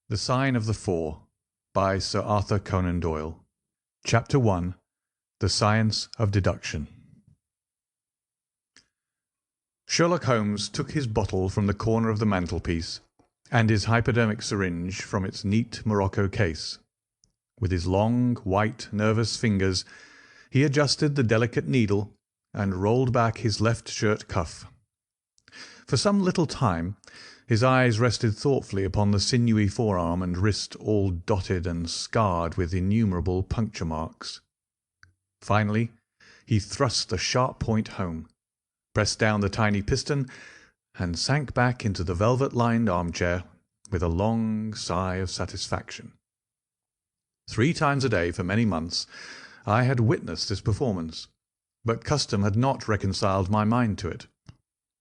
The Sign of the Four by Sir Arthur Conan Doyle. Chapter 1. The Science of Deduction. Sherlock Holmes took his bottle from the corner of the mantelpiece and his hypodermic syringe from its neat morocco case. With his long, white, nervous fingers he adjusted the delicate needle and rolled back his left shirt cuff. For some little time his eyes rested thoughtfully upon the sinewy forearm and wrist all dotted and scarred with innumerable puncture marks. Finally he thrust the sharp point home, pressed down the tiny piston, and sank back into the velvet-lined armchair with a long sigh of satisfaction. 3 times a day for many months I had witnessed this performance, but custom had not reconciled my mind to it.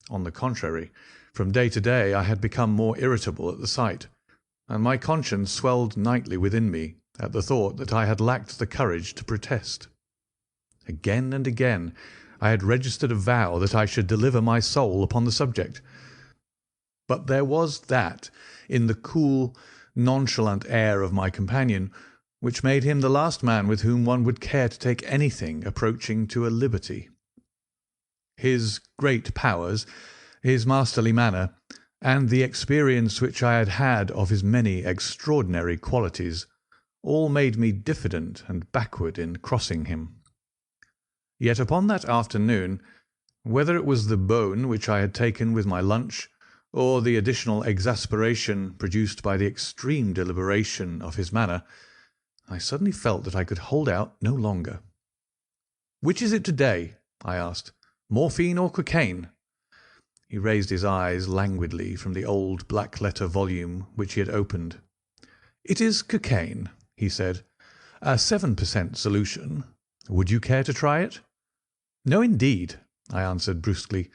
On the contrary, from day to day I had become more irritable at the sight, and my conscience swelled nightly within me at the thought that I had lacked the courage to protest. Again and again I had registered a vow that I should deliver my soul upon the subject, but there was that in the cool, nonchalant air of my companion which made him the last man with whom one would care to take anything approaching to a liberty. His great powers, his masterly manner, and the experience which I had had of his many extraordinary qualities, all made me diffident and backward in crossing him. Yet upon that afternoon, whether it was the bone which I had taken with my lunch, or the additional exasperation produced by the extreme deliberation of his manner, I suddenly felt that I could hold out no longer. "Which is it to-day?" I asked. "Morphine or cocaine?" He raised his eyes languidly from the old black-letter volume which he had opened. "It is cocaine," he said. "A 7% solution. Would you care to try it?" "No, indeed," I answered brusquely.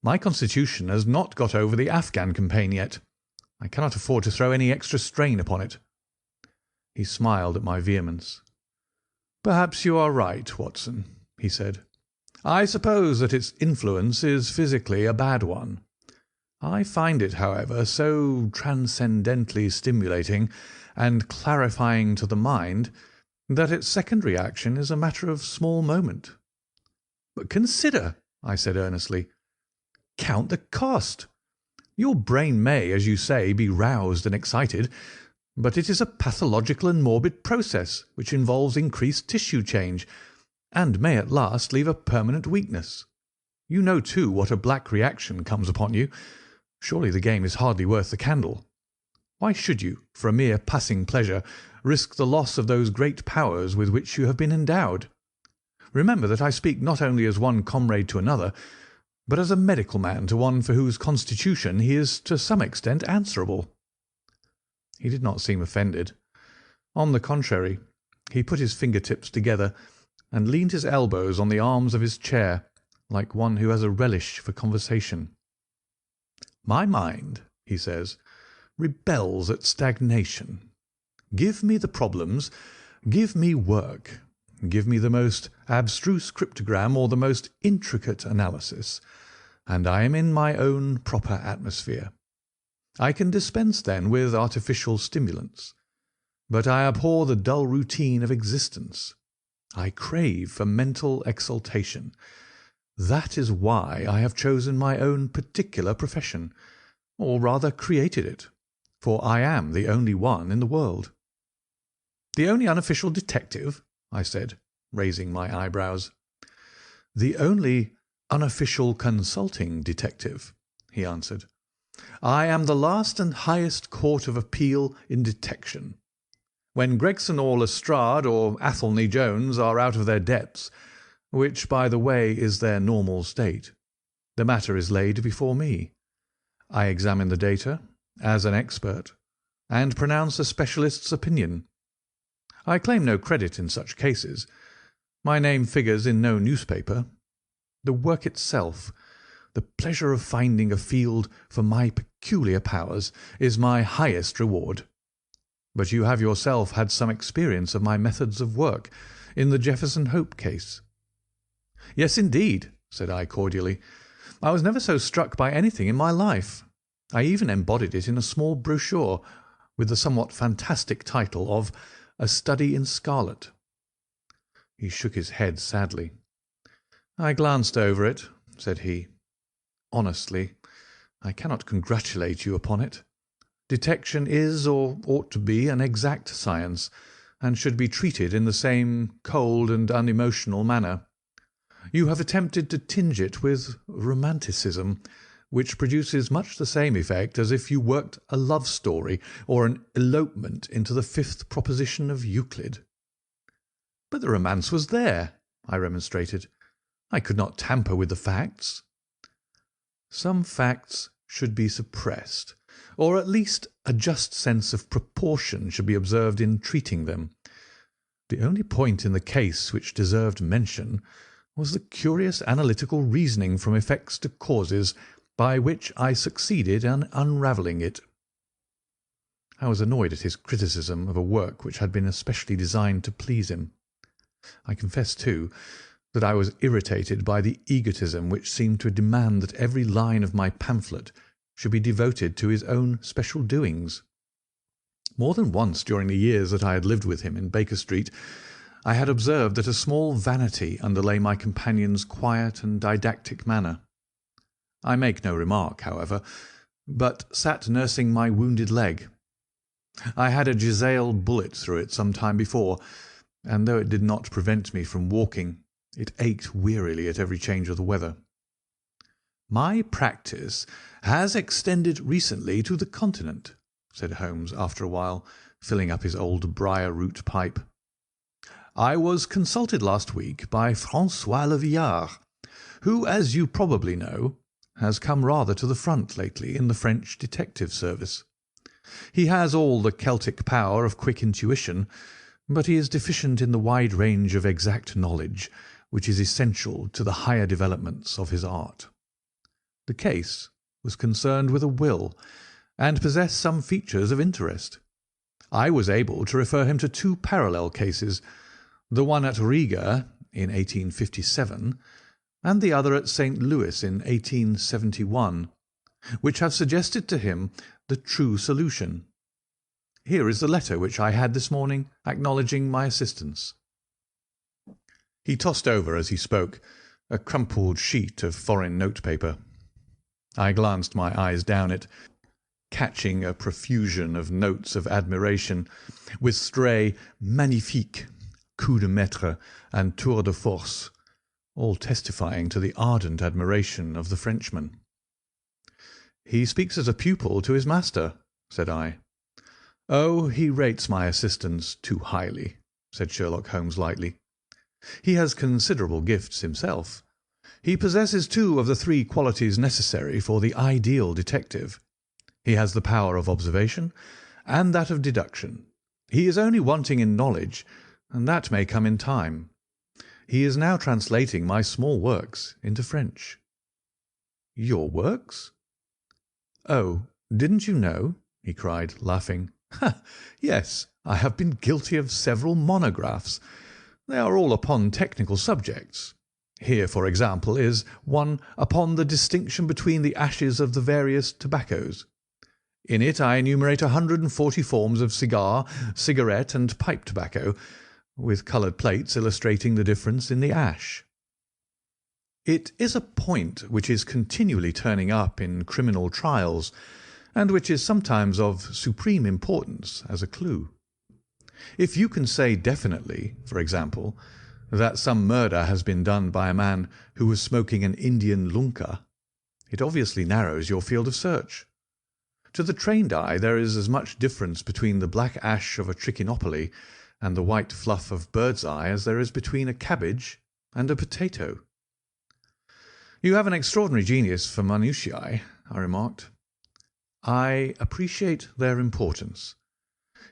"My constitution has not got over the Afghan campaign yet. I cannot afford to throw any extra strain upon it." He smiled at my vehemence. "Perhaps you are right, Watson," he said. "I suppose that its influence is physically a bad one. I find it, however, so transcendently stimulating and clarifying to the mind that its secondary action is a matter of small moment." "But consider," I said earnestly. "Count the cost. Your brain may, as you say, be roused and excited, but it is a pathological and morbid process which involves increased tissue change, and may at last leave a permanent weakness. You know, too, what a black reaction comes upon you. Surely the game is hardly worth the candle. Why should you, for a mere passing pleasure, risk the loss of those great powers with which you have been endowed? Remember that I speak not only as one comrade to another, but as a medical man to one for whose constitution he is to some extent answerable." He did not seem offended. On the contrary, he put his finger-tips together and leaned his elbows on the arms of his chair, like one who has a relish for conversation. "My mind," he says, "rebels at stagnation. Give me the problems, give me work, give me the most abstruse cryptogram or the most intricate analysis, and I am in my own proper atmosphere. I can dispense then with artificial stimulants, but I abhor the dull routine of existence. I crave for mental exaltation. That is why I have chosen my own particular profession, or rather created it, for I am the only one in the world." "The only unofficial detective?" I said, raising my eyebrows. "The only unofficial consulting detective," he answered. "I am the last and highest court of appeal in detection. When Gregson or Lestrade or Athelney Jones are out of their depths, which, by the way, is their normal state, the matter is laid before me. I examine the data, as an expert, and pronounce a specialist's opinion. I claim no credit in such cases. My name figures in no newspaper. The work itself, the pleasure of finding a field for my peculiar powers, is my highest reward. But you have yourself had some experience of my methods of work in the Jefferson Hope case." "Yes, indeed," said I cordially. "I was never so struck by anything in my life. I even embodied it in a small brochure, with the somewhat fantastic title of A Study in Scarlet. He shook his head sadly. "I glanced over it," said he. "Honestly, I cannot congratulate you upon it. Detection is, or ought to be, an exact science, and should be treated in the same cold and unemotional manner. You have attempted to tinge it with romanticism, which produces much the same effect as if you worked a love story or an elopement into the fifth proposition of Euclid." "But the romance was there," I remonstrated. "I could not tamper with the facts." "Some facts should be suppressed, or at least a just sense of proportion should be observed in treating them. The only point in the case which deserved mention was the curious analytical reasoning from effects to causes by which I succeeded in unravelling it." I was annoyed at his criticism of a work which had been especially designed to please him. I confess, too, that I was irritated by the egotism which seemed to demand that every line of my pamphlet should be devoted to his own special doings. More than once during the years that I had lived with him in Baker Street, I had observed that a small vanity underlay my companion's quiet and didactic manner. I make no remark, however, but sat nursing my wounded leg. I had a Giselle bullet through it some time before, and though it did not prevent me from walking, it ached wearily at every change of the weather. "My practice has extended recently to the Continent," said Holmes after a while, filling up his old briar-root pipe. "I was consulted last week by François Le Villard, who, as you probably know, has come rather to the front lately in the French detective service. He has all the Celtic power of quick intuition, but he is deficient in the wide range of exact knowledge which is essential to the higher developments of his art. The case was concerned with a will, and possessed some features of interest. I was able to refer him to two parallel cases, the one at Riga in 1857, and the other at St. Louis in 1871, which have suggested to him the true solution. Here is the letter which I had this morning acknowledging my assistance." He tossed over, as he spoke, a crumpled sheet of foreign notepaper. I glanced my eyes down it, catching a profusion of notes of admiration, with stray magnifique, coup de maître, and tour de force, all testifying to the ardent admiration of the Frenchman. "He speaks as a pupil to his master," said I. "Oh, he rates my assistance too highly," said Sherlock Holmes lightly. "He has considerable gifts himself. He possesses two of the three qualities necessary for the ideal detective. He has the power of observation and that of deduction. He is only wanting in knowledge, and that may come in time. He is now translating my small works into French." "Your works?" "Oh, didn't you know?" he cried, laughing. "Ha! Yes, I have been guilty of several monographs. They are all upon technical subjects. Here, for example, is one upon the distinction between the ashes of the various tobaccos. In it I enumerate 140 forms of cigar, cigarette, and pipe tobacco, with coloured plates illustrating the difference in the ash. It is a point which is continually turning up in criminal trials, and which is sometimes of supreme importance as a clue. If you can say definitely, for example, that some murder has been done by a man who was smoking an Indian lunka, it obviously narrows your field of search. To the trained eye there is as much difference between the black ash of a trichinopoly and the white fluff of bird's eye as there is between a cabbage and a potato." "You have an extraordinary genius for minutiae," I remarked. "I appreciate their importance.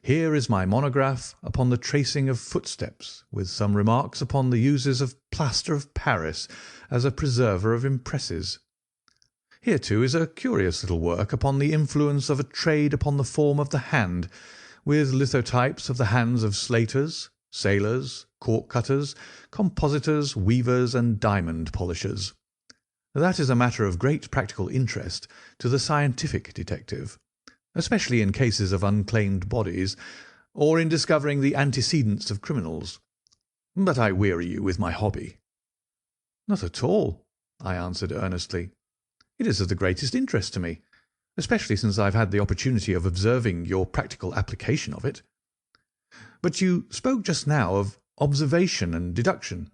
Here is my monograph upon the tracing of footsteps, with some remarks upon the uses of plaster of Paris as a preserver of impresses. Here, too, is a curious little work upon the influence of a trade upon the form of the hand, with lithotypes of the hands of slaters, sailors, cork-cutters, compositors, weavers, and diamond polishers. That is a matter of great practical interest to the scientific detective, especially in cases of unclaimed bodies, or in discovering the antecedents of criminals. But I weary you with my hobby." "Not at all," I answered earnestly. "It is of the greatest interest to me, especially since I have had the opportunity of observing your practical application of it. But you spoke just now of observation and deduction.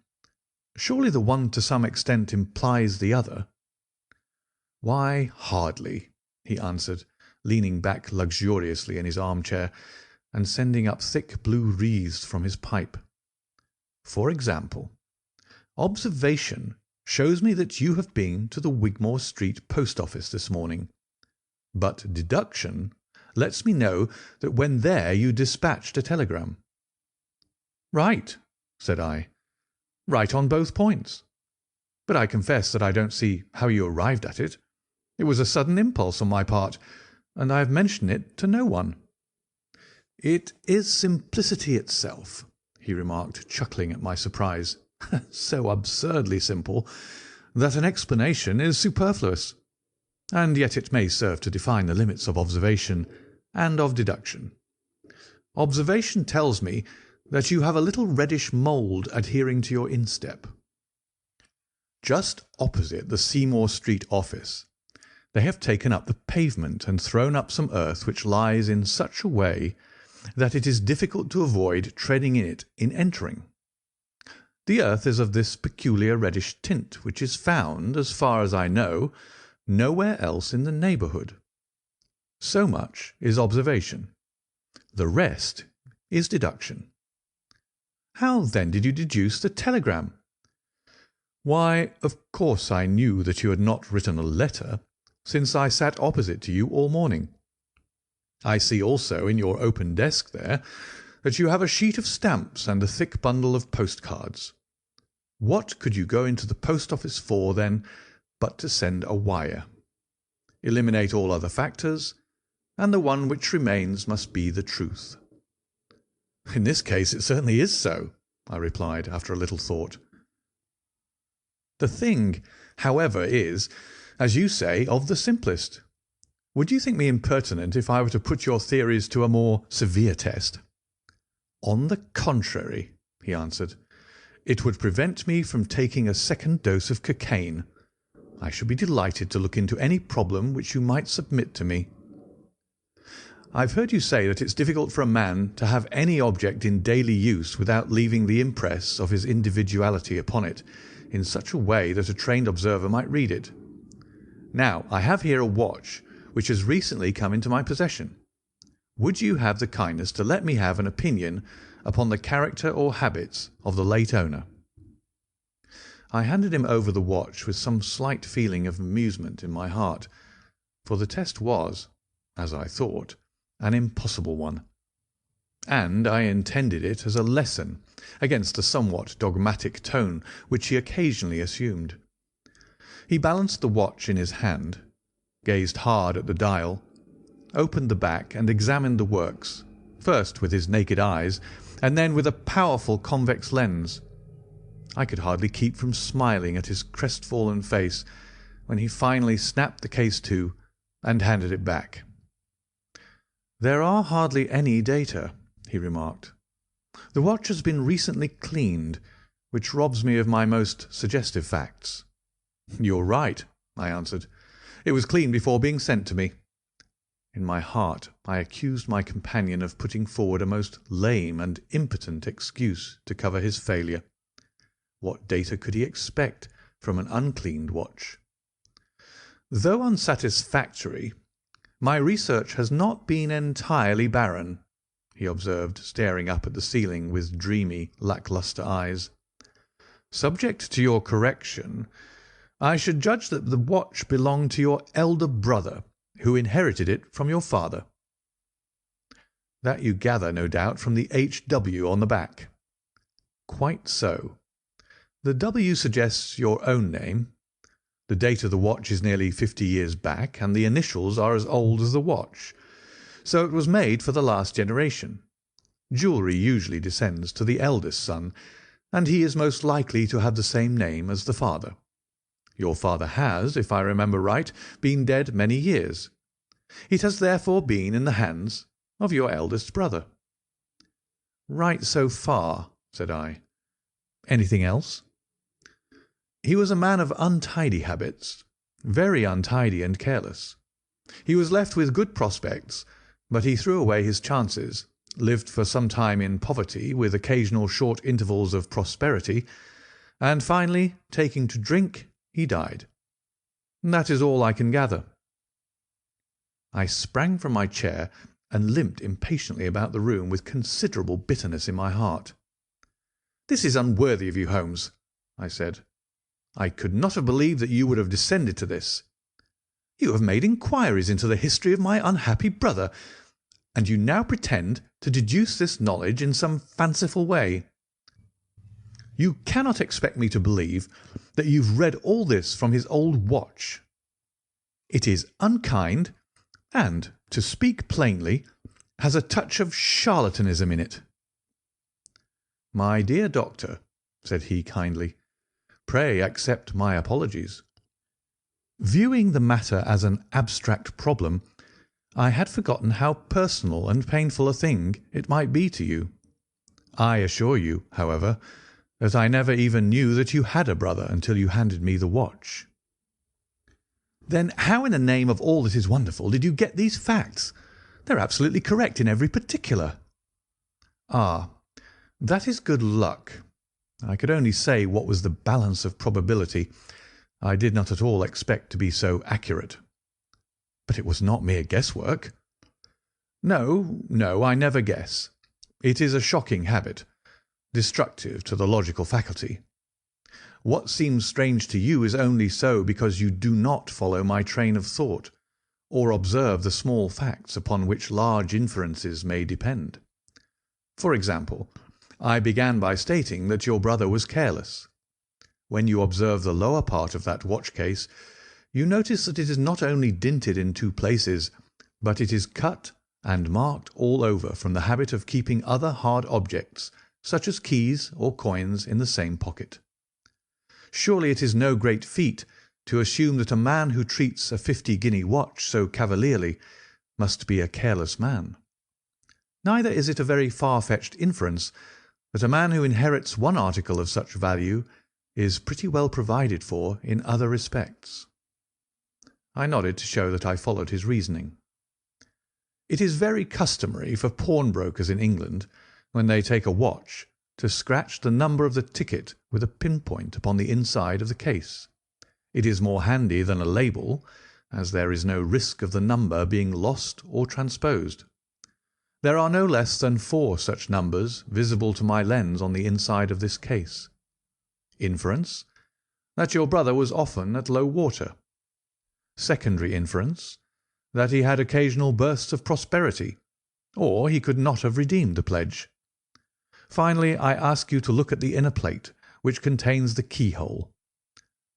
Surely the one to some extent implies the other?" "Why, hardly," he answered, leaning back luxuriously in his armchair and sending up thick blue wreaths from his pipe. "For example, observation shows me that you have been to the Wigmore Street post office this morning, but deduction lets me know that when there you dispatched a telegram." "Right," said I. "Right on both points. But I confess that I don't see how you arrived at it. It was a sudden impulse on my part, and I have mentioned it to no one." "It is simplicity itself," he remarked, chuckling at my surprise. "So absurdly simple that an explanation is superfluous. And yet it may serve to define the limits of observation and of deduction. Observation tells me that you have a little reddish mould adhering to your instep. Just opposite the Seymour Street office they have taken up the pavement and thrown up some earth which lies in such a way that it is difficult to avoid treading in it in entering. The earth is of this peculiar reddish tint, which is found, as far as I know, nowhere else in the neighbourhood. So much is observation. The rest is deduction." "How, then, did you deduce the telegram?" "Why, of course I knew that you had not written a letter, since I sat opposite to you all morning. I see also in your open desk there that you have a sheet of stamps and a thick bundle of postcards. What could you go into the post office for, then, but to send a wire? Eliminate all other factors, and the one which remains must be the truth." "In this case it certainly is so," I replied, after a little thought. "The thing, however, is, as you say, of the simplest. Would you think me impertinent if I were to put your theories to a more severe test?" "On the contrary," he answered, "it would prevent me from taking a second dose of cocaine. I should be delighted to look into any problem which you might submit to me." "I've heard you say that it's difficult for a man to have any object in daily use without leaving the impress of his individuality upon it in such a way that a trained observer might read it. Now, I have here a watch which has recently come into my possession. Would you have the kindness to let me have an opinion upon the character or habits of the late owner?" I handed him over the watch with some slight feeling of amusement in my heart, for the test was, as I thought, an impossible one, and I intended it as a lesson against the somewhat dogmatic tone which he occasionally assumed. He balanced the watch in his hand, gazed hard at the dial, opened the back and examined the works, first with his naked eyes and then with a powerful convex lens. I could hardly keep from smiling at his crestfallen face when he finally snapped the case to and handed it back. "There are hardly any data," he remarked. "The watch has been recently cleaned, which robs me of my most suggestive facts." "You're right," I answered. "It was cleaned before being sent to me." In my heart I accused my companion of putting forward a most lame and impotent excuse to cover his failure. What data could he expect from an uncleaned watch? "Though unsatisfactory, my research has not been entirely barren," he observed, staring up at the ceiling with dreamy, lack-lustre eyes. "Subject to your correction, I should judge that the watch belonged to your elder brother, who inherited it from your father." "That you gather, no doubt, from the H.W. on the back." "Quite so. The W suggests your own name. The date of the watch is nearly 50 years back, and the initials are as old as the watch. So it was made for the last generation. Jewellery usually descends to the eldest son, and he is most likely to have the same name as the father. Your father has, if I remember right, been dead many years. It has therefore been in the hands of your eldest brother." "Right so far," said I. "Anything else?" "He was a man of untidy habits, very untidy and careless. He was left with good prospects, but he threw away his chances, lived for some time in poverty with occasional short intervals of prosperity, and finally, taking to drink, he died. That is all I can gather." I sprang from my chair and limped impatiently about the room with considerable bitterness in my heart. "This is unworthy of you, Holmes," I said. "I could not have believed that you would have descended to this. You have made inquiries into the history of my unhappy brother, and you now pretend to deduce this knowledge in some fanciful way. You cannot expect me to believe that you've read all this from his old watch. It is unkind, and, to speak plainly, has a touch of charlatanism in it." "My dear doctor," said he kindly, "pray accept my apologies. Viewing the matter as an abstract problem, I had forgotten how personal and painful a thing it might be to you. I assure you, however, that I never even knew that you had a brother until you handed me the watch." "Then how in the name of all that is wonderful did you get these facts? They're absolutely correct in every particular." "Ah, that is good luck. I could only say what was the balance of probability. I did not at all expect to be so accurate." "But it was not mere guesswork." No, I never guess. It is a shocking habit, destructive to the logical faculty. What seems strange to you is only so because you do not follow my train of thought, or observe the small facts upon which large inferences may depend. For example, I began by stating that your brother was careless. When you observe the lower part of that watch case, you notice that it is not only dinted in 2 places, but it is cut and marked all over from the habit of keeping other hard objects, such as keys or coins, in the same pocket. Surely it is no great feat to assume that a man who treats a 50-guinea watch so cavalierly must be a careless man. Neither is it a very far-fetched inference that a man who inherits one article of such value is pretty well provided for in other respects." I nodded to show that I followed his reasoning. "It is very customary for pawnbrokers in England, when they take a watch, to scratch the number of the ticket with a pinpoint upon the inside of the case. It is more handy than a label, as there is no risk of the number being lost or transposed. There are no less than 4 such numbers visible to my lens on the inside of this case. Inference, that your brother was often at low water. Secondary inference, that he had occasional bursts of prosperity, or he could not have redeemed the pledge. Finally, I ask you to look at the inner plate, which contains the keyhole.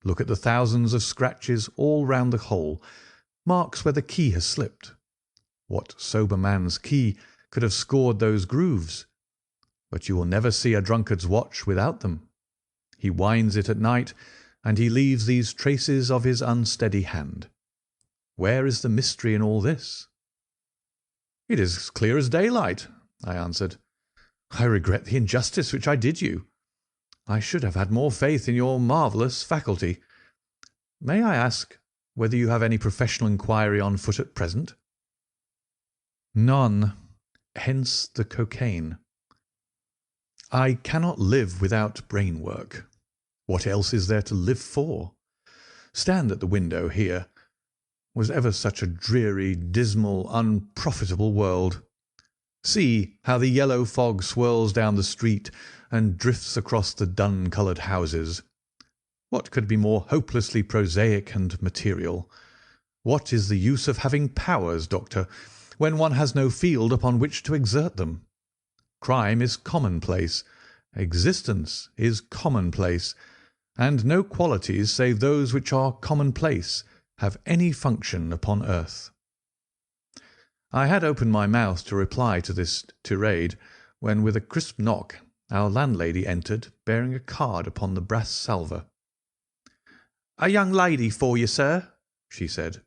Look at the thousands of scratches all round the hole, marks where the key has slipped. What sober man's key could have scored those grooves? But you will never see a drunkard's watch without them. He winds it at night, and he leaves these traces of his unsteady hand. Where is the mystery in all this?" "It is as clear as daylight," I answered. "I regret the injustice which I did you. I should have had more faith in your marvellous faculty. May I ask whether you have any professional inquiry on foot at present?" "None. Hence the cocaine. I cannot live without brain work. What else is there to live for? Stand at the window here. Was ever such a dreary, dismal, unprofitable world? See how the yellow fog swirls down the street and drifts across the dun-coloured houses. What could be more hopelessly prosaic and material? What is the use of having powers, Doctor, when one has no field upon which to exert them? Crime is commonplace, existence is commonplace, and no qualities save those which are commonplace have any function upon earth." I had opened my mouth to reply to this tirade, when with a crisp knock our landlady entered, bearing a card upon the brass salver. "A young lady for you, sir," she said,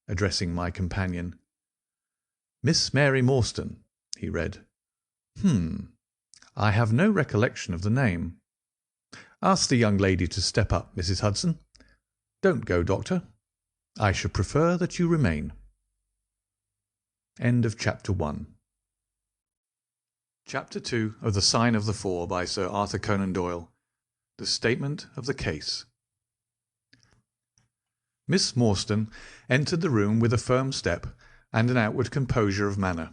addressing my companion, Miss Mary Morstan, he read. I have no recollection of the name. Ask the young lady to step up, Mrs. Hudson. Don't go, Doctor. I should prefer that you remain. End of Chapter 1. Chapter 2 of The Sign of the Four by Sir Arthur Conan Doyle. The Statement of the Case. Miss Morstan entered the room with a firm step and an outward composure of manner.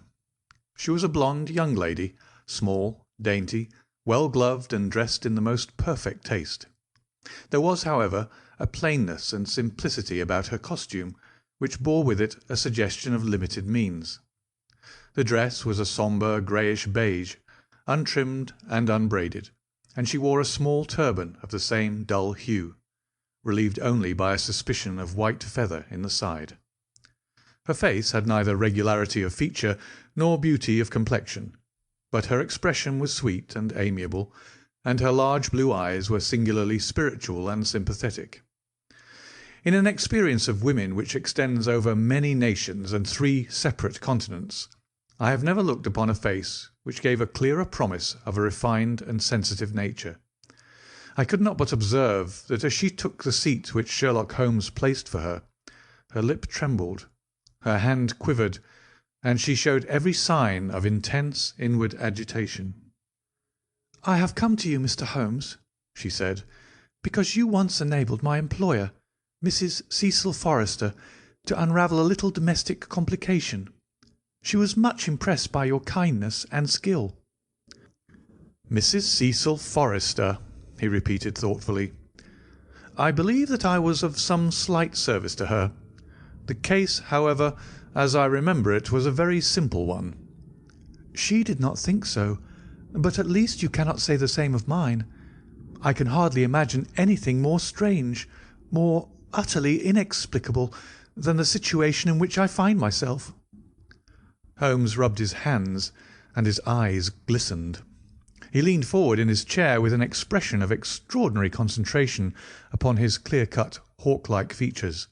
She was a blonde young lady, small, dainty, well-gloved and dressed in the most perfect taste. There was, however, a plainness and simplicity about her costume which bore with it a suggestion of limited means. The dress was a sombre greyish beige, untrimmed and unbraided, and she wore a small turban of the same dull hue, relieved only by a suspicion of white feather in the side. Her face had neither regularity of feature nor beauty of complexion, but her expression was sweet and amiable, and her large blue eyes were singularly spiritual and sympathetic. In an experience of women which extends over many nations and 3 separate continents, I have never looked upon a face which gave a clearer promise of a refined and sensitive nature. I could not but observe that as she took the seat which Sherlock Holmes placed for her, her lip trembled, her hand quivered, and she showed every sign of intense inward agitation. "I have come to you, Mr. Holmes," she said, "because you once enabled my employer, Mrs. Cecil Forrester, to unravel a little domestic complication. She was much impressed by your kindness and skill." "Mrs. Cecil Forrester," he repeated thoughtfully. "I believe that I was of some slight service to her. The case, however, as I remember it, was a very simple one." "She did not think so, but at least you cannot say the same of mine. I can hardly imagine anything more strange, more utterly inexplicable, than the situation in which I find myself." Holmes rubbed his hands, and his eyes glistened. He leaned forward in his chair with an expression of extraordinary concentration upon his clear-cut, hawk-like features.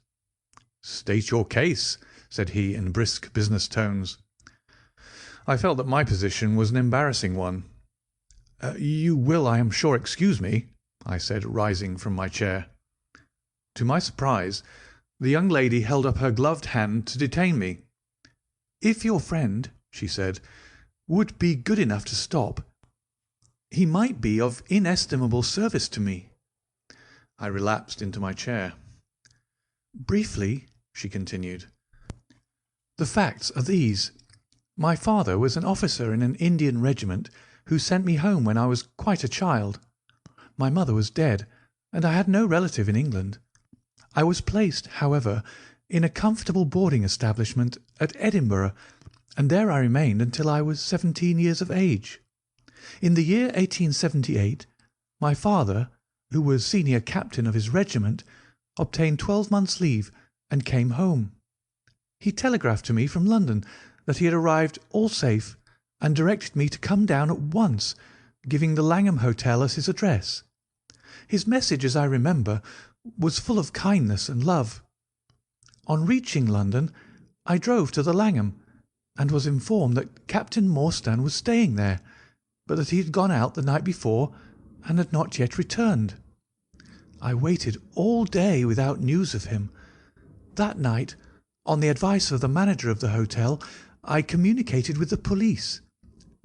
"State your case," said he in brisk business tones. I felt that my position was an embarrassing one. "You will, I am sure, excuse me," I said, rising from my chair. To my surprise, the young lady held up her gloved hand to detain me. "If your friend," she said, "would be good enough to stop, he might be of inestimable service to me." I relapsed into my chair. "Briefly," she continued, "the facts are these. My father was an officer in an Indian regiment who sent me home when I was quite a child. My mother was dead, and I had no relative in England. I was placed, however, in a comfortable boarding establishment at Edinburgh, and there I remained until I was 17 years of age. In the year 1878, my father, who was senior captain of his regiment, obtained 12 months' leave and came home. He telegraphed to me from London that he had arrived all safe, and directed me to come down at once, giving the Langham Hotel as his address. His message, as I remember, was full of kindness and love. On reaching London, I drove to the Langham, and was informed that Captain Morstan was staying there, but that he had gone out the night before and had not yet returned. I waited all day without news of him. That night, on the advice of the manager of the hotel, I communicated with the police,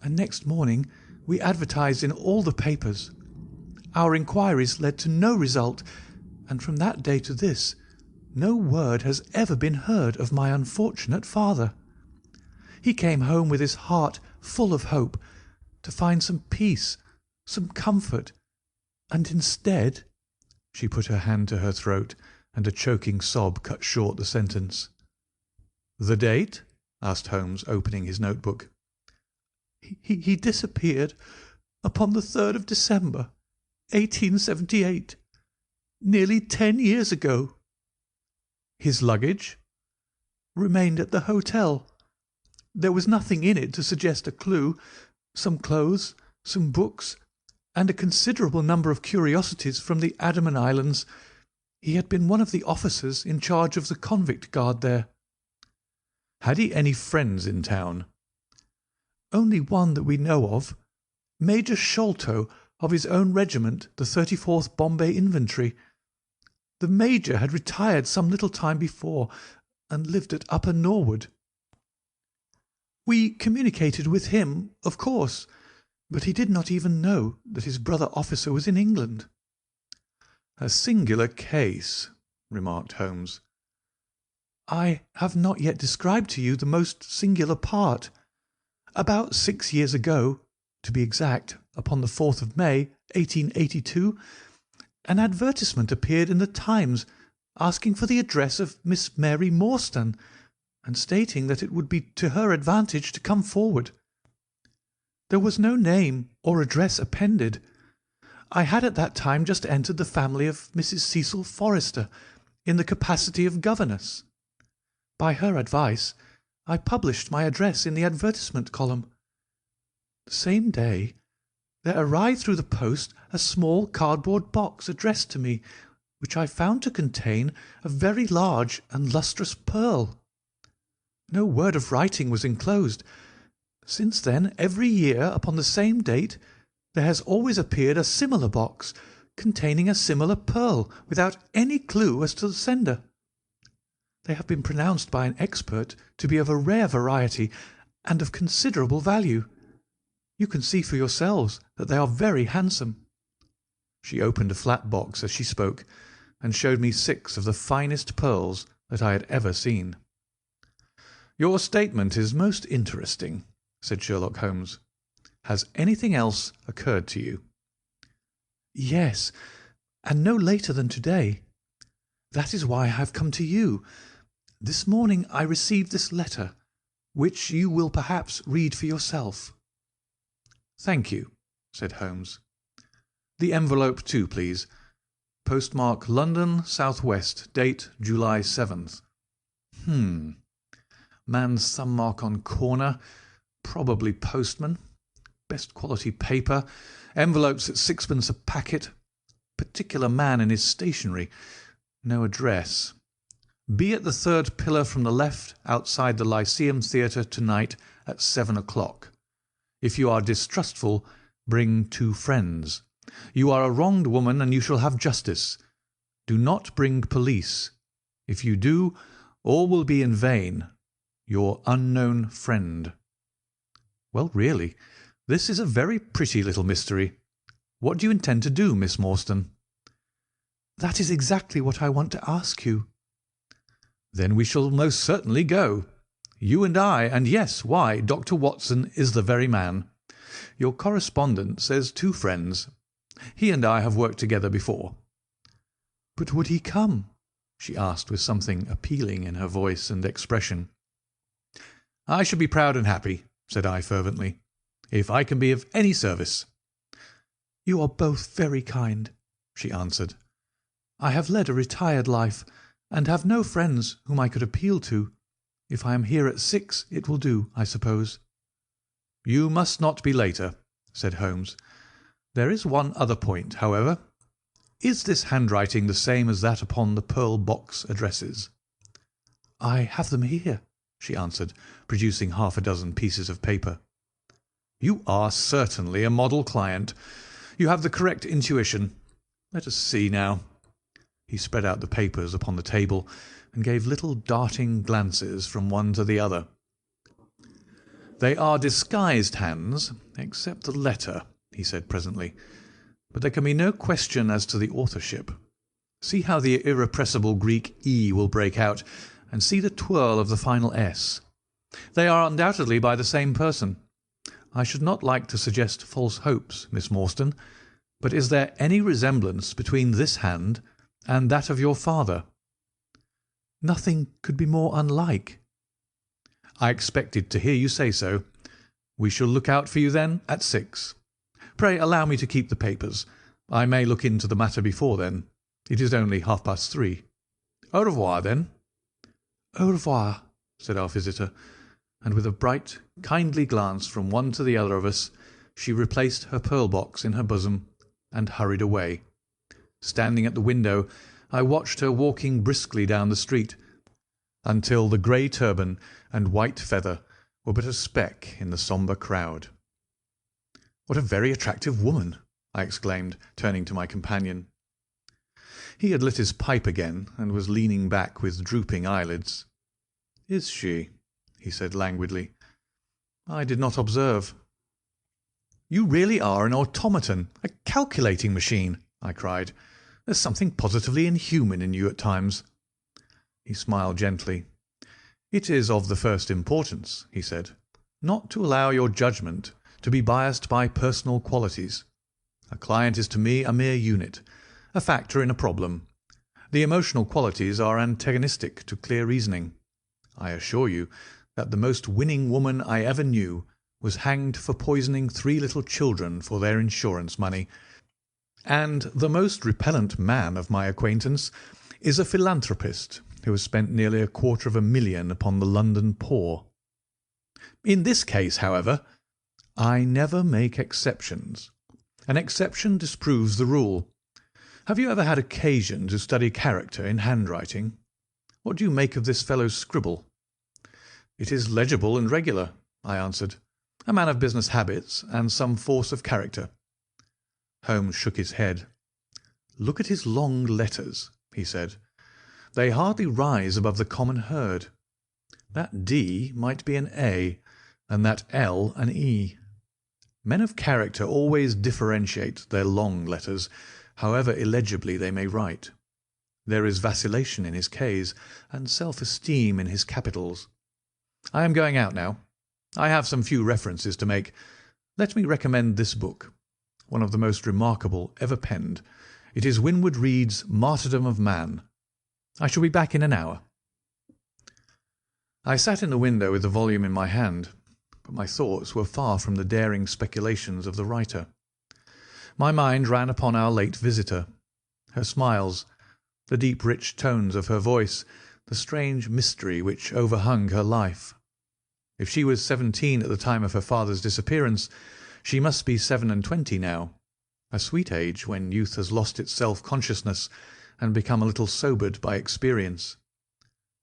and next morning we advertised in all the papers. Our inquiries led to no result, and from that day to this no word has ever been heard of my unfortunate father. He came home with his heart full of hope, to find some peace, some comfort, and instead—" She put her hand to her throat, and a choking sob cut short the sentence. "The date?" asked Holmes, opening his notebook. He disappeared upon the 3rd of December, 1878, nearly 10 years ago." "His luggage?" "Remained at the hotel. There was nothing in it to suggest a clue. Some clothes, some books, and a considerable number of curiosities from the Andaman Islands. He had been one of the officers in charge of the convict guard there." Had he any friends in town?" "Only one that we know of. Major Sholtos, of his own regiment, the 34th Bombay Infantry. The Major had retired some little time before, and lived at Upper Norwood. We communicated with him, of course, but he did not even know that his brother officer was in England." "A singular case," remarked Holmes. "I have not yet described to you the most singular part. About 6 years ago, to be exact, upon the 4th of May, 1882, an advertisement appeared in the Times asking for the address of Miss Mary Morstan, and stating that it would be to her advantage to come forward. There was no name or address appended. I had at that time just entered the family of Mrs. Cecil Forrester in the capacity of governess. By her advice, I published my address in the advertisement column. The same day there arrived through the post a small cardboard box addressed to me, which I found to contain a very large and lustrous pearl. No word of writing was enclosed. Since then, every year, upon the same date, there has always appeared a similar box, containing a similar pearl, without any clue as to the sender. They have been pronounced by an expert to be of a rare variety and of considerable value. You can see for yourselves that they are very handsome." She opened a flat box as she spoke, and showed me 6 of the finest pearls that I had ever seen. "Your statement is most interesting," said Sherlock Holmes. "Has anything else occurred to you?" "Yes, and no later than to-day. That is why I have come to you. This morning I received this letter, which you will perhaps read for yourself." "Thank you," said Holmes. "The envelope too, please. Postmark London, S.W. Date July 7th. Man's thumb mark on corner. Probably postman. Best quality paper. Envelopes at 6pence a packet. Particular man in his stationery. No address. Be at the 3rd pillar from the left outside the Lyceum Theatre to-night at 7 o'clock. If you are distrustful, bring 2 friends. You are a wronged woman, and you shall have justice. Do not bring police. If you do, all will be in vain. Your unknown friend." "Well, really, this is a very pretty little mystery. What do you intend to do, Miss Morstan?" "That is exactly what I want to ask you." "Then we shall most certainly go. You and I, and yes, why, Dr. Watson is the very man. Your correspondent says 2 friends. He and I have worked together before." "But would he come?" she asked with something appealing in her voice and expression. "I should be proud and happy," said I fervently, "if I can be of any service." "You are both very kind," she answered. "I have led a retired life, and have no friends whom I could appeal to. If I am here at 6, it will do, I suppose." "You must not be later," said Holmes. "There is one other point, however. Is this handwriting the same as that upon the pearl box addresses?" "I have them here," she answered, producing 6 pieces of paper. "You are certainly a model client. You have the correct intuition. Let us see now." He spread out the papers upon the table and gave little darting glances from one to the other. "They are disguised hands, except the letter," he said presently, "but there can be no question as to the authorship. See how the irrepressible Greek E will break out, and see the twirl of the final S. They are undoubtedly by the same person. I should not like to suggest false hopes, Miss Morstan, but is there any resemblance between this hand and that of your father?" "Nothing could be more unlike." "I expected to hear you say so. We shall look out for you, then, at 6. Pray allow me to keep the papers. I may look into the matter before then. It is only 3:30. Au revoir, then." "Au revoir," said our visitor, and with a bright, kindly glance from one to the other of us, she replaced her pearl box in her bosom and hurried away. Standing at the window, I watched her walking briskly down the street, until the grey turban and white feather were but a speck in the sombre crowd. "What a very attractive woman!" I exclaimed, turning to my companion. He had lit his pipe again, and was leaning back with drooping eyelids. "Is she?" he said languidly. "I did not observe." "You really are an automaton, a calculating machine," I cried. "There's something positively inhuman in you at times." He smiled gently. "It is of the first importance," he said, "not to allow your judgment to be biased by personal qualities. A client is to me a mere unit, a factor in a problem. The emotional qualities are antagonistic to clear reasoning. I assure you that the most winning woman I ever knew was hanged for poisoning 3 little children for their insurance money, and the most repellent man of my acquaintance is a philanthropist who has spent nearly £250,000 upon the London poor. In this case, however, I never make exceptions. An exception disproves the rule. Have you ever had occasion to study character in handwriting? What do you make of this fellow's scribble?" "It is legible and regular," I answered. "A man of business habits and some force of character." Holmes shook his head. "Look at his long letters," he said. "They hardly rise above the common herd. That D might be an A, and that L an E. Men of character always differentiate their long letters, however illegibly they may write. There is vacillation in his Ks, and self-esteem in his capitals. I am going out now. I have some few references to make. Let me recommend this book, one of the most remarkable ever penned. It is Winwood Reade's Martyrdom of Man. I shall be back in an hour." I sat in the window with the volume in my hand, but my thoughts were far from the daring speculations of the writer. My mind ran upon our late visitor, her smiles, the deep rich tones of her voice, the strange mystery which overhung her life. If she was 17 at the time of her father's disappearance, she must be 27 now, a sweet age when youth has lost its self-consciousness and become a little sobered by experience.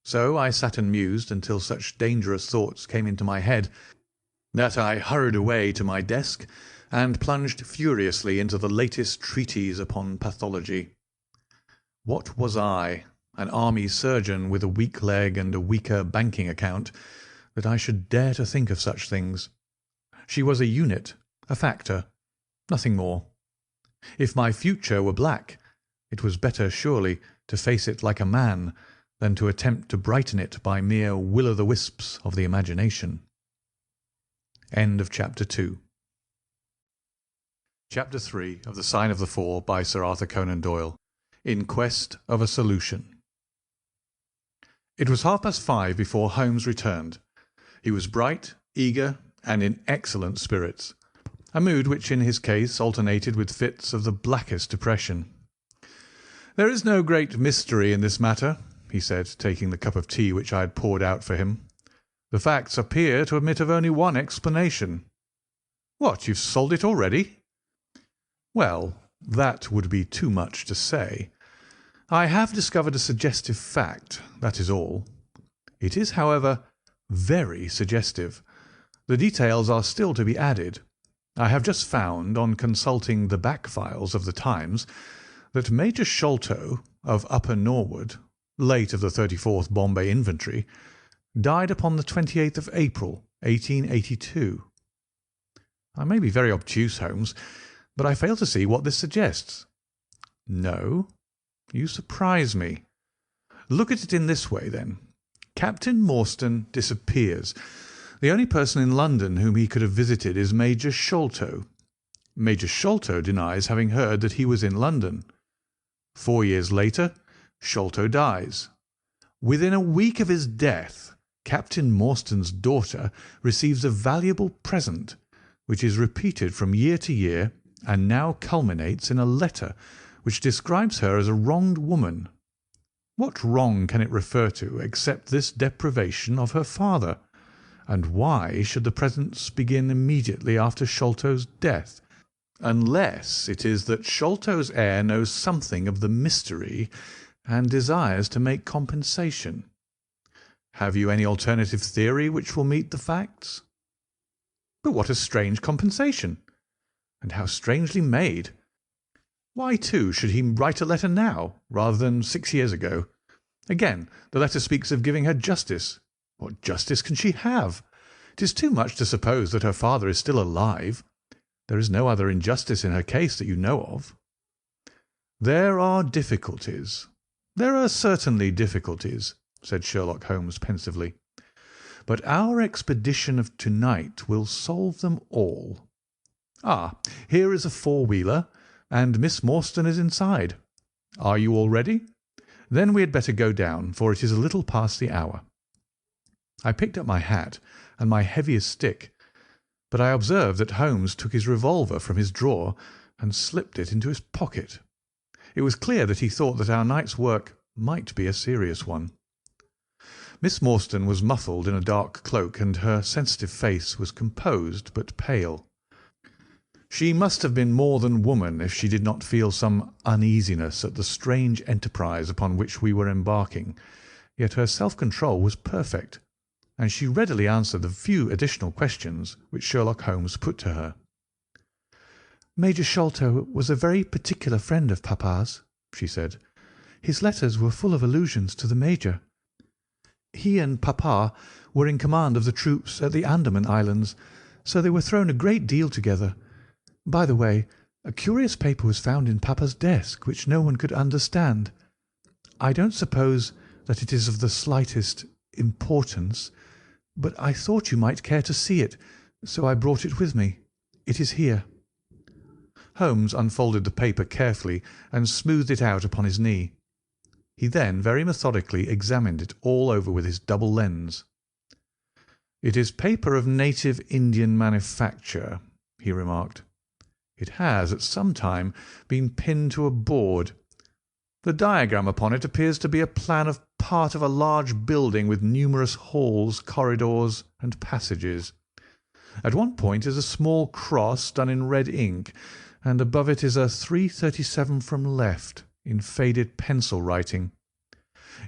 So I sat and mused until such dangerous thoughts came into my head that I hurried away to my desk and plunged furiously into the latest treatise upon pathology. What was I, an army surgeon with a weak leg and a weaker banking account, that I should dare to think of such things? She was a unit, a factor, nothing more. If my future were black, it was better surely to face it like a man than to attempt to brighten it by mere will-o'-the-wisps of the imagination. End of Chapter 2. Chapter 3 of The Sign of the Four by Sir Arthur Conan Doyle. In Quest of a Solution. It was 5:30 before Holmes returned. He was bright, eager, and in excellent spirits, a mood which in his case alternated with fits of the blackest depression. "There is no great mystery in this matter," he said, taking the cup of tea which I had poured out for him. "The facts appear to admit of only one explanation." "What, you've solved it already?" "Well, that would be too much to say. I have discovered a suggestive fact, that is all. It is, however, very suggestive. The details are still to be added. I have just found, on consulting the back files of the Times, that Major Sholtos, of Upper Norwood, late of the 34th Bombay Infantry, died upon the 28th of April, 1882. I may be very obtuse, Holmes, but I fail to see what this suggests." "No? You surprise me. Look at it in this way, then. Captain Morstan disappears. The only person in London whom he could have visited is Major Sholtos. Major Sholtos denies having heard that he was in London. 4 years later, Sholtos dies. Within a week of his death, Captain Morstan's daughter receives a valuable present, which is repeated from year to year, and now culminates in a letter which describes her as a wronged woman. What wrong can it refer to except this deprivation of her father? And why should the presents begin immediately after Sholtos' death, unless it is that Sholtos' heir knows something of the mystery and desires to make compensation? Have you any alternative theory which will meet the facts? But what a strange compensation! And how strangely made! Why, too, should he write a letter now, rather than 6 years ago? Again, the letter speaks of giving her justice. What justice can she have? It is too much to suppose that her father is still alive. There is no other injustice in her case that you know of. There are difficulties. There are certainly difficulties, said Sherlock Holmes pensively. But our expedition of to-night will solve them all. Ah, here is a four-wheeler, and Miss Morstan is inside. Are you all ready? Then we had better go down, for it is a little past the hour. I picked up my hat and my heaviest stick, but I observed that Holmes took his revolver from his drawer and slipped it into his pocket. It was clear that he thought that our night's work might be a serious one. Miss Morstan was muffled in a dark cloak, and her sensitive face was composed but pale. She must have been more than woman if she did not feel some uneasiness at the strange enterprise upon which we were embarking, yet her self-control was perfect, and she readily answered the few additional questions which Sherlock Holmes put to her. "Major Sholto was a very particular friend of Papa's," she said. "His letters were full of allusions to the Major. He and Papa were in command of the troops at the Andaman Islands, so they were thrown a great deal together. By the way, a curious paper was found in Papa's desk which no one could understand. I don't suppose that it is of the slightest importance, but I thought you might care to see it, so I brought it with me. It is here." Holmes unfolded the paper carefully and smoothed it out upon his knee. He then very methodically examined it all over with his double lens. "It is paper of native Indian manufacture," he remarked. "It has at some time been pinned to a board. The diagram upon it appears to be a plan of part of a large building with numerous halls, corridors, and passages. At one point is a small cross done in red ink, and above it is a 337 from left in faded pencil writing.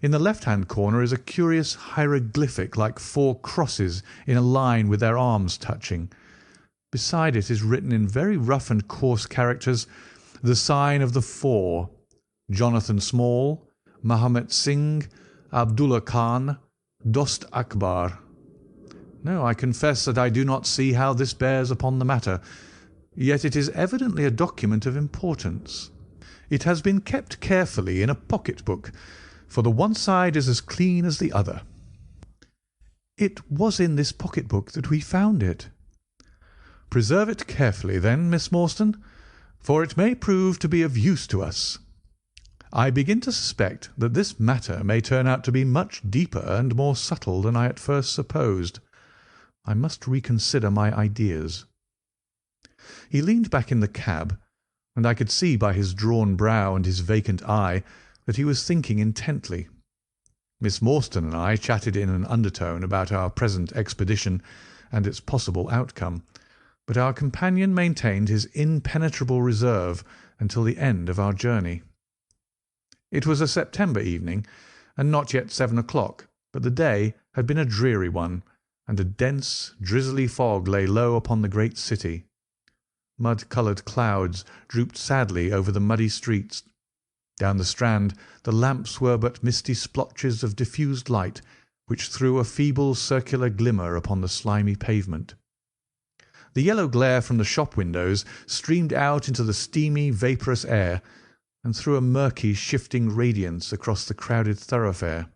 In the left-hand corner is a curious hieroglyphic like four crosses in a line with their arms touching. Beside it is written in very rough and coarse characters the sign of the four: Jonathan Small, Mahomet Singh, Abdullah Khan, Dost Akbar. No, I confess that I do not see how this bears upon the matter, yet it is evidently a document of importance. It has been kept carefully in a pocket-book, for the one side is as clean as the other." "It was in this pocket-book that we found it." "Preserve it carefully, then, Miss Morstan, for it may prove to be of use to us. I begin to suspect that this matter may turn out to be much deeper and more subtle than I at first supposed. I must reconsider my ideas." He leaned back in the cab, and I could see by his drawn brow and his vacant eye that he was thinking intently. Miss Morstan and I chatted in an undertone about our present expedition and its possible outcome, but our companion maintained his impenetrable reserve until the end of our journey. It was a September evening, and not yet 7 o'clock, but the day had been a dreary one, and a dense, drizzly fog lay low upon the great city. Mud-coloured clouds drooped sadly over the muddy streets. Down the Strand the lamps were but misty splotches of diffused light, which threw a feeble circular glimmer upon the slimy pavement. The yellow glare from the shop windows streamed out into the steamy, vaporous air, and threw a murky, shifting radiance across the crowded thoroughfare.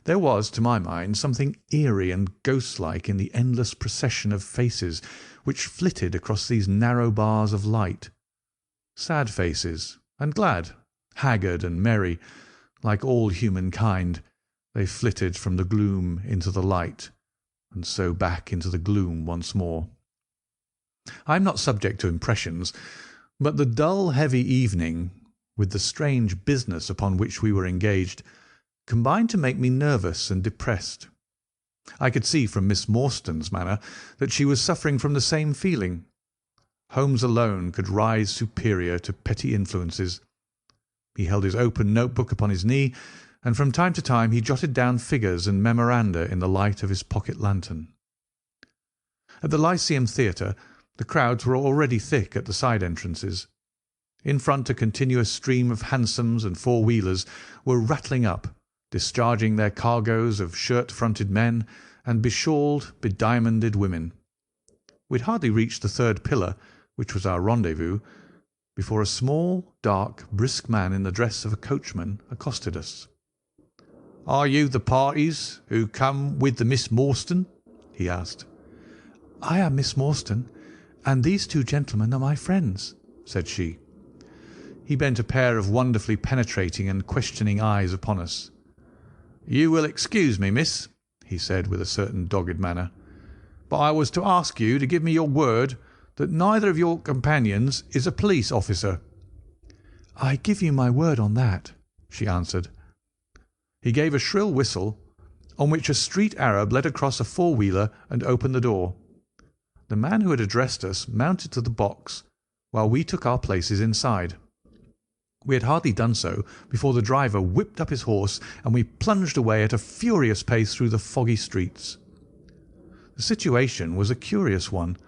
There was, to my mind, something eerie and ghost-like in the endless procession of faces which flitted across these narrow bars of light. Sad faces, and glad, haggard and merry, like all humankind, they flitted from the gloom into the light, and so back into the gloom once more. I am not subject to impressions, but the dull, heavy evening, with the strange business upon which we were engaged, combined to make me nervous and depressed. I could see from Miss Morstan's manner that she was suffering from the same feeling. Holmes alone could rise superior to petty influences. He held his open note-book upon his knee, and from time to time he jotted down figures and memoranda in the light of his pocket lantern. At the Lyceum Theatre the crowds were already thick at the side entrances. In front a continuous stream of hansoms and four-wheelers were rattling up, discharging their cargoes of shirt-fronted men and beshawled, bediamonded women. We had hardly reached the third pillar, which was our rendezvous, before a small, dark, brisk man in the dress of a coachman accosted us. "Are you the parties who come with the Miss Morstan?" he asked. "I am Miss Morstan, and these two gentlemen are my friends," said she. He bent a pair of wonderfully penetrating and questioning eyes upon us. "You will excuse me, miss," he said with a certain dogged manner, "but I was to ask you to give me your word that neither of your companions is a police officer." "I give you my word on that," she answered. He gave a shrill whistle, on which a street Arab led across a four-wheeler and opened the door. The man who had addressed us mounted to the box, while we took our places inside. We had hardly done so before the driver whipped up his horse, and we plunged away at a furious pace through the foggy streets. The situation was a curious one.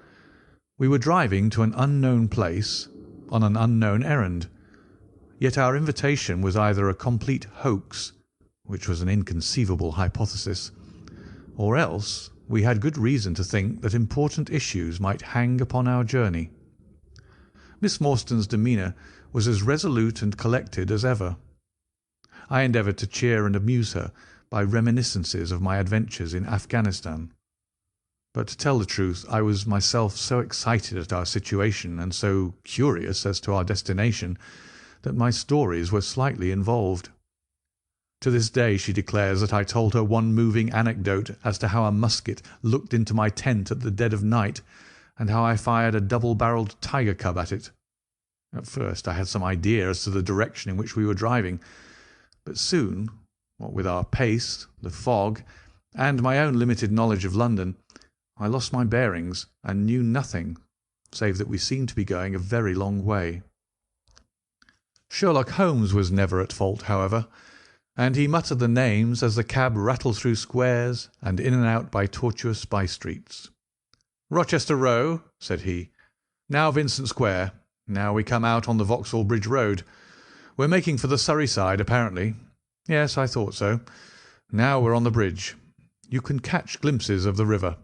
We were driving to an unknown place on an unknown errand, yet our invitation was either a complete hoax, which was an inconceivable hypothesis, or else we had good reason to think that important issues might hang upon our journey. Miss Morstan's demeanour was as resolute and collected as ever. I endeavoured to cheer and amuse her by reminiscences of my adventures in Afghanistan. But to tell the truth, I was myself so excited at our situation and so curious as to our destination that my stories were slightly involved. To this day she declares that I told her one moving anecdote as to how a musket looked into my tent at the dead of night, and how I fired a double-barrelled tiger cub at it. At first I had some idea as to the direction in which we were driving, but soon, what with our pace, the fog, and my own limited knowledge of London, I lost my bearings and knew nothing, save that we seemed to be going a very long way. Sherlock Holmes was never at fault, however, and he muttered the names as the cab rattled through squares and in and out by tortuous by-streets. "Rochester Row," said he. "Now Vincent Square. Now we come out on the Vauxhall Bridge Road. We're making for the Surrey side, apparently. Yes, I thought so. Now we're on the bridge. You can catch glimpses of the river."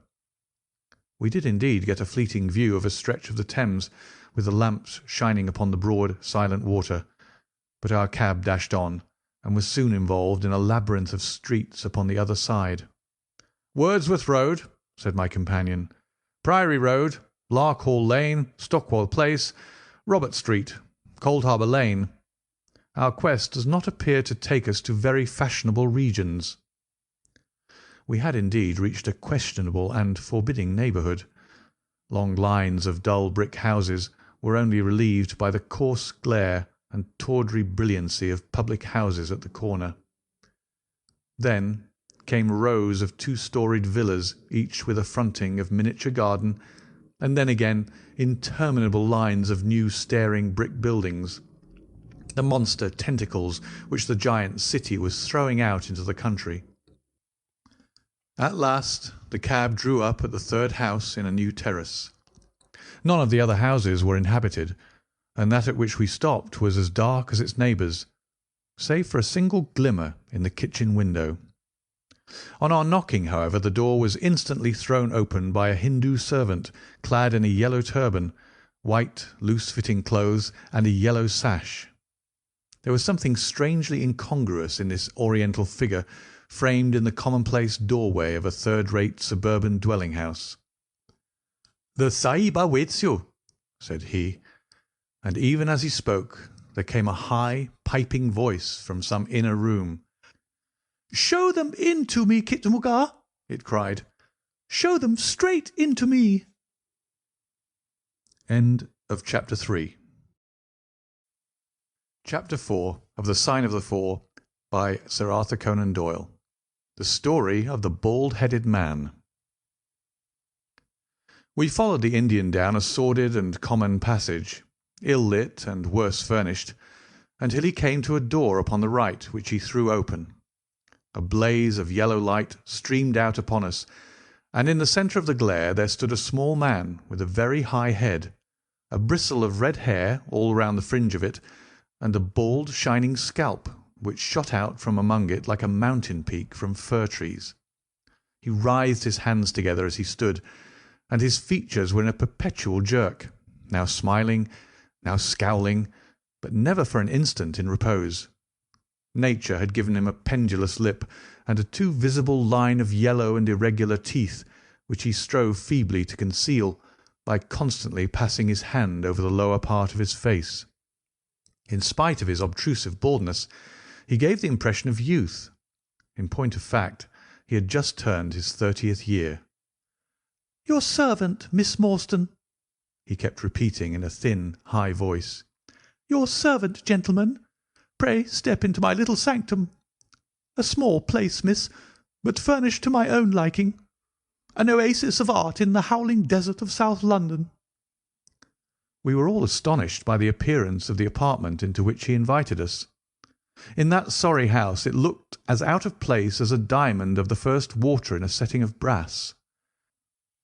We did indeed get a fleeting view of a stretch of the Thames, with the lamps shining upon the broad, silent water, but our cab dashed on, and was soon involved in a labyrinth of streets upon the other side. "Wordsworth Road," said my companion, "Priory Road, Larkhall Lane, Stockwell Place, Robert Street, Cold Harbour Lane. Our quest does not appear to take us to very fashionable regions." We had indeed reached a questionable and forbidding neighbourhood. Long lines of dull brick houses were only relieved by the coarse glare and tawdry brilliancy of public houses at the corner. Then came rows of two-storied villas, each with a fronting of miniature garden, and then again interminable lines of new staring brick buildings, the monster tentacles which the giant city was throwing out into the country. At last the cab drew up at the third house in a new terrace. None of the other houses were inhabited, and that at which we stopped was as dark as its neighbours, save for a single glimmer in the kitchen window. On our knocking, however, the door was instantly thrown open by a Hindu servant clad in a yellow turban, white, loose-fitting clothes, and a yellow sash. There was something strangely incongruous in this oriental figure framed in the commonplace doorway of a third-rate suburban dwelling-house. "The Sahib awaits you," said he, and even as he spoke there came a high, piping voice from some inner room. "Show them in to me, Kitmuga," it cried. "Show them straight in to me." End of Chapter 3. Chapter 4 of The Sign of the Four by Sir Arthur Conan Doyle. The Story of the Bald-Headed Man. We followed the Indian down a sordid and common passage, ill-lit and worse furnished, until he came to a door upon the right, which he threw open, A blaze of yellow light streamed out upon us, and in the centre of the glare there stood a small man with a very high head, a bristle of red hair all round the fringe of it, and a bald, shining scalp which shot out from among it like a mountain peak from fir trees. He writhed his hands together as he stood, and his features were in a perpetual jerk, now smiling, now scowling, but never for an instant in repose. Nature had given him a pendulous lip and a too visible line of yellow and irregular teeth, which he strove feebly to conceal by constantly passing his hand over the lower part of his face. In spite of his obtrusive baldness, he gave the impression of youth. In point of fact, he had just turned his 30th year. "Your servant, Miss Morstan," he kept repeating in a thin, high voice. "Your servant, gentlemen. Pray step into my little sanctum. A small place, miss, but furnished to my own liking. An oasis of art in the howling desert of South London." We were all astonished by the appearance of the apartment into which he invited us. In that sorry house it looked as out of place as a diamond of the first water in a setting of brass.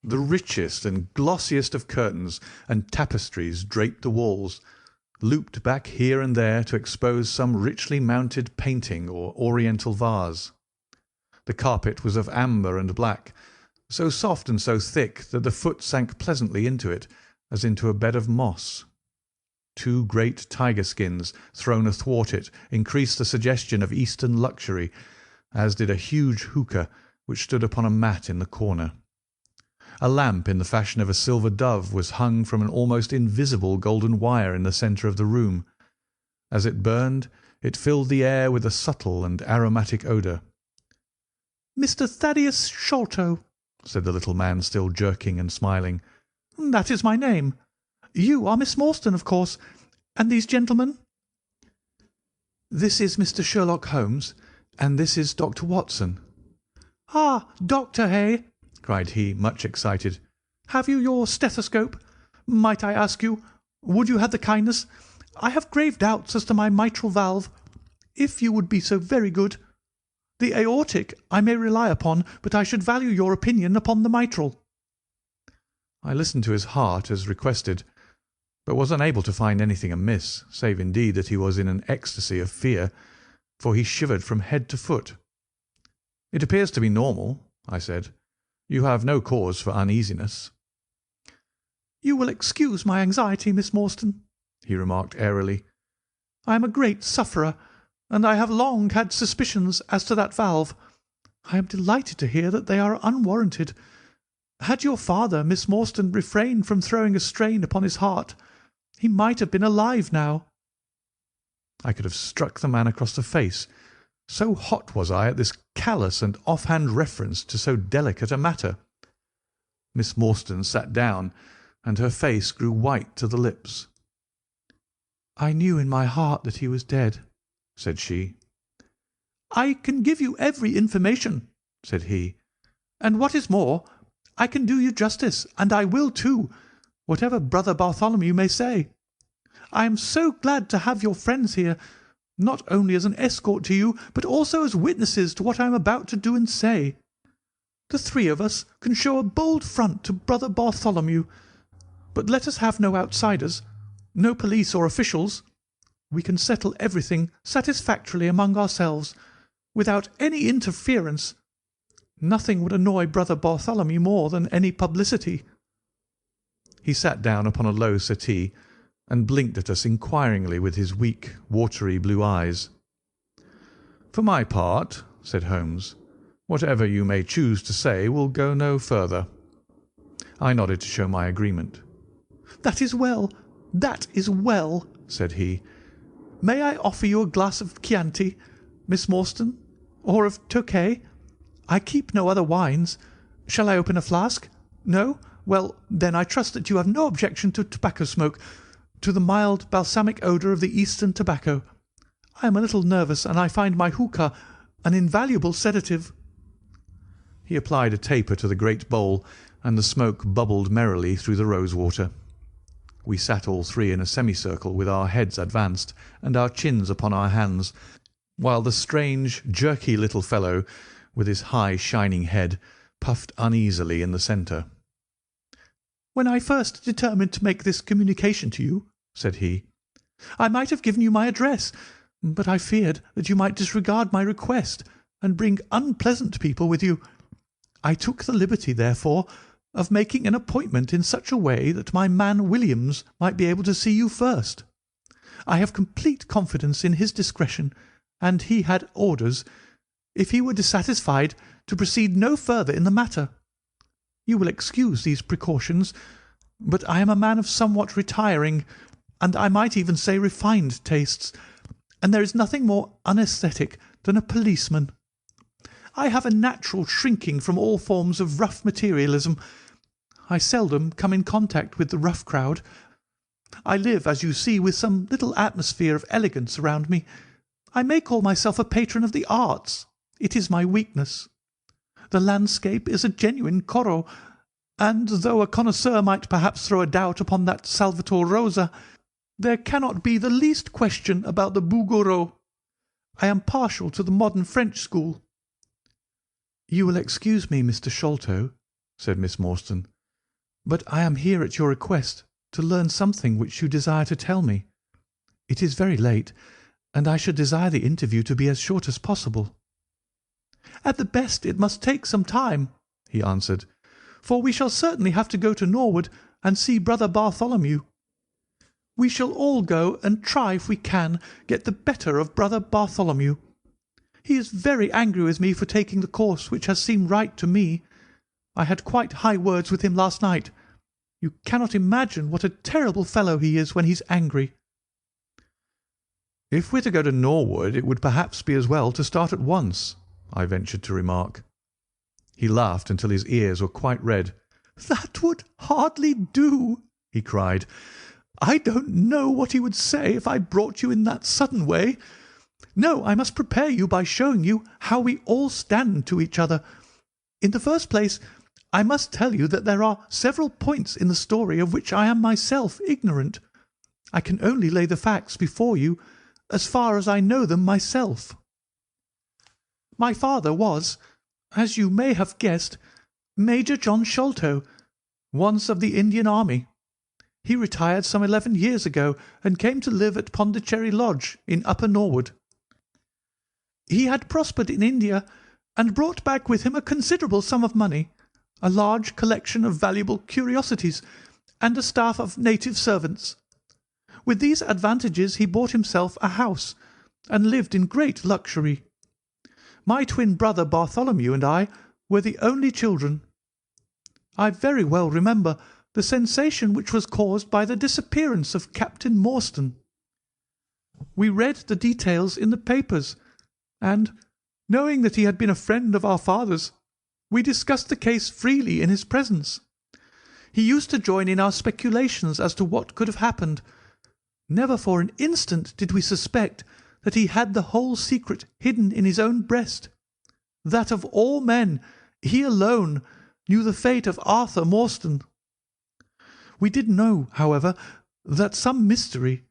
The richest and glossiest of curtains and tapestries draped the walls, looped back here and there to expose some richly mounted painting or oriental vase. The carpet was of amber and black, so soft and so thick that the foot sank pleasantly into it, as into a bed of moss. 2 great tiger skins thrown athwart it increased the suggestion of Eastern luxury, as did a huge hookah which stood upon a mat in the corner. A lamp in the fashion of a silver dove was hung from an almost invisible golden wire in the centre of the room. As it burned, it filled the air with a subtle and aromatic odour. "Mr. Thaddeus Sholto," said the little man, still jerking and smiling. "That is my name. You are Miss Morstan, of course. And these gentlemen?" "This is Mr. Sherlock Holmes, and this is Dr. Watson." "Ah, doctor, hey?" cried he, much excited. "Have you your stethoscope? Might I ask you, would you have the kindness? I have grave doubts as to my mitral valve. If you would be so very good. The aortic I may rely upon, but I should value your opinion upon the mitral." I listened to his heart as requested, but was unable to find anything amiss, save indeed that he was in an ecstasy of fear, for he shivered from head to foot. "It appears to be normal," I said. "You have no cause for uneasiness." "You will excuse my anxiety, Miss Morstan," he remarked airily. "I am a great sufferer, and I have long had suspicions as to that valve. I am delighted to hear that they are unwarranted. Had your father, Miss Morstan, refrained from throwing a strain upon his heart, he might have been alive now." I could have struck the man across the face, so hot was I at this callous and off-hand reference to so delicate a matter. Miss Morstan sat down, and her face grew white to the lips. "I knew in my heart that he was dead," said she. "I can give you every information," said he, "and what is more, I can do you justice, and I will too, whatever Brother Bartholomew may say. I am so glad to have your friends here, not only as an escort to you, but also as witnesses to what I am about to do and say. The 3 of us can show a bold front to Brother Bartholomew, but let us have no outsiders, no police or officials. We can settle everything satisfactorily among ourselves, without any interference. Nothing would annoy Brother Bartholomew more than any publicity." He sat down upon a low settee and blinked at us inquiringly with his weak, watery blue eyes. "For my part," said Holmes, "whatever you may choose to say will go no further." I nodded to show my agreement. "That is well, said he. "May I offer you a glass of Chianti, Miss Morstan, or of Tokay? I keep no other wines. Shall I open a flask? No? Well, then I trust that you have no objection to tobacco smoke, to the mild balsamic odour of the Eastern tobacco. I am a little nervous, and I find my hookah an invaluable sedative." He applied a taper to the great bowl, and the smoke bubbled merrily through the rose-water. We sat all 3 in a semicircle with our heads advanced and our chins upon our hands, while the strange, jerky little fellow, with his high, shining head, puffed uneasily in the centre. "When I first determined to make this communication to you," said he, "I might have given you my address, but I feared that you might disregard my request and bring unpleasant people with you. I took the liberty, therefore, of making an appointment in such a way that my man Williams might be able to see you first. I have complete confidence in his discretion, and he had orders, if he were dissatisfied, to proceed no further in the matter. You will excuse these precautions, but I am a man of somewhat retiring, and I might even say refined tastes, and there is nothing more unaesthetic than a policeman. I have a natural shrinking from all forms of rough materialism. I seldom come in contact with the rough crowd. I live, as you see, with some little atmosphere of elegance around me. I may call myself a patron of the arts. It is my weakness. The landscape is a genuine Corot, and though a connoisseur might perhaps throw a doubt upon that Salvator Rosa, there cannot be the least question about the Bouguereau. I am partial to the modern French school." "You will excuse me, Mr. Sholto," said Miss Morstan, "but I am here at your request to learn something which you desire to tell me. It is very late, and I should desire the interview to be as short as possible." "At the best it must take some time," he answered, "for we shall certainly have to go to Norwood and see Brother Bartholomew. We shall all go and try if we can get the better of Brother Bartholomew. He is very angry with me for taking the course which has seemed right to me. I had quite high words with him last night. You cannot imagine what a terrible fellow he is when he's angry." "If we're to go to Norwood, it would perhaps be as well to start at once," I ventured to remark. He laughed until his ears were quite red. "That would hardly do," he cried. "I don't know what he would say if I brought you in that sudden way. No, I must prepare you by showing you how we all stand to each other. In the first place, I must tell you that there are several points in the story of which I am myself ignorant. I can only lay the facts before you as far as I know them myself. My father was, as you may have guessed, Major John Sholto, once of the Indian Army. He retired some 11 years ago and came to live at Pondicherry Lodge in Upper Norwood. He had prospered in India and brought back with him a considerable sum of money, a large collection of valuable curiosities, and a staff of native servants. With these advantages he bought himself a house and lived in great luxury. My twin brother Bartholomew and I were the only children. I very well remember the sensation which was caused by the disappearance of Captain Morstan. We read the details in the papers, and, knowing that he had been a friend of our father's, we discussed the case freely in his presence. He used to join in our speculations as to what could have happened. Never for an instant did we suspect that he had the whole secret hidden in his own breast, that of all men he alone knew the fate of Arthur Morstan. We did know, however, that some mystery,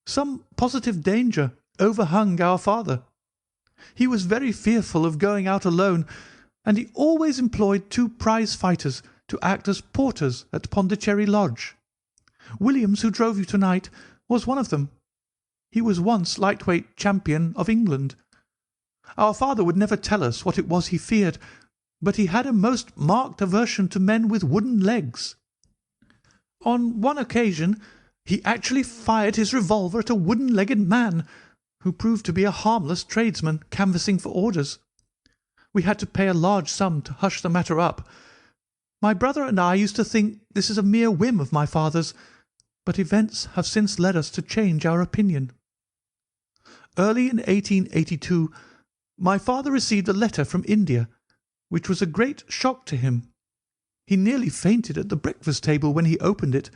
some positive danger, overhung our father. He was very fearful of going out alone, and he always employed 2 prize fighters to act as porters at Pondicherry Lodge. Williams, who drove you tonight, was one of them. He was once lightweight champion of England. Our father would never tell us what it was he feared, but he had a most marked aversion to men with wooden legs. On one occasion he actually fired his revolver at a wooden-legged man, who proved to be a harmless tradesman canvassing for orders. We had to pay a large sum to hush the matter up. My brother and I used to think this is a mere whim of my father's, but events have since led us to change our opinion. Early in 1882 my father received a letter from India, which was a great shock to him. He nearly fainted at the breakfast table when he opened it,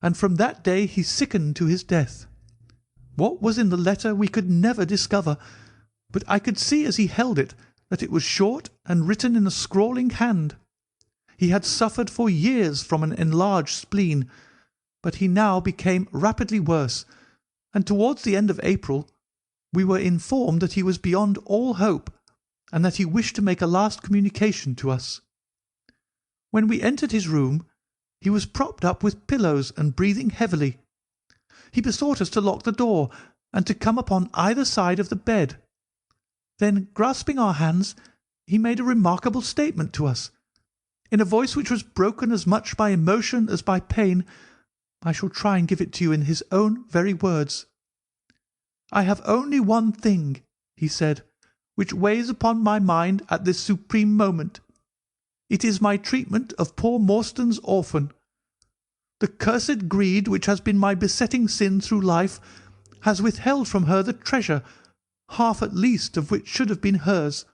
and from that day he sickened to his death. What was in the letter we could never discover, but I could see as he held it that it was short and written in a scrawling hand. He had suffered for years from an enlarged spleen, but he now became rapidly worse, and towards the end of April We were informed that he was beyond all hope, and that he wished to make a last communication to us. When we entered his room, he was propped up with pillows and breathing heavily. He besought us to lock the door and to come upon either side of the bed. Then, grasping our hands, he made a remarkable statement to us. In a voice which was broken as much by emotion as by pain, I shall try and give it to you in his own very words. "I have only one thing," he said, "which weighs upon my mind at this supreme moment. It is my treatment of poor Morstan's orphan. The cursed greed which has been my besetting sin through life has withheld from her the treasure, half at least of which should have been hers,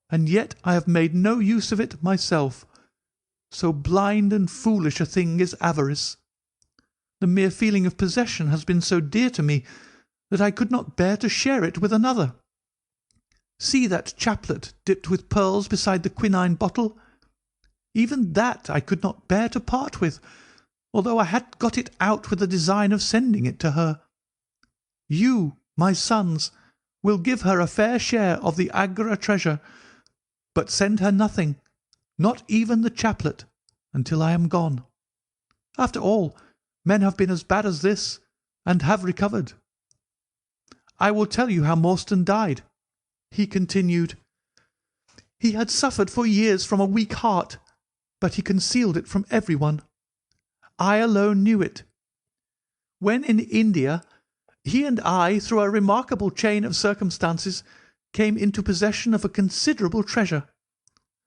and yet I have made no use of it myself. So blind and foolish a thing is avarice. The mere feeling of possession has been so dear to me that I could not bear to share it with another. See that chaplet dipped with pearls beside the quinine bottle? Even that I could not bear to part with, although I had got it out with the design of sending it to her. You, my sons, will give her a fair share of the Agra treasure, but send her nothing, not even the chaplet, until I am gone. After all, men have been as bad as this, and have recovered. I will tell you how Morstan died," he continued. "He had suffered for years from a weak heart, but he concealed it from everyone. I alone knew it. When in India, he and I, through a remarkable chain of circumstances, came into possession of a considerable treasure.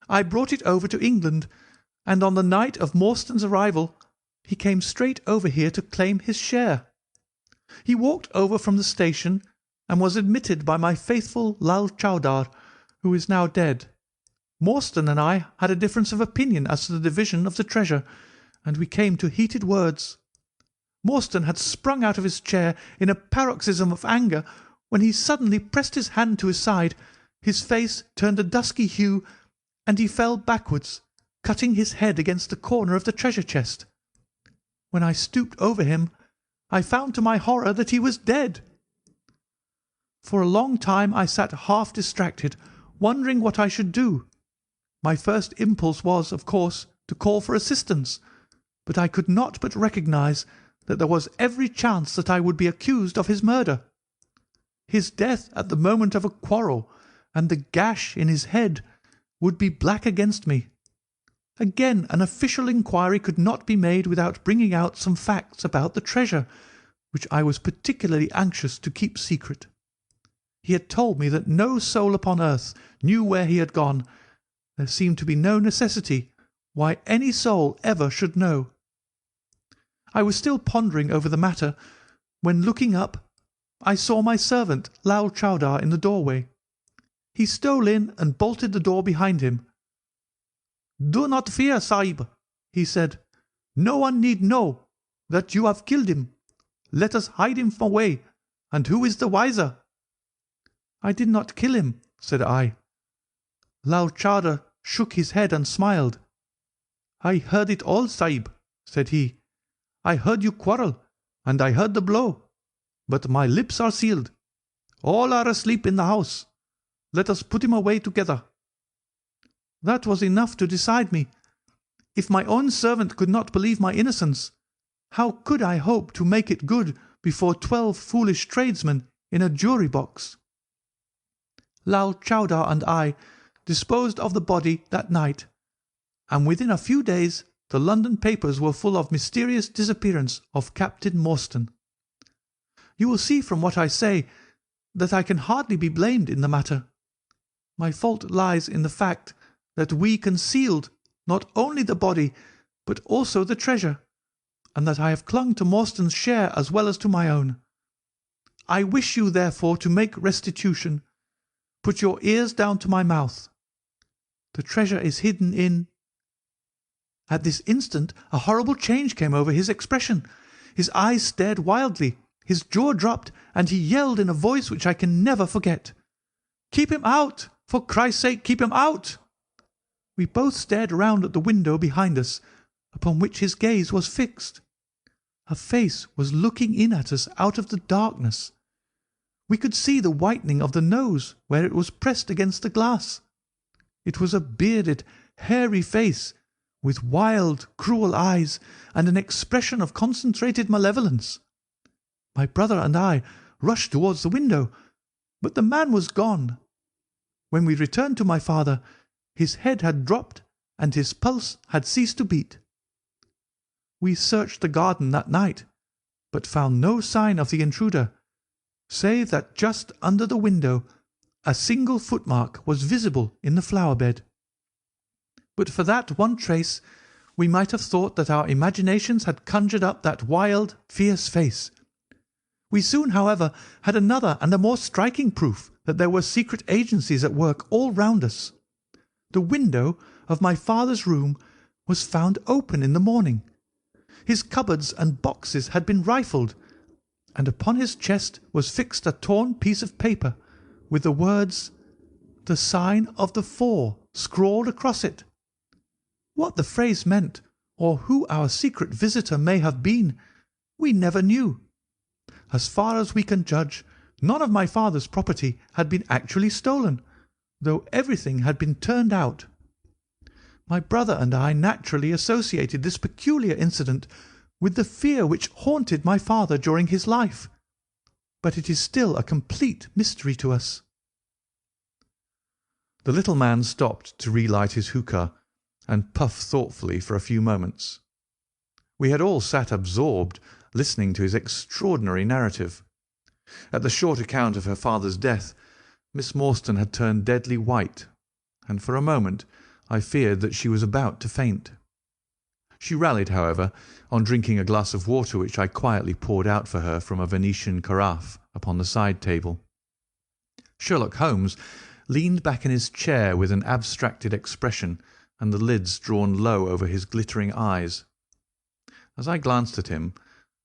I brought it over to England, and on the night of Morstan's arrival he came straight over here to claim his share. He walked over from the station and was admitted by my faithful Lal Chowdar, who is now dead. Morstan and I had a difference of opinion as to the division of the treasure, and we came to heated words. Morstan had sprung out of his chair in a paroxysm of anger when he suddenly pressed his hand to his side, his face turned a dusky hue, and he fell backwards, cutting his head against the corner of the treasure chest. When I stooped over him, I found to my horror that he was dead. For a long time I sat half distracted, wondering what I should do. My first impulse was, of course, to call for assistance, but I could not but recognise that there was every chance that I would be accused of his murder. His death at the moment of a quarrel, and the gash in his head, would be black against me. Again, an official inquiry could not be made without bringing out some facts about the treasure, which I was particularly anxious to keep secret. He had told me that no soul upon earth knew where he had gone. There seemed to be no necessity why any soul ever should know. I was still pondering over the matter, when, looking up, I saw my servant Lal Chowdar in the doorway. He stole in and bolted the door behind him. "Do not fear, Sahib," he said. "No one need know that you have killed him. Let us hide him away, and who is the wiser?" "I did not kill him," said I. Lal Chowdar shook his head and smiled. "I heard it all, Sahib," said he. "I heard you quarrel, and I heard the blow. But my lips are sealed. All are asleep in the house. Let us put him away together." That was enough to decide me. If my own servant could not believe my innocence, how could I hope to make it good before 12 foolish tradesmen in a jury box? Lal Chowdar and I disposed of the body that night, and within a few days the London papers were full of mysterious disappearance of Captain Morstan. You will see from what I say that I can hardly be blamed in the matter. My fault lies in the fact that we concealed not only the body but also the treasure, and that I have clung to Morstan's share as well as to my own. I wish you, therefore, to make restitution. Put your ears down to my mouth. The treasure is hidden in—" At this instant a horrible change came over his expression. His eyes stared wildly, his jaw dropped, and he yelled in a voice which I can never forget, "Keep him out! For Christ's sake, keep him out!" We both stared round at the window behind us, upon which his gaze was fixed. A face was looking in at us out of the darkness. We could see the whitening of the nose where it was pressed against the glass. It was a bearded, hairy face, with wild, cruel eyes and an expression of concentrated malevolence. My brother and I rushed towards the window, but the man was gone. When we returned to my father, his head had dropped and his pulse had ceased to beat. We searched the garden that night, but found no sign of the intruder, save that just under the window a single footmark was visible in the flower-bed. But for that one trace, we might have thought that our imaginations had conjured up that wild, fierce face. We soon, however, had another and a more striking proof that there were secret agencies at work all round us. The window of my father's room was found open in the morning. His cupboards and boxes had been rifled, and upon his chest was fixed a torn piece of paper with the words, "The sign of the 4" scrawled across it. What the phrase meant, or who our secret visitor may have been, we never knew. As far as we can judge, none of my father's property had been actually stolen, though everything had been turned out. My brother and I naturally associated this peculiar incident with the fear which haunted my father during his life, but it is still a complete mystery to us." The little man stopped to relight his hookah and puff thoughtfully for a few moments. We had all sat absorbed, listening to his extraordinary narrative. At the short account of her father's death, Miss Morstan had turned deadly white, and for a moment I feared that she was about to faint. She rallied, however, on drinking a glass of water which I quietly poured out for her from a Venetian carafe upon the side table. Sherlock Holmes leaned back in his chair with an abstracted expression and the lids drawn low over his glittering eyes. As I glanced at him,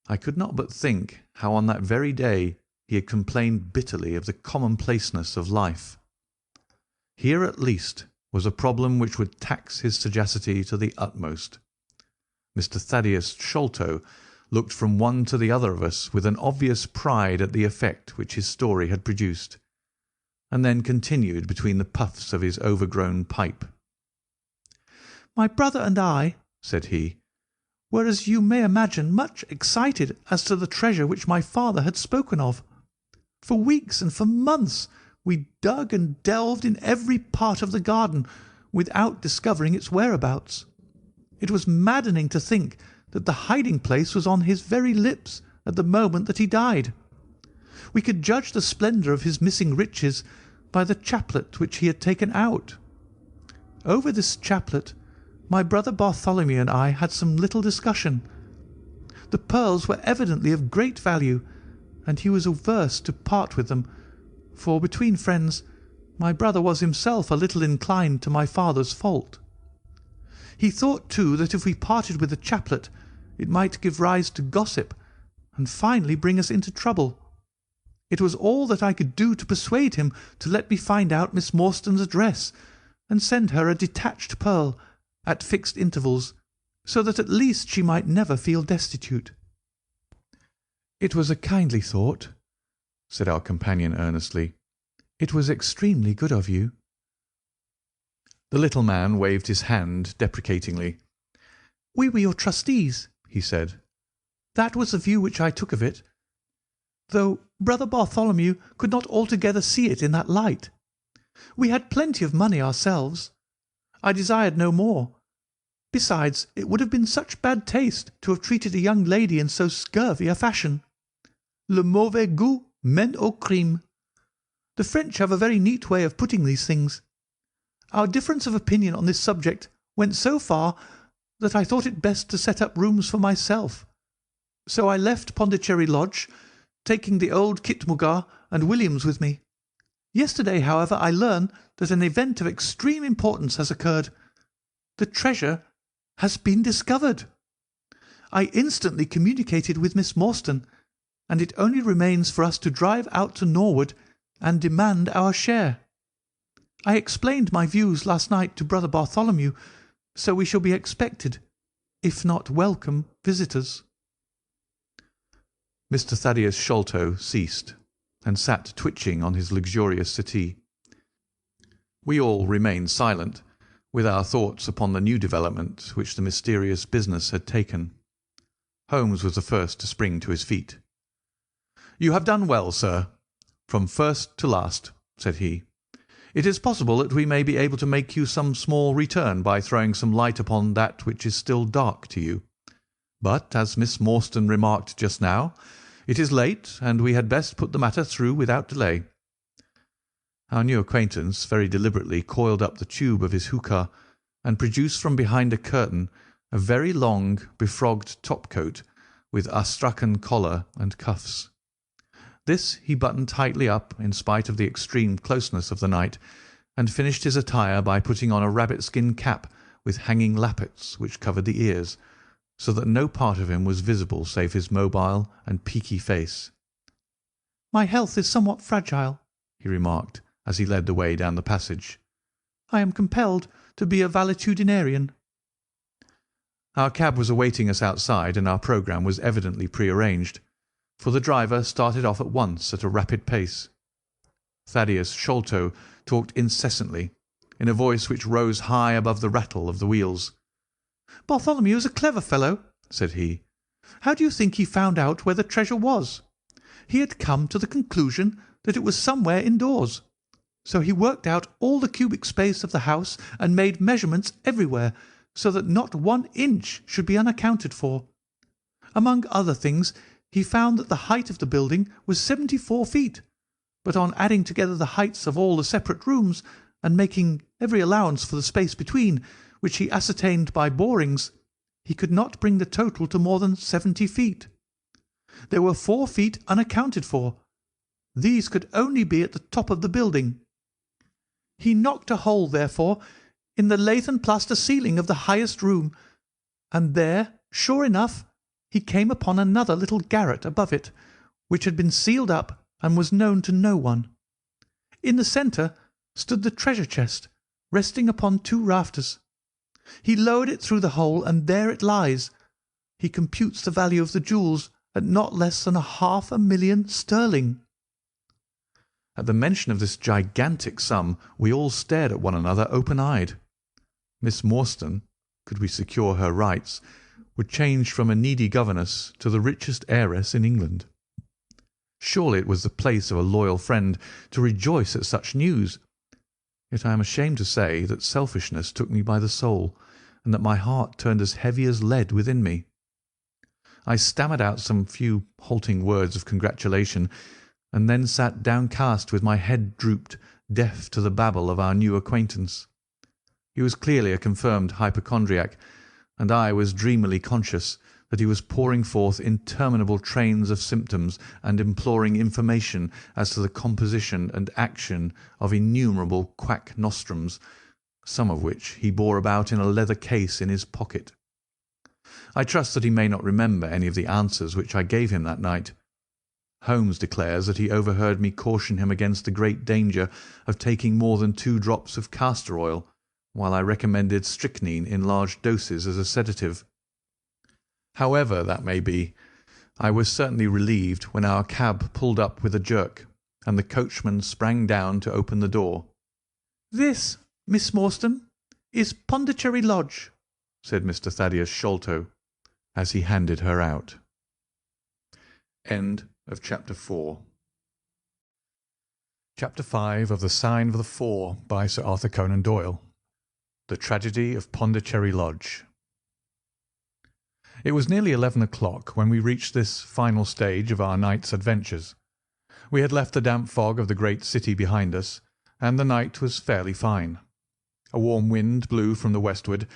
I could not but think how on that very day he had complained bitterly of the commonplaceness of life. Here at least was a problem which would tax his sagacity to the utmost. Mr. Thaddeus Sholto looked from one to the other of us with an obvious pride at the effect which his story had produced, and then continued between the puffs of his overgrown pipe. "My brother and I," said he, "were, as you may imagine, much excited as to the treasure which my father had spoken of. For weeks and for months we dug and delved in every part of the garden without discovering its whereabouts. It was maddening to think that the hiding-place was on his very lips at the moment that he died. We could judge the splendour of his missing riches by the chaplet which he had taken out. Over this chaplet my brother Bartholomew and I had some little discussion. The pearls were evidently of great value, and he was averse to part with them, for between friends my brother was himself a little inclined to my father's fault. He thought, too, that if we parted with the chaplet it might give rise to gossip, and finally bring us into trouble. It was all that I could do to persuade him to let me find out Miss Morstan's address, and send her a detached pearl at fixed intervals, so that at least she might never feel destitute." "It was a kindly thought," said our companion earnestly. "It was extremely good of you." The little man waved his hand deprecatingly. "We were your trustees," he said. "That was the view which I took of it, though brother Bartholomew could not altogether see it in that light. We had plenty of money ourselves. I desired no more. Besides, it would have been such bad taste to have treated a young lady in so scurvy a fashion. Le mauvais goût mène au crime. The French have a very neat way of putting these things. Our difference of opinion on this subject went so far that I thought it best to set up rooms for myself. So I left Pondicherry Lodge, taking the old Khitmutgar and Williams with me. Yesterday, however, I learn that an event of extreme importance has occurred. The treasure has been discovered. I instantly communicated with Miss Morstan, and it only remains for us to drive out to Norwood and demand our share. I explained my views last night to brother Bartholomew, so we shall be expected, if not welcome, visitors." Mr. Thaddeus Sholto ceased, and sat twitching on his luxurious settee. We all remained silent, with our thoughts upon the new development which the mysterious business had taken. Holmes was the first to spring to his feet. "You have done well, sir, from first to last," said he. "It is possible that we may be able to make you some small return by throwing some light upon that which is still dark to you. But, as Miss Morstan remarked just now, it is late, and we had best put the matter through without delay." Our new acquaintance very deliberately coiled up the tube of his hookah and produced from behind a curtain a very long, befrogged topcoat with astrakhan collar and cuffs. This he buttoned tightly up in spite of the extreme closeness of the night, and finished his attire by putting on a rabbit-skin cap with hanging lappets which covered the ears, so that no part of him was visible save his mobile and peaky face. "My health is somewhat fragile," he remarked, as he led the way down the passage. "I am compelled to be a valetudinarian." Our cab was awaiting us outside, and our programme was evidently prearranged, for the driver started off at once at a rapid pace. Thaddeus Sholto talked incessantly, in a voice which rose high above the rattle of the wheels. "Bartholomew is a clever fellow," said he. "How do you think he found out where the treasure was? He had come to the conclusion that it was somewhere indoors. So he worked out all the cubic space of the house and made measurements everywhere, so that not 1 inch should be unaccounted for. Among other things, he found that the height of the building was 74 feet, but on adding together the heights of all the separate rooms, and making every allowance for the space between, which he ascertained by borings, he could not bring the total to more than 70 feet. There were 4 feet unaccounted for. These could only be at the top of the building. He knocked a hole, therefore, in the lath and plaster ceiling of the highest room, and there, sure enough, he came upon another little garret above it, which had been sealed up and was known to no one. In the centre stood the treasure chest, resting upon 2 rafters. He lowered it through the hole, and there it lies. He computes the value of the jewels at not less than 500,000 sterling. At the mention of this gigantic sum, we all stared at one another open-eyed. Miss Morstan, could we secure her rights, would change from a needy governess to the richest heiress in England. Surely it was the place of a loyal friend to rejoice at such news. Yet I am ashamed to say that selfishness took me by the soul, and that my heart turned as heavy as lead within me. I stammered out some few halting words of congratulation, and then sat downcast with my head drooped, deaf to the babble of our new acquaintance. He was clearly a confirmed hypochondriac, and I was dreamily conscious that he was pouring forth interminable trains of symptoms and imploring information as to the composition and action of innumerable quack nostrums, some of which he bore about in a leather case in his pocket. I trust that he may not remember any of the answers which I gave him that night. Holmes declares that he overheard me caution him against the great danger of taking more than 2 drops of castor oil, while I recommended strychnine in large doses as a sedative. However that may be, I was certainly relieved when our cab pulled up with a jerk, and the coachman sprang down to open the door. "This, Miss Morstan, is Pondicherry Lodge," said Mr. Thaddeus Sholto, as he handed her out. End of Chapter 4. Chapter 5 of The Sign of the Four by Sir Arthur Conan Doyle. The Tragedy of Pondicherry Lodge. It was nearly 11 o'clock when we reached this final stage of our night's adventures. We had left the damp fog of the great city behind us, and the night was fairly fine. A warm wind blew from the westward,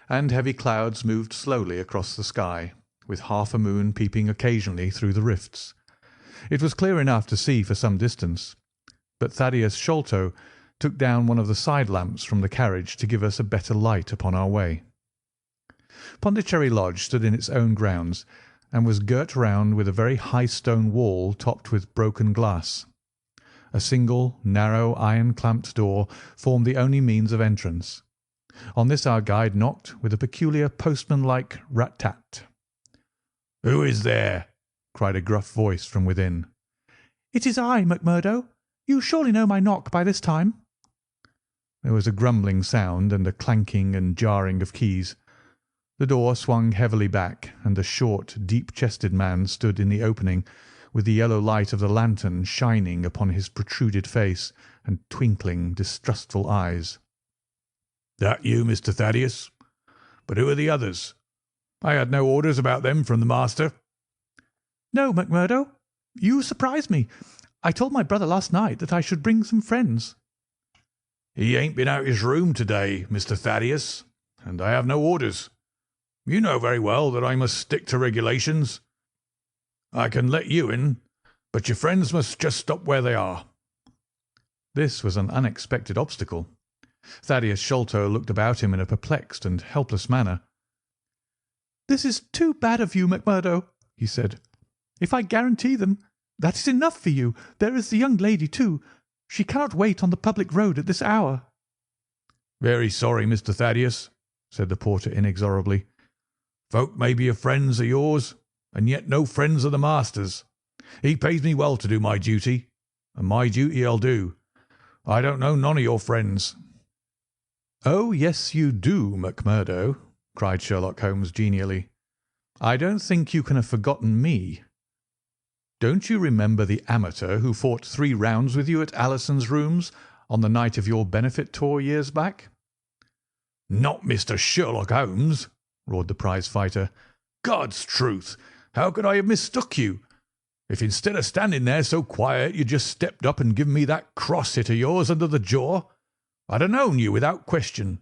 and heavy clouds moved slowly across the sky, with half a moon peeping occasionally through the rifts. It was clear enough to see for some distance, but Thaddeus Sholto took down one of the side lamps from the carriage to give us a better light upon our way. Pondicherry Lodge stood in its own grounds, and was girt round with a very high stone wall topped with broken glass. A single, narrow, iron-clamped door formed the only means of entrance. On this our guide knocked with a peculiar postman-like rat-tat. "Who is there?" cried a gruff voice from within. "It is I, McMurdo. You surely know my knock by this time." There was a grumbling sound and a clanking and jarring of keys. The door swung heavily back, and a short, deep-chested man stood in the opening, with the yellow light of the lantern shining upon his protruded face and twinkling, distrustful eyes. "That you, Mr. Thaddeus? But who are the others? I had no orders about them from the master." "No, McMurdo. You surprised me. I told my brother last night that I should bring some friends." "He ain't been out his room to-day, Mr. Thaddeus, and I have no orders. You know very well that I must stick to regulations. I can let you in, but your friends must just stop where they are." This was an unexpected obstacle. Thaddeus Sholto looked about him in a perplexed and helpless manner. "This is too bad of you, McMurdo," he said. "If I guarantee them, that is enough for you. There is the young lady, too. She cannot wait on the public road at this hour." "Very sorry, Mr. Thaddeus," said the porter inexorably. "Folk may be friends of yours, and yet no friends of the master's. He pays me well to do my duty, and my duty I'll do. I don't know none of your friends." "Oh, yes, you do, McMurdo," cried Sherlock Holmes genially. "I don't think you can have forgotten me. Don't you remember the amateur who fought 3 rounds with you at Alison's rooms on the night of your benefit tour years back?" "Not Mr. Sherlock Holmes!" roared the prize-fighter. "God's truth, how could I have mistook you? If instead of standing there so quiet you just stepped up and given me that cross hit of yours under the jaw, I'd have known you without question.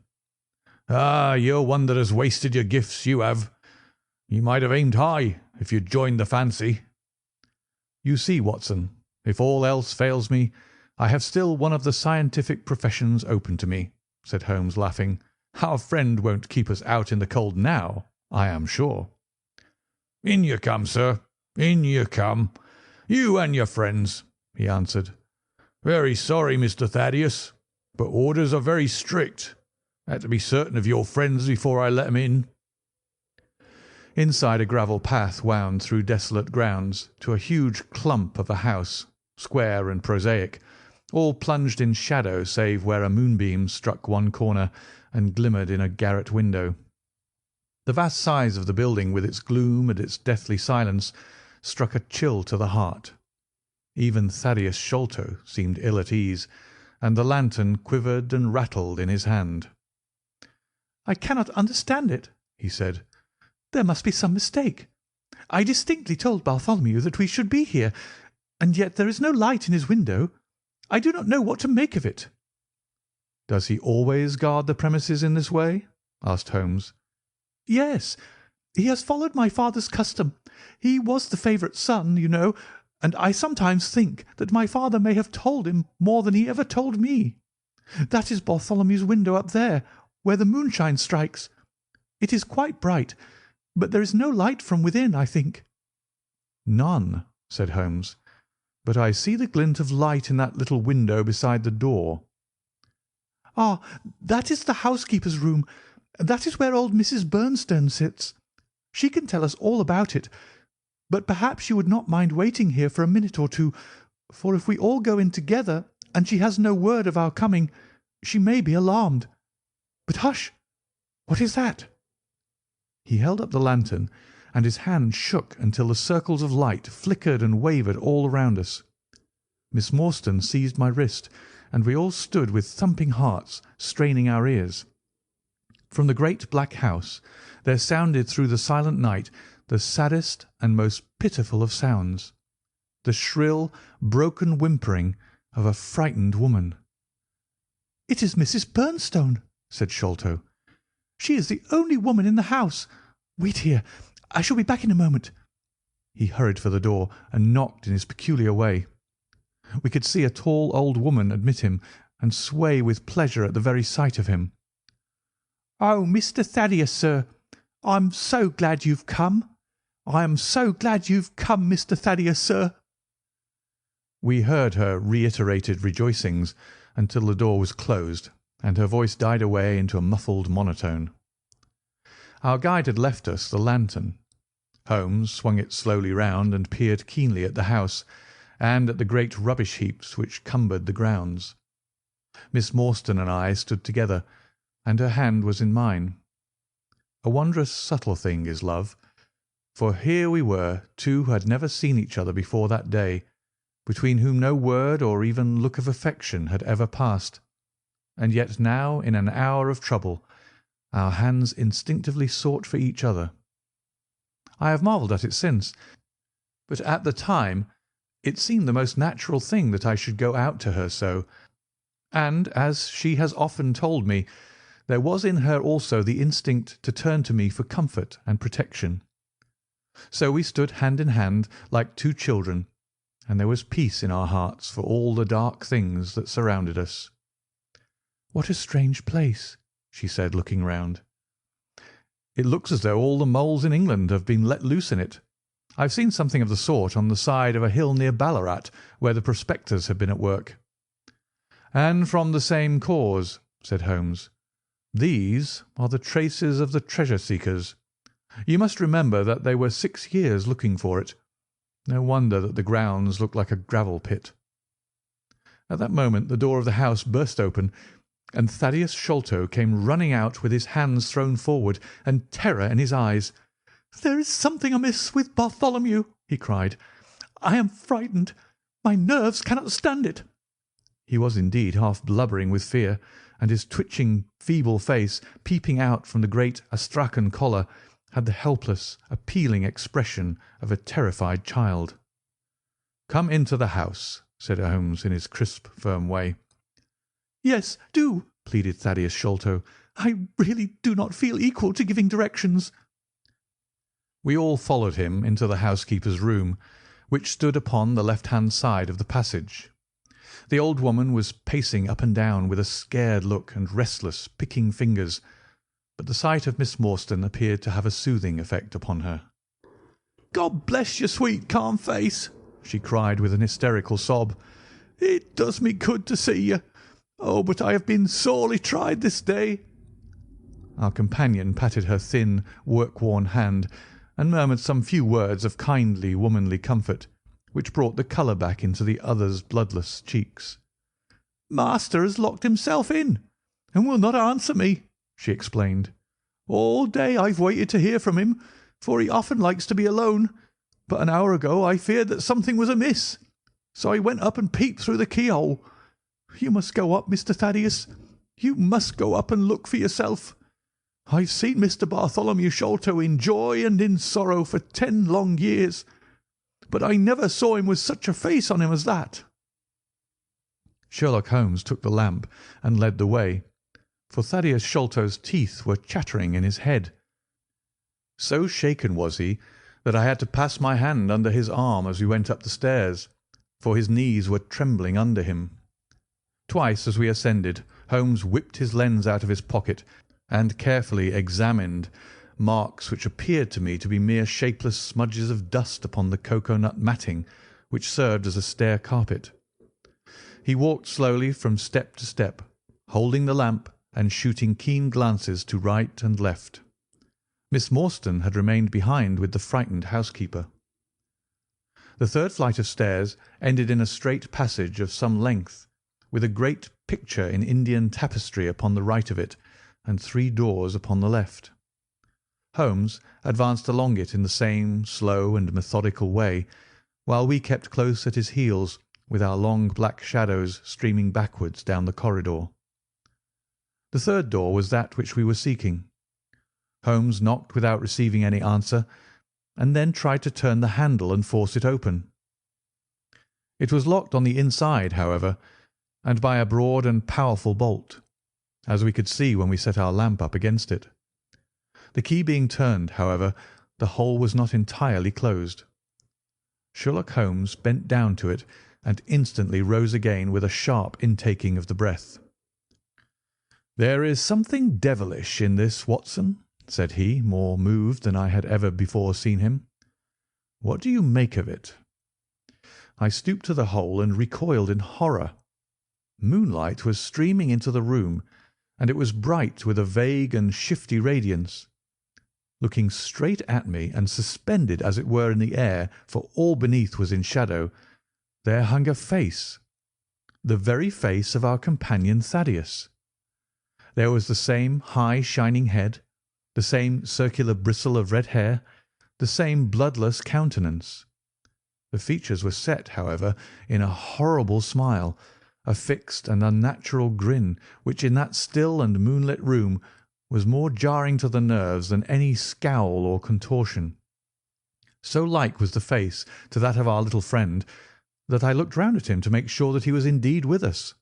Ah, you're one that has wasted your gifts, you have. You might have aimed high if you'd joined the fancy." "You see, Watson, if all else fails me, I have still one of the scientific professions open to me," said Holmes, laughing. "Our friend won't keep us out in the cold now, I am sure." "In you come, sir, in you come. You and your friends," he answered. "Very sorry, Mr. Thaddeus, but orders are very strict. Had to be certain of your friends before I let 'em in." Inside, a gravel path wound through desolate grounds to a huge clump of a house, square and prosaic, all plunged in shadow save where a moonbeam struck one corner and glimmered in a garret window. The vast size of the building, with its gloom and its deathly silence, struck a chill to the heart. Even Thaddeus Sholto seemed ill at ease, and the lantern quivered and rattled in his hand. "I cannot understand it," he said. "There must be some mistake. I distinctly told Bartholomew that we should be here, and yet there is no light in his window. I do not know what to make of it." "Does he always guard the premises in this way?" asked Holmes. "Yes, he has followed my father's custom. He was the favourite son, you know, and I sometimes think that my father may have told him more than he ever told me. That is Bartholomew's window up there, where the moonshine strikes. It is quite bright, but there is no light from within, I think." "None," said Holmes, "but I see the glint of light in that little window beside the door." "Ah, that is the housekeeper's room. That is where old Mrs. Bernstone sits. She can tell us all about it, but perhaps you would not mind waiting here for a minute or two, for if we all go in together and she has no word of our coming, she may be alarmed. But hush! What is that?" He held up the lantern, and his hand shook until the circles of light flickered and wavered all around us. Miss Morstan seized my wrist, and we all stood with thumping hearts, straining our ears. From the great black house there sounded through the silent night the saddest and most pitiful of sounds, the shrill, broken whimpering of a frightened woman. "It is Mrs. Bernstone," said Sholto. "She is the only woman in the house. Wait here. I shall be back in a moment." He hurried for the door and knocked in his peculiar way. We could see a tall old woman admit him and sway with pleasure at the very sight of him. "Oh, Mr. Thaddeus, sir, I'm so glad you've come. I am so glad you've come, Mr. Thaddeus, sir." We heard her reiterated rejoicings until the door was closed and her voice died away into a muffled monotone. Our guide had left us the lantern. Holmes swung it slowly round and peered keenly at the house, and at the great rubbish heaps which cumbered the grounds. Miss Morstan and I stood together, and her hand was in mine. A wondrous subtle thing is love, for here we were, two who had never seen each other before that day, between whom no word or even look of affection had ever passed, and yet now, in an hour of trouble, our hands instinctively sought for each other. I have marvelled at it since, but at the time it seemed the most natural thing that I should go out to her so, and, as she has often told me, there was in her also the instinct to turn to me for comfort and protection. So we stood hand in hand like two children, and there was peace in our hearts for all the dark things that surrounded us. "What a strange place," she said, looking round. "It looks as though all the moles in England have been let loose in it. I've seen something of the sort on the side of a hill near Ballarat, where the prospectors have been at work." "And from the same cause," said Holmes. "These are the traces of the treasure-seekers. You must remember that they were 6 years looking for it. No wonder that the grounds look like a gravel pit." At that moment the door of the house burst open, and Thaddeus Sholto came running out with his hands thrown forward and terror in his eyes. "There is something amiss with Bartholomew," he cried. "I am frightened. My nerves cannot stand it." He was indeed half blubbering with fear, and his twitching, feeble face, peeping out from the great Astrakhan collar, had the helpless, appealing expression of a terrified child. "Come into the house," said Holmes in his crisp, firm way. "Yes, do," pleaded Thaddeus Sholto. "I really do not feel equal to giving directions." We all followed him into the housekeeper's room, which stood upon the left-hand side of the passage. The old woman was pacing up and down with a scared look and restless, picking fingers, but the sight of Miss Morstan appeared to have a soothing effect upon her. "God bless your sweet, calm face," she cried with an hysterical sob. "It does me good to see you. Oh, but I have been sorely tried this day." Our companion patted her thin, work-worn hand and murmured some few words of kindly, womanly comfort, which brought the colour back into the other's bloodless cheeks. "Master has locked himself in, and will not answer me," she explained. "All day I've waited to hear from him, for he often likes to be alone, but an hour ago I feared that something was amiss, so I went up and peeped through the keyhole. You must go up, Mr. Thaddeus. You must go up and look for yourself. I've seen Mr. Bartholomew Sholto in joy and in sorrow for 10 long years, but I never saw him with such a face on him as that." Sherlock Holmes took the lamp and led the way, for Thaddeus Sholto's teeth were chattering in his head. So shaken was he that I had to pass my hand under his arm as we went up the stairs, for his knees were trembling under him. Twice as we ascended, Holmes whipped his lens out of his pocket and carefully examined marks which appeared to me to be mere shapeless smudges of dust upon the cocoa-nut matting which served as a stair carpet. He walked slowly from step to step, holding the lamp and shooting keen glances to right and left. Miss Morstan had remained behind with the frightened housekeeper. The third flight of stairs ended in a straight passage of some length, with a great picture in Indian tapestry upon the right of it, and 3 doors upon the left. Holmes advanced along it in the same slow and methodical way, while we kept close at his heels, with our long black shadows streaming backwards down the corridor. The third door was that which we were seeking. Holmes knocked without receiving any answer, and then tried to turn the handle and force it open. It was locked on the inside, however, and by a broad and powerful bolt, as we could see when we set our lamp up against it. The key being turned, however, the hole was not entirely closed. Sherlock Holmes bent down to it and instantly rose again with a sharp intaking of the breath. "There is something devilish in this, Watson," said he, more moved than I had ever before seen him. "What do you make of it?" I stooped to the hole and recoiled in horror. Moonlight was streaming into the room, and it was bright with a vague and shifty radiance. Looking straight at me, and suspended as it were in the air, for all beneath was in shadow, there hung a face, the very face of our companion Thaddeus. There was the same high shining head, the same circular bristle of red hair, the same bloodless countenance. The features were set, however, in a horrible smile, a fixed and unnatural grin, which in that still and moonlit room was more jarring to the nerves than any scowl or contortion. So like was the face to that of our little friend that I looked round at him to make sure that he was indeed with us.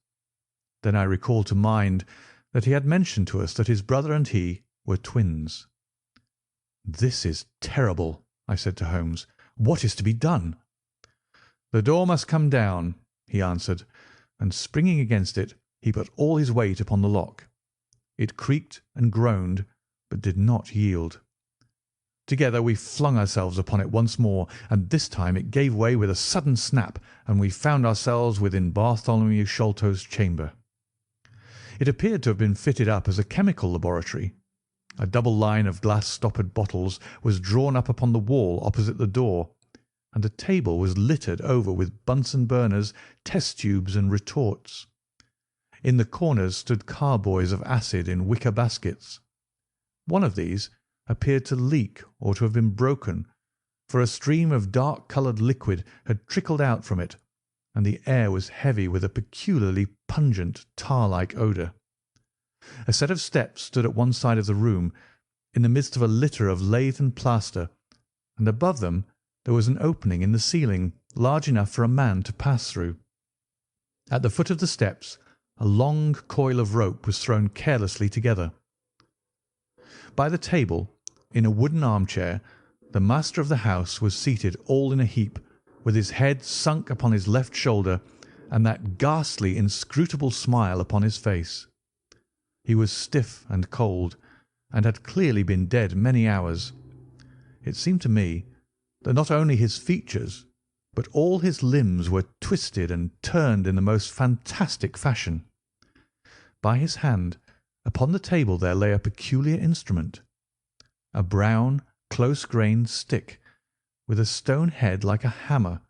Then I recalled to mind that he had mentioned to us that his brother and he were twins. "This is terrible," I said to Holmes. "What is to be done?" "The door must come down," he answered, and springing against it, he put all his weight upon the lock. It creaked and groaned, but did not yield. Together we flung ourselves upon it once more, and this time it gave way with a sudden snap, and we found ourselves within Bartholomew Sholtos' chamber. It appeared to have been fitted up as a chemical laboratory. A double line of glass-stoppered bottles was drawn up upon the wall opposite the door, and the table was littered over with Bunsen burners, test tubes, and retorts. In the corners stood carboys of acid in wicker baskets. One of these appeared to leak or to have been broken, for a stream of dark-coloured liquid had trickled out from it, and the air was heavy with a peculiarly pungent tar-like odour. A set of steps stood at one side of the room, in the midst of a litter of lath and plaster, and above them there was an opening in the ceiling large enough for a man to pass through. At the foot of the steps a long coil of rope was thrown carelessly together. By the table, in a wooden armchair, the master of the house was seated all in a heap, with his head sunk upon his left shoulder and that ghastly, inscrutable smile upon his face. He was stiff and cold, and had clearly been dead many hours. It seemed to me that not only his features, but all his limbs were twisted and turned in the most fantastic fashion. By his hand, upon the table there lay a peculiar instrument, a brown, close-grained stick, with a stone head like a hammer,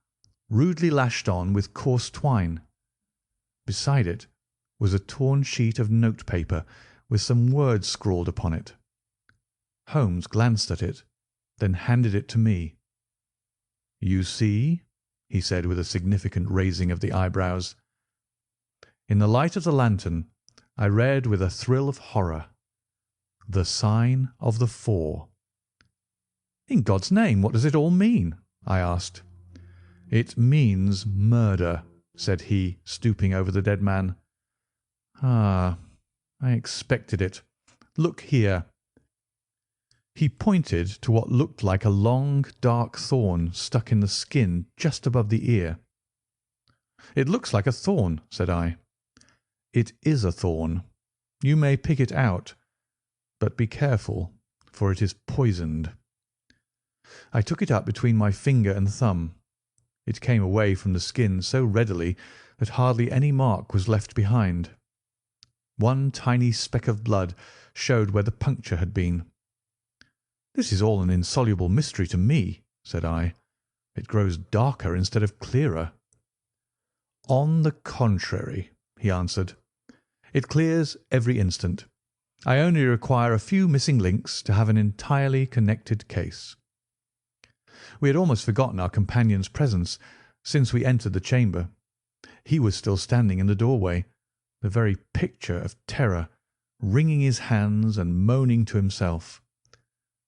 rudely lashed on with coarse twine. Beside it was a torn sheet of note-paper with some words scrawled upon it. Holmes glanced at it, then handed it to me. "You see," he said with a significant raising of the eyebrows. In the light of the lantern I read with a thrill of horror, "The sign of the four." "In God's name, what does it all mean?" I asked. "It means murder," said he, stooping over the dead man. "Ah, I expected it. Look here." He pointed to what looked like a long, dark thorn stuck in the skin just above the ear. "It looks like a thorn," said I. "It is a thorn. You may pick it out, but be careful, for it is poisoned." I took it up between my finger and thumb. It came away from the skin so readily that hardly any mark was left behind. One tiny speck of blood showed where the puncture had been. "This is all an insoluble mystery to me," said I. "It grows darker instead of clearer." "On the contrary," he answered, "it clears every instant. I only require a few missing links to have an entirely connected case." We had almost forgotten our companion's presence since we entered the chamber. He was still standing in the doorway, the very picture of terror, wringing his hands and moaning to himself.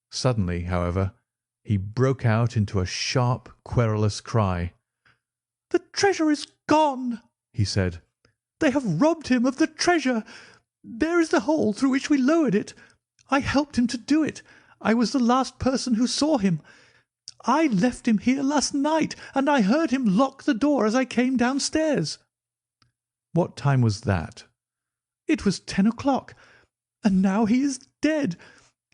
Suddenly, however, he broke out into a sharp, querulous cry. "The treasure is gone," he said. "They have robbed him of the treasure. There is the hole through which we lowered it. I helped him to do it. I was the last person who saw him. I left him here last night, and I heard him lock the door as I came downstairs." "What time was that?" "It was 10 o'clock, and now he is dead,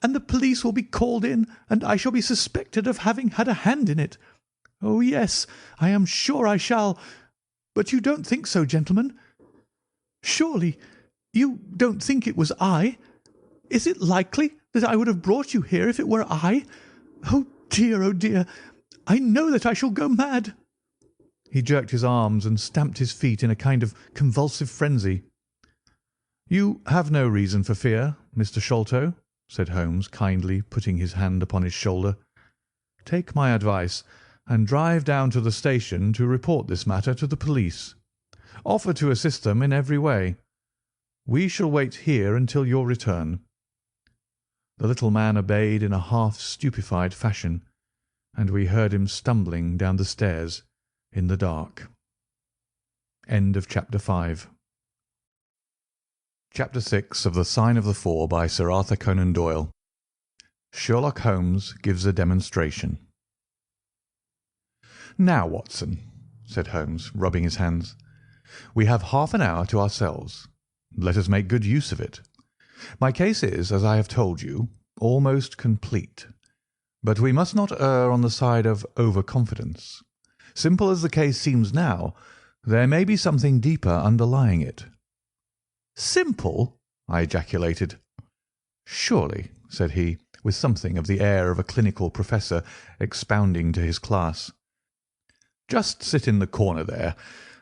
and the police will be called in, and I shall be suspected of having had a hand in it. Oh, yes, I am sure I shall. But you don't think so, gentlemen? Surely you don't think it was I? Is it likely that I would have brought you here if it were I? Oh, dear, I know that I shall go mad." He jerked his arms and stamped his feet in a kind of convulsive frenzy. "You have no reason for fear, Mr. Sholto," said Holmes, kindly putting his hand upon his shoulder. "Take my advice and drive down to the station to report this matter to the police. Offer to assist them in every way. We shall wait here until your return." The little man obeyed in a half-stupefied fashion, and we heard him stumbling down the stairs in the dark. End of Chapter 5. Chapter 6 of The Sign of the Four by Sir Arthur Conan Doyle. Sherlock Holmes gives a demonstration. "Now, Watson," said Holmes, rubbing his hands, "we have half an hour to ourselves. Let us make good use of it. My case is, as I have told you, almost complete. But we must not err on the side of over-confidence. Simple as the case seems now, there may be something deeper underlying it." "Simple!" I ejaculated. "Surely," said he, with something of the air of a clinical professor expounding to his class. "Just sit in the corner there,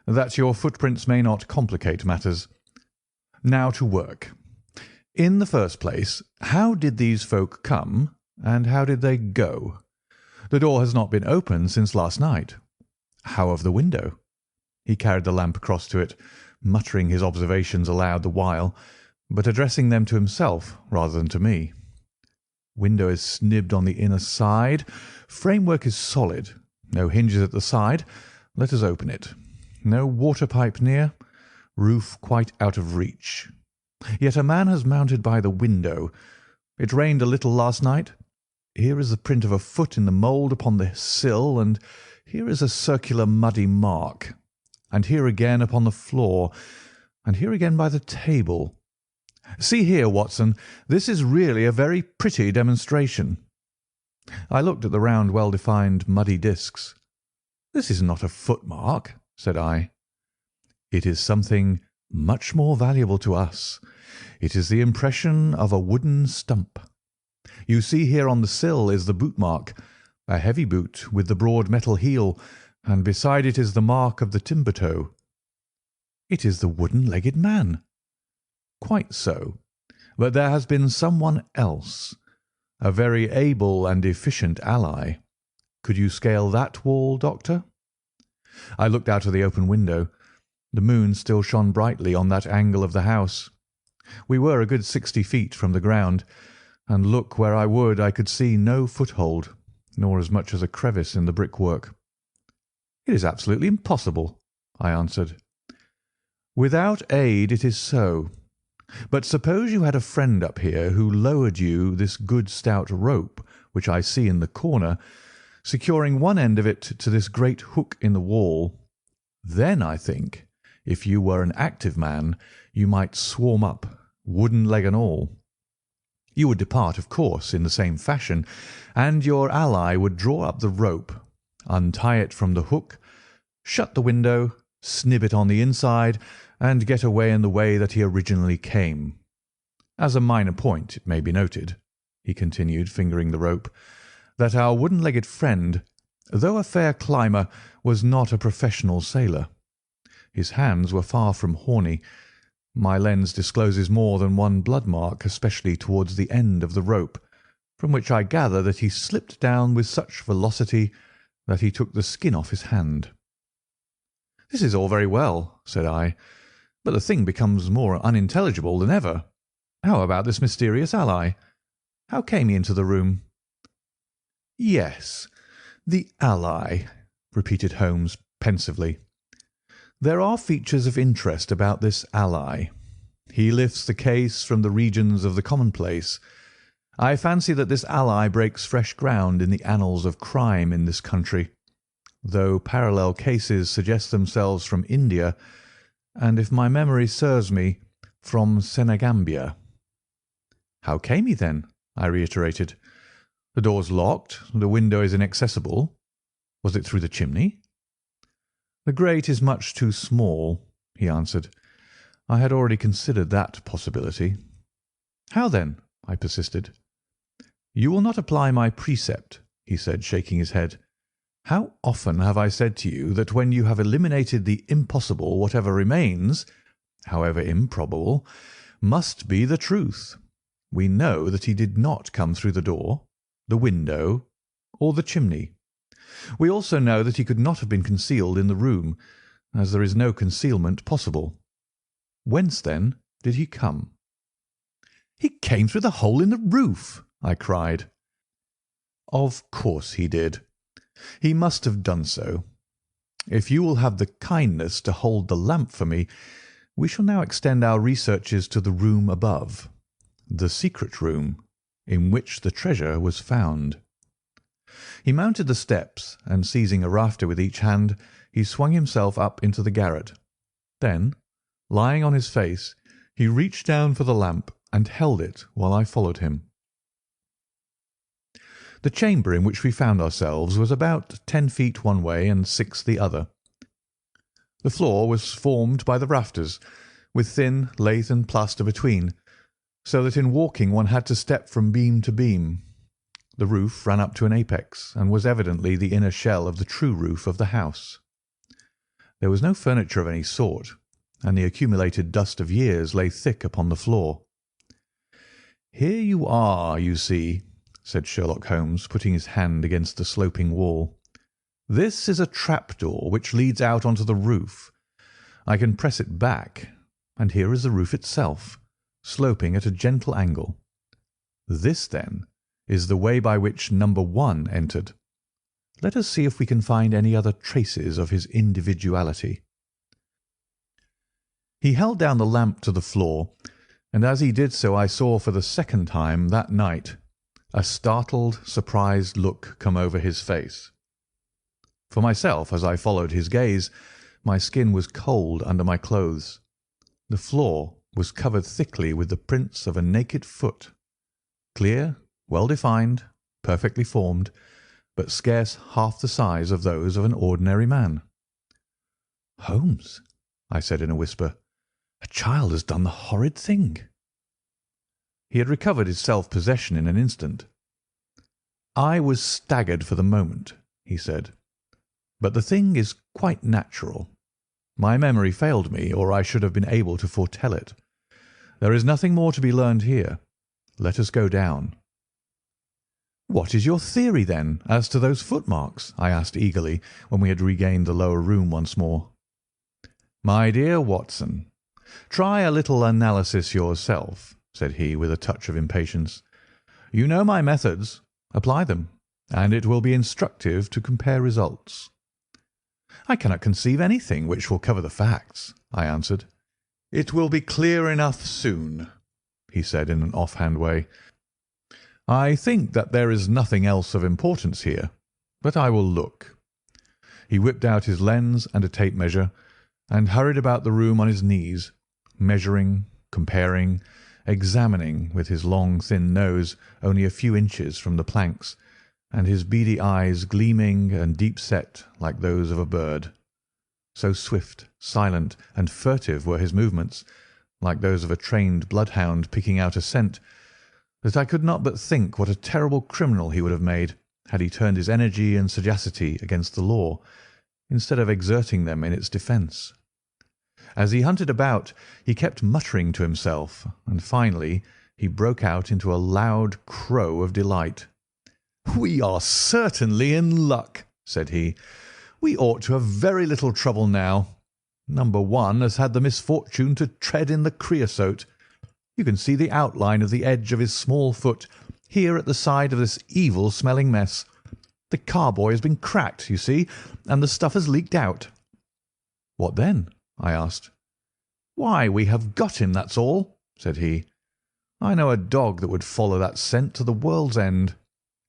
that your footprints may not complicate matters. Now to work. In the first place, how did these folk come, and how did they go? The door has not been opened since last night. How of the window?" He carried the lamp across to it, muttering his observations aloud the while, but addressing them to himself rather than to me. "Window is snibbed on the inner side. Framework is solid. No hinges at the side. Let us open it. No water pipe near. Roof quite out of reach. Yet a man has mounted by the window. It rained a little last night. Here is the print of a foot in the mould upon the sill, and here is a circular muddy mark, and here again upon the floor, and here again by the table. See here, Watson, this is really a very pretty demonstration." I looked at the round, well-defined, muddy discs. "This is not a footmark," said I. "It is something much more valuable to us. It is the impression of a wooden stump. You see here on the sill is the boot mark, a heavy boot with the broad metal heel, and beside it is the mark of the timber toe. It is the wooden-legged man." "Quite so. But there has been someone else, a very able and efficient ally. Could you scale that wall, Doctor?" I looked out of the open window. The moon still shone brightly on that angle of the house. We were a good 60 feet from the ground, and look where I would I could see no foothold, nor as much as a crevice in the brickwork. "It is absolutely impossible," I answered. "Without aid it is so. But suppose you had a friend up here who lowered you this good stout rope which I see in the corner, securing one end of it to this great hook in the wall. Then, I think, if you were an active man, you might swarm up, wooden leg and all. You would depart, of course, in the same fashion, and your ally would draw up the rope, untie it from the hook, shut the window, snib it on the inside, and get away in the way that he originally came. As a minor point, it may be noted," he continued, fingering the rope, "that our wooden-legged friend, though a fair climber, was not a professional sailor. His hands were far from horny. My lens discloses more than one blood mark, especially towards the end of the rope, from which I gather that he slipped down with such velocity that he took the skin off his hand." "This is all very well," said I, "but the thing becomes more unintelligible than ever. How about this mysterious ally? How came he into the room?" "Yes, the ally," repeated Holmes pensively. "There are features of interest about this ally. He lifts the case from the regions of the commonplace. I fancy that this ally breaks fresh ground in the annals of crime in this country, though parallel cases suggest themselves from India, and, if my memory serves me, from Senegambia." "How came he, then?" I reiterated. "The door's locked, the window is inaccessible. Was it through the chimney?" "The grate is much too small," he answered. "I had already considered that possibility." "How then?" I persisted. "You will not apply my precept," he said, shaking his head. How often have I said to you that when you have eliminated the impossible, whatever remains, however improbable, must be the truth. We know that he did not come through the door, the window, or the chimney. We also know that he could not have been concealed in the room, as there is no concealment possible. Whence, then, did he come?" "He came through the hole in the roof," I cried. "Of course he did. He must have done so. If you will have the kindness to hold the lamp for me, we shall now extend our researches to the room above, the secret room in which the treasure was found." He mounted the steps, and seizing a rafter with each hand, he swung himself up into the garret. Then, lying on his face, he reached down for the lamp and held it while I followed him. The chamber in which we found ourselves was about 10 feet one way and 6 the other. The floor was formed by the rafters, with thin lath and plaster between, so that in walking one had to step from beam to beam. The roof ran up to an apex, and was evidently the inner shell of the true roof of the house. There was no furniture of any sort, and the accumulated dust of years lay thick upon the floor. "Here you are, you see," said Sherlock Holmes, putting his hand against the sloping wall. "This is a trapdoor which leads out onto the roof. I can press it back, and here is the roof itself, sloping at a gentle angle. This, then, is the way by which number 1 entered. Let us see if we can find any other traces of his individuality." He held down the lamp to the floor, and as he did so I saw for the second time that night a startled, surprised look come over his face. For myself, as I followed his gaze, my skin was cold under my clothes. The floor was covered thickly with the prints of a naked foot, clear, well defined, perfectly formed, but scarce half the size of those of an ordinary man. "Holmes," I said in a whisper, "a child has done the horrid thing." He had recovered his self-possession in an instant. "I was staggered for the moment," he said, "but the thing is quite natural. My memory failed me, or I should have been able to foretell it. There is nothing more to be learned here. Let us go down." "What is your theory, then, as to those footmarks?" I asked eagerly, when we had regained the lower room once more. "My dear Watson, try a little analysis yourself," said he, with a touch of impatience. "You know my methods. Apply them, and it will be instructive to compare results." "I cannot conceive anything which will cover the facts," I answered. "It will be clear enough soon," he said in an off-hand way. "I think that there is nothing else of importance here, but I will look." He whipped out his lens and a tape measure, and hurried about the room on his knees, measuring, comparing, examining, with his long, thin nose only a few inches from the planks, and his beady eyes gleaming and deep-set like those of a bird. So swift, silent, and furtive were his movements, like those of a trained bloodhound picking out a scent, that I could not but think what a terrible criminal he would have made had he turned his energy and sagacity against the law, instead of exerting them in its defence. As he hunted about, he kept muttering to himself, and finally he broke out into a loud crow of delight. "We are certainly in luck," said he. "We ought to have very little trouble now. Number 1 has had the misfortune to tread in the creosote. You can see the outline of the edge of his small foot here at the side of this evil-smelling mess. The carboy has been cracked, you see, and the stuff has leaked out." "What then?" I asked. "Why, we have got him, that's all," said he. "I know a dog that would follow that scent to the world's end.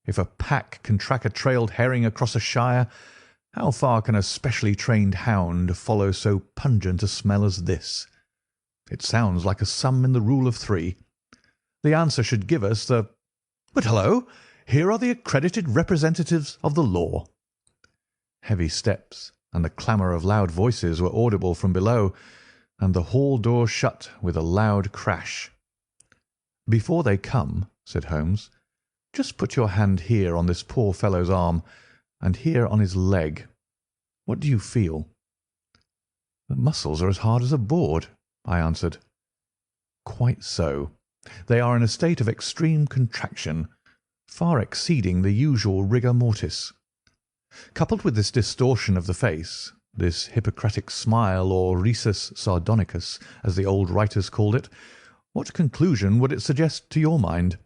If a pack can track a trailed herring across a shire, how far can a specially trained hound follow so pungent a smell as this? It sounds like a sum in the rule of 3. The answer should give us the— But hullo! Here are the accredited representatives of the law." Heavy steps and the clamour of loud voices were audible from below, and the hall door shut with a loud crash. "Before they come," said Holmes, "just put your hand here on this poor fellow's arm, and here on his leg. What do you feel?" "The muscles are as hard as a board," I answered. "Quite so. They are in a state of extreme contraction, far exceeding the usual rigor mortis. Coupled with this distortion of the face, this Hippocratic smile, or risus sardonicus, as the old writers called it, what conclusion would it suggest to your mind?"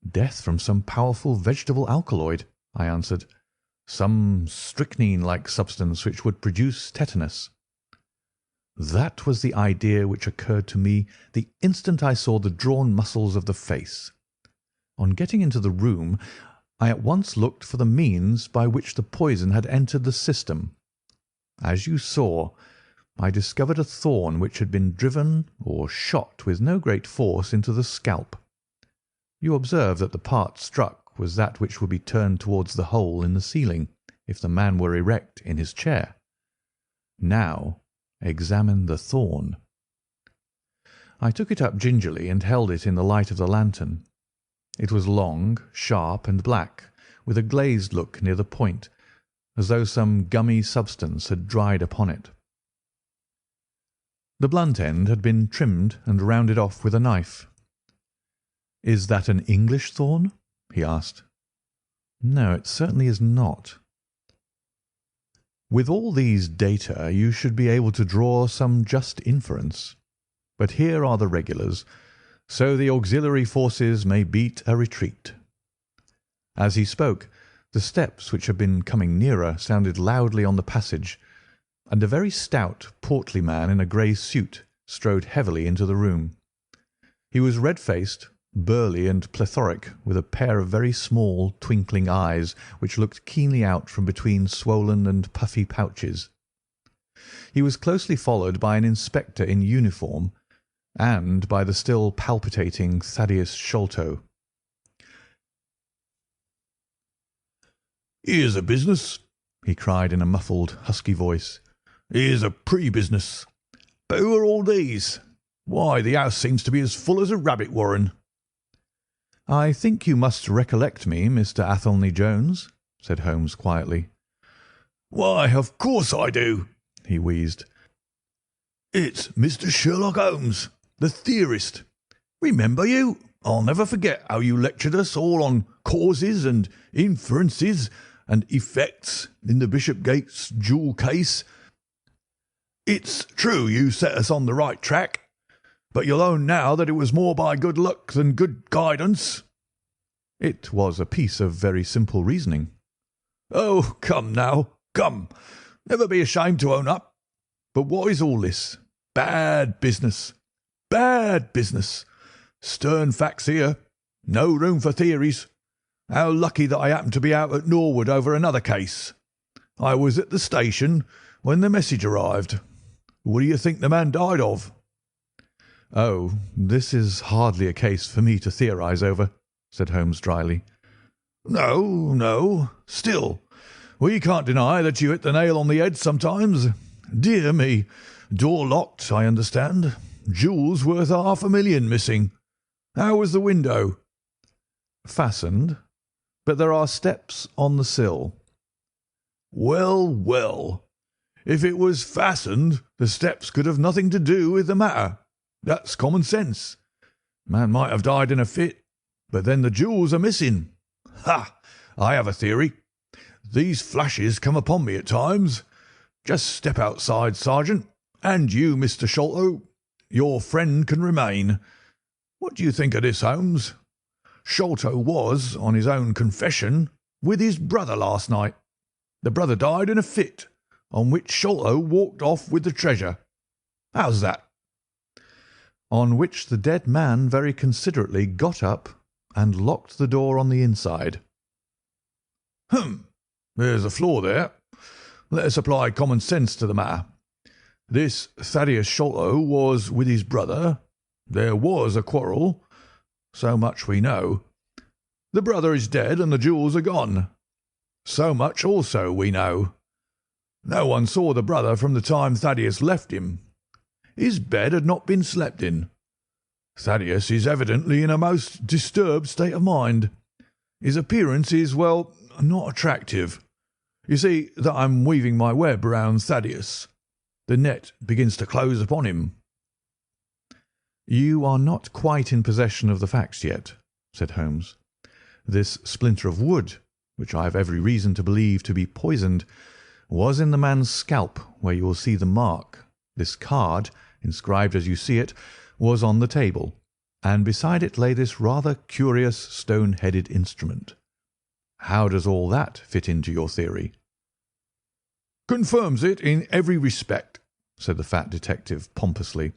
"Death from some powerful vegetable alkaloid," I answered. "Some strychnine-like substance which would produce tetanus." That was the idea which occurred to me the instant I saw the drawn muscles of the face. On getting into the room, I at once looked for the means by which the poison had entered the system. As you saw, I discovered a thorn which had been driven or shot with no great force into the scalp. You observe that the part struck was that which would be turned towards the hole in the ceiling if the man were erect in his chair. Now examine the thorn." I took it up gingerly and held it in the light of the lantern. It was long, sharp, and black, with a glazed look near the point, as though some gummy substance had dried upon it. The blunt end had been trimmed and rounded off with a knife. "Is that an English thorn?" he asked. "No, it certainly is not." With all these data you should be able to draw some just inference. But here are the regulars, so the auxiliary forces may beat a retreat. As he spoke, the steps which had been coming nearer sounded loudly on the passage, and a very stout, portly man in a grey suit strode heavily into the room. He was red-faced, burly, and plethoric, with a pair of very small, twinkling eyes which looked keenly out from between swollen and puffy pouches. He was closely followed by an inspector in uniform and by the still palpitating Thaddeus Sholto. "Here's a business," he cried in a muffled, husky voice. "Here's a pretty business. But who are all these? Why, the house seems to be as full as a rabbit warren." "I think you must recollect me, Mr. Athelney Jones," said Holmes quietly. "Why, of course I do," he wheezed. "It's Mr. Sherlock Holmes, the theorist. Remember you? I'll never forget how you lectured us all on causes and inferences and effects in the Bishopgate's jewel case. It's true you set us on the right track, but you'll own now that it was more by good luck than good guidance." "It was a piece of very simple reasoning." "Oh, come now, come. Never be ashamed to own up. But what is all this? Bad business. Bad business. Stern facts here. No room for theories. How lucky that I happened to be out at Norwood over another case. I was at the station when the message arrived. What do you think the man died of?" "Oh, this is hardly a case for me to theorise over," said Holmes dryly. "No, no. Still, we can't deny that you hit the nail on the head sometimes. Dear me. Door locked, I understand. Jewels worth $500,000 missing. How was the window?" "Fastened, but there are steps on the sill." "Well, well. If it was fastened, the steps could have nothing to do with the matter. That's common sense. Man might have died in a fit, but then the jewels are missing. Ha! I have a theory. These flashes come upon me at times. Just step outside, Sergeant, and you, Mr. Sholto. Your friend can remain. What do you think of this, Holmes? Sholto was, on his own confession, with his brother last night. The brother died in a fit, on which Sholto walked off with the treasure. How's that?" On which the dead man very considerately got up and locked the door on the inside. There's a flaw there. Let us apply common sense to the matter. This Thaddeus Sholto was with his brother. There was a quarrel. So much we know. The brother is dead and the jewels are gone. So much also we know. No one saw the brother from the time Thaddeus left him. His bed had not been slept in. Thaddeus is evidently in a most disturbed state of mind. His appearance is, well, not attractive. You see that I'm weaving my web round Thaddeus. The net begins to close upon him." "You are not quite in possession of the facts yet," said Holmes. "This splinter of wood, which I have every reason to believe to be poisoned, was in the man's scalp, where you will see the mark. This card, inscribed as you see it, was on the table, and beside it lay this rather curious stone-headed instrument. How does all that fit into your theory?" "Confirms it in every respect," said the fat detective pompously.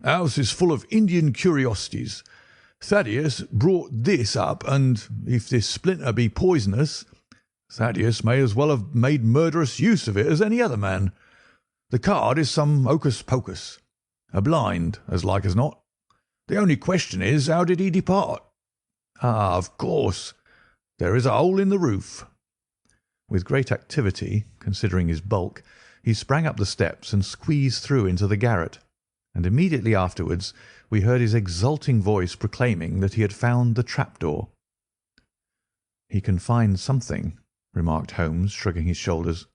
"House is full of Indian curiosities. Thaddeus brought this up, and if this splinter be poisonous, Thaddeus may as well have made murderous use of it as any other man. The card is some hocus-pocus. A blind, as like as not. The only question is, how did he depart? Ah, of course. There is a hole in the roof." With great activity, considering his bulk, he sprang up the steps and squeezed through into the garret, and immediately afterwards we heard his exulting voice proclaiming that he had found the trapdoor. "He can find something," remarked Holmes, shrugging his shoulders.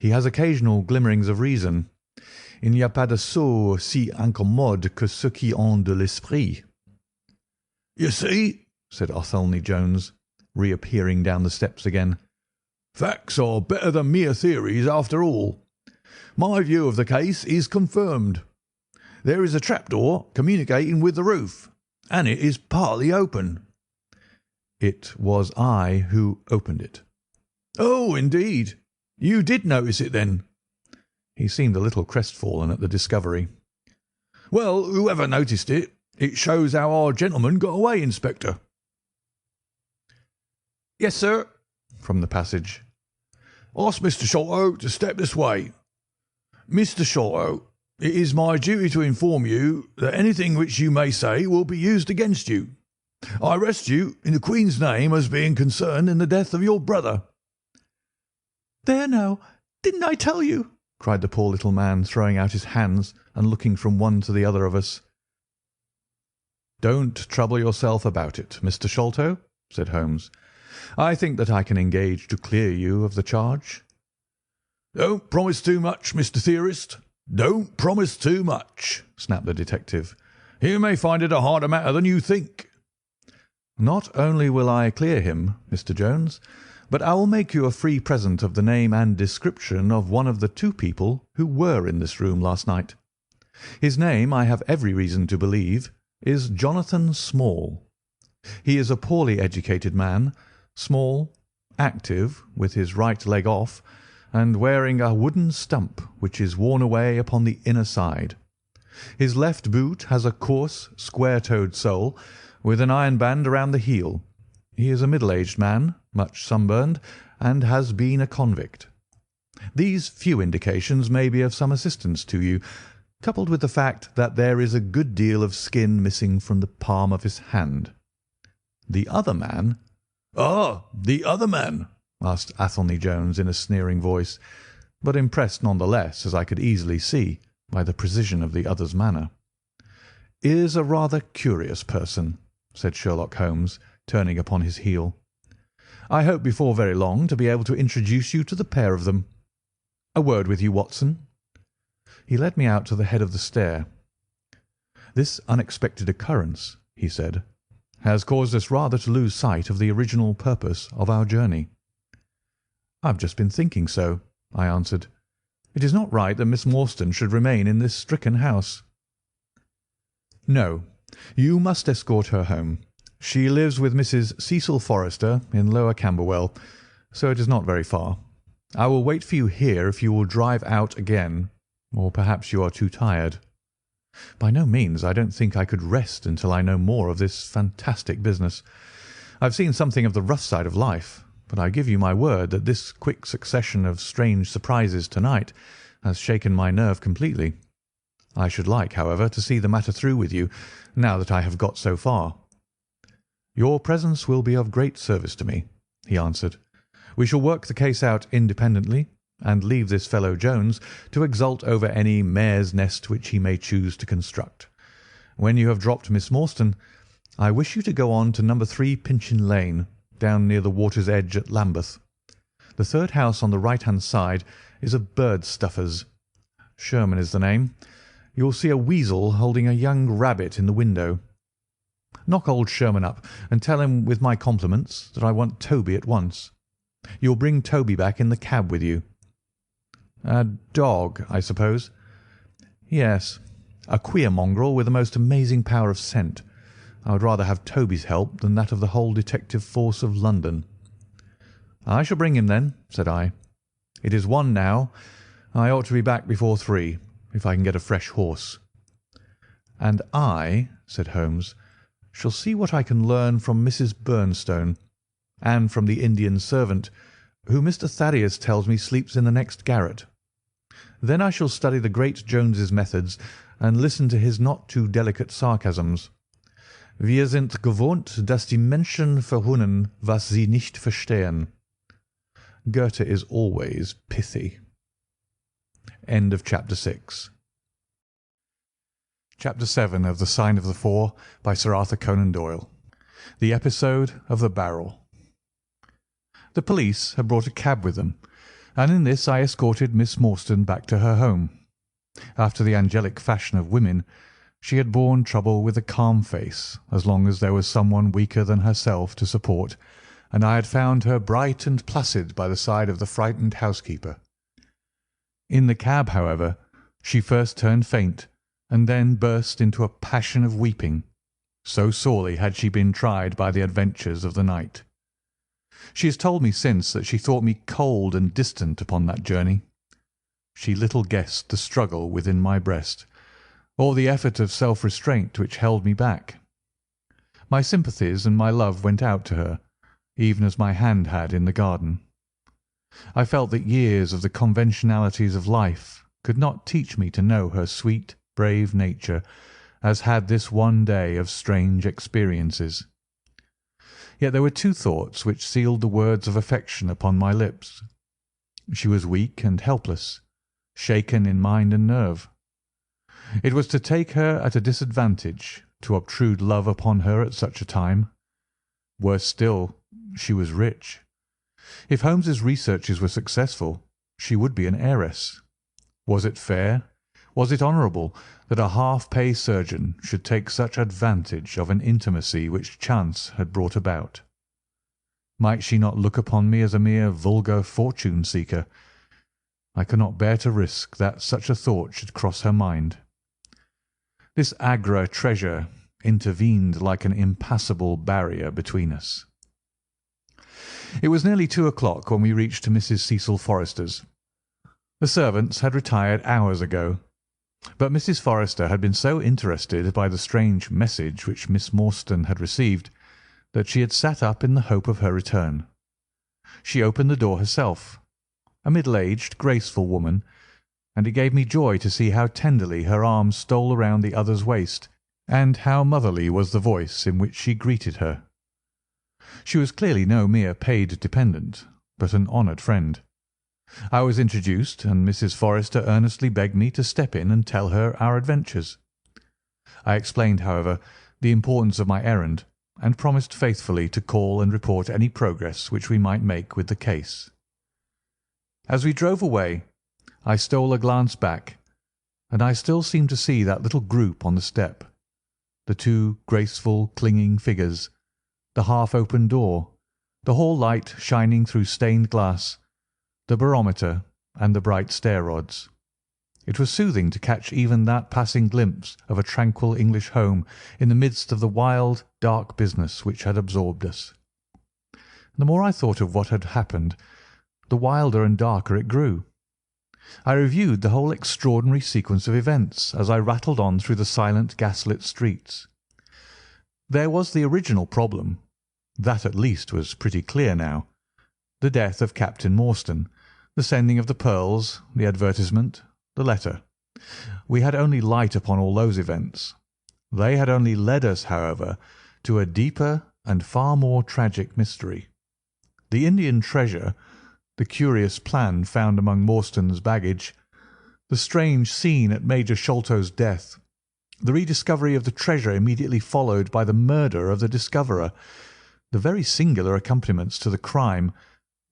"He has occasional glimmerings of reason. Il n'y a pas de sots si incommodes que ceux qui ont de l'esprit." "You see," said Athelney Jones, reappearing down the steps again, "facts are better than mere theories after all. My view of the case is confirmed. There is a trapdoor communicating with the roof, and it is partly open." "It was I who opened it." "Oh, indeed. You did notice it, then?" He seemed a little crestfallen at the discovery. "Well, whoever noticed it, it shows how our gentleman got away, Inspector." "Yes, sir," from the passage. "Ask Mr. Sholto to step this way. Mr. Sholto, it is my duty to inform you that anything which you may say will be used against you. I arrest you in the Queen's name as being concerned in the death of your brother." "There now, didn't I tell you?" cried the poor little man, throwing out his hands and looking from one to the other of us. "Don't trouble yourself about it, Mr. Sholto," said Holmes. "I think that I can engage to clear you of the charge." "Don't promise too much, Mr. Theorist. Don't promise too much," snapped the detective. "You may find it a harder matter than you think." "Not only will I clear him, Mr. Jones, but I will make you a free present of the name and description of one of the two people who were in this room last night. His name, I have every reason to believe, is Jonathan Small. He is a poorly educated man, small, active, with his right leg off, and wearing a wooden stump which is worn away upon the inner side. His left boot has a coarse, square-toed sole, with an iron band around the heel. He is a middle-aged man, much sunburned, and has been a convict. These few indications may be of some assistance to you, coupled with the fact that there is a good deal of skin missing from the palm of his hand. The other man—" "Ah, the other man?" asked Athelney Jones in a sneering voice, but impressed none the less, as I could easily see, by the precision of the other's manner. "Is a rather curious person," said Sherlock Holmes, turning upon his heel. "I hope before very long to be able to introduce you to the pair of them. A word with you, Watson." He led me out to the head of the stair. "This unexpected occurrence," he said, "has caused us rather to lose sight of the original purpose of our journey." "I've just been thinking so," I answered. "It is not right that Miss Morstan should remain in this stricken house." "No, you must escort her home. She lives with Mrs. Cecil Forrester in Lower Camberwell, so it is not very far. I will wait for you here if you will drive out again, or perhaps you are too tired." "By no means. I don't think I could rest until I know more of this fantastic business. I've seen something of the rough side of life, but I give you my word that this quick succession of strange surprises to-night has shaken my nerve completely. I should like, however, to see the matter through with you, now that I have got so far." "Your presence will be of great service to me," he answered. "We shall work the case out independently, and leave this fellow Jones to exult over any mare's nest which he may choose to construct. When you have dropped Miss Morstan, I wish you to go on to No. 3 Pinchin Lane, down near the water's edge at Lambeth. The third house on the right-hand side is a bird stuffer's. Sherman is the name. You will see a weasel holding a young rabbit in the window. Knock old Sherman up and tell him with my compliments that I want Toby at once. You'll bring Toby back in the cab with you. A dog, I suppose? Yes, a queer mongrel with the most amazing power of scent. I would rather have Toby's help than that of the whole detective force of London. I shall bring him then, said I. It is 1 now. I ought to be back before 3, if I can get a fresh horse. And I, said Holmes, shall see what I can learn from Mrs. Bernstone, and from the Indian servant, who Mr. Thaddeus tells me sleeps in the next garret. Then I shall study the great Jones's methods, and listen to his not too delicate sarcasms. Wir sind gewohnt, dass die Menschen verhunnen, was sie nicht verstehen. Goethe is always pithy. End of Chapter 6. Chapter 7 of The Sign of the Four by Sir Arthur Conan Doyle. The Episode of the Barrel. The police had brought a cab with them, and in this I escorted Miss Morstan back to her home. After the angelic fashion of women, she had borne trouble with a calm face as long as there was someone weaker than herself to support, and I had found her bright and placid by the side of the frightened housekeeper. In the cab, however, she first turned faint, and then burst into a passion of weeping, so sorely had she been tried by the adventures of the night. She has told me since that she thought me cold and distant upon that journey. She little guessed the struggle within my breast, or the effort of self-restraint which held me back. My sympathies and my love went out to her, even as my hand had in the garden. I felt that years of the conventionalities of life could not teach me to know her sweet, brave nature, as had this one day of strange experiences. Yet there were 2 thoughts which sealed the words of affection upon my lips. She was weak and helpless, shaken in mind and nerve. It was to take her at a disadvantage to obtrude love upon her at such a time. Worse still, she was rich. If Holmes's researches were successful, she would be an heiress. Was it fair, was it honourable, that a half-pay surgeon should take such advantage of an intimacy which chance had brought about? Might she not look upon me as a mere vulgar fortune-seeker? I could not bear to risk that such a thought should cross her mind. This Agra treasure intervened like an impassable barrier between us. It was nearly 2 o'clock when we reached Mrs. Cecil Forrester's. The servants had retired hours ago, but Mrs. Forrester had been so interested by the strange message which Miss Morstan had received that she had sat up in the hope of her return. She opened the door herself, a middle-aged, graceful woman, and it gave me joy to see how tenderly her arm stole around the other's waist, and how motherly was the voice in which she greeted her. She was clearly no mere paid dependent, but an honoured friend. I was introduced, and Mrs. Forrester earnestly begged me to step in and tell her our adventures. I explained, however, the importance of my errand, and promised faithfully to call and report any progress which we might make with the case. As we drove away, I stole a glance back, and I still seemed to see that little group on the step, the 2 graceful, clinging figures, the half-open door, the hall light shining through stained glass, the barometer, and the bright stair-rods. It was soothing to catch even that passing glimpse of a tranquil English home in the midst of the wild, dark business which had absorbed us. The more I thought of what had happened, the wilder and darker it grew. I reviewed the whole extraordinary sequence of events as I rattled on through the silent gaslit streets. There was the original problem. That at least was pretty clear now. The death of Captain Morstan, the sending of the pearls, the advertisement, the letter. We had only light upon all those events. They had only led us, however, to a deeper and far more tragic mystery. The Indian treasure, the curious plan found among Morstan's baggage, the strange scene at Major Sholtos' death, the rediscovery of the treasure immediately followed by the murder of the discoverer, The very singular accompaniments to the crime,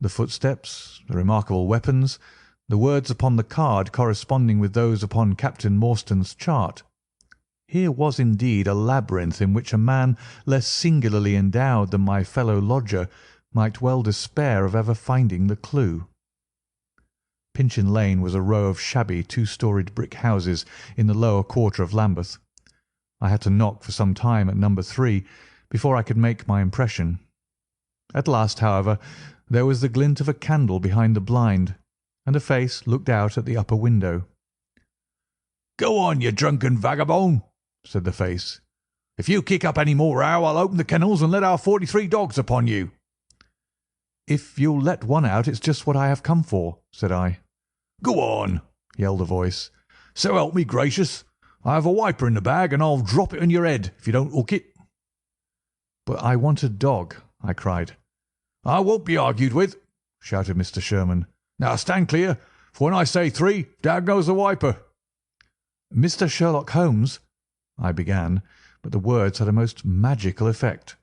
the footsteps, the remarkable weapons, the words upon the card corresponding with those upon Captain Morstan's chart. Here was indeed a labyrinth in which a man less singularly endowed than my fellow lodger might well despair of ever finding the clue. Pinchin Lane was a row of shabby two-storied brick houses in the lower quarter of Lambeth. I had to knock for some time at number 3 before I could make my impression. At last, however, there was the glint of a candle behind the blind, and a face looked out at the upper window. "Go on, you drunken vagabond," said the face. "If you kick up any more row, I'll open the kennels and let our 43 dogs upon you." "If you'll let one out, it's just what I have come for," said I. "Go on," yelled a voice. "So help me gracious, I have a wiper in the bag, and I'll drop it on your head if you don't hook it." "But I want a dog," I cried. "I won't be argued with," shouted Mr. Sherman. "Now stand clear, for when I say 3, down goes the wiper." "Mr. Sherlock Holmes," I began, but the words had a most magical effect,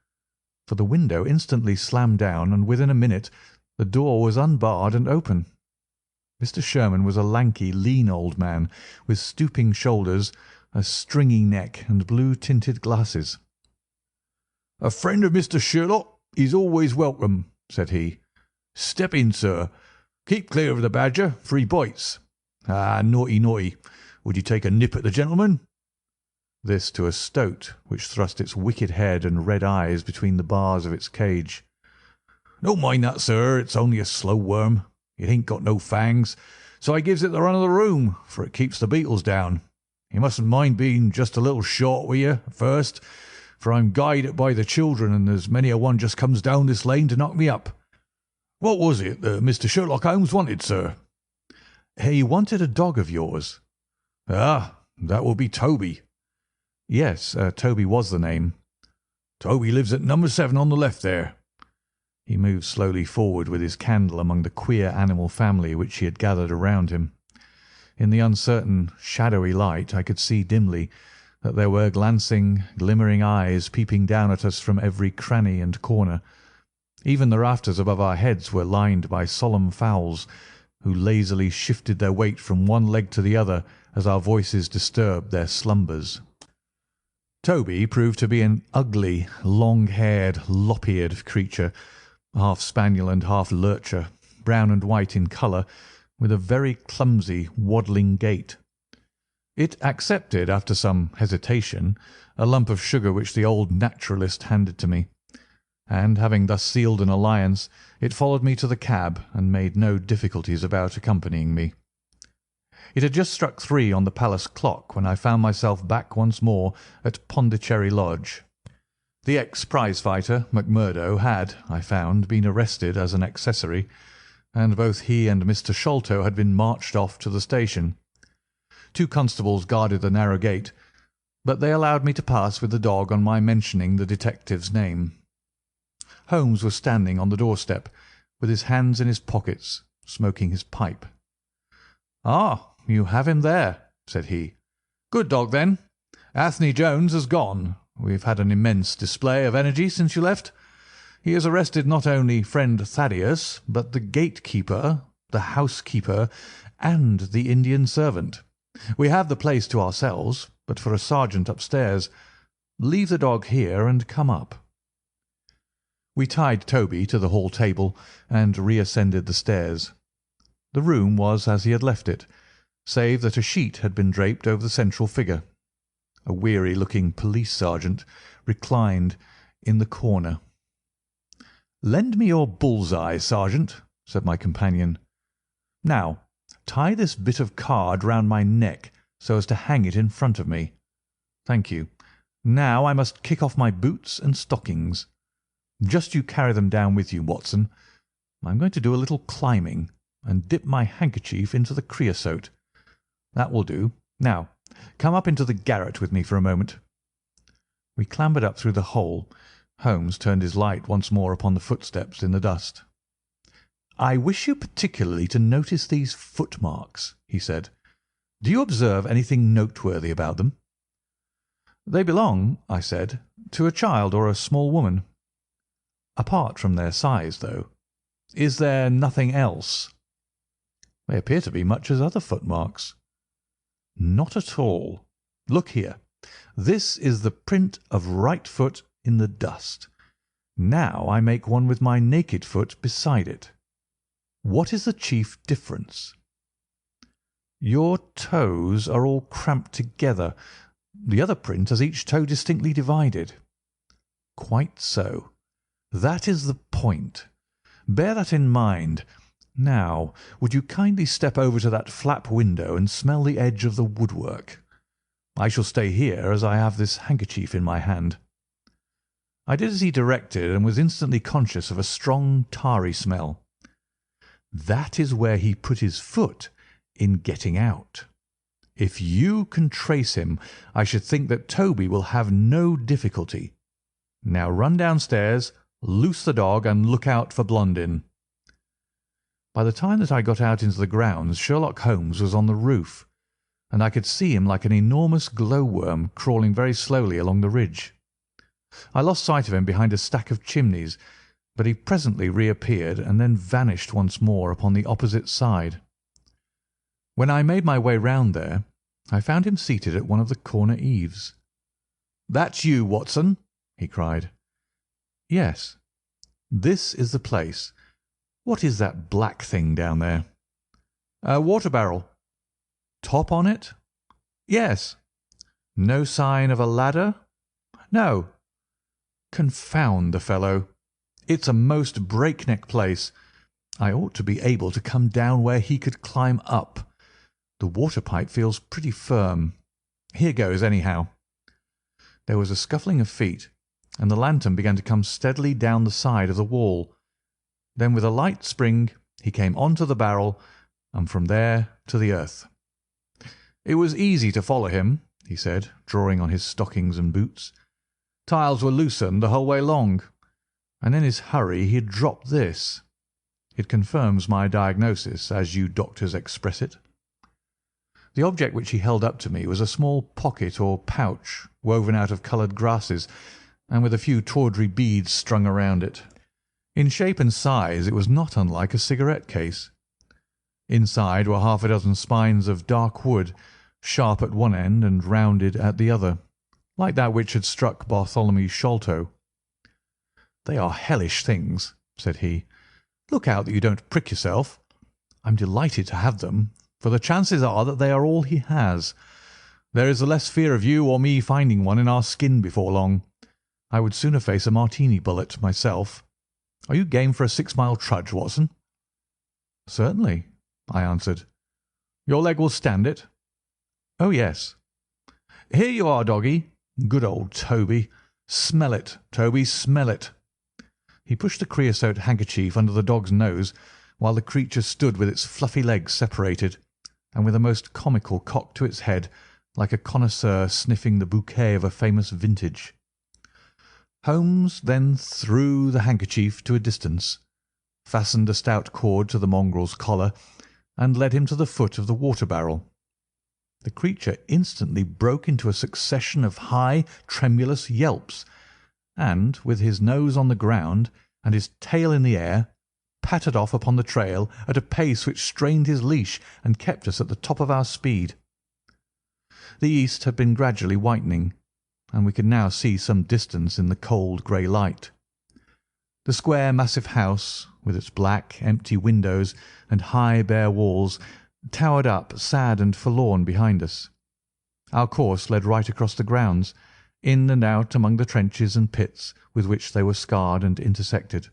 for the window instantly slammed down, and within a minute the door was unbarred and open. Mr. Sherman was a lanky, lean old man, with stooping shoulders, a stringy neck, and blue-tinted glasses. "A friend of Mr. Sherlock is always welcome," said he. "Step in, sir. Keep clear of the badger, for he bites. Ah, naughty, naughty. Would you take a nip at the gentleman?" This to a stoat, which thrust its wicked head and red eyes between the bars of its cage. "Don't mind that, sir. It's only a slow worm. It ain't got no fangs, so I gives it the run of the room, for it keeps the beetles down. You mustn't mind being just a little short with you at first, for I'm guided by the children, and there's many a one just comes down this lane to knock me up. What was it that Mr. Sherlock Holmes wanted, sir?" "He wanted a dog of yours." "Ah, that will be Toby." "Yes, Toby was the name." "Toby lives at number 7 on the left there." He moved slowly forward with his candle among the queer animal family which he had gathered around him. In the uncertain, shadowy light I could see dimly that there were glancing, glimmering eyes peeping down at us from every cranny and corner. Even the rafters above our heads were lined by solemn fowls, who lazily shifted their weight from one leg to the other as our voices disturbed their slumbers. Toby proved to be an ugly, long-haired, lop-eared creature, half spaniel and half lurcher, brown and white in colour, with a very clumsy, waddling gait. It accepted, after some hesitation, a lump of sugar which the old naturalist handed to me, and having thus sealed an alliance, it followed me to the cab and made no difficulties about accompanying me. It had just struck 3 on the palace clock when I found myself back once more at Pondicherry Lodge. The ex-prize-fighter, Macmurdo, had, I found, been arrested as an accessory, and both he and Mr. Sholto had been marched off to the station. 2 constables guarded the narrow gate, but they allowed me to pass with the dog on my mentioning the detective's name. Holmes was standing on the doorstep, with his hands in his pockets, smoking his pipe. "Ah, you have him there," said he. "Good dog, then. Anthony Jones has gone. We've had an immense display of energy since you left. He has arrested not only friend Thaddeus, but the gatekeeper, the housekeeper, and the Indian servant. We have the place to ourselves, but for a sergeant upstairs. Leave the dog here and come up." We tied Toby to the hall table and reascended the stairs. The room was as he had left it, save that a sheet had been draped over the central figure. A weary-looking police sergeant reclined in the corner. "Lend me your bull's-eye, sergeant," said my companion. "Now, tie this bit of card round my neck so as to hang it in front of me. Thank you. Now I must kick off my boots and stockings. Just you carry them down with you, Watson. I'm going to do a little climbing and dip my handkerchief into the creosote. That will do. Now, come up into the garret with me for a moment." We clambered up through the hole. Holmes turned his light once more upon the footsteps in the dust. "I wish you particularly to notice these footmarks," he said. "Do you observe anything noteworthy about them?" "They belong," I said, "to a child or a small woman." Apart from their size, though, is there nothing else?" "They appear to be much as other footmarks." "Not at all. Look here. This is the print of right foot in the dust. Now I make one with my naked foot beside it. What is the chief difference?" "Your toes are all cramped together. The other print has each toe distinctly divided." "Quite so. That is the point. Bear that in mind. Now, would you kindly step over to that flap window and smell the edge of the woodwork? I shall stay here, as I have this handkerchief in my hand." I did as he directed, and was instantly conscious of a strong tarry smell. That is where he put his foot in getting out. If you can trace him, I should think that Toby will have no difficulty. Now run downstairs, loose the dog, and look out for Blondin." By the time that I got out into the grounds, Sherlock Holmes was on the roof, and I could see him like an enormous glowworm crawling very slowly along the ridge. I lost sight of him behind a stack of chimneys, but he presently reappeared and then vanished once more upon the opposite side. When I made my way round there, I found him seated at one of the corner eaves. "That's you, Watson?" he cried. "Yes. This is the place. What is that black thing down there?" "A water barrel." "Top on it?" "Yes." "No sign of a ladder?" "No." "Confound the fellow! It's a most breakneck place. I ought to be able to come down where he could climb up. The water pipe feels pretty firm. Here goes, anyhow." There was a scuffling of feet, and the lantern began to come steadily down the side of the wall. Then with a light spring he came on to the barrel, and from there to the earth. "It was easy to follow him," he said, drawing on his stockings and boots. "Tiles were loosened the whole way along, and in his hurry he had dropped this. It confirms my diagnosis, as you doctors express it." The object which he held up to me was a small pocket or pouch woven out of coloured grasses, and with a few tawdry beads strung around it. In shape and size it was not unlike a cigarette case. Inside were half a dozen spines of dark wood, sharp at one end and rounded at the other, like that which had struck Bartholomew Sholto. "They are hellish things," said he. "Look out that you don't prick yourself. I'm delighted to have them, for the chances are that they are all he has. There is the less fear of you or me finding one in our skin before long. I would sooner face a Martini bullet myself. Are you game for a 6-mile trudge, Watson?" "Certainly," I answered. "Your leg will stand it?" "Oh, yes." "Here you are, doggy. Good old Toby. Smell it, Toby, smell it." He pushed the creosote handkerchief under the dog's nose, while the creature stood with its fluffy legs separated, and with a most comical cock to its head, like a connoisseur sniffing the bouquet of a famous vintage. Holmes then threw the handkerchief to a distance, fastened a stout cord to the mongrel's collar, and led him to the foot of the water barrel. The creature instantly broke into a succession of high, tremulous yelps, and, with his nose on the ground and his tail in the air, pattered off upon the trail at a pace which strained his leash and kept us at the top of our speed. The east had been gradually whitening, and we could now see some distance in the cold grey light. The square massive house, with its black empty windows and high bare walls, towered up sad and forlorn behind us. Our course led right across the grounds, in and out among the trenches and pits with which they were scarred and intersected.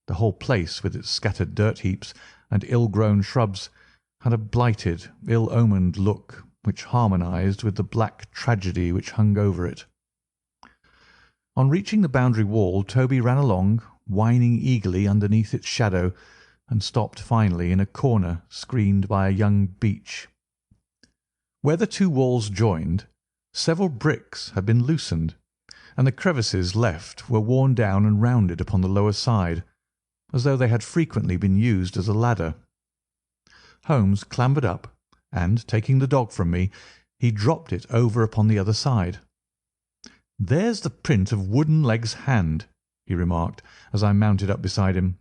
The whole place, with its scattered dirt heaps and ill-grown shrubs, had a blighted, ill-omened look which harmonized with the black tragedy which hung over it. On reaching the boundary wall, Toby ran along, whining eagerly underneath its shadow, and stopped finally in a corner screened by a young beech. Where the two walls joined, several bricks had been loosened, and the crevices left were worn down and rounded upon the lower side, as though they had frequently been used as a ladder. Holmes clambered up, and, taking the dog from me, he dropped it over upon the other side. "There's the print of Wooden-leg's hand," he remarked, as I mounted up beside him.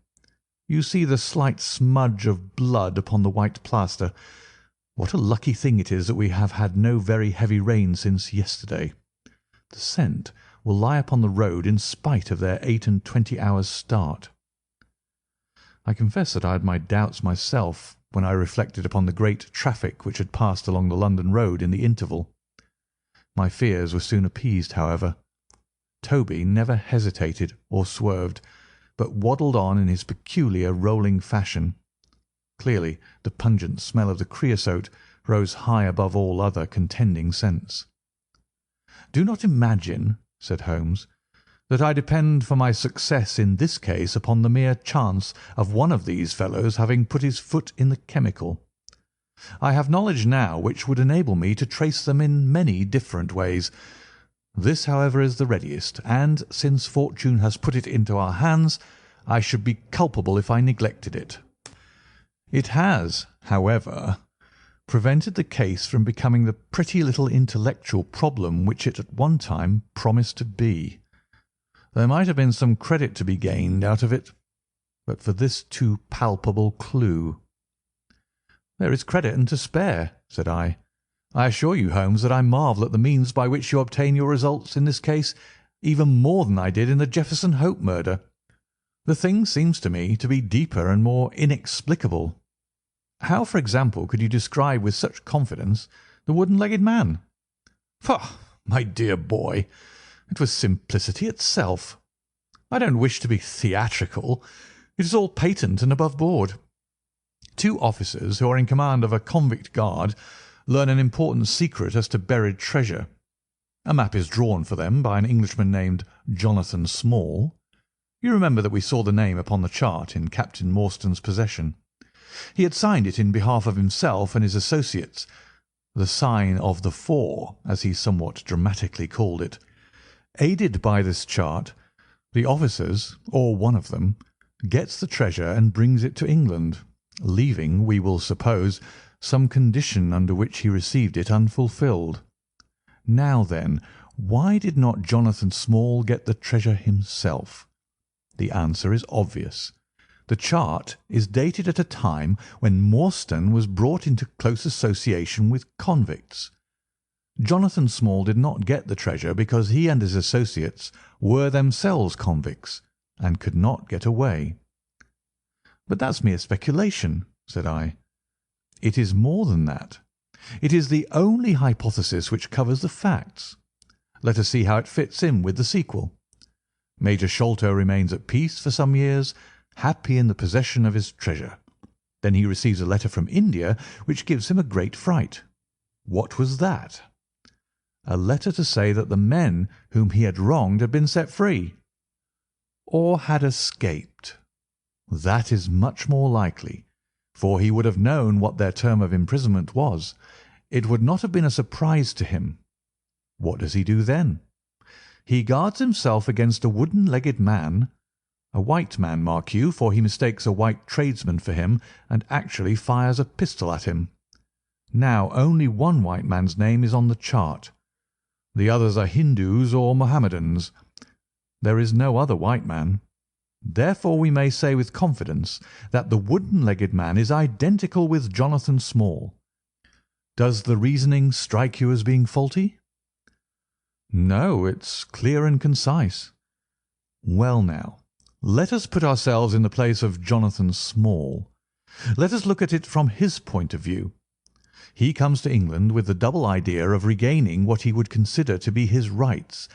"You see the slight smudge of blood upon the white plaster. What a lucky thing it is that we have had no very heavy rain since yesterday. The scent will lie upon the road in spite of their 28 hours' start." I confess that I had my doubts myself when I reflected upon the great traffic which had passed along the London road in the interval. My fears were soon appeased, however. Toby never hesitated or swerved, but waddled on in his peculiar rolling fashion. Clearly the pungent smell of the creosote rose high above all other contending scents. "Do not imagine," said Holmes, "that I depend for my success in this case upon the mere chance of one of these fellows having put his foot in the chemical. I have knowledge now which would enable me to trace them in many different ways. This, however, is the readiest, and, since fortune has put it into our hands, I should be culpable if I neglected it. It has, however, prevented the case from becoming the pretty little intellectual problem which it at one time promised to be. There might have been some credit to be gained out of it, but for this too palpable clue." "There is credit and to spare," said I. "I assure you, Holmes, that I marvel at the means by which you obtain your results in this case even more than I did in the Jefferson Hope murder. The thing seems to me to be deeper and more inexplicable. How, for example, could you describe with such confidence the wooden-legged man?" "Pah, my dear boy, it was simplicity itself. I don't wish to be theatrical. It is all patent and above board. Two officers who are in command of a convict guard learn an important secret as to buried treasure. A map is drawn for them by an Englishman named Jonathan Small. You remember that we saw the name upon the chart in Captain Morstan's possession. He had signed it in behalf of himself and his associates, the sign of the four, as he somewhat dramatically called it. Aided by this chart, the officers, or one of them, gets the treasure and brings it to England, leaving, we will suppose, some condition under which he received it unfulfilled. Now then, why did not Jonathan Small get the treasure himself? The answer is obvious. The chart is dated at a time when Morstan was brought into close association with convicts. Jonathan Small did not get the treasure because he and his associates were themselves convicts and could not get away." "But that's mere speculation," said I. "It is more than that. It is the only hypothesis which covers the facts. Let us see how it fits in with the sequel. Major Sholto remains at peace for some years, happy in the possession of his treasure. Then he receives a letter from India which gives him a great fright. What was that? A letter to say that the men whom he had wronged had been set free, or had escaped. That is much more likely, for he would have known what their term of imprisonment was. It would not have been a surprise to him. What does he do then? He guards himself against a wooden-legged man, a white man, mark you, for he mistakes a white tradesman for him and actually fires a pistol at him. Now only one white man's name is on the chart. The others are Hindus or Mohammedans. There is no other white man. Therefore we may say with confidence that the wooden-legged man is identical with Jonathan Small. Does the reasoning strike you as being faulty?" "No, it's clear and concise." "Well now, let us put ourselves in the place of Jonathan Small. Let us look at it from his point of view. He comes to England with the double idea of regaining what he would consider to be his rights,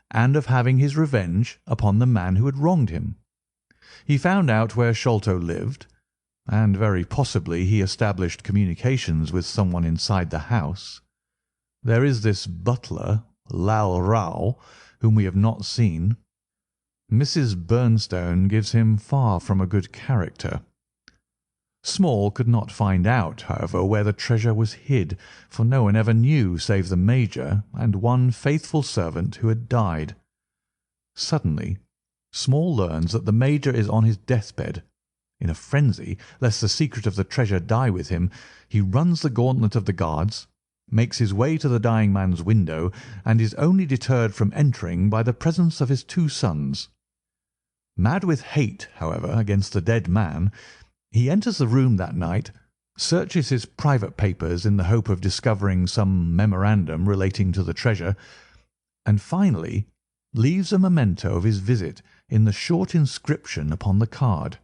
and of having his revenge upon the man who had wronged him. He found out where Sholto lived, and very possibly he established communications with someone inside the house. There is this butler, Lal Rao, whom we have not seen. Mrs. Bernstone gives him far from a good character. Small could not find out, however, where the treasure was hid, for no one ever knew save the Major and one faithful servant who had died. Suddenly, Small learns that the Major is on his deathbed. In a frenzy, lest the secret of the treasure die with him, he runs the gauntlet of the guards, makes his way to the dying man's window, and is only deterred from entering by the presence of his two sons. Mad with hate, however, against the dead man, he enters the room that night, searches his private papers in the hope of discovering some memorandum relating to the treasure, and finally leaves a memento of his visit in the short inscription upon the card.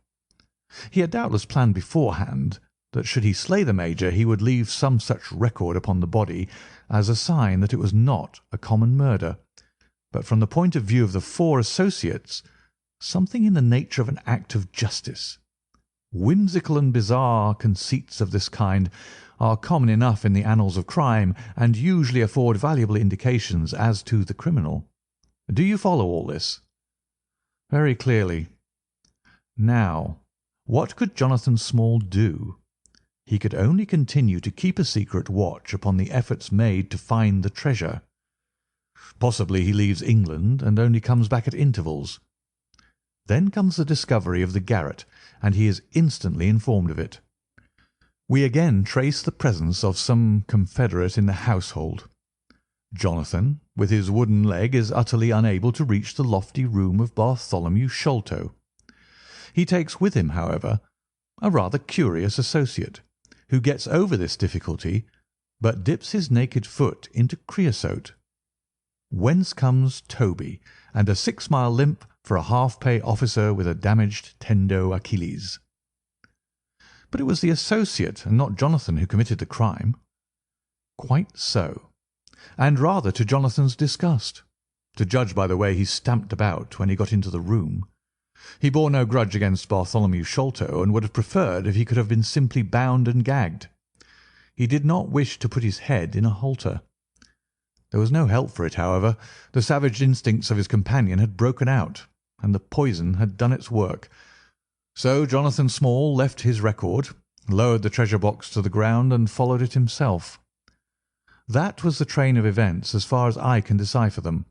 He had doubtless planned beforehand that should he slay the Major he would leave some such record upon the body as a sign that it was not a common murder, but from the point of view of the four associates, something in the nature of an act of justice. Whimsical and bizarre conceits of this kind are common enough in the annals of crime, and usually afford valuable indications as to the criminal. Do you follow all this? Very clearly. Now, what could Jonathan Small do? He could only continue to keep a secret watch upon the efforts made to find the treasure. Possibly he leaves England and only comes back at intervals. Then comes the discovery of the garret, and he is instantly informed of it. We again trace the presence of some confederate in the household. Jonathan, with his wooden leg, is utterly unable to reach the lofty room of Bartholomew Sholto. He takes with him, however, a rather curious associate, who gets over this difficulty, but dips his naked foot into creosote. Whence comes Toby, and a 6-mile limp for a half-pay officer with a damaged tendo Achilles. But it was the associate and not Jonathan who committed the crime. Quite so, and rather to Jonathan's disgust, to judge by the way he stamped about when he got into the room. He bore no grudge against Bartholomew Sholto, and would have preferred if he could have been simply bound and gagged. He did not wish to put his head in a halter. There was no help for it, however. The savage instincts of his companion had broken out, and the poison had done its work. So Jonathan Small left his record, lowered the treasure box to the ground, and followed it himself. That was the train of events as far as I can decipher them.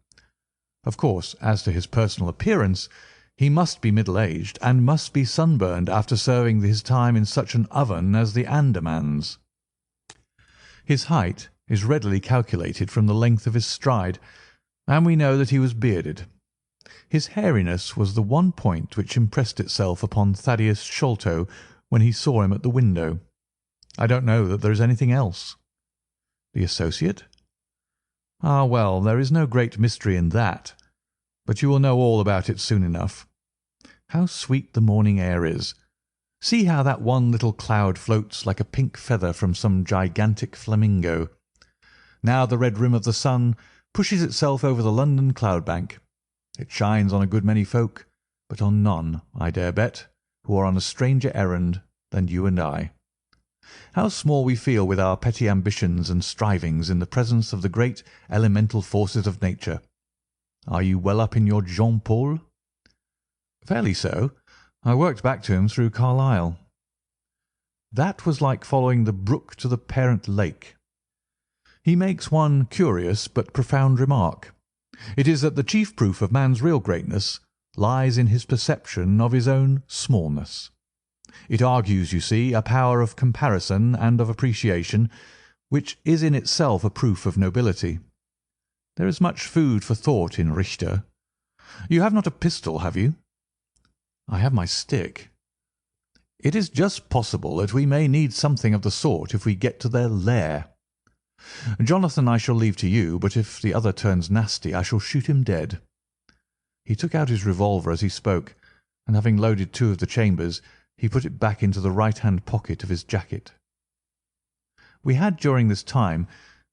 Of course, as to his personal appearance, he must be middle-aged, and must be sunburned after serving his time in such an oven as the Andamans. His height is readily calculated from the length of his stride, and we know that he was bearded. His hairiness was the one point which impressed itself upon Thaddeus Sholto when he saw him at the window. I don't know that there is anything else. The associate? Ah, well, there is no great mystery in that, but you will know all about it soon enough. How sweet the morning air is! See how that one little cloud floats like a pink feather from some gigantic flamingo. Now the red rim of the sun pushes itself over the London cloud-bank. It shines on a good many folk, but on none, I dare bet, who are on a stranger errand than you and I. How small we feel with our petty ambitions and strivings in the presence of the great elemental forces of nature. Are you well up in your Jean Paul? Fairly so. I worked back to him through Carlyle. That was like following the brook to the parent lake. He makes one curious but profound remark. It is that the chief proof of man's real greatness lies in his perception of his own smallness. It argues, you see, a power of comparison and of appreciation, which is in itself a proof of nobility. There is much food for thought in Richter. You have not a pistol, have you? I have my stick. It is just possible that we may need something of the sort if we get to their lair. Jonathan I shall leave to you, but if the other turns nasty I shall shoot him dead. He took out his revolver as he spoke, and having loaded 2 of the chambers, he put it back into the right-hand pocket of his jacket. We had during this time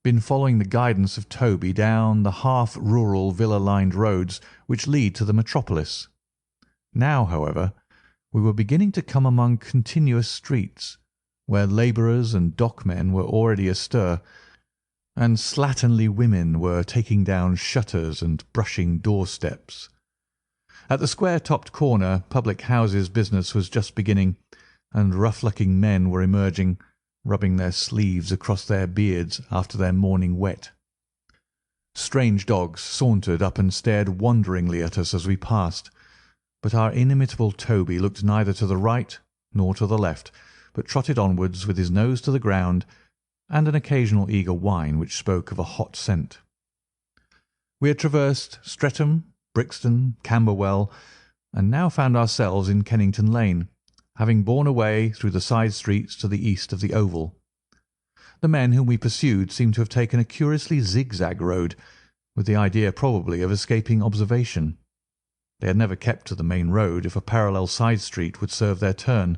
been following the guidance of Toby down the half-rural villa-lined roads which lead to the metropolis. Now, however, we were beginning to come among continuous streets, where labourers and dockmen were already astir, and slatternly women were taking down shutters and brushing doorsteps. At the square-topped corner public houses business was just beginning, and rough-looking men were emerging, rubbing their sleeves across their beards after their morning wet. Strange dogs sauntered up and stared wonderingly at us as we passed, but our inimitable Toby looked neither to the right nor to the left, but trotted onwards with his nose to the ground and an occasional eager whine which spoke of a hot scent. We had traversed Streatham, Brixton, Camberwell, and now found ourselves in Kennington Lane, having borne away through the side streets to the east of the Oval. The men whom we pursued seemed to have taken a curiously zigzag road, with the idea probably of escaping observation. They had never kept to the main road if a parallel side street would serve their turn.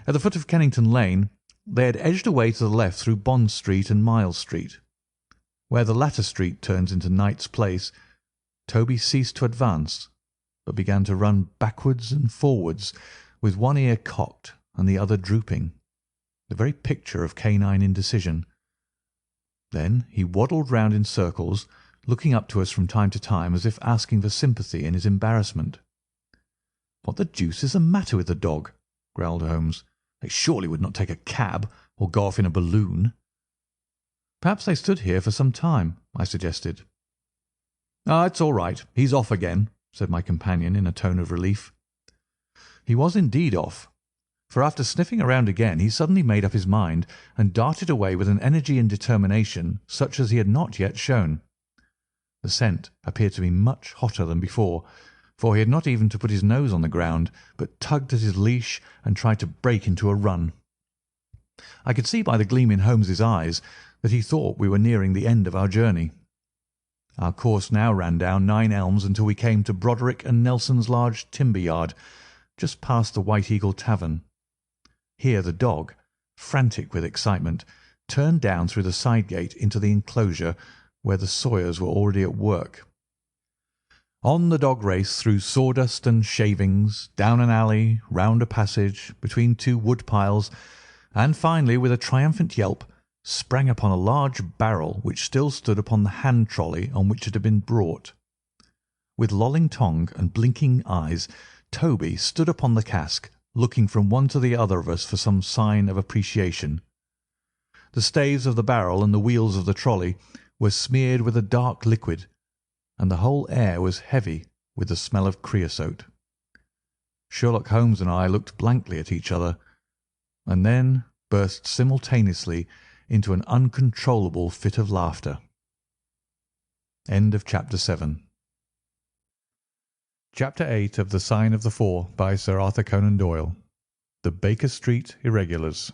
At the foot of Kennington Lane they had edged away to the left through Bond Street and Miles Street. Where the latter street turns into Knight's Place, Toby ceased to advance, but began to run backwards and forwards, with one ear cocked and the other drooping, the very picture of canine indecision. Then he waddled round in circles, looking up to us from time to time as if asking for sympathy in his embarrassment. "What the deuce is the matter with the dog?" growled Holmes. "They surely would not take a cab or go off in a balloon." "Perhaps they stood here for some time," I suggested. "Ah, it's all right. He's off again," said my companion in a tone of relief. He was indeed off, for after sniffing around again he suddenly made up his mind and darted away with an energy and determination such as he had not yet shown. The scent appeared to be much hotter than before, for he had not even to put his nose on the ground, but tugged at his leash and tried to break into a run. I could see by the gleam in Holmes's eyes that he thought we were nearing the end of our journey. Our course now ran down 9 Elms until we came to Broderick and Nelson's large timber yard, just past the White Eagle Tavern. Here the dog, frantic with excitement, turned down through the side gate into the enclosure where the sawyers were already at work. On the dog raced through sawdust and shavings, down an alley, round a passage, between 2 wood piles, and finally, with a triumphant yelp, sprang upon a large barrel which still stood upon the hand trolley on which it had been brought. With lolling tongue and blinking eyes, Toby stood upon the cask, looking from one to the other of us for some sign of appreciation. The staves of the barrel and the wheels of the trolley were smeared with a dark liquid, and the whole air was heavy with the smell of creosote. Sherlock Holmes and I looked blankly at each other, and then burst simultaneously into an uncontrollable fit of laughter. End of Chapter 7. Chapter 8 of The Sign of the Four by Sir Arthur Conan Doyle. The Baker Street Irregulars.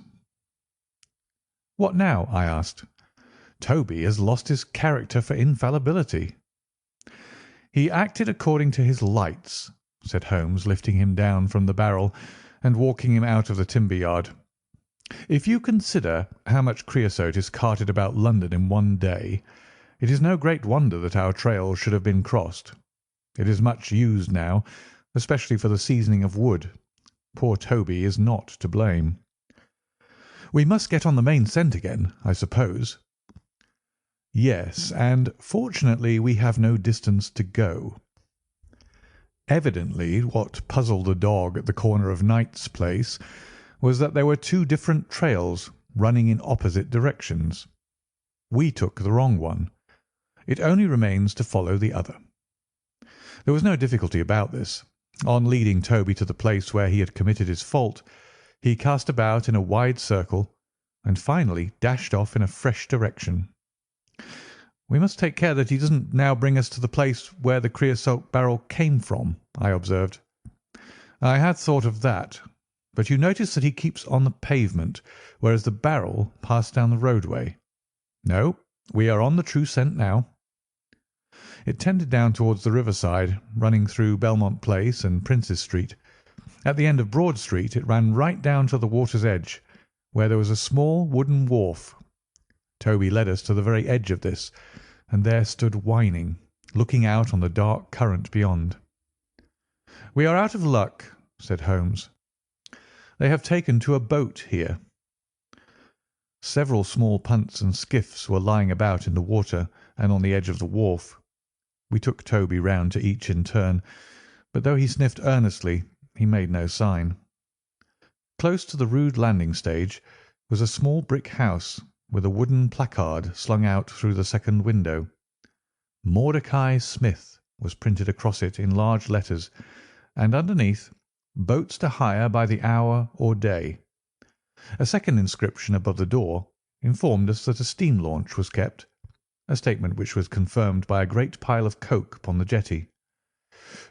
"What now?" I asked. "Toby has lost his character for infallibility." "He acted according to his lights," said Holmes, lifting him down from the barrel and walking him out of the timber yard. "If you consider how much creosote is carted about London in one day, it is no great wonder that our trail should have been crossed. It is much used now, especially for the seasoning of wood. Poor Toby is not to blame. We must get on the main scent again, I suppose." "Yes, and fortunately we have no distance to go." Evidently what puzzled the dog at the corner of Knight's Place was that there were 2 different trails running in opposite directions. We took the wrong one. It only remains to follow the other. There was no difficulty about this. On leading Toby to the place where he had committed his fault, he cast about in a wide circle and finally dashed off in a fresh direction. "We must take care that he doesn't now bring us to the place where the creosote barrel came from," I observed. "I had thought of that, but you notice that he keeps on the pavement, whereas the barrel passed down the roadway. No, we are on the true scent now." It tended down towards the riverside, running through Belmont Place and Princes Street. At the end of Broad Street it ran right down to the water's edge, where there was a small wooden wharf. Toby led us to the very edge of this, and there stood whining, looking out on the dark current beyond. "We are out of luck," said Holmes. "They have taken to a boat here." Several small punts and skiffs were lying about in the water and on the edge of the wharf. We took Toby round to each in turn, but though he sniffed earnestly, he made no sign. Close to the rude landing stage was a small brick house with a wooden placard slung out through the second window. "Mordecai Smith" was printed across it in large letters, and underneath, "Boats to hire by the hour or day." A second inscription above the door informed us that a steam launch was kept, a statement which was confirmed by a great pile of coke upon the jetty.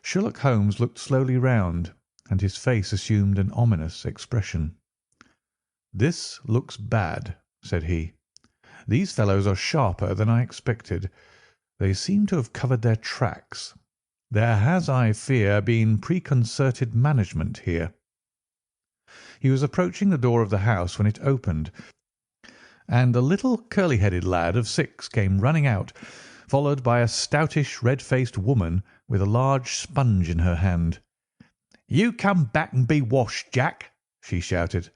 Sherlock Holmes looked slowly round, and his face assumed an ominous expression. "This looks bad," said he. "These fellows are sharper than I expected. They seem to have covered their tracks. There has, I fear, been preconcerted management here." He was approaching the door of the house when it opened, and a little curly-headed lad of 6 came running out, followed by a stoutish, red-faced woman with a large sponge in her hand. "You come back and be washed, Jack," she shouted.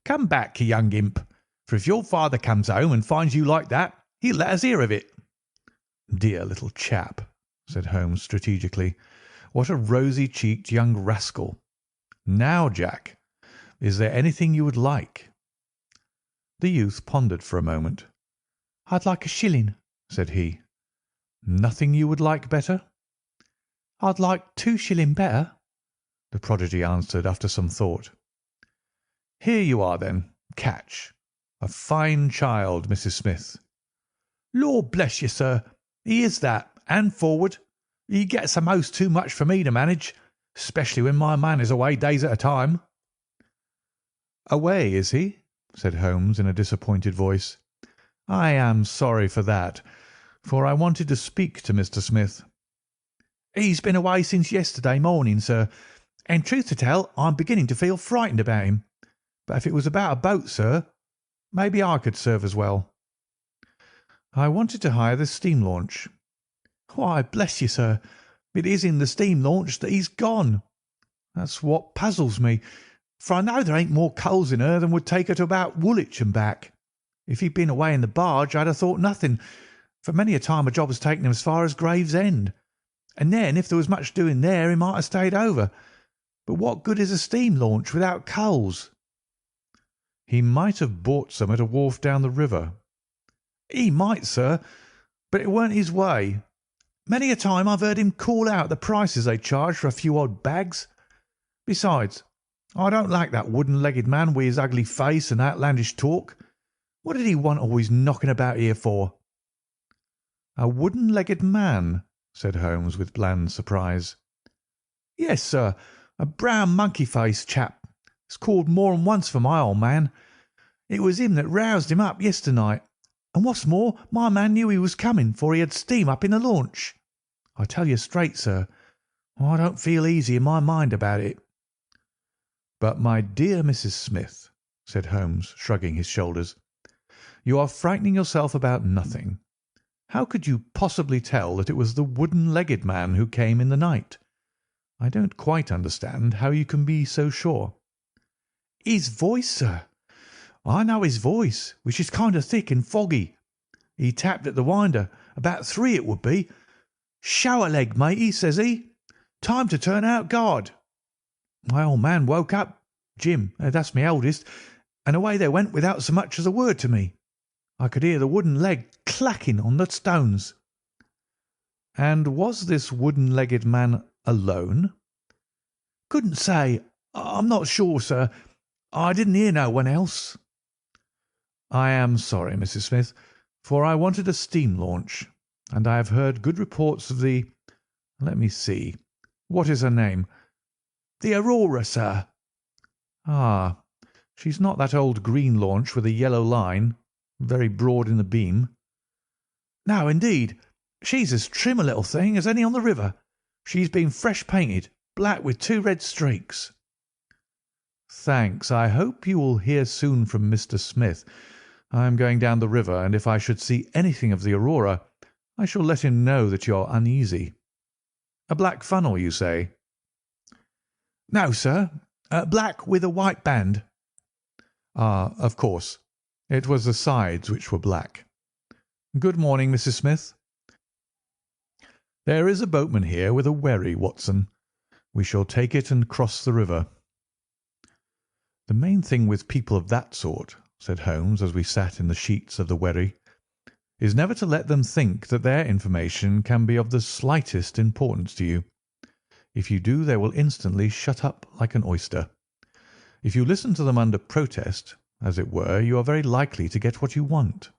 "Come back, you young imp, for if your father comes home and finds you like that, he'll let us hear of it." "Dear little chap," said Holmes strategically. "What a rosy-cheeked young rascal. Now, Jack, is there anything you would like?" The youth pondered for a moment. "I'd like a shilling," said he. "Nothing you would like better?" "I'd like 2 shilling better," the prodigy answered after some thought. "Here you are, then. Catch. A fine child, Mrs. Smith." "Lord bless you, sir, he is that, and forward. He gets a'most too much for me to manage, especially when my man is away days at a time." "Away, is he?" said Holmes in a disappointed voice. "I am sorry for that, for I wanted to speak to Mr. Smith." "He's been away since yesterday morning, sir, and truth to tell, I'm beginning to feel frightened about him. But if it was about a boat, sir, maybe I could serve as well." "I wanted to hire the steam launch." "Why, bless you, sir, it is in the steam launch that he's gone. That's what puzzles me, for I know there ain't more coals in her than would take her to about Woolwich and back. If he'd been away in the barge, I'd have thought nothing, for many a time a job has taken him as far as Gravesend, and then if there was much doing there he might have stayed over. But what good is a steam launch without coals?" "He might have bought some at a wharf down the river." "He might, sir, but it weren't his way. Many a time I've heard him call out the prices they charge for a few odd bags. Besides, I don't like that wooden-legged man with his ugly face and outlandish talk. What did he want always knocking about here for?" "A wooden-legged man?" said Holmes with bland surprise. "Yes, sir, a brown monkey-faced chap. It's called more than once for my old man. It was him that roused him up yesternight, and what's more, my man knew he was coming, for he had steam up in the launch. I tell you straight, sir, I don't feel easy in my mind about it." "But, my dear Mrs. Smith," said Holmes, shrugging his shoulders, "you are frightening yourself about nothing. How could you possibly tell that it was the wooden-legged man who came in the night? I don't quite understand how you can be so sure." "His voice, sir. I know his voice, which is kind of thick and foggy. He tapped at the winder, about 3 it would be. 'Show a leg, matey,' says he. 'Time to turn out guard.' My old man woke up, Jim, that's my eldest, and away they went without so much as a word to me. I could hear the wooden leg clacking on the stones." "And was this wooden-legged man alone?" "Couldn't say. I'm not sure, sir. I didn't hear no one else." "I am sorry, Mrs. Smith, for I wanted a steam launch, and I have heard good reports of the— let me see, what is her name?" "The Aurora, sir." "Ah, she's not that old green launch with a yellow line, very broad in the beam?" "No, indeed. She's as trim a little thing as any on the river. She's been fresh painted, black with 2 red streaks." "Thanks. I hope you will hear soon from Mr. Smith. I am going down the river, and if I should see anything of the Aurora, I shall let him know that you are uneasy. A black funnel, you say?" "No, sir. Black with a white band." "Ah, of course. It was the sides which were black. Good morning, Mrs. Smith. There is a boatman here with a wherry, Watson. We shall take it and cross the river." "The main thing with people of that sort," said Holmes as we sat in the sheets of the wherry, "is never to let them think that their information can be of the slightest importance to you. If you do, they will instantly shut up like an oyster. If you listen to them under protest, as it were, you are very likely to get what you want."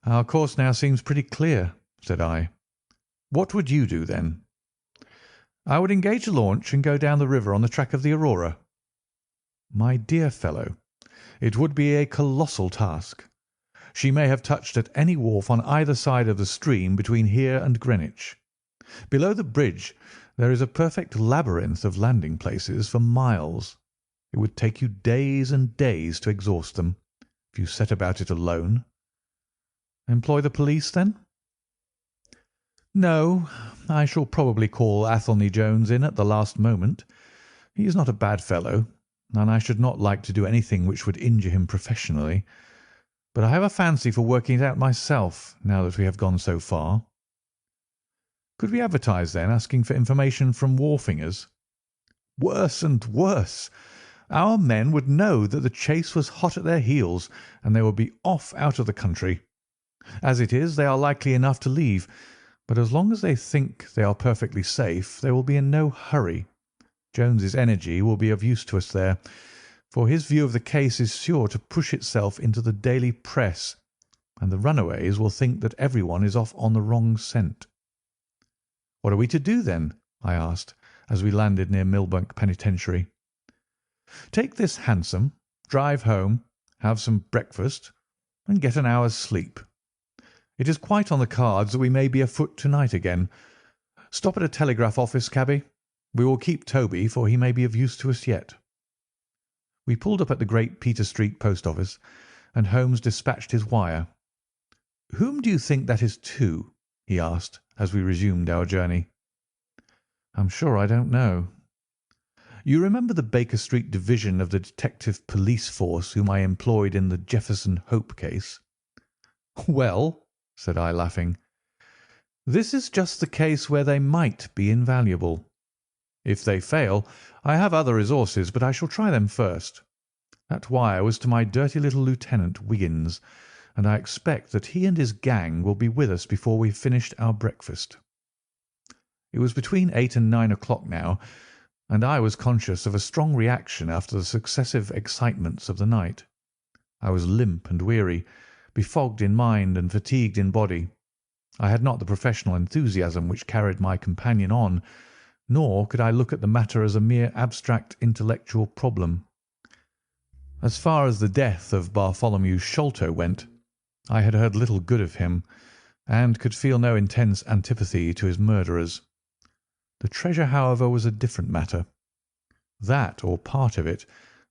"Our course now seems pretty clear," said I. "What would you do, then?" I would engage a launch and go down the river on the track of the Aurora." "My dear fellow, it would be a colossal task. She may have touched at any wharf on either side of the stream between here and Greenwich. Below the bridge there is a perfect labyrinth of landing places for miles. It would take you days and days to exhaust them, if you set about it alone." "Employ the police, then?" "No, I shall probably call Athelney Jones in at the last moment. He is not a bad fellow, and I should not like to do anything which would injure him professionally. But I have a fancy for working it out myself, now that we have gone so far." "Could we advertise, then, asking for information from wharfingers?" "Worse and worse. Our men would know that the chase was hot at their heels, and they would be off out of the country. As it is, they are likely enough to leave, but as long as they think they are perfectly safe, they will be in no hurry. Jones's energy will be of use to us there, for his view of the case is sure to push itself into the daily press, and the runaways will think that everyone is off on the wrong scent." "What are we to do, then?" I asked, as we landed near Millbank Penitentiary. "Take this hansom, drive home, have some breakfast, and get an hour's sleep. It is quite on the cards that we may be afoot to-night again. Stop at a telegraph office, cabby. We will keep Toby, for he may be of use to us yet." We pulled up at the Great Peter Street post office, and Holmes dispatched his wire. "Whom do you think that is to?" he asked, as we resumed our journey. "I'm sure I don't know." "You remember the Baker Street division of the detective police force whom I employed in the Jefferson Hope case?" "Well," said I, laughing, "this is just the case where they might be invaluable. If they fail, I have other resources, but I shall try them first. That wire was to my dirty little Lieutenant Wiggins, and I expect that he and his gang will be with us before we have finished our breakfast." It was between 8 and 9 o'clock now, and I was conscious of a strong reaction after the successive excitements of the night. I was limp and weary, befogged in mind and fatigued in body. I had not the professional enthusiasm which carried my companion on, nor could I look at the matter as a mere abstract intellectual problem. As far as the death of Bartholomew Sholto went, I had heard little good of him, and could feel no intense antipathy to his murderers. The treasure, however, was a different matter. That, or part of it,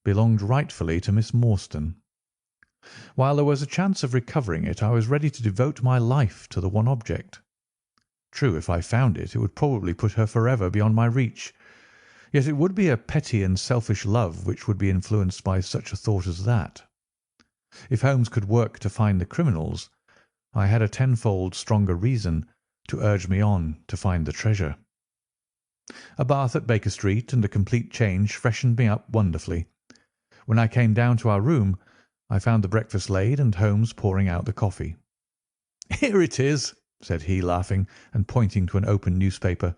belonged rightfully to Miss Morstan. While there was a chance of recovering it, I was ready to devote my life to the one object. True, if I found it, it would probably put her forever beyond my reach. Yet it would be a petty and selfish love which would be influenced by such a thought as that. If Holmes could work to find the criminals, I had a tenfold stronger reason to urge me on to find the treasure. A bath at Baker Street and a complete change freshened me up wonderfully. When I came down to our room, I found the breakfast laid and Holmes pouring out the coffee. "Here it is," said he, laughing and pointing to an open newspaper.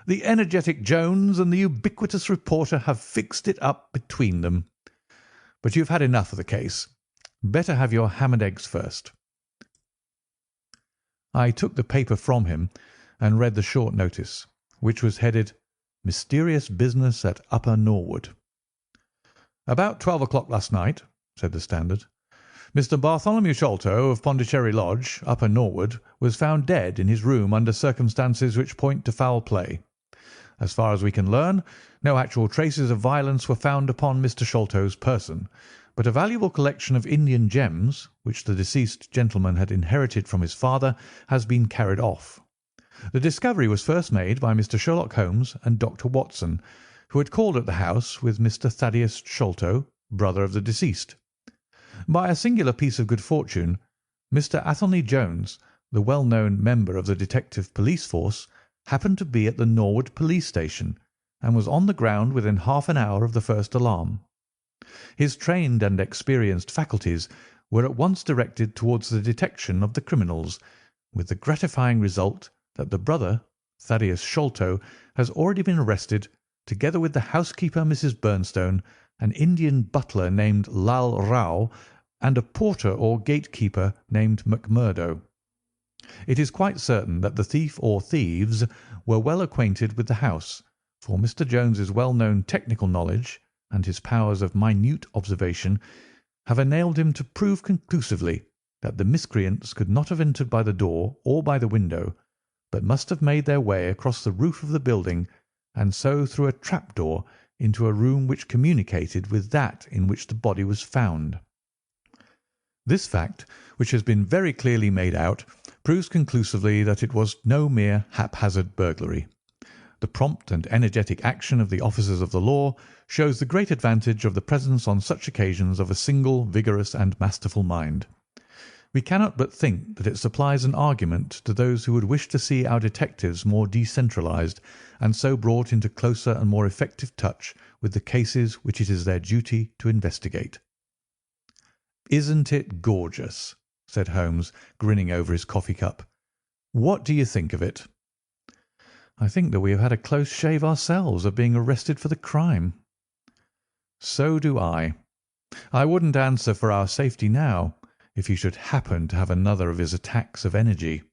"The energetic Jones and the ubiquitous reporter have fixed it up between them. But you have had enough of the case. Better have your ham and eggs first." I took the paper from him and read the short notice, which was headed "Mysterious Business at Upper Norwood." "About 12 o'clock last night," said the Standard, "Mr. Bartholomew Sholto of Pondicherry Lodge, Upper Norwood, was found dead in his room under circumstances which point to foul play. As far as we can learn, no actual traces of violence were found upon Mr. Sholto's person, but a valuable collection of Indian gems, which the deceased gentleman had inherited from his father, has been carried off. The discovery was first made by Mr. Sherlock Holmes and Dr. Watson, who had called at the house with Mr. Thaddeus Sholto, brother of the deceased. By a singular piece of good fortune, Mr. Athelney Jones, the well-known member of the detective police force, happened to be at the Norwood police station, and was on the ground within half an hour of the first alarm. His trained and experienced faculties were at once directed towards the detection of the criminals, with the gratifying result that the brother, Thaddeus Sholto, has already been arrested, together with the housekeeper, Mrs. Burnstone, an Indian butler named Lal Rao, and a porter or gatekeeper named McMurdo. It is quite certain that the thief or thieves were well acquainted with the house, for Mr. Jones's well-known technical knowledge and his powers of minute observation have enabled him to prove conclusively that the miscreants could not have entered by the door or by the window, but must have made their way across the roof of the building and so through a trap-door into a room which communicated with that in which the body was found. This fact, which has been very clearly made out, proves conclusively that it was no mere haphazard burglary. The prompt and energetic action of the officers of the law shows the great advantage of the presence on such occasions of a single, vigorous and masterful mind. We cannot but think that it supplies an argument to those who would wish to see our detectives more decentralised, and so brought into closer and more effective touch with the cases which it is their duty to investigate. "Isn't it gorgeous?" said Holmes, grinning over his coffee cup. "What do you think of it?" "I think that we have had a close shave ourselves of being arrested for the crime." "So do I. I wouldn't answer for our safety now if he should happen to have another of his attacks of energy."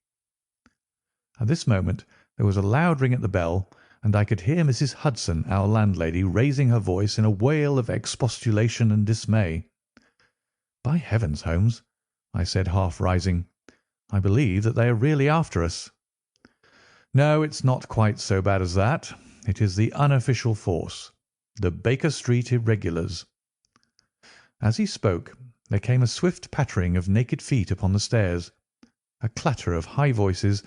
At this moment there was a loud ring at the bell, and I could hear Mrs. Hudson, our landlady, raising her voice in a wail of expostulation and dismay. "By heavens, Holmes," I said, half rising, "I believe that they are really after us." "No, it's not quite so bad as that. It is the unofficial force, the Baker Street Irregulars." As he spoke, there came a swift pattering of naked feet upon the stairs, a clatter of high voices,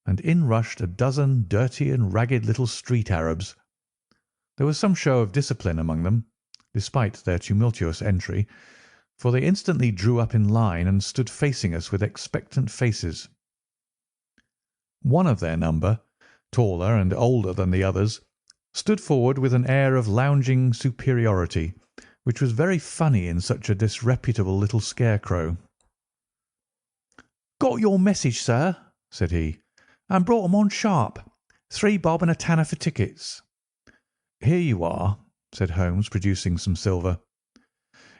and in rushed a dozen dirty and ragged little street Arabs. There was some show of discipline among them, despite their tumultuous entry, for they instantly drew up in line and stood facing us with expectant faces. One of their number, taller and older than the others, stood forward with an air of lounging superiority, which was very funny in such a disreputable little scarecrow. "Got your message, sir," said he, "and brought 'em on sharp. 3 bob and a tanner for tickets." "Here you are," said Holmes, producing some silver.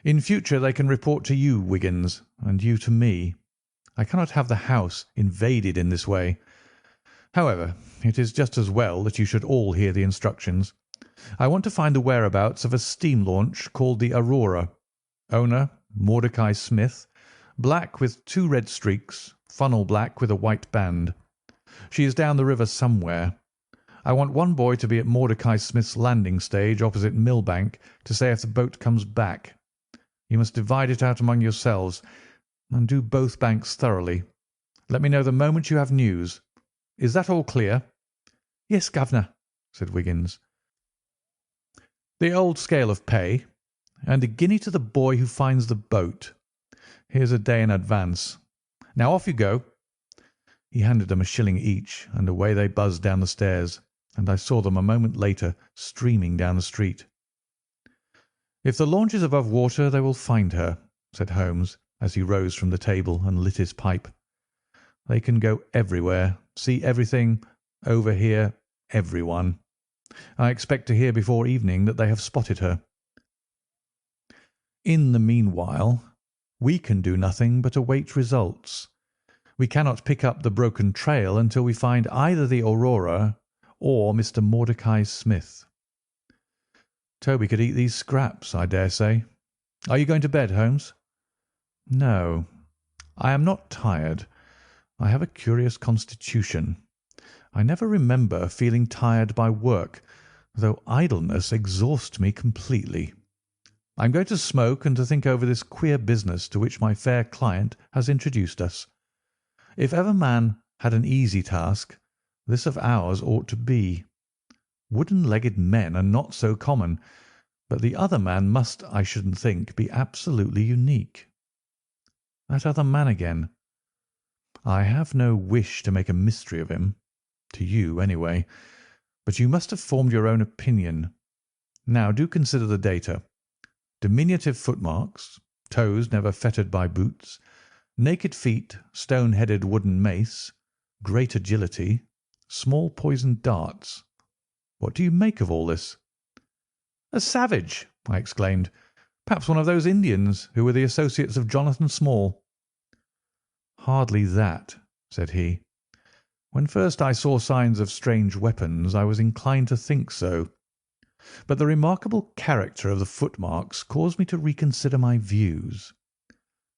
"In future they can report to you, Wiggins, and you to me. I cannot have the house invaded in this way. However, it is just as well that you should all hear the instructions. I want to find the whereabouts of a steam launch called the Aurora. Owner, Mordecai Smith, black with 2 red streaks, funnel black with a white band. She is down the river somewhere. I want one boy to be at Mordecai Smith's landing stage opposite Millbank to say if the boat comes back. You must divide it out among yourselves, and do both banks thoroughly. Let me know the moment you have news. Is that all clear?" "Yes, governor," said Wiggins. "The old scale of pay, and a guinea to the boy who finds the boat. Here's a day in advance. Now off you go." He handed them a shilling each, and away they buzzed down the stairs, and I saw them a moment later streaming down the street. "If the launch is above water they will find her," said Holmes, as he rose from the table and lit his pipe. "They can go everywhere, see everything, overhear everyone. I expect to hear before evening that they have spotted her. In the meanwhile, we can do nothing but await results. We cannot pick up the broken trail until we find either the Aurora or Mr. Mordecai Smith. Toby could eat these scraps, I dare say. Are you going to bed, Holmes?" "No, I am not tired. I have a curious constitution. I never remember feeling tired by work, though idleness exhausts me completely. I am going to smoke and to think over this queer business to which my fair client has introduced us. If ever man had an easy task, this of ours ought to be. Wooden-legged men are not so common, but the other man must, I shouldn't think, be absolutely unique. That other man again. I have no wish to make a mystery of him, to you anyway, but you must have formed your own opinion. Now do consider the data. Diminutive footmarks, toes never fettered by boots, naked feet, stone-headed wooden mace, great agility, small poisoned darts. What do you make of all this?" "A savage!" I exclaimed. "Perhaps one of those Indians who were the associates of Jonathan Small." "Hardly that," said he. When first I saw signs of strange weapons, I was inclined to think so. But the remarkable character of the footmarks caused me to reconsider my views.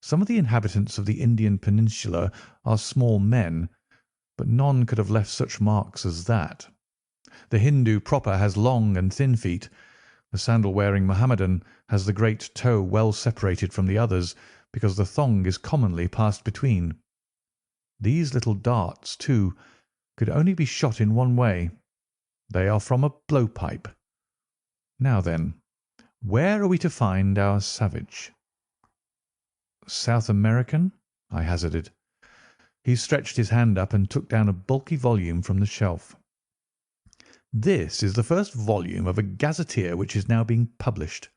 Some of the inhabitants of the Indian peninsula are small men, but none could have left such marks as that. The Hindu proper has long and thin feet. The sandal-wearing Mohammedan has the great toe well separated from the others, because the thong is commonly passed between. These little darts, too, could only be shot in one way. They are from a blowpipe. Now then, where are we to find our savage? South American? I hazarded. He stretched his hand up and took down a bulky volume from the shelf. This is the first volume of a gazetteer which is now being published.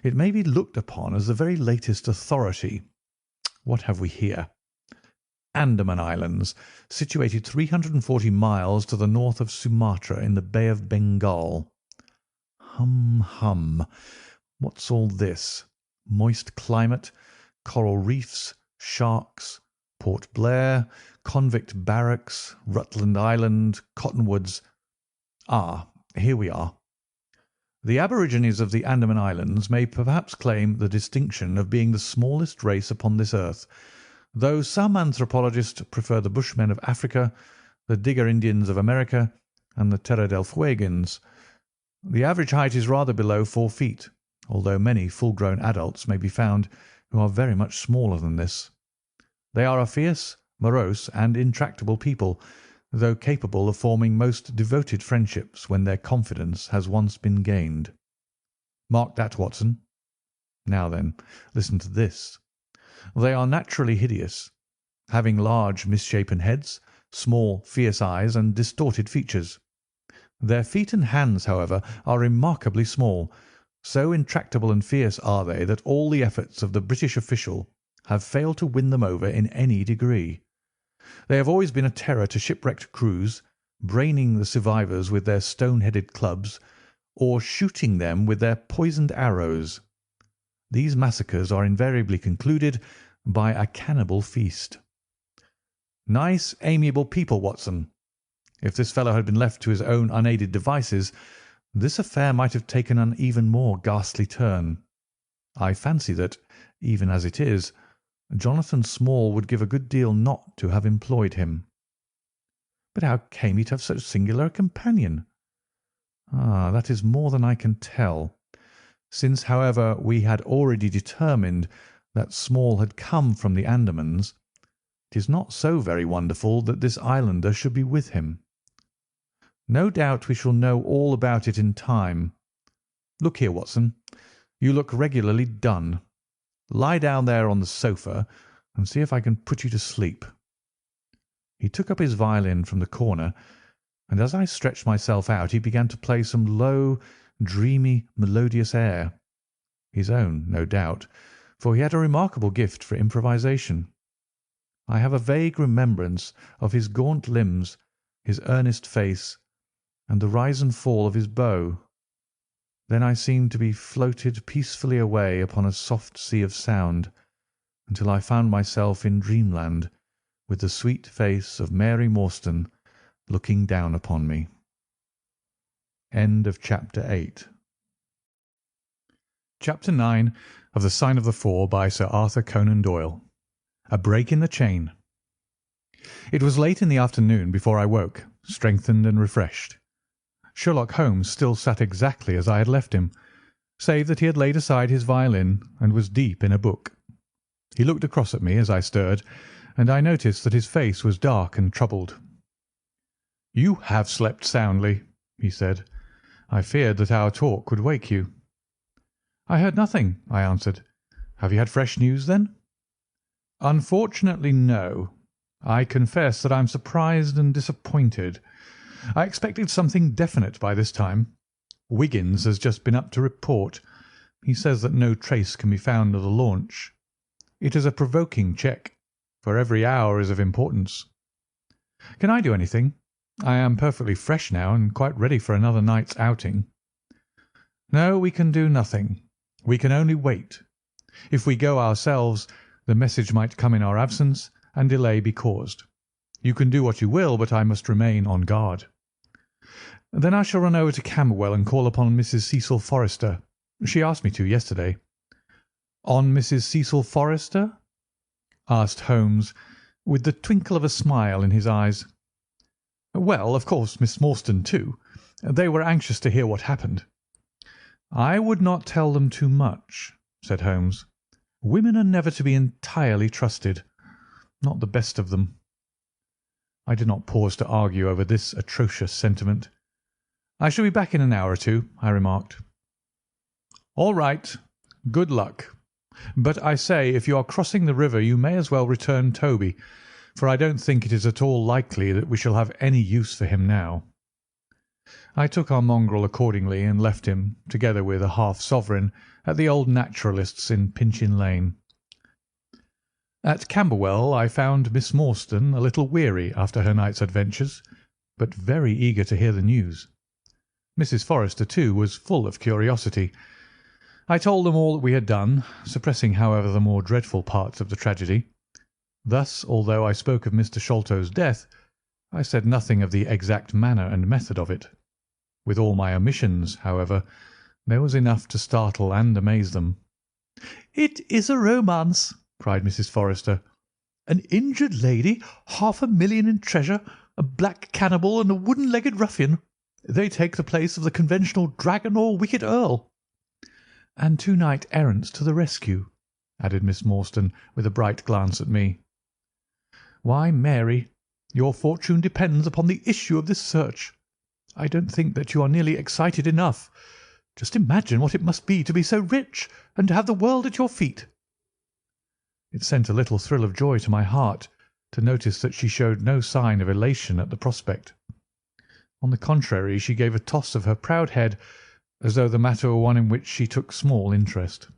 It may be looked upon as the very latest authority. What have we here? Andaman Islands, situated 340 miles to the north of Sumatra in the Bay of Bengal. Hum. What's all this? Moist climate, coral reefs, sharks, Port Blair, convict barracks, Rutland Island, cottonwoods. Ah, here we are. The aborigines of the Andaman Islands may perhaps claim the distinction of being the smallest race upon this earth, though some anthropologists prefer the Bushmen of Africa, the Digger Indians of America, and the Terra del Fuegans. The average height is rather below 4 feet, although many full-grown adults may be found who are very much smaller than this. They are a fierce, morose, and intractable people, though capable of forming most devoted friendships when their confidence has once been gained. Mark that, Watson. Now then, listen to this. They are naturally hideous, having large misshapen heads, small fierce eyes, and distorted features. Their feet and hands, however, are remarkably small. So intractable and fierce are they that all the efforts of the British official have failed to win them over in any degree. They have always been a terror to shipwrecked crews, braining the survivors with their stone-headed clubs, or shooting them with their poisoned arrows. These massacres are invariably concluded by a cannibal feast. Nice, amiable people, Watson. If this fellow had been left to his own unaided devices, this affair might have taken an even more ghastly turn. I fancy that, even as it is, Jonathan Small would give a good deal not to have employed him. But how came he to have so singular a companion? Ah, that is more than I can tell. Since, however, we had already determined that Small had come from the Andamans, it is not so very wonderful that this islander should be with him. No doubt we shall know all about it in time. Look here, Watson, you look regularly done. Lie down there on the sofa and see if I can put you to sleep. He took up his violin from the corner, and as I stretched myself out he began to play some low, dreamy, melodious air. His own, no doubt, for he had a remarkable gift for improvisation. I have a vague remembrance of his gaunt limbs, his earnest face, and the rise and fall of his bow. Then I seemed to be floated peacefully away upon a soft sea of sound, until I found myself in dreamland, with the sweet face of Mary Morstan looking down upon me. End of Chapter 8. Chapter 9 of The Sign of the Four by Sir Arthur Conan Doyle. A break in the chain. It was late in the afternoon before I woke, strengthened and refreshed. Sherlock Holmes still sat exactly as I had left him, save that he had laid aside his violin and was deep in a book. He looked across at me as I stirred, and I noticed that his face was dark and troubled. "You have slept soundly," he said. "I feared that our talk would wake you." "I heard nothing," I answered. "Have you had fresh news, then?" "Unfortunately, no. I confess that I am surprised and disappointed. I expected something definite by this time. Wiggins has just been up to report. He says that no trace can be found of the launch. It is a provoking check, for every hour is of importance. Can I do anything? I am perfectly fresh now and quite ready for another night's outing." "No, we can do nothing. We can only wait. If we go ourselves, the message might come in our absence and delay be caused. You can do what you will, but I must remain on guard." "Then I shall run over to Camberwell and call upon Mrs. Cecil Forrester. She asked me to yesterday." "On Mrs. Cecil Forrester?" asked Holmes, with the twinkle of a smile in his eyes. "Well, of course, Miss Morstan too. They were anxious to hear what happened." "I would not tell them too much," said Holmes. "Women are never to be entirely trusted. Not the best of them." I did not pause to argue over this atrocious sentiment. "I shall be back in an hour or two," I remarked. "All right. Good luck. But I say, if you are crossing the river you may as well return Toby, for I don't think it is at all likely that we shall have any use for him now." I took our mongrel accordingly and left him, together with a half-sovereign, at the old naturalist's in Pinchin Lane. At Camberwell I found Miss Morstan a little weary after her night's adventures, but very eager to hear the news. Mrs. Forrester, too, was full of curiosity. I told them all that we had done, suppressing, however, the more dreadful parts of the tragedy. Thus, although I spoke of Mr. Sholtos' death, I said nothing of the exact manner and method of it. With all my omissions, however, there was enough to startle and amaze them. "It is a romance," cried Mrs. Forrester. "An injured lady, 500,000 in treasure, a black cannibal, and a wooden-legged ruffian. They take the place of the conventional dragon or wicked earl." "And 2 knight-errants to the rescue," added Miss Morstan, with a bright glance at me. "Why, Mary, your fortune depends upon the issue of this search. I don't think that you are nearly excited enough. Just imagine what it must be to be so rich and to have the world at your feet." It sent a little thrill of joy to my heart to notice that she showed no sign of elation at the prospect. On the contrary, she gave a toss of her proud head as though the matter were one in which she took small interest.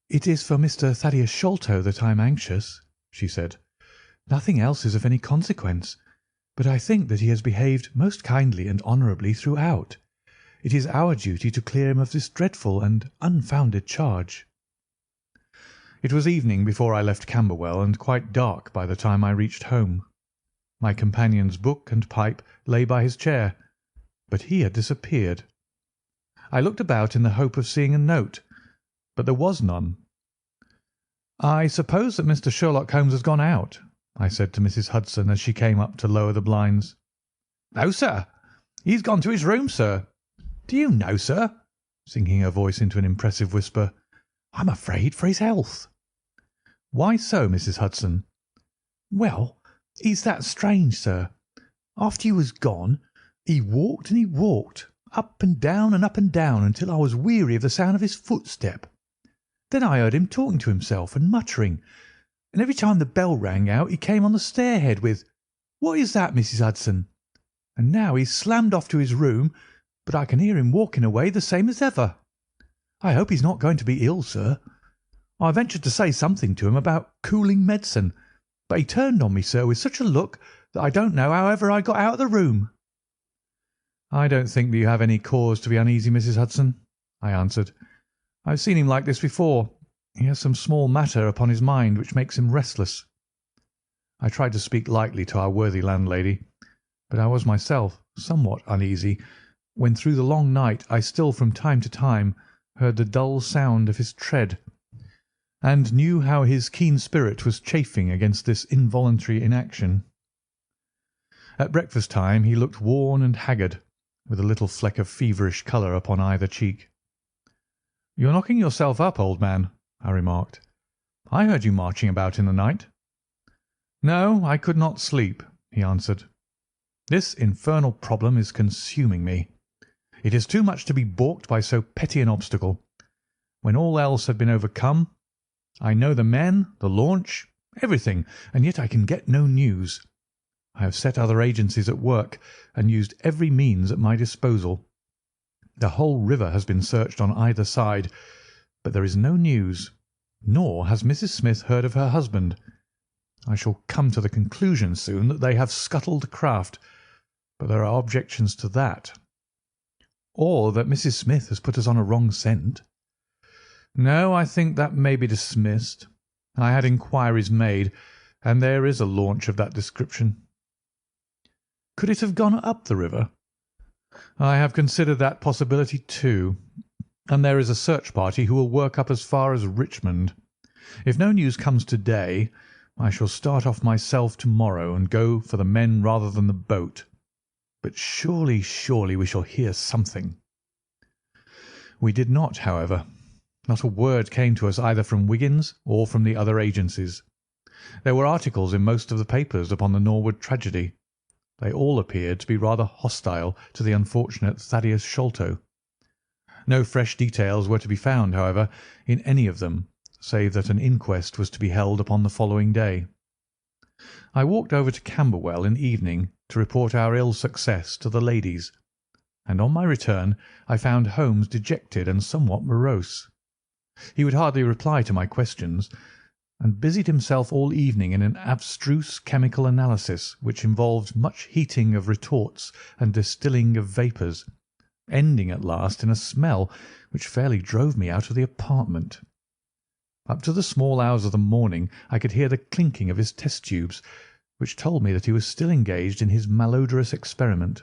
"It is for Mr. Thaddeus Sholto that I am anxious," she said. "Nothing else is of any consequence, but I think that he has behaved most kindly and honourably throughout. It is our duty to clear him of this dreadful and unfounded charge." It was evening before I left Camberwell, and quite dark by the time I reached home. My companion's book and pipe lay by his chair, but he had disappeared. I looked about in the hope of seeing a note, but there was none. "I suppose that Mr. Sherlock Holmes has gone out," I said to Mrs. Hudson as she came up to lower the blinds. "No, sir. He's gone to his room, sir. Do you know, sir," sinking her voice into an impressive whisper, "I'm afraid for his health." "Why so, Mrs. Hudson?" "Well, he's that strange, sir. After you was gone, he walked and he walked, up and down until I was weary of the sound of his footstep. Then I heard him talking to himself and muttering, and every time the bell rang out he came on the stairhead with, 'What is that, Mrs. Hudson?' And now he's slammed off to his room, but I can hear him walking away the same as ever. I hope he's not going to be ill, sir. I ventured to say something to him about cooling medicine, but he turned on me, sir, with such a look that I don't know how ever I got out of the room." "I don't think that you have any cause to be uneasy, Mrs. Hudson," I answered. "I have seen him like this before. He has some small matter upon his mind which makes him restless." I tried to speak lightly to our worthy landlady, but I was myself somewhat uneasy when through the long night I still from time to time heard the dull sound of his tread, and knew how his keen spirit was chafing against this involuntary inaction. At breakfast time he looked worn and haggard, with a little fleck of feverish colour upon either cheek. "You're knocking yourself up, old man," I remarked. "I heard you marching about in the night." "No, I could not sleep," he answered. "This infernal problem is consuming me. It is too much to be balked by so petty an obstacle. When all else had been overcome, I know the men, the launch, everything, and yet I can get no news. I have set other agencies at work and used every means at my disposal. The whole river has been searched on either side, but there is no news, nor has Mrs. Smith heard of her husband. I shall come to the conclusion soon that they have scuttled the craft, but there are objections to that. Or that Mrs. Smith has put us on a wrong scent. No, I think that may be dismissed. I had inquiries made, and there is a launch of that description." "Could it have gone up the river?" "I have considered that possibility too, and there is a search party who will work up as far as Richmond. If no news comes to-day, I shall start off myself to-morrow and go for the men rather than the boat. But surely we shall hear something." We did not, however. Not a word came to us either from Wiggins or from the other agencies. There were articles in most of the papers upon the Norwood tragedy. They all appeared to be rather hostile to the unfortunate Thaddeus Sholto. No fresh details were to be found, however, in any of them, save that an inquest was to be held upon the following day. I walked over to Camberwell in the evening to report our ill success to the ladies, and on my return I found Holmes dejected and somewhat morose. He would hardly reply to my questions, and busied himself all evening in an abstruse chemical analysis which involved much heating of retorts and distilling of vapours, ending at last in a smell which fairly drove me out of the apartment. Up to the small hours of the morning I could hear the clinking of his test tubes, which told me that he was still engaged in his malodorous experiment.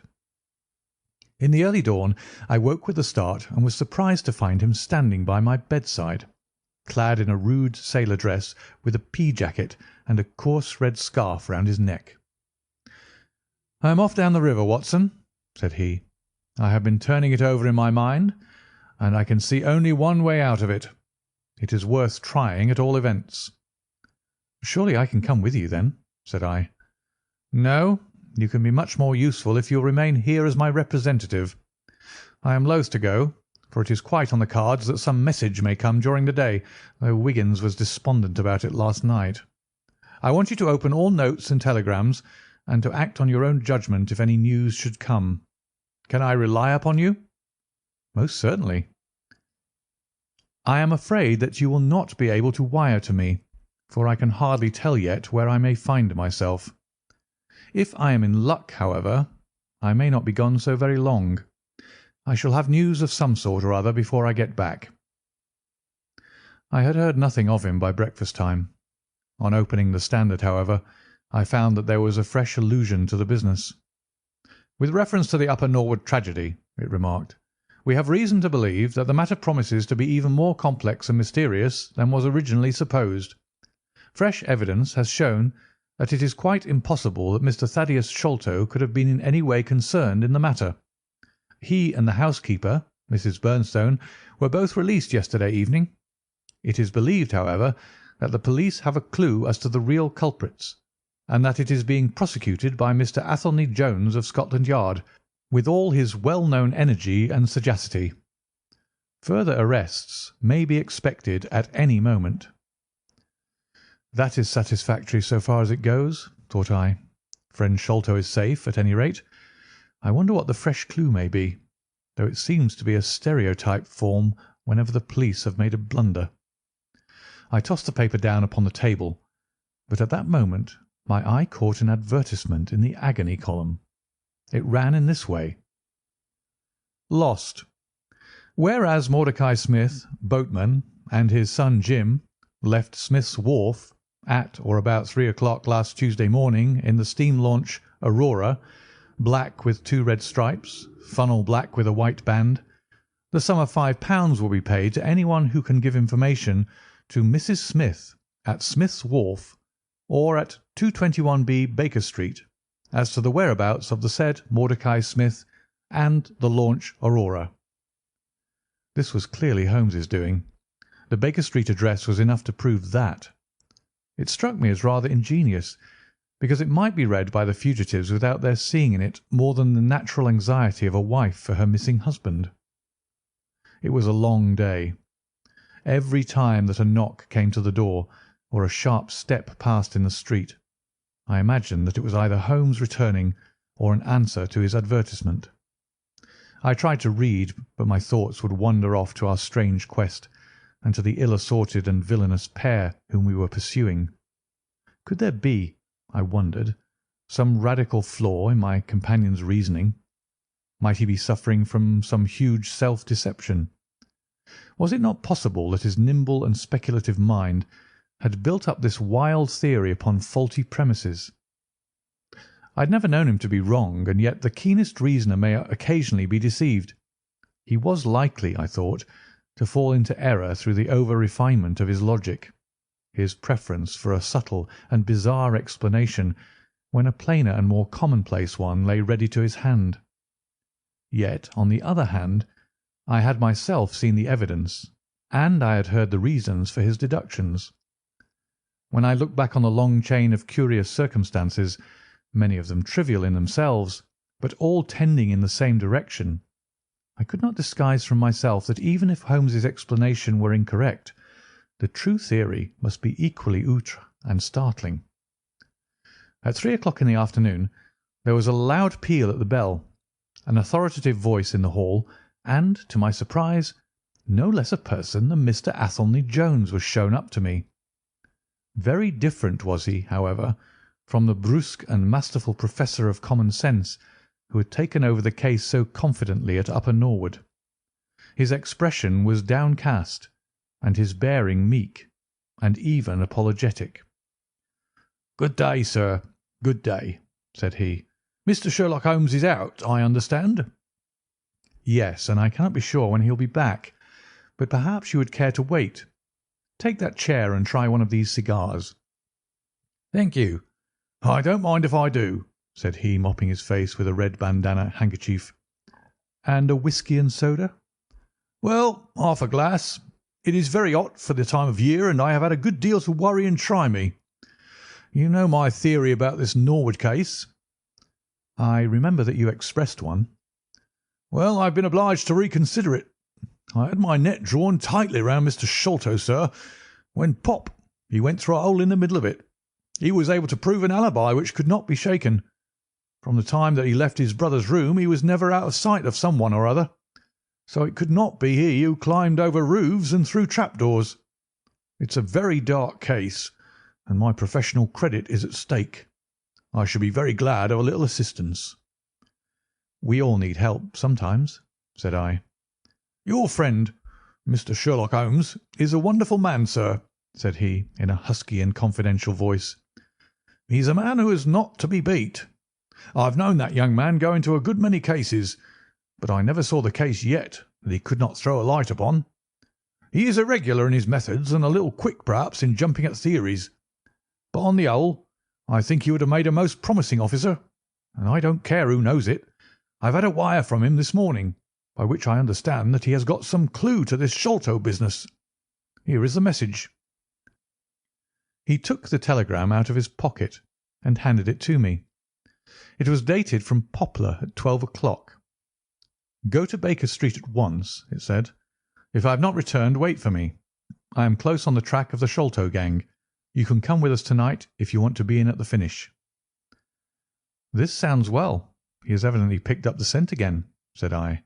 In the early dawn I woke with a start and was surprised to find him standing by my bedside, clad in a rude sailor dress with a pea-jacket and a coarse red scarf round his neck. "I am off down the river, Watson," said he. "I have been turning it over in my mind, and I can see only one way out of it. It is worth trying at all events." "Surely I can come with you, then?" said I. "No, you can be much more useful if you will remain here as my representative. I am loath to go, for it is quite on the cards that some message may come during the day, though Wiggins was despondent about it last night. I want you to open all notes and telegrams, and to act on your own judgment if any news should come. Can I rely upon you?" "Most certainly." "I am afraid that you will not be able to wire to me, for I can hardly tell yet where I may find myself. If I am in luck, however, I may not be gone so very long. I shall have news of some sort or other before I get back." I had heard nothing of him by breakfast time. On opening the Standard, however, I found that there was a fresh allusion to the business. "With reference to the Upper Norwood tragedy," it remarked, "we have reason to believe that the matter promises to be even more complex and mysterious than was originally supposed. Fresh evidence has shown that it is quite impossible that Mr. Thaddeus Sholto could have been in any way concerned in the matter. He and the housekeeper, Mrs. Bernstone, were both released yesterday evening. It is believed, however, that the police have a clue as to the real culprits, and that it is being prosecuted by Mr. Athelney Jones of Scotland Yard, with all his well-known energy and sagacity. Further arrests may be expected at any moment." "That is satisfactory so far as it goes," thought I. "Friend Sholto is safe, at any rate. I wonder what the fresh clue may be, though it seems to be a stereotype form whenever the police have made a blunder." I tossed the paper down upon the table, but at that moment my eye caught an advertisement in the agony column. It ran in this way: "Lost. Whereas Mordecai Smith, boatman, and his son Jim left Smith's Wharf at or about 3 o'clock last Tuesday morning in the steam launch Aurora, black with 2 red stripes, funnel black with a white band, the sum of £5 will be paid to anyone who can give information to Mrs. Smith at Smith's Wharf or at 221B Baker Street as to the whereabouts of the said Mordecai Smith and the launch Aurora." This was clearly Holmes's doing. The Baker Street address was enough to prove that. It struck me as rather ingenious, because it might be read by the fugitives without their seeing in it more than the natural anxiety of a wife for her missing husband. It was a long day. Every time that a knock came to the door or a sharp step passed in the street, I imagined that it was either Holmes returning or an answer to his advertisement. I tried to read, but my thoughts would wander off to our strange quest and to the ill-assorted and villainous pair whom we were pursuing. Could there be, I wondered, some radical flaw in my companion's reasoning? Might he be suffering from some huge self-deception? Was it not possible that his nimble and speculative mind had built up this wild theory upon faulty premises. I had never known him to be wrong, and yet the keenest reasoner may occasionally be deceived. He was likely, I thought, to fall into error through the over-refinement of his logic, his preference for a subtle and bizarre explanation when a plainer and more commonplace one lay ready to his hand. Yet, on the other hand, I had myself seen the evidence, and I had heard the reasons for his deductions. When I look back on the long chain of curious circumstances, many of them trivial in themselves, but all tending in the same direction, I could not disguise from myself that even if Holmes's explanation were incorrect, the true theory must be equally outre and startling. At 3 o'clock in the afternoon there was a loud peal at the bell, an authoritative voice in the hall, and, to my surprise, no less a person than Mr. Athelney Jones was shown up to me. Very different was he, however, from the brusque and masterful professor of common sense who had taken over the case so confidently at Upper Norwood. His expression was downcast, and his bearing meek, and even apologetic. "Good day, sir, good day," said he. "Mr. Sherlock Holmes is out, I understand?" "Yes, and I cannot be sure when he'll be back, but perhaps you would care to wait. Take that chair and try one of these cigars." "Thank you. I don't mind if I do," said he, mopping his face with a red bandana handkerchief. "And a whisky and soda?" "Well, half a glass. It is very hot for the time of year, and I have had a good deal to worry and try me. You know my theory about this Norwood case?" "I remember that you expressed one." "Well, I've been obliged to reconsider it. I had my net drawn tightly round Mr. Sholtos, sir, when pop, he went through a hole in the middle of it. He was able to prove an alibi which could not be shaken. From the time that he left his brother's room he was never out of sight of some one or other, so it could not be he who climbed over roofs and through trapdoors. It's a very dark case, and my professional credit is at stake. I should be very glad of a little assistance." "We all need help sometimes," said I. "Your friend, Mr. Sherlock Holmes, is a wonderful man, sir," said he, in a husky and confidential voice. "He's a man who is not to be beat. I've known that young man go into a good many cases, but I never saw the case yet that he could not throw a light upon. He is irregular in his methods and a little quick, perhaps, in jumping at theories, but on the whole I think he would have made a most promising officer, and I don't care who knows it. I've had a wire from him this morning, by which I understand that he has got some clue to this Sholto business. Here is the message." He took the telegram out of his pocket and handed it to me. It was dated from Poplar at 12 o'clock. "Go to Baker Street at once," it said. "If I have not returned, wait for me. I am close on the track of the Sholto gang. You can come with us tonight if you want to be in at the finish." "This sounds well. He has evidently picked up the scent again," said I.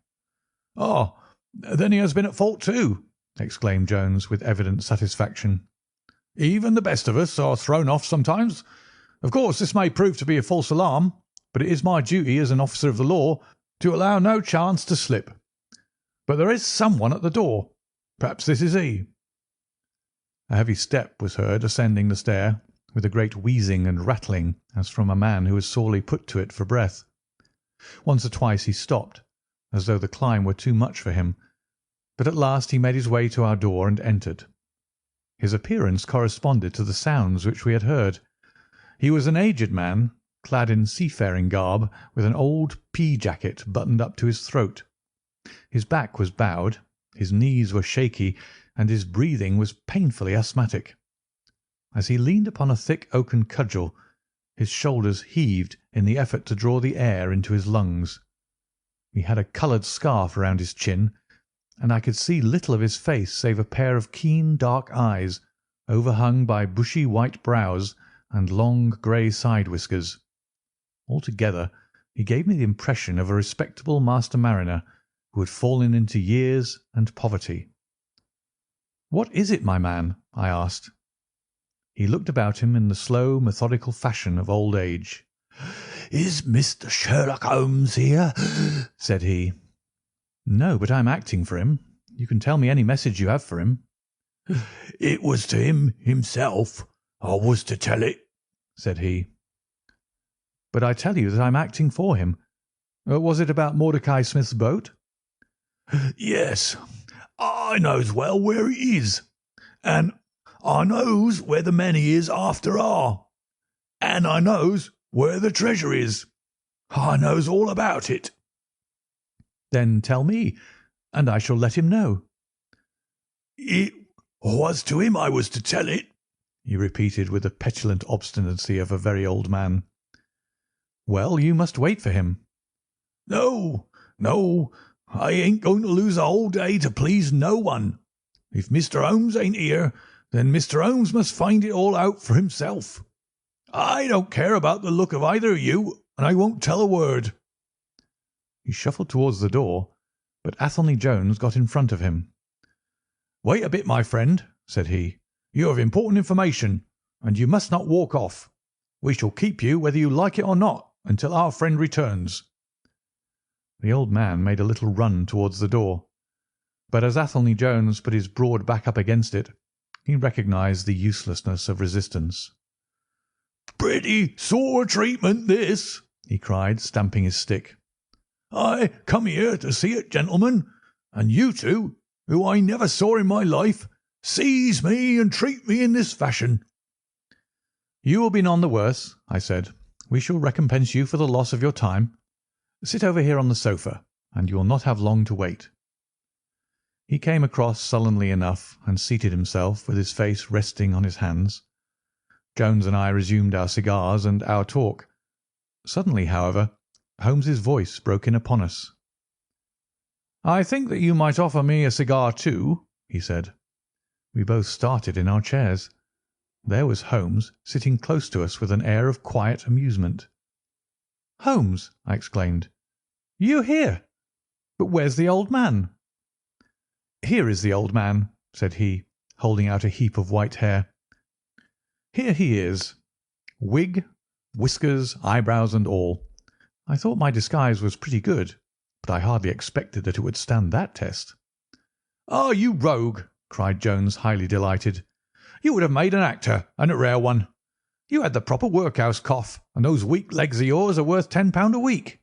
"Ah, then he has been at fault too," exclaimed Jones, with evident satisfaction. "Even the best of us are thrown off sometimes. Of course this may prove to be a false alarm, but it is my duty as an officer of the law to allow no chance to slip. But there is someone at the door. Perhaps this is he." A heavy step was heard ascending the stair, with a great wheezing and rattling as from a man who was sorely put to it for breath. Once or twice he stopped, as though the climb were too much for him, but at last he made his way to our door and entered. His appearance corresponded to the sounds which we had heard. He was an aged man, clad in seafaring garb, with an old pea-jacket buttoned up to his throat. His back was bowed, his knees were shaky, and his breathing was painfully asthmatic. As he leaned upon a thick oaken cudgel, his shoulders heaved in the effort to draw the air into his lungs. He had a coloured scarf round his chin, and I could see little of his face save a pair of keen dark eyes, overhung by bushy white brows and long grey side whiskers. Altogether he gave me the impression of a respectable master mariner who had fallen into years and poverty. "What is it, my man?" I asked. He looked about him in the slow, methodical fashion of old age. "Is Mr. Sherlock Holmes here?" said he. "No, but I am acting for him. You can tell me any message you have for him." It was to him himself I was to tell it, said he. But I tell you that I'm acting for him. Was it about Mordecai Smith's boat? Yes, I knows well where it is, and I knows where the men he is after are, and I knows where the treasure is. I knows all about it. Then tell me, and I shall let him know. It was to him I was to tell it, he repeated with the petulant obstinacy of a very old man. Well, you must wait for him. No, I ain't going to lose a whole day to please no one. If Mr. Holmes ain't here, then Mr. Holmes must find it all out for himself. I don't care about the look of either of you, and I won't tell a word. He shuffled towards the door, but Athelney Jones got in front of him. Wait a bit, my friend, said he. You have important information, and you must not walk off. We shall keep you whether you like it or not until our friend returns. The old man made a little run towards the door, but as Athelney Jones put his broad back up against it, he recognised the uselessness of resistance. Pretty sore treatment, this, he cried, stamping his stick. I come here to see it, gentlemen, and you two, who I never saw in my life, seize me and treat me in this fashion. You will be none the worse, I said. We shall recompense you for the loss of your time. Sit over here on the sofa, and you will not have long to wait. He came across sullenly enough and seated himself with his face resting on his hands. Jones and I resumed our cigars and our talk. Suddenly, however, Holmes's voice broke in upon us. "I think that you might offer me a cigar too," he said. We both started in our chairs. There was Holmes sitting close to us with an air of quiet amusement. "Holmes!" I exclaimed. "You here? But where's the old man?" "Here is the old man," said he, holding out a heap of white hair. "Here he is. Wig, whiskers, eyebrows and all. I thought my disguise was pretty good, but I hardly expected that it would stand that test." "Ah, you rogue!" cried Jones, highly delighted. "You would have made an actor, and a rare one. You had the proper workhouse cough, and those weak legs of yours are worth £10 a week.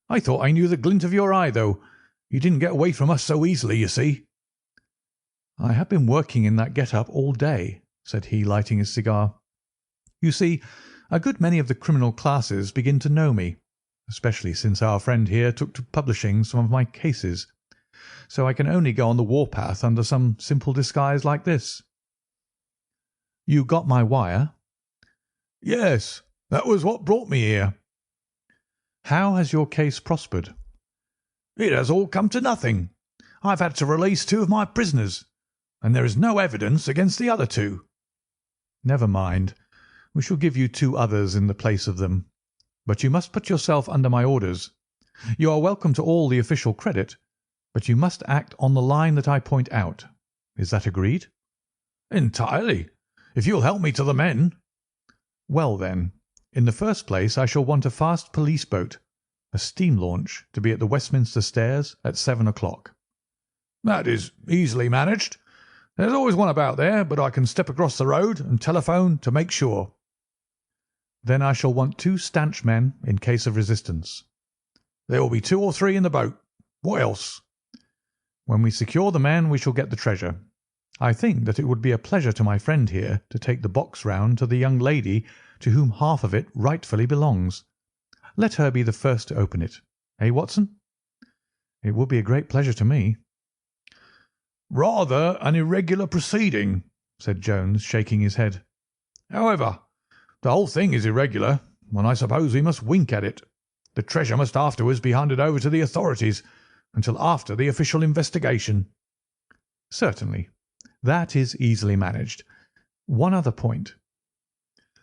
I thought I knew the glint of your eye, though. You didn't get away from us so easily, you see." "I have been working in that get-up all day," said he, lighting his cigar. "You see, a good many of the criminal classes begin to know me, especially since our friend here took to publishing some of my cases, so I can only go on the warpath under some simple disguise like this." "You got my wire?" "Yes, that was what brought me here." "How has your case prospered?" "It has all come to nothing. I've had to release 2 of my prisoners, and there is no evidence against the other 2. "Never mind. We shall give you 2 others in the place of them. But you must put yourself under my orders. You are welcome to all the official credit, but you must act on the line that I point out. Is that agreed?" "Entirely, if you'll help me to the men." "Well, then, in the first place I shall want a fast police boat, a steam launch, to be at the Westminster Stairs at 7 o'clock. "That is easily managed. There's always one about there, but I can step across the road and telephone to make sure." "Then I shall want 2 stanch men in case of resistance." "There will be 2 or 3 in the boat. What else?" "When we secure the men we shall get the treasure. I think that it would be a pleasure to my friend here to take the box round to the young lady to whom half of it rightfully belongs. Let her be the first to open it. Eh, Watson?" "It would be a great pleasure to me." "Rather an irregular proceeding," said Jones, shaking his head. "However, the whole thing is irregular, and I suppose we must wink at it. The treasure must afterwards be handed over to the authorities until after the official investigation." "Certainly. That is easily managed. One other point.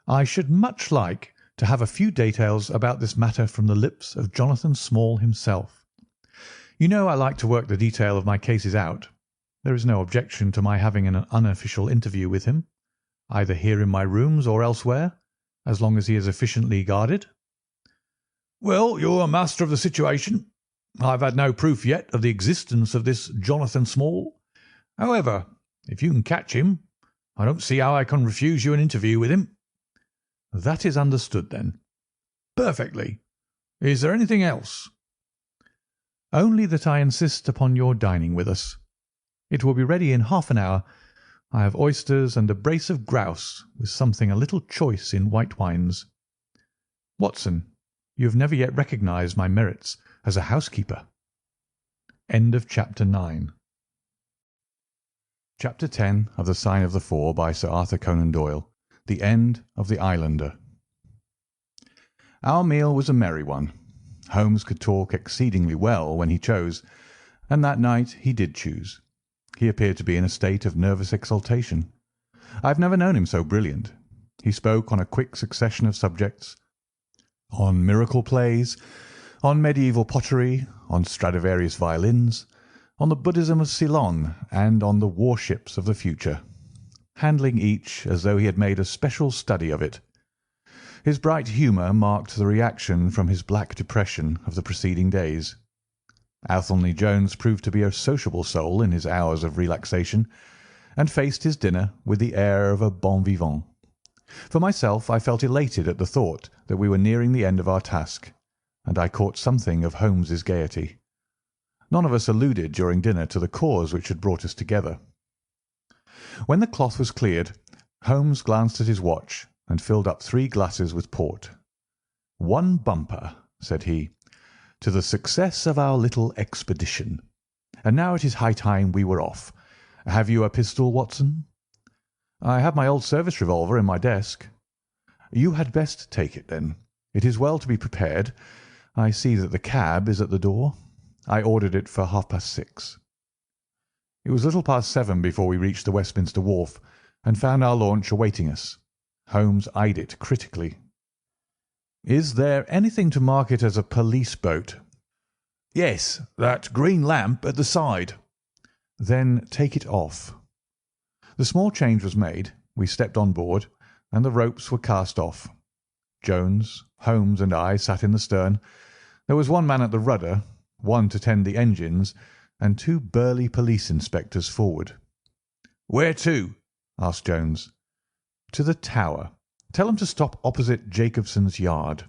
I should much like to have a few details about this matter from the lips of Jonathan Small himself. You know I like to work the detail of my cases out. There is no objection to my having an unofficial interview with him, either here in my rooms or elsewhere, as long as he is efficiently guarded." "Well, you're master of the situation. I've had no proof yet of the existence of this Jonathan Small. However, If you can catch him, I don't see how I can refuse you an interview with him." "That is understood, then." "Perfectly. Is there anything else?" "Only that I insist upon your dining with us. It will be ready in half an hour. I have oysters and a brace of grouse, with something a little choice in white wines. Watson, you have never yet recognised my merits as a housekeeper." Chapter 9. Chapter 10 of The Sign of the Four by Sir Arthur Conan Doyle. The End of the Islander. Our meal was a merry one. Holmes could talk exceedingly well when he chose, and that night he did choose. He appeared to be in a state of nervous exaltation. I have never known him so brilliant. He spoke on a quick succession of subjects, on miracle plays, on medieval pottery, on Stradivarius violins, on the Buddhism of Ceylon, and on the warships of the future, handling each as though he had made a special study of it. His bright humour marked the reaction from his black depression of the preceding days. Athelney Jones proved to be a sociable soul in his hours of relaxation, and faced his dinner with the air of a bon vivant. For myself, I felt elated at the thought that we were nearing the end of our task, and I caught something of Holmes's gaiety. None of us alluded during dinner to the cause which had brought us together. When the cloth was cleared, Holmes glanced at his watch and filled up 3 glasses with port. "One bumper," said he, "to the success of our little expedition. And now it is high time we were off. Have you a pistol, Watson?" "I have my old service revolver in my desk." "You had best take it, then. It is well to be prepared. I see that the cab is at the door. I ordered it for 6:30. It was little past 7 before we reached the Westminster Wharf and found our launch awaiting us. Holmes eyed it critically. "Is there anything to mark it as a police boat?" "Yes, that green lamp at the side." "Then take it off." The small change was made, we stepped on board, and the ropes were cast off. Jones, Holmes, and I sat in the stern. There was one man at the rudder, one to tend the engines, and 2 burly police inspectors forward. "Where to?" asked Jones. "To the Tower. Tell them to stop opposite Jacobson's Yard."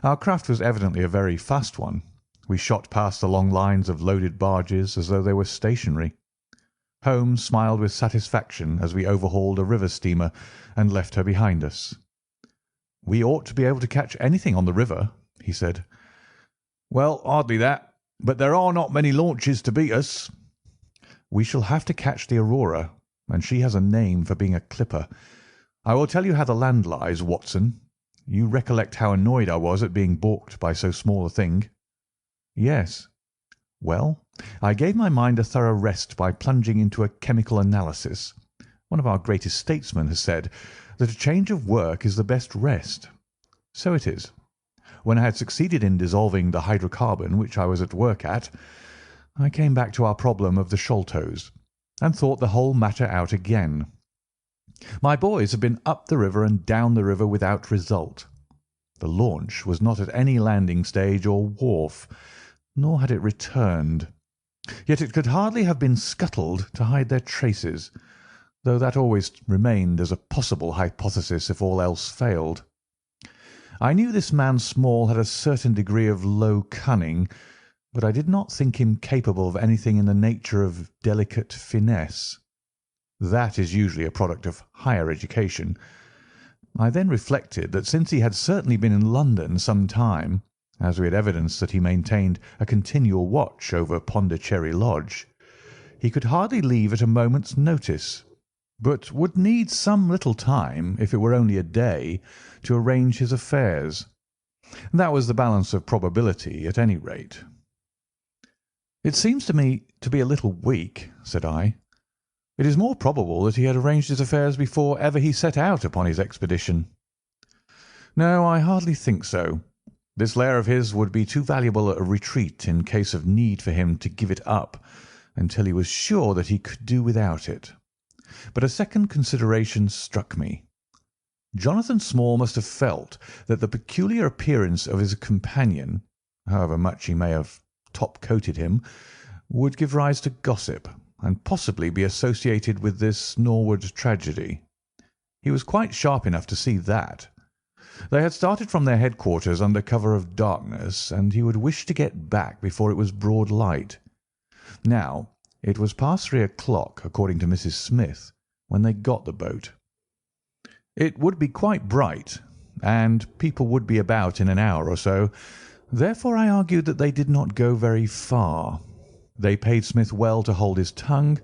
Our craft was evidently a very fast one. We shot past the long lines of loaded barges as though they were stationary. Holmes smiled with satisfaction as we overhauled a river steamer and left her behind us. "We ought to be able to catch anything on the river," he said. "Well, hardly that, but there are not many launches to beat us." "We shall have to catch the Aurora, and she has a name for being a clipper. I will tell you how the land lies, Watson. You recollect how annoyed I was at being balked by so small a thing?" "Yes." "Well, I gave my mind a thorough rest by plunging into a chemical analysis. One of our greatest statesmen has said that a change of work is the best rest. So it is. When I had succeeded in dissolving the hydrocarbon which I was at work at, I came back to our problem of the Sholtos, and thought the whole matter out again. My boys have been up the river and down the river without result. The launch was not at any landing stage or wharf, nor had it returned. Yet it could hardly have been scuttled to hide their traces, though that always remained as a possible hypothesis if all else failed. I knew this man Small had a certain degree of low cunning, but I did not think him capable of anything in the nature of delicate finesse. That is usually a product of higher education. I then reflected that since he had certainly been in London some time, as we had evidence that he maintained a continual watch over Pondicherry Lodge, he could hardly leave at a moment's notice, but would need some little time, if it were only a day, to arrange his affairs. That was the balance of probability, at any rate. "It seems to me to be a little weak," said I. "It is more probable that he had arranged his affairs before ever he set out upon his expedition." "No, I hardly think so. This lair of his would be too valuable a retreat in case of need for him to give it up until he was sure that he could do without it. But a second consideration struck me. Jonathan Small must have felt that the peculiar appearance of his companion, however much he may have top-coated him, would give rise to gossip, and possibly be associated with this Norwood tragedy. He was quite sharp enough to see that. They had started from their headquarters under cover of darkness, and he would wish to get back before it was broad light. Now, it was past 3 o'clock, according to Mrs. Smith, when they got the boat. It would be quite bright, and people would be about in an hour or so. Therefore I argued that they did not go very far. They paid Smith well to hold his tongue,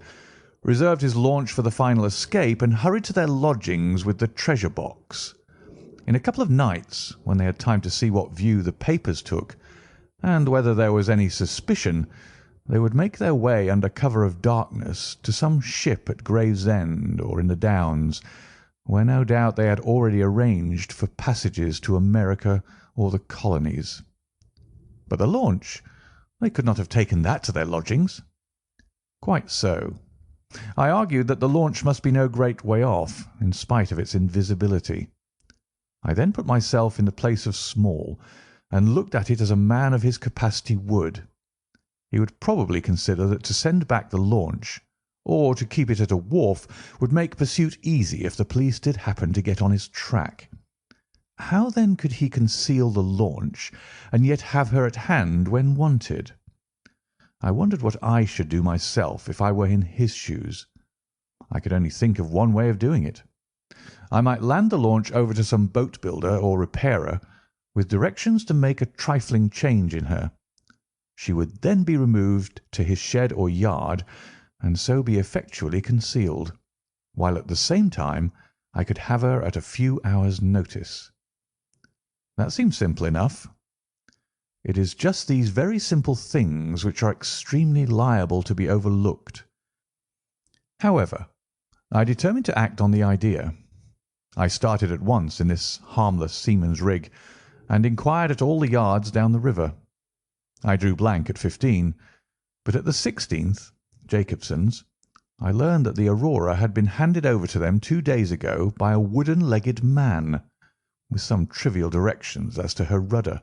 reserved his launch for the final escape, and hurried to their lodgings with the treasure box. In a couple of nights, when they had time to see what view the papers took, and whether there was any suspicion, they would make their way under cover of darkness to some ship at Gravesend or in the Downs, where no doubt they had already arranged for passages to America or the colonies. But the launch, they could not have taken that to their lodgings. Quite so. I argued that the launch must be no great way off, in spite of its invisibility. I then put myself in the place of Small, and looked at it as a man of his capacity would. He would probably consider that to send back the launch, or to keep it at a wharf, would make pursuit easy if the police did happen to get on his track. How then could he conceal the launch, and yet have her at hand when wanted? I wondered what I should do myself if I were in his shoes. I could only think of one way of doing it. I might land the launch over to some boat builder or repairer, with directions to make a trifling change in her. She would then be removed to his shed or yard, and so be effectually concealed, while at the same time I could have her at a few hours' notice. That seems simple enough. It is just these very simple things which are extremely liable to be overlooked. However, I determined to act on the idea. I started at once in this harmless seaman's rig, and inquired at all the yards down the river. I drew blank at 15, but at the 16th, Jacobson's, I learned that the Aurora had been handed over to them 2 days ago by a wooden-legged man, with some trivial directions as to her rudder.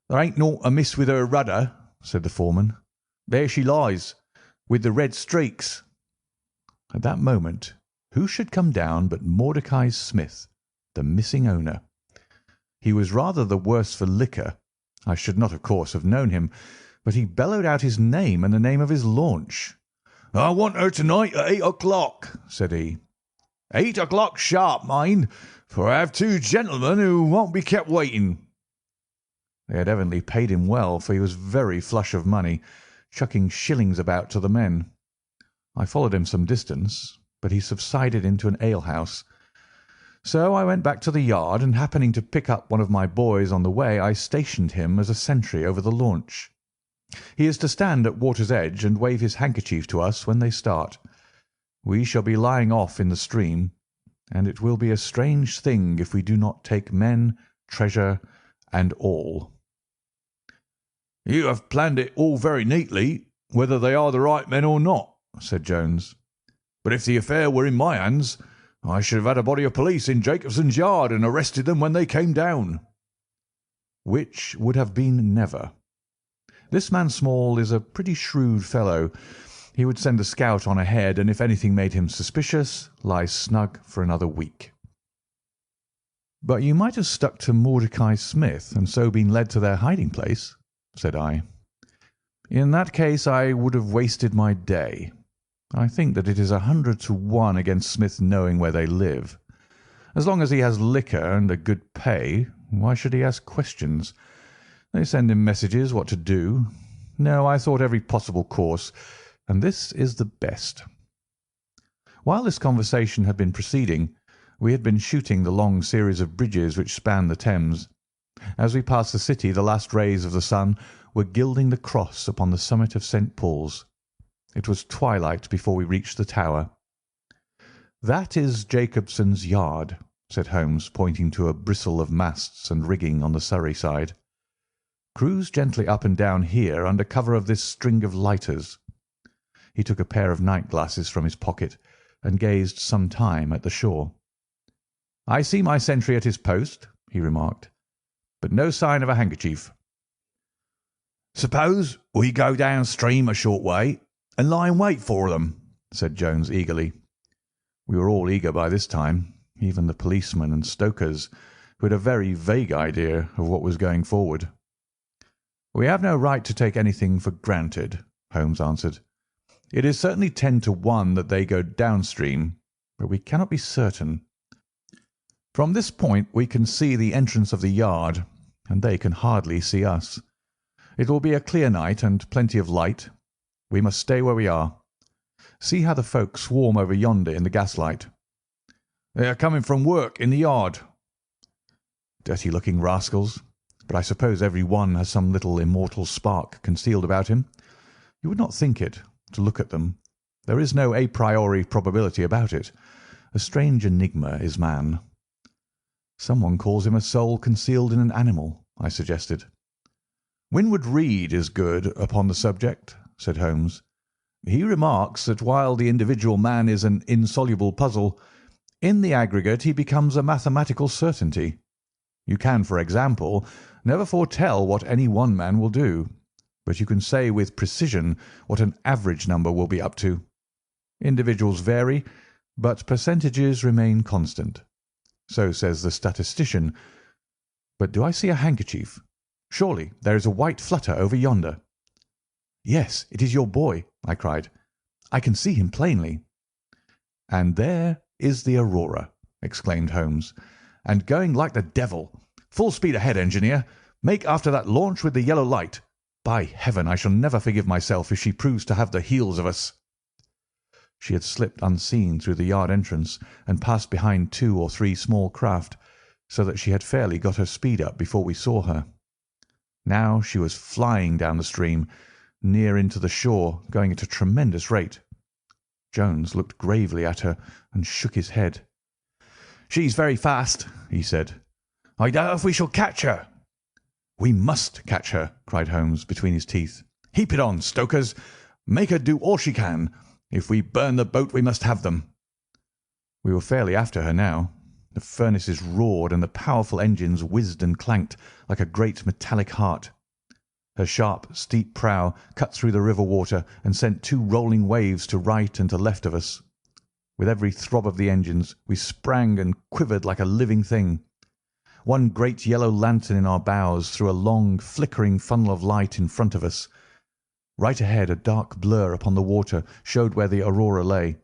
"There ain't naught amiss with her rudder," said the foreman. "There she lies, with the red streaks." At that moment, who should come down but Mordecai Smith, the missing owner. He was rather the worse for liquor. I should not, of course, have known him, but he bellowed out his name and the name of his launch. "I want her to-night at 8 o'clock," said he. 8 o'clock sharp, mind, for I have 2 gentlemen who won't be kept waiting." They had evidently paid him well, for he was very flush of money, chucking shillings about to the men. I followed him some distance, but he subsided into an alehouse. So I went back to the yard, and happening to pick up one of my boys on the way, I stationed him as a sentry over the launch. He is to stand at water's edge and wave his handkerchief to us when they start. We shall be lying off in the stream, and it will be a strange thing if we do not take men, treasure, and all. "You have planned it all very neatly, whether they are the right men or not," said Jones. "But if the affair were in my hands, I should have had a body of police in Jacobson's yard and arrested them when they came down." Which would have been never. This man Small is a pretty shrewd fellow. He would send a scout on ahead, and if anything made him suspicious, lie snug for another week. "But you might have stuck to Mordecai Smith, and so been led to their hiding place," said I. "In that case I would have wasted my day. I think that it is 100 to 1 against Smith knowing where they live. As long as he has liquor and a good pay, why should he ask questions? They send him messages what to do. No, I thought every possible course, and this is the best." While this conversation had been proceeding, we had been shooting the long series of bridges which span the Thames. As we passed the city, the last rays of the sun were gilding the cross upon the summit of St. Paul's. It was twilight before we reached the tower. "That is Jacobson's yard," said Holmes, pointing to a bristle of masts and rigging on the Surrey side. "Cruise gently up and down here under cover of this string of lighters." He took a pair of night glasses from his pocket and gazed some time at the shore. "I see my sentry at his post," he remarked, "but no sign of a handkerchief." "Suppose we go downstream a short way and lie in wait for them," said Jones eagerly. We were all eager by this time, even the policemen and stokers, who had a very vague idea of what was going forward. "We have no right to take anything for granted," Holmes answered. "It is certainly 10 to 1 that they go downstream, but we cannot be certain. From this point we can see the entrance of the yard, and they can hardly see us. It will be a clear night and plenty of light. We must stay where we are. See how the folk swarm over yonder in the gaslight. They are coming from work in the yard. Dirty-looking rascals, but I suppose every one has some little immortal spark concealed about him. You would not think it, to look at them. There is no a priori probability about it. A strange enigma is man." "Someone calls him a soul concealed in an animal," I suggested. "Winwood Reade is good upon the subject," said Holmes. "He remarks that while the individual man is an insoluble puzzle, in the aggregate he becomes a mathematical certainty. You can, for example, never foretell what any one man will do, but you can say with precision what an average number will be up to. Individuals vary, but percentages remain constant. So says the statistician. But do I see a handkerchief? Surely there is a white flutter over yonder." "Yes, it is your boy," I cried. "I can see him plainly." "And there is the Aurora," exclaimed Holmes, "and going like the devil. Full speed ahead, engineer. Make after that launch with the yellow light. By heaven, I shall never forgive myself if she proves to have the heels of us." She had slipped unseen through the yard entrance and passed behind 2 or 3 small craft, so that she had fairly got her speed up before we saw her. Now she was flying down the stream, near into the shore, going at a tremendous rate. Jones looked gravely at her and shook his head. "She's very fast," he said. "I doubt if we shall catch her." "We must catch her," cried Holmes between his teeth. "Heap it on, stokers. Make her do all she can. If we burn the boat we must have them." We were fairly after her now. The furnaces roared and the powerful engines whizzed and clanked like a great metallic heart. Her sharp, steep prow cut through the river water and sent 2 rolling waves to right and to left of us. With every throb of the engines we sprang and quivered like a living thing. One great yellow lantern in our bows threw a long, flickering funnel of light in front of us. Right ahead a dark blur upon the water showed where the Aurora lay,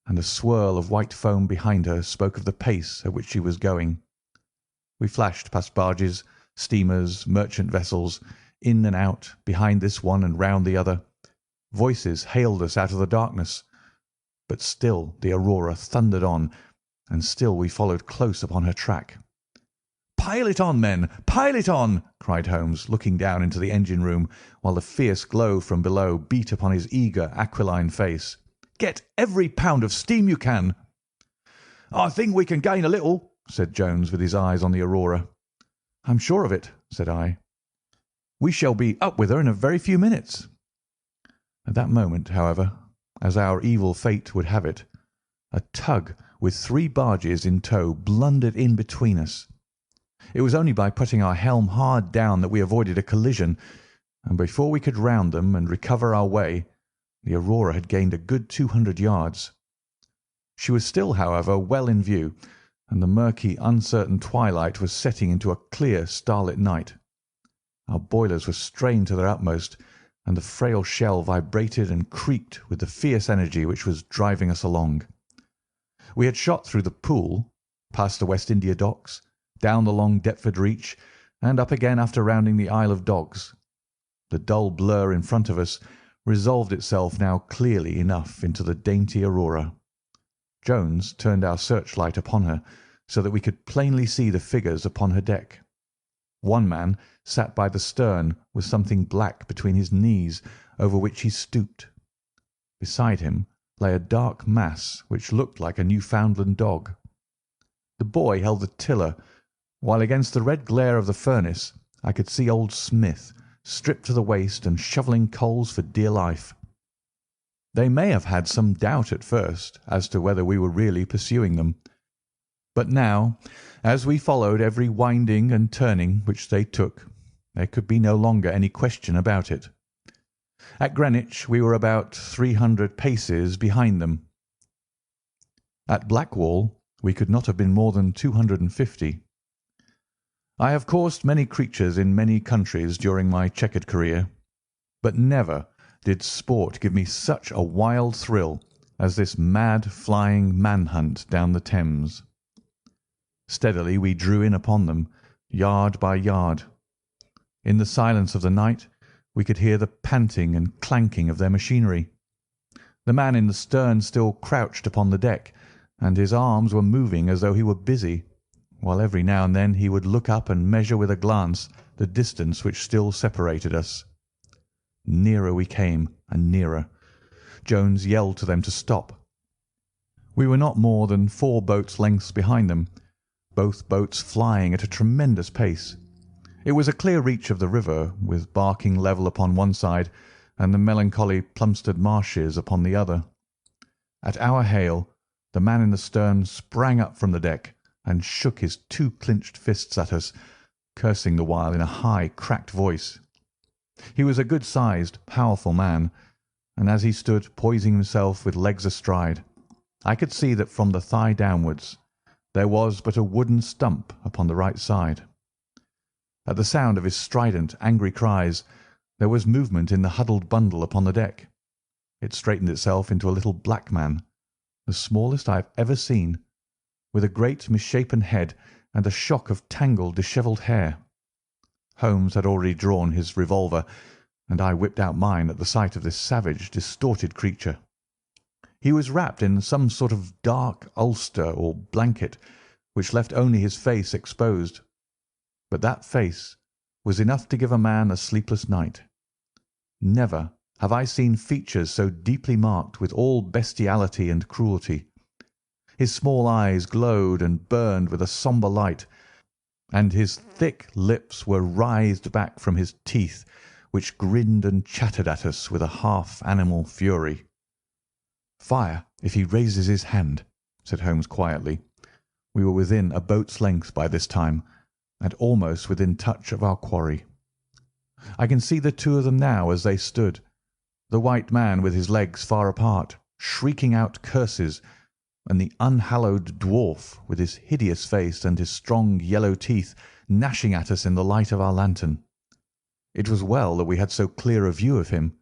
and a swirl of white foam behind her spoke of the pace at which she was going. We flashed past barges, steamers, merchant vessels, in and out, behind this one and round the other. Voices hailed us out of the darkness, but still the Aurora thundered on, and still we followed close upon her track. "Pile it on, men! Pile it on!" cried Holmes, looking down into the engine-room, while the fierce glow from below beat upon his eager, aquiline face. "Get every pound of steam you can." "I think we can gain a little," said Jones, with his eyes on the Aurora. "I'm sure of it," said I. "We shall be up with her in a very few minutes." At that moment, however, as our evil fate would have it, a tug with 3 barges in tow blundered in between us. It was only by putting our helm hard down that we avoided a collision, and before we could round them and recover our way, the Aurora had gained a good 200 yards. She was still, however, well in view, and the murky, uncertain twilight was setting into a clear, starlit night. Our boilers were strained to their utmost, and the frail shell vibrated and creaked with the fierce energy which was driving us along. We had shot through the Pool, past the West India Docks, down the long Deptford Reach, and up again after rounding the Isle of Dogs. The dull blur in front of us resolved itself now clearly enough into the dainty Aurora. Jones turned our searchlight upon her, so that we could plainly see the figures upon her deck. One man sat by the stern with something black between his knees, over which he stooped. Beside him lay a dark mass which looked like a Newfoundland dog. The boy held the tiller, while against the red glare of the furnace I could see old Smith, stripped to the waist and shovelling coals for dear life. They may have had some doubt at first as to whether we were really pursuing them, but now, as we followed every winding and turning which they took, there could be no longer any question about it. At Greenwich we were about 300 paces behind them. At Blackwall we could not have been more than 250. I have coursed many creatures in many countries during my checkered career, but never did sport give me such a wild thrill as this mad flying manhunt down the Thames. Steadily we drew in upon them, yard by yard. In the silence of the night we could hear the panting and clanking of their machinery. The man in the stern still crouched upon the deck, and his arms were moving as though he were busy, while every now and then he would look up and measure with a glance the distance which still separated us. Nearer we came, and nearer. Jones yelled to them to stop. We were not more than 4 boats' lengths behind them, both boats flying at a tremendous pace. It was a clear reach of the river, with Barking level upon one side and the melancholy Plumstead marshes upon the other. At our hail, the man in the stern sprang up from the deck and shook his 2 clinched fists at us, cursing the while in a high, cracked voice. He was a good-sized, powerful man, and as he stood poising himself with legs astride, I could see that from the thigh downwards there was but a wooden stump upon the right side. At the sound of his strident, angry cries, there was movement in the huddled bundle upon the deck. It straightened itself into a little black man, the smallest I have ever seen, with a great misshapen head and a shock of tangled, dishevelled hair. Holmes had already drawn his revolver, and I whipped out mine at the sight of this savage, distorted creature. He was wrapped in some sort of dark ulster or blanket, which left only his face exposed. But that face was enough to give a man a sleepless night. Never have I seen features so deeply marked with all bestiality and cruelty. His small eyes glowed and burned with a sombre light, and his thick lips were writhed back from his teeth, which grinned and chattered at us with a half-animal fury. "Fire if he raises his hand," said Holmes quietly. We were within a boat's length by this time, and almost within touch of our quarry. I can see the 2 of them now as they stood, the white man with his legs far apart, shrieking out curses, and the unhallowed dwarf with his hideous face and his strong yellow teeth gnashing at us in the light of our lantern. It was well that we had so clear a view of him.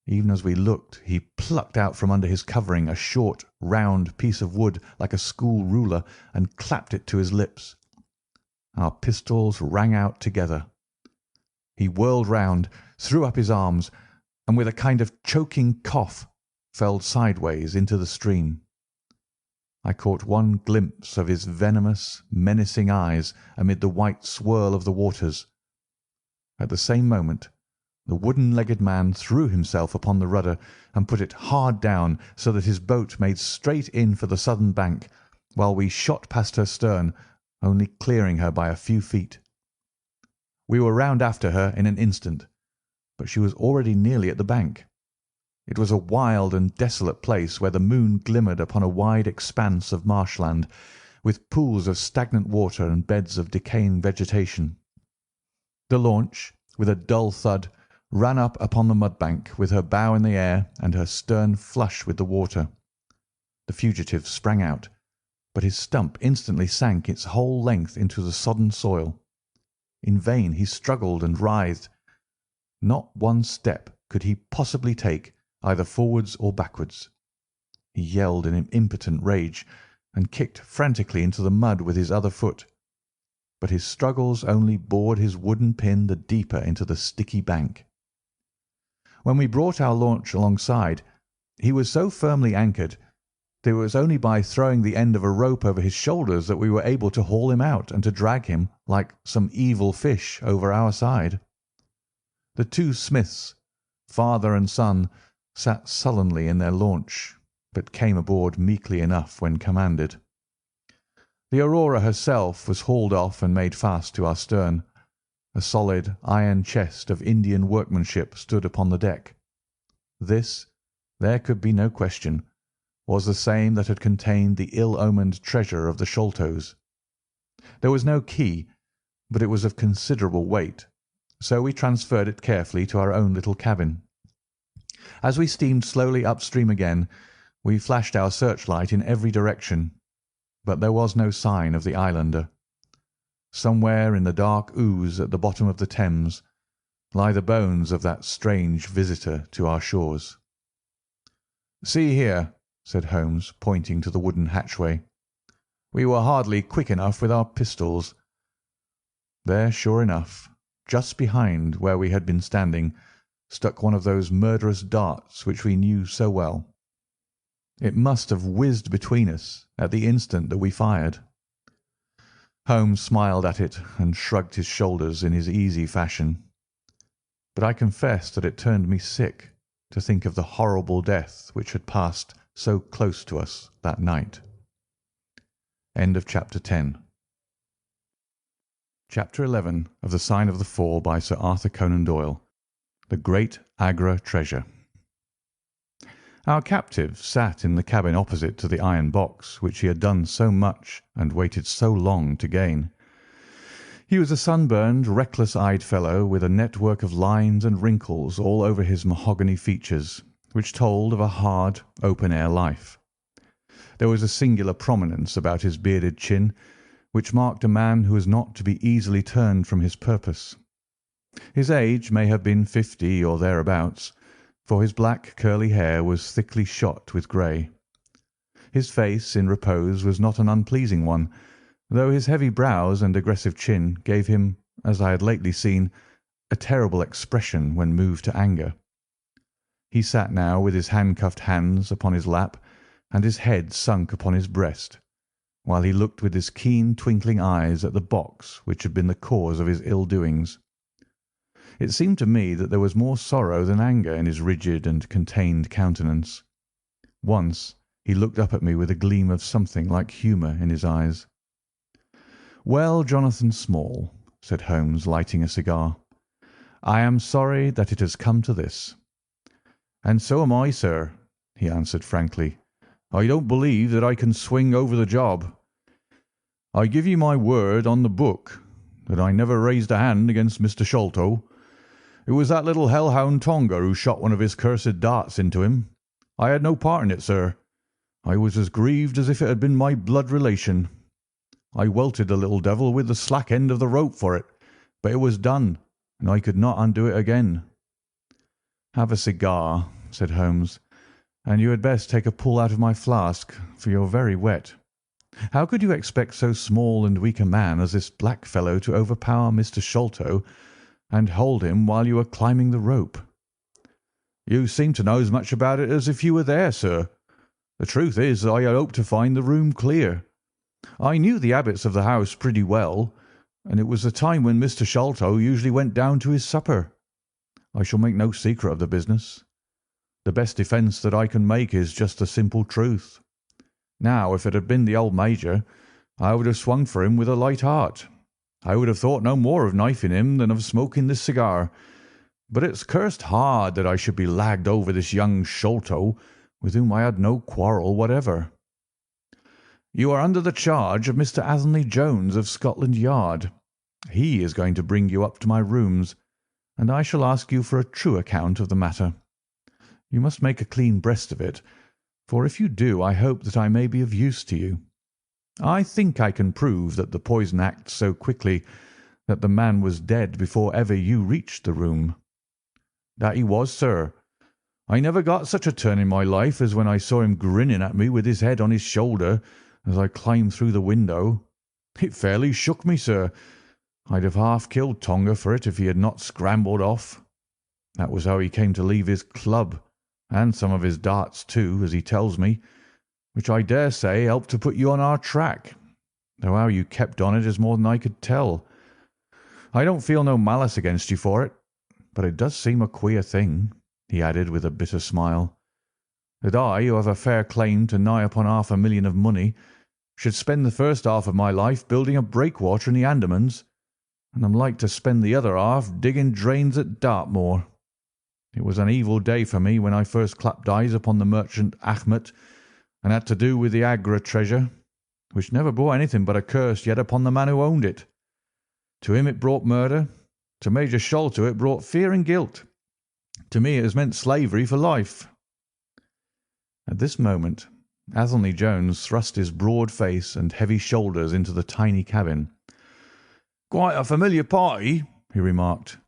Even as we looked, he plucked out from under his covering a short, round piece of wood like a school ruler and clapped it to his lips. Our pistols rang out together. He whirled round, threw up his arms, and with a kind of choking cough fell sideways into the stream. I caught one glimpse of his venomous, menacing eyes amid the white swirl of the waters. At the same moment the wooden-legged man threw himself upon the rudder and put it hard down so that his boat made straight in for the southern bank, while we shot past her stern, only clearing her by a few feet. We were round after her in an instant, but she was already nearly at the bank. It was a wild and desolate place where the moon glimmered upon a wide expanse of marshland, with pools of stagnant water and beds of decaying vegetation. The launch, with a dull thud, ran up upon the mudbank with her bow in the air and her stern flush with the water. The fugitive sprang out, but his stump instantly sank its whole length into the sodden soil. In vain he struggled and writhed. Not one step could he possibly take, either forwards or backwards. He yelled in impotent rage and kicked frantically into the mud with his other foot, but his struggles only bored his wooden pin the deeper into the sticky bank. When we brought our launch alongside, he was so firmly anchored that it was only by throwing the end of a rope over his shoulders that we were able to haul him out and to drag him, like some evil fish, over our side. The 2 Smiths, father and son, sat sullenly in their launch, but came aboard meekly enough when commanded. The Aurora herself was hauled off and made fast to our stern. A solid iron chest of Indian workmanship stood upon the deck. This, there could be no question, was the same that had contained the ill-omened treasure of the Sholtos. There was no key, but it was of considerable weight, so we transferred it carefully to our own little cabin. As we steamed slowly upstream again, we flashed our searchlight in every direction, but there was no sign of the islander. Somewhere in the dark ooze at the bottom of the Thames lie the bones of that strange visitor to our shores. "See here," said Holmes, pointing to the wooden hatchway. "We were hardly quick enough with our pistols." There, sure enough, just behind where we had been standing, stuck one of those murderous darts which we knew so well. It must have whizzed between us at the instant that we fired. Holmes smiled at it and shrugged his shoulders in his easy fashion. But I confess that it turned me sick to think of the horrible death which had passed so close to us that night. End of Chapter 10. Chapter 11 of The Sign of the Four by Sir Arthur Conan Doyle. The Great Agra Treasure. Our captive sat in the cabin opposite to the iron box which he had done so much and waited so long to gain. He was a sunburned, reckless-eyed fellow with a network of lines and wrinkles all over his mahogany features, which told of a hard, open-air life. There was a singular prominence about his bearded chin, which marked a man who was not to be easily turned from his purpose. His age may have been 50 or thereabouts, for his black curly hair was thickly shot with grey. His face in repose was not an unpleasing one, though his heavy brows and aggressive chin gave him, as I had lately seen, a terrible expression when moved to anger. He sat now with his handcuffed hands upon his lap and his head sunk upon his breast, while he looked with his keen twinkling eyes at the box which had been the cause of his ill-doings. It seemed to me that there was more sorrow than anger in his rigid and contained countenance. Once he looked up at me with a gleam of something like humour in his eyes. "Well, Jonathan Small," said Holmes, lighting a cigar, "I am sorry that it has come to this." "And so am I, sir," he answered frankly. "I don't believe that I can swing over the job. I give you my word on the book that I never raised a hand against Mr. Sholto. It was that little hellhound Tonga who shot one of his cursed darts into him. I had no part in it, sir. I was as grieved as if it had been my blood relation. I welted the little devil with the slack end of the rope for it, but it was done, and I could not undo it again." "Have a cigar," said Holmes, "and you had best take a pull out of my flask, for you're very wet. How could you expect so small and weak a man as this black fellow to overpower Mr. Sholto and hold him while you were climbing the rope?" "You seem to know as much about it as if you were there, sir. The truth is that I had hoped to find the room clear. I knew the habits of the house pretty well, and it was the time when Mr. Sholto usually went down to his supper. I shall make no secret of the business. The best defence that I can make is just the simple truth. Now, if it had been the old Major, I would have swung for him with a light heart. I would have thought no more of knifing him than of smoking this cigar. But it's cursed hard that I should be lagged over this young Sholto, with whom I had no quarrel whatever." "You are under the charge of Mr. Athelney Jones of Scotland Yard. He is going to bring you up to my rooms, and I shall ask you for a true account of the matter. You must make a clean breast of it, for if you do I hope that I may be of use to you. I think I can prove that the poison acts so quickly that the man was dead before ever you reached the room." "That he was, sir. I never got such a turn in my life as when I saw him grinning at me with his head on his shoulder as I climbed through the window. It fairly shook me, sir. I'd have half killed Tonga for it if he had not scrambled off. That was how he came to leave his club, and some of his darts too, as he tells me, which I dare say helped to put you on our track, though how you kept on it is more than I could tell. I don't feel no malice against you for it, but it does seem a queer thing," he added with a bitter smile, "that I, who have a fair claim to nigh upon £500,000 of money, should spend the first half of my life building a breakwater in the Andamans, and am like to spend the other half digging drains at Dartmoor. It was an evil day for me when I first clapped eyes upon the merchant Achmet and had to do with the Agra treasure, which never brought anything but a curse yet upon the man who owned it. To him it brought murder, to Major Sholto it brought fear and guilt, To me it has meant slavery for life." At this moment Athelney Jones thrust his broad face and heavy shoulders into the tiny cabin. "Quite a familiar party," he remarked.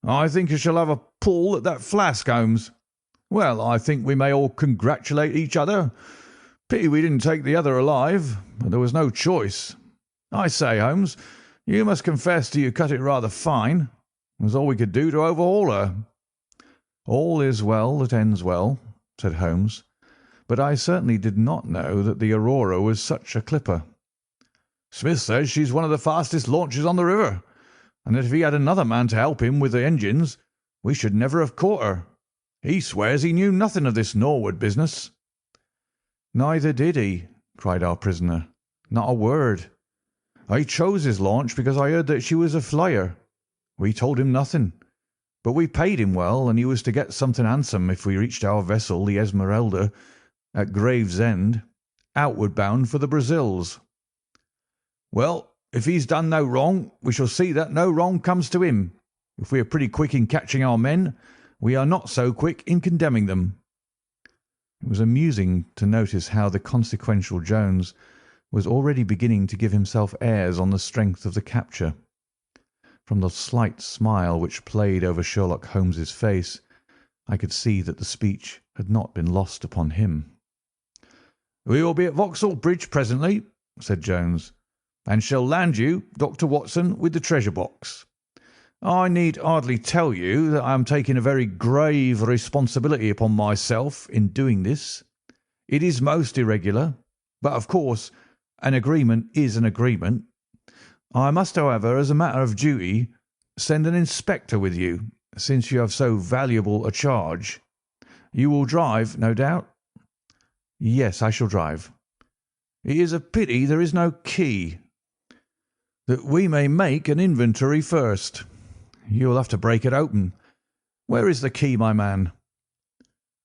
"I think I shall have a pull at that flask, Holmes. Well, I think we may all congratulate each other. Pity we didn't take the other alive, but there was no choice. I say, Holmes, you must confess that you cut it rather fine. It was all we could do to overhaul her." "All is well that ends well," said Holmes, "but I certainly did not know that the Aurora was such a clipper." "Smith says she's one of the fastest launches on the river, and that if he had another man to help him with the engines, we should never have caught her. He swears he knew nothing of this Norwood business." "Neither did he," cried our prisoner. "Not a word. I chose his launch because I heard that she was a flyer. We told him nothing, but we paid him well, and he was to get something handsome if we reached our vessel, the Esmeralda, at Gravesend, outward bound for the Brazils." "Well, if he's done no wrong, we shall see that no wrong comes to him. If we are pretty quick in catching our men, we are not so quick in condemning them." It was amusing to notice how the consequential Jones was already beginning to give himself airs on the strength of the capture. From the slight smile which played over Sherlock Holmes's face, I could see that the speech had not been lost upon him. "We will be at Vauxhall Bridge presently," said Jones, "and shall land you, Dr. Watson, with the treasure box. I need hardly tell you that I am taking a very grave responsibility upon myself in doing this. It is most irregular, but of course an agreement is an agreement. I must, however, as a matter of duty, send an inspector with you, since you have so valuable a charge. You will drive, no doubt?" "Yes, I shall drive." "It is a pity there is no key, that we may make an inventory first. You will have to break it open. Where is the key, my man?"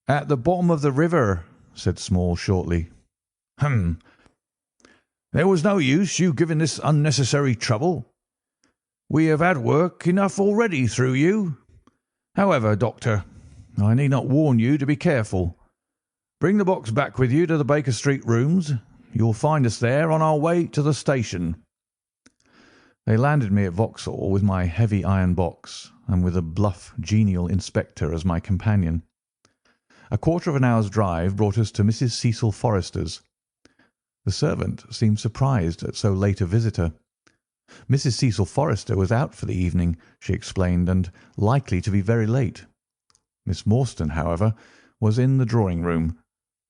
"At the bottom of the river," said Small shortly. "Hum. There was no use you giving this unnecessary trouble. We have had work enough already through you. However, Doctor, I need not warn you to be careful. Bring the box back with you to the Baker Street rooms. You will find us there on our way to the station." They landed me at Vauxhall with my heavy iron box, and with a bluff, genial inspector as my companion. A quarter of an hour's drive brought us to Mrs. Cecil Forrester's. The servant seemed surprised at so late a visitor. Mrs. Cecil Forrester was out for the evening, she explained, and likely to be very late. Miss Morstan, however, was in the drawing-room,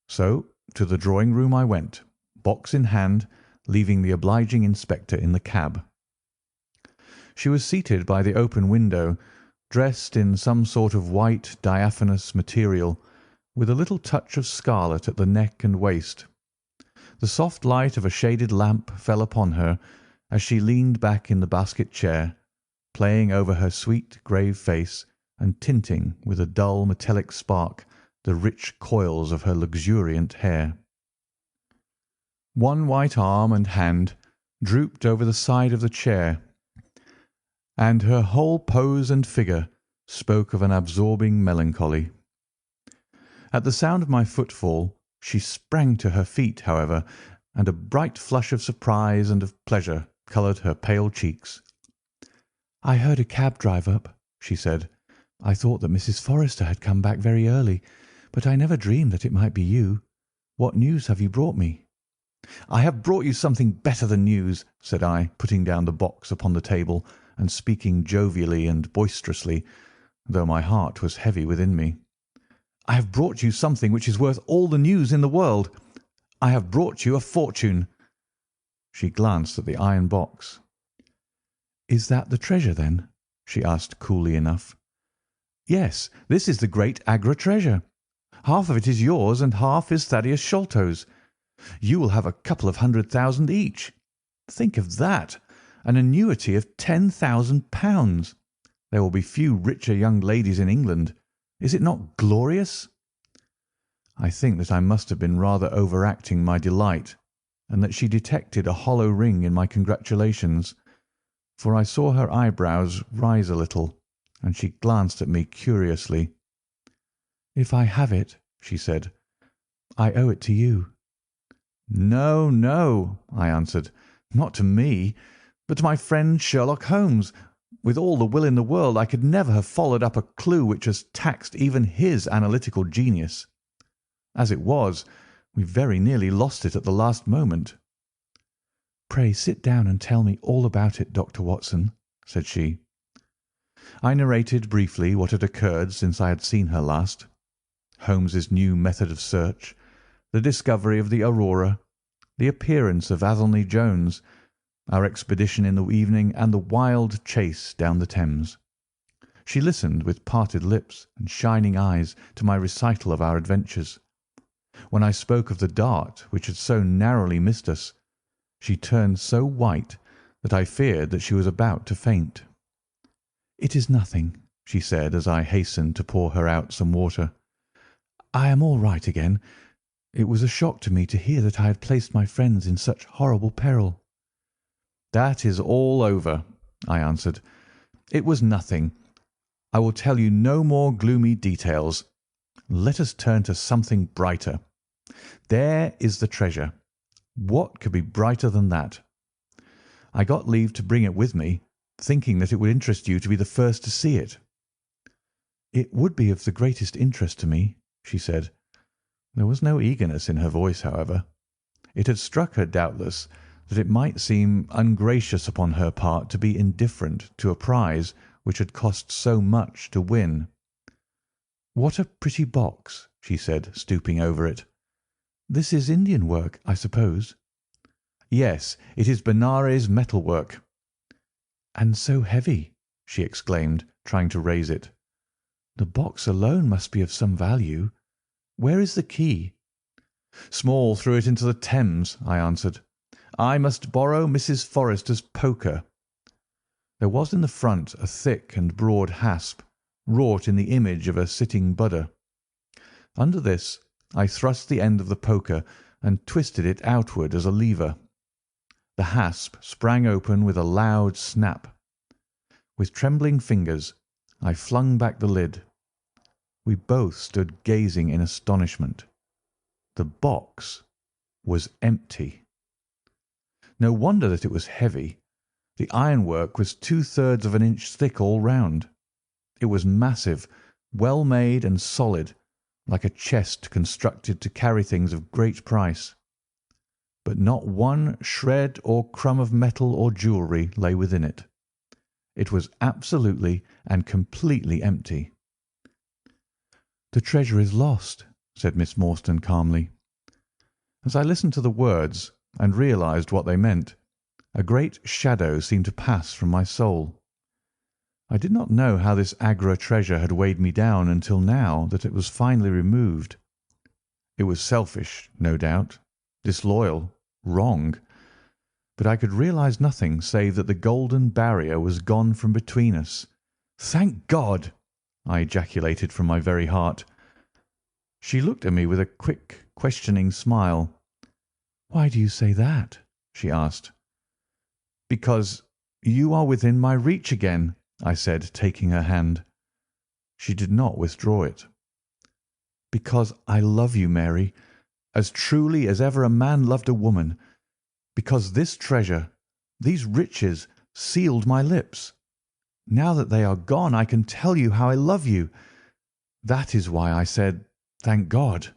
so to the drawing-room I went, box in hand, leaving the obliging inspector in the cab. She was seated by the open window, dressed in some sort of white diaphanous material, with a little touch of scarlet at the neck and waist. The soft light of a shaded lamp fell upon her as she leaned back in the basket chair, playing over her sweet grave face and tinting with a dull metallic spark the rich coils of her luxuriant hair. One white arm and hand drooped over the side of the chair, and her whole pose and figure spoke of an absorbing melancholy. At the sound of my footfall she sprang to her feet, however, and a bright flush of surprise and of pleasure coloured her pale cheeks. "I heard a cab drive up," she said. "I thought that Mrs. Forrester had come back very early, but I never dreamed that it might be you. What news have you brought me?" "I have brought you something better than news," said I, putting down the box upon the table and speaking jovially and boisterously, though my heart was heavy within me. "I have brought you something which is worth all the news in the world. I have brought you a fortune." She glanced at the iron box. "Is that the treasure, then?" she asked coolly enough. "Yes, this is the great Agra treasure. Half of it is yours and half is Thaddeus Sholtos. You will have a couple of 100,000 each. Think of that! An annuity of £10,000. There will be few richer young ladies in England. Is it not glorious?" I think that I must have been rather overacting my delight, and that she detected a hollow ring in my congratulations, for I saw her eyebrows rise a little, and she glanced at me curiously. "If I have it," she said, "I owe it to you." "No, no," I answered, "not to me, but to my friend Sherlock Holmes. With all the will in the world I could never have followed up a clue which has taxed even his analytical genius. As it was, we very nearly lost it at the last moment." "Pray sit down and tell me all about it, Dr. Watson," said she. I narrated briefly what had occurred since I had seen her last. Holmes's new method of search, the discovery of the Aurora, the appearance of Athelney Jones, our expedition in the evening, and the wild chase down the Thames. She listened with parted lips and shining eyes to my recital of our adventures. When I spoke of the dart which had so narrowly missed us, she turned so white that I feared that she was about to faint. "It is nothing," she said as I hastened to pour her out some water. "I am all right again. It was a shock to me to hear that I had placed my friends in such horrible peril." "That is all over," I answered. "It was nothing. I will tell you no more gloomy details. Let us turn to something brighter. There is the treasure. What could be brighter than that? I got leave to bring it with me, thinking that it would interest you to be the first to see it." "It would be of the greatest interest to me," she said. There was no eagerness in her voice, however. It had struck her, doubtless, that it might seem ungracious upon her part to be indifferent to a prize which had cost so much to win. "What a pretty box," she said, stooping over it. "This is Indian work, I suppose?" "Yes, it is Benares metal work." "And so heavy," she exclaimed, trying to raise it. "The box alone must be of some value. Where is the key?" "Small threw it into the Thames," I answered. "I must borrow Mrs. Forrester's poker." There was in the front a thick and broad hasp, wrought in the image of a sitting Buddha. Under this I thrust the end of the poker and twisted it outward as a lever. The hasp sprang open with a loud snap. With trembling fingers I flung back the lid. We both stood gazing in astonishment. The box was empty. No wonder that it was heavy. The ironwork was 2/3 of an inch thick all round. It was massive, well made and solid, like a chest constructed to carry things of great price. But not one shred or crumb of metal or jewellery lay within it. It was absolutely and completely empty. "The treasure is lost," said Miss Morstan calmly. As I listened to the words and realized what they meant, a great shadow seemed to pass from my soul. I did not know how this Agra treasure had weighed me down until now that it was finally removed. It was selfish, no doubt, disloyal, wrong, but I could realize nothing save that the golden barrier was gone from between us. "Thank God!" I ejaculated from my very heart. She looked at me with a quick, questioning smile. "Why do you say that?" she asked. "Because you are within my reach again," I said, taking her hand. She did not withdraw it. "Because I love you, Mary, as truly as ever a man loved a woman. Because this treasure, these riches, sealed my lips. Now that they are gone, I can tell you how I love you. That is why I said, 'Thank God.'"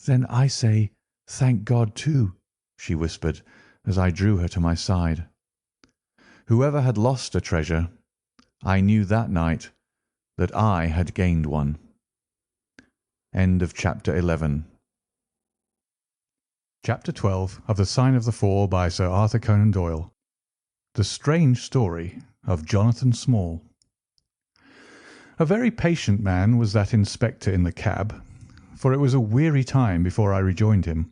"Then I say, 'Thank God,' too," she whispered, as I drew her to my side. Whoever had lost a treasure, I knew that night that I had gained one. End of chapter 11. Chapter 12 of The Sign of the Four by Sir Arthur Conan Doyle. The Strange Story of Jonathan Small. A very patient man was that inspector in the cab, for it was a weary time before I rejoined him.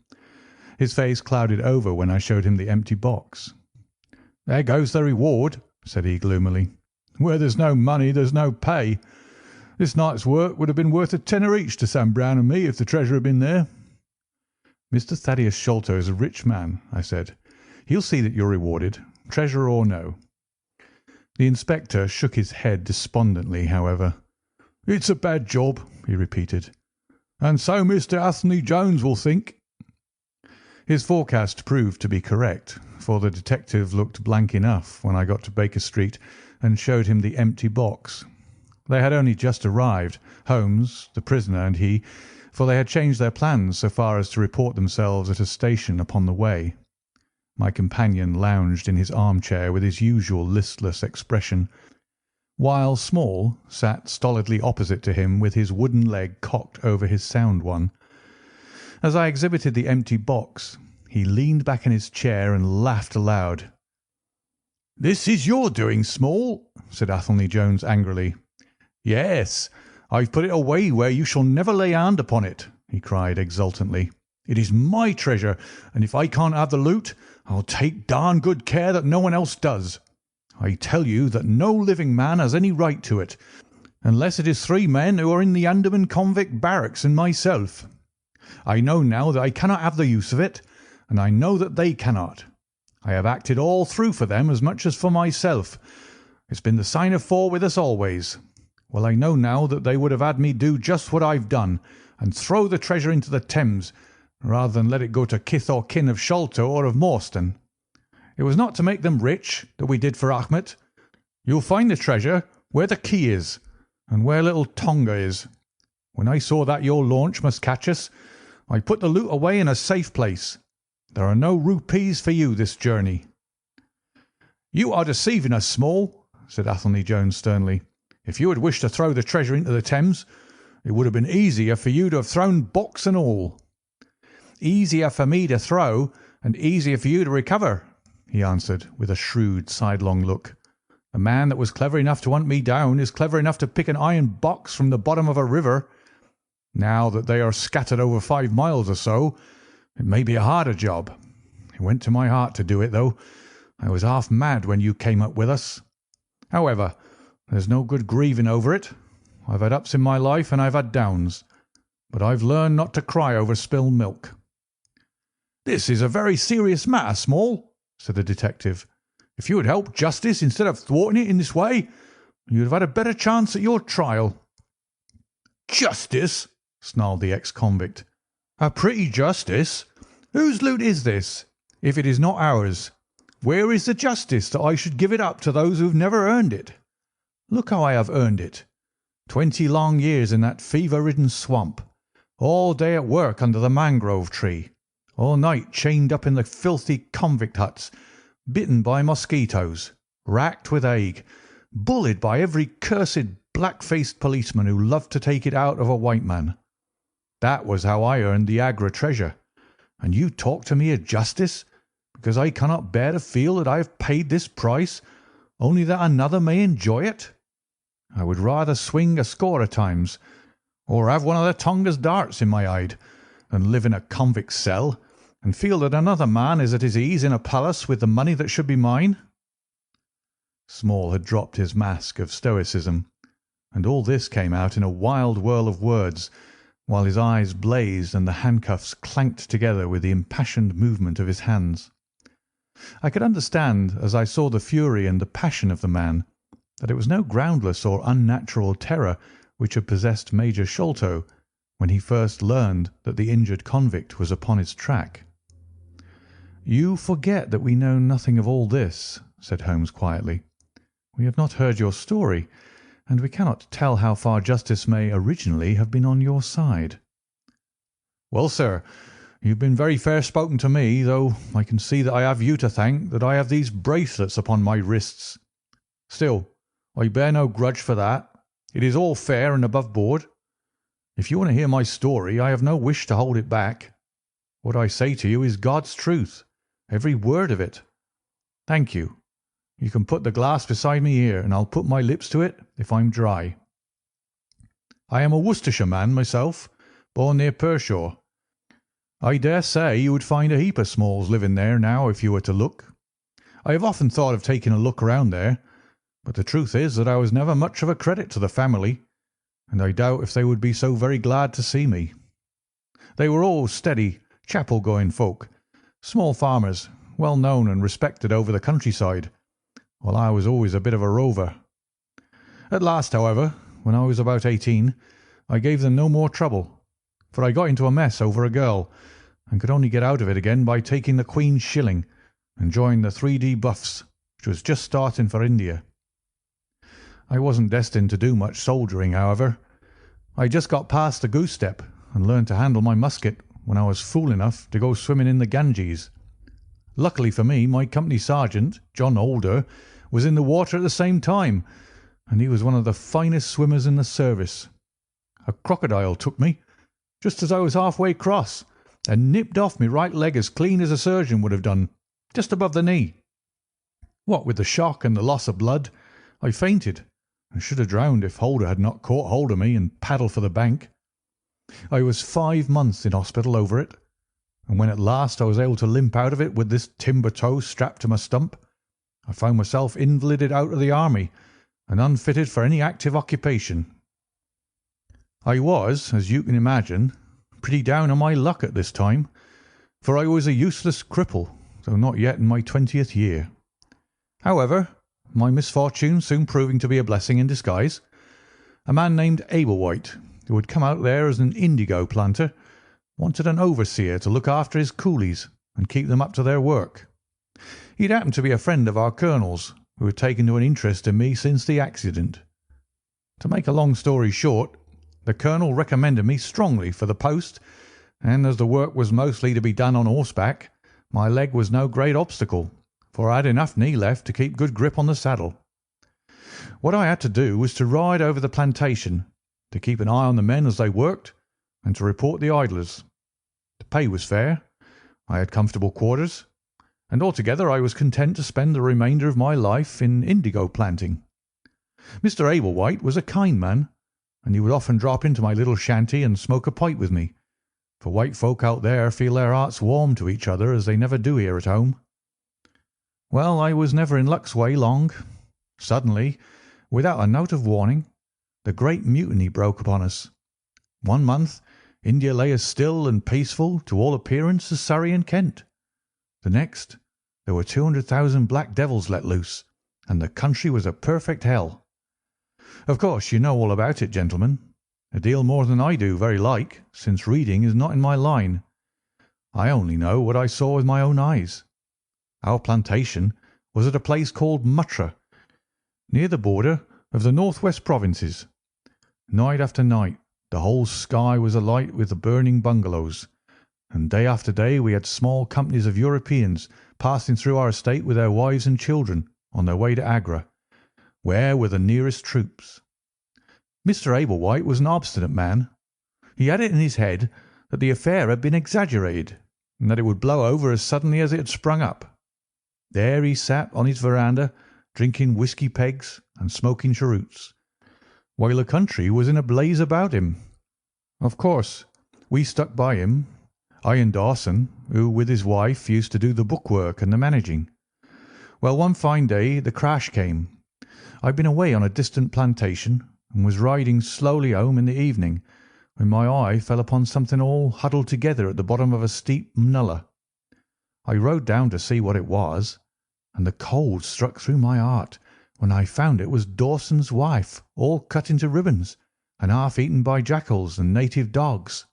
His face clouded over when I showed him the empty box. "There goes the reward," said he gloomily. "Where there's no money there's no pay. This night's work would have been worth a tenner each to Sam Brown and me if the treasure had been there." "Mr. Thaddeus Sholto is a rich man," I said. "He'll see that you're rewarded, treasure or no." The inspector shook his head despondently, however. It's a bad job," he repeated, "and so Mr. Anthony Jones will think." His forecast proved to be correct, for the detective looked blank enough when I got to Baker Street and showed him the empty box. They had only just arrived, Holmes, the prisoner, and he, for they had changed their plans so far as to report themselves at a station upon the way. My companion lounged in his armchair with his usual listless expression, while Small sat stolidly opposite to him with his wooden leg cocked over his sound one. As I exhibited the empty box, he leaned back in his chair and laughed aloud. "This is your doing, Small," said Athelney Jones angrily. "Yes, I've put it away where you shall never lay hand upon it," he cried exultantly. "It is my treasure, and if I can't have the loot, I'll take darn good care that no one else does. I tell you that no living man has any right to it, unless it is 3 men who are in the Andaman convict barracks and myself. I know now that I cannot have the use of it, and I know that they cannot. I have acted all through for them as much as for myself. It's been the sign of 4 with us always. Well, I know now that they would have had me do just what I've done, and throw the treasure into the Thames, rather than let it go to kith or kin of Sholto or of Morstan. It was not to make them rich that we did for Achmet. You'll find the treasure where the key is, and where little Tonga is. When I saw that your launch must catch us, I put the loot away in a safe place. There are no rupees for you this journey." "You are deceiving us, Small," said Athelney Jones sternly. "If you had wished to throw the treasure into the Thames, it would have been easier for you to have thrown box and all." "Easier for me to throw, and easier for you to recover," he answered, with a shrewd sidelong look. "The man that was clever enough to hunt me down is clever enough to pick an iron box from the bottom of a river. Now that they are scattered over 5 miles or so, it may be a harder job. It went to my heart to do it, though. I was half mad when you came up with us. However, there's no good grieving over it. I've had ups in my life and I've had downs, but I've learned not to cry over spilled milk." "This is a very serious matter, Small," said the detective. "If you had helped justice instead of thwarting it in this way, you'd have had a better chance at your trial." "Justice!" snarled the ex-convict. "A pretty justice! Whose loot is this, if it is not ours? Where is the justice that I should give it up to those who have never earned it? Look how I have earned it. 20 long years in that fever-ridden swamp, all day at work under the mangrove tree, all night chained up in the filthy convict huts, bitten by mosquitoes, racked with ague, bullied by every cursed black-faced policeman who loved to take it out of a white man. That was how I earned the Agra treasure. And you talk to me of justice, because I cannot bear to feel that I have paid this price, only that another may enjoy it? I would rather swing a score of times, or have one of the Tonga's darts in my hide, than live in a convict cell and feel that another man is at his ease in a palace with the money that should be mine." Small had dropped his mask of stoicism, and all this came out in a wild whirl of words, while his eyes blazed and the handcuffs clanked together with the impassioned movement of his hands. I could understand, as I saw the fury and the passion of the man, that it was no groundless or unnatural terror which had possessed Major Sholto when he first learned that the injured convict was upon his track. "You forget that we know nothing of all this," said Holmes quietly. "We have not heard your story, and we cannot tell how far justice may originally have been on your side." "Well, sir, you've been very fair spoken to me, though I can see that I have you to thank that I have these bracelets upon my wrists. Still, I bear no grudge for that. It is all fair and above board. If you want to hear my story, I have no wish to hold it back. What I say to you is God's truth, every word of it. Thank you. You can put the glass beside me here, and I'll put my lips to it if I'm dry. I am a Worcestershire man myself, born near Pershore. I dare say you would find a heap of Smalls living there now if you were to look. I have often thought of taking a look around there, but the truth is that I was never much of a credit to the family, and I doubt if they would be so very glad to see me. They were all steady, chapel-going folk, small farmers, well known and respected over the countryside, while I was always a bit of a rover. At last, however, when I was about 18, I gave them no more trouble, for I got into a mess over a girl, and could only get out of it again by taking the Queen's shilling and joining the 3D Buffs, which was just starting for India. I wasn't destined to do much soldiering, however. I just got past the goose step and learned to handle my musket when I was fool enough to go swimming in the Ganges. Luckily for me, my company sergeant, John Alder, was in the water at the same time, and he was one of the finest swimmers in the service. A crocodile took me, just as I was halfway across, and nipped off my right leg as clean as a surgeon would have done, just above the knee. What with the shock and the loss of blood, I fainted, and should have drowned if Holder had not caught hold of me and paddled for the bank. I was 5 months in hospital over it, and when at last I was able to limp out of it with this timber toe strapped to my stump, I found myself invalided out of the army and unfitted for any active occupation. I was, as you can imagine, pretty down on my luck at this time, for I was a useless cripple, though not yet in my 20th year. However, my misfortune soon proving to be a blessing in disguise, a man named Ablewhite, who had come out there as an indigo planter, wanted an overseer to look after his coolies and keep them up to their work. He'd happened to be a friend of our colonel's, who had taken to an interest in me since the accident. To make a long story short, the colonel recommended me strongly for the post, and as the work was mostly to be done on horseback, my leg was no great obstacle, for I had enough knee left to keep good grip on the saddle. What I had to do was to ride over the plantation, to keep an eye on the men as they worked, and to report the idlers. The pay was fair, I had comfortable quarters, and altogether I was content to spend the remainder of my life in indigo planting. Mr. Ablewhite was a kind man, and he would often drop into my little shanty and smoke a pipe with me, for white folk out there feel their hearts warm to each other as they never do here at home. Well, I was never in luck's way long. Suddenly, without a note of warning, the Great Mutiny broke upon us. 1 month, India lay as still and peaceful to all appearance as Surrey and Kent. The next, there were 200,000 black devils let loose, and the country was a perfect hell. Of course, you know all about it, gentlemen, a deal more than I do, very like, since reading is not in my line. I only know what I saw with my own eyes. Our plantation was at a place called Muttra, near the border of the northwest provinces. Night after night, the whole sky was alight with the burning bungalows, and day after day we had small companies of Europeans passing through our estate with their wives and children on their way to Agra, where were the nearest troops. Mr. Ablewhite was an obstinate man. He had it in his head that the affair had been exaggerated, and that it would blow over as suddenly as it had sprung up. There he sat on his veranda, drinking whisky pegs and smoking cheroots, while the country was in a blaze about him. Of course, we stuck by him, I and Dawson, who with his wife used to do the bookwork and the managing. Well, one fine day the crash came. I'd been away on a distant plantation and was riding slowly home in the evening when my eye fell upon something all huddled together at the bottom of a steep nullah. I rode down to see what it was, and the cold struck through my heart when I found it was Dawson's wife, all cut into ribbons and half eaten by jackals and native dogs.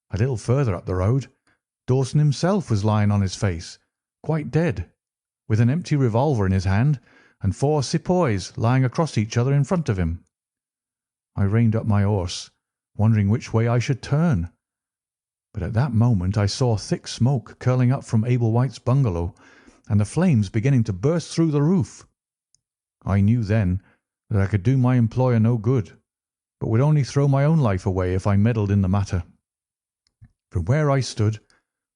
A little further up the road, Dawson himself was lying on his face, quite dead, with an empty revolver in his hand and 4 sepoys lying across each other in front of him. I reined up my horse, wondering which way I should turn, but at that moment I saw thick smoke curling up from Ablewhite's bungalow, and the flames beginning to burst through the roof. I knew then that I could do my employer no good, but would only throw my own life away if I meddled in the matter. From where I stood,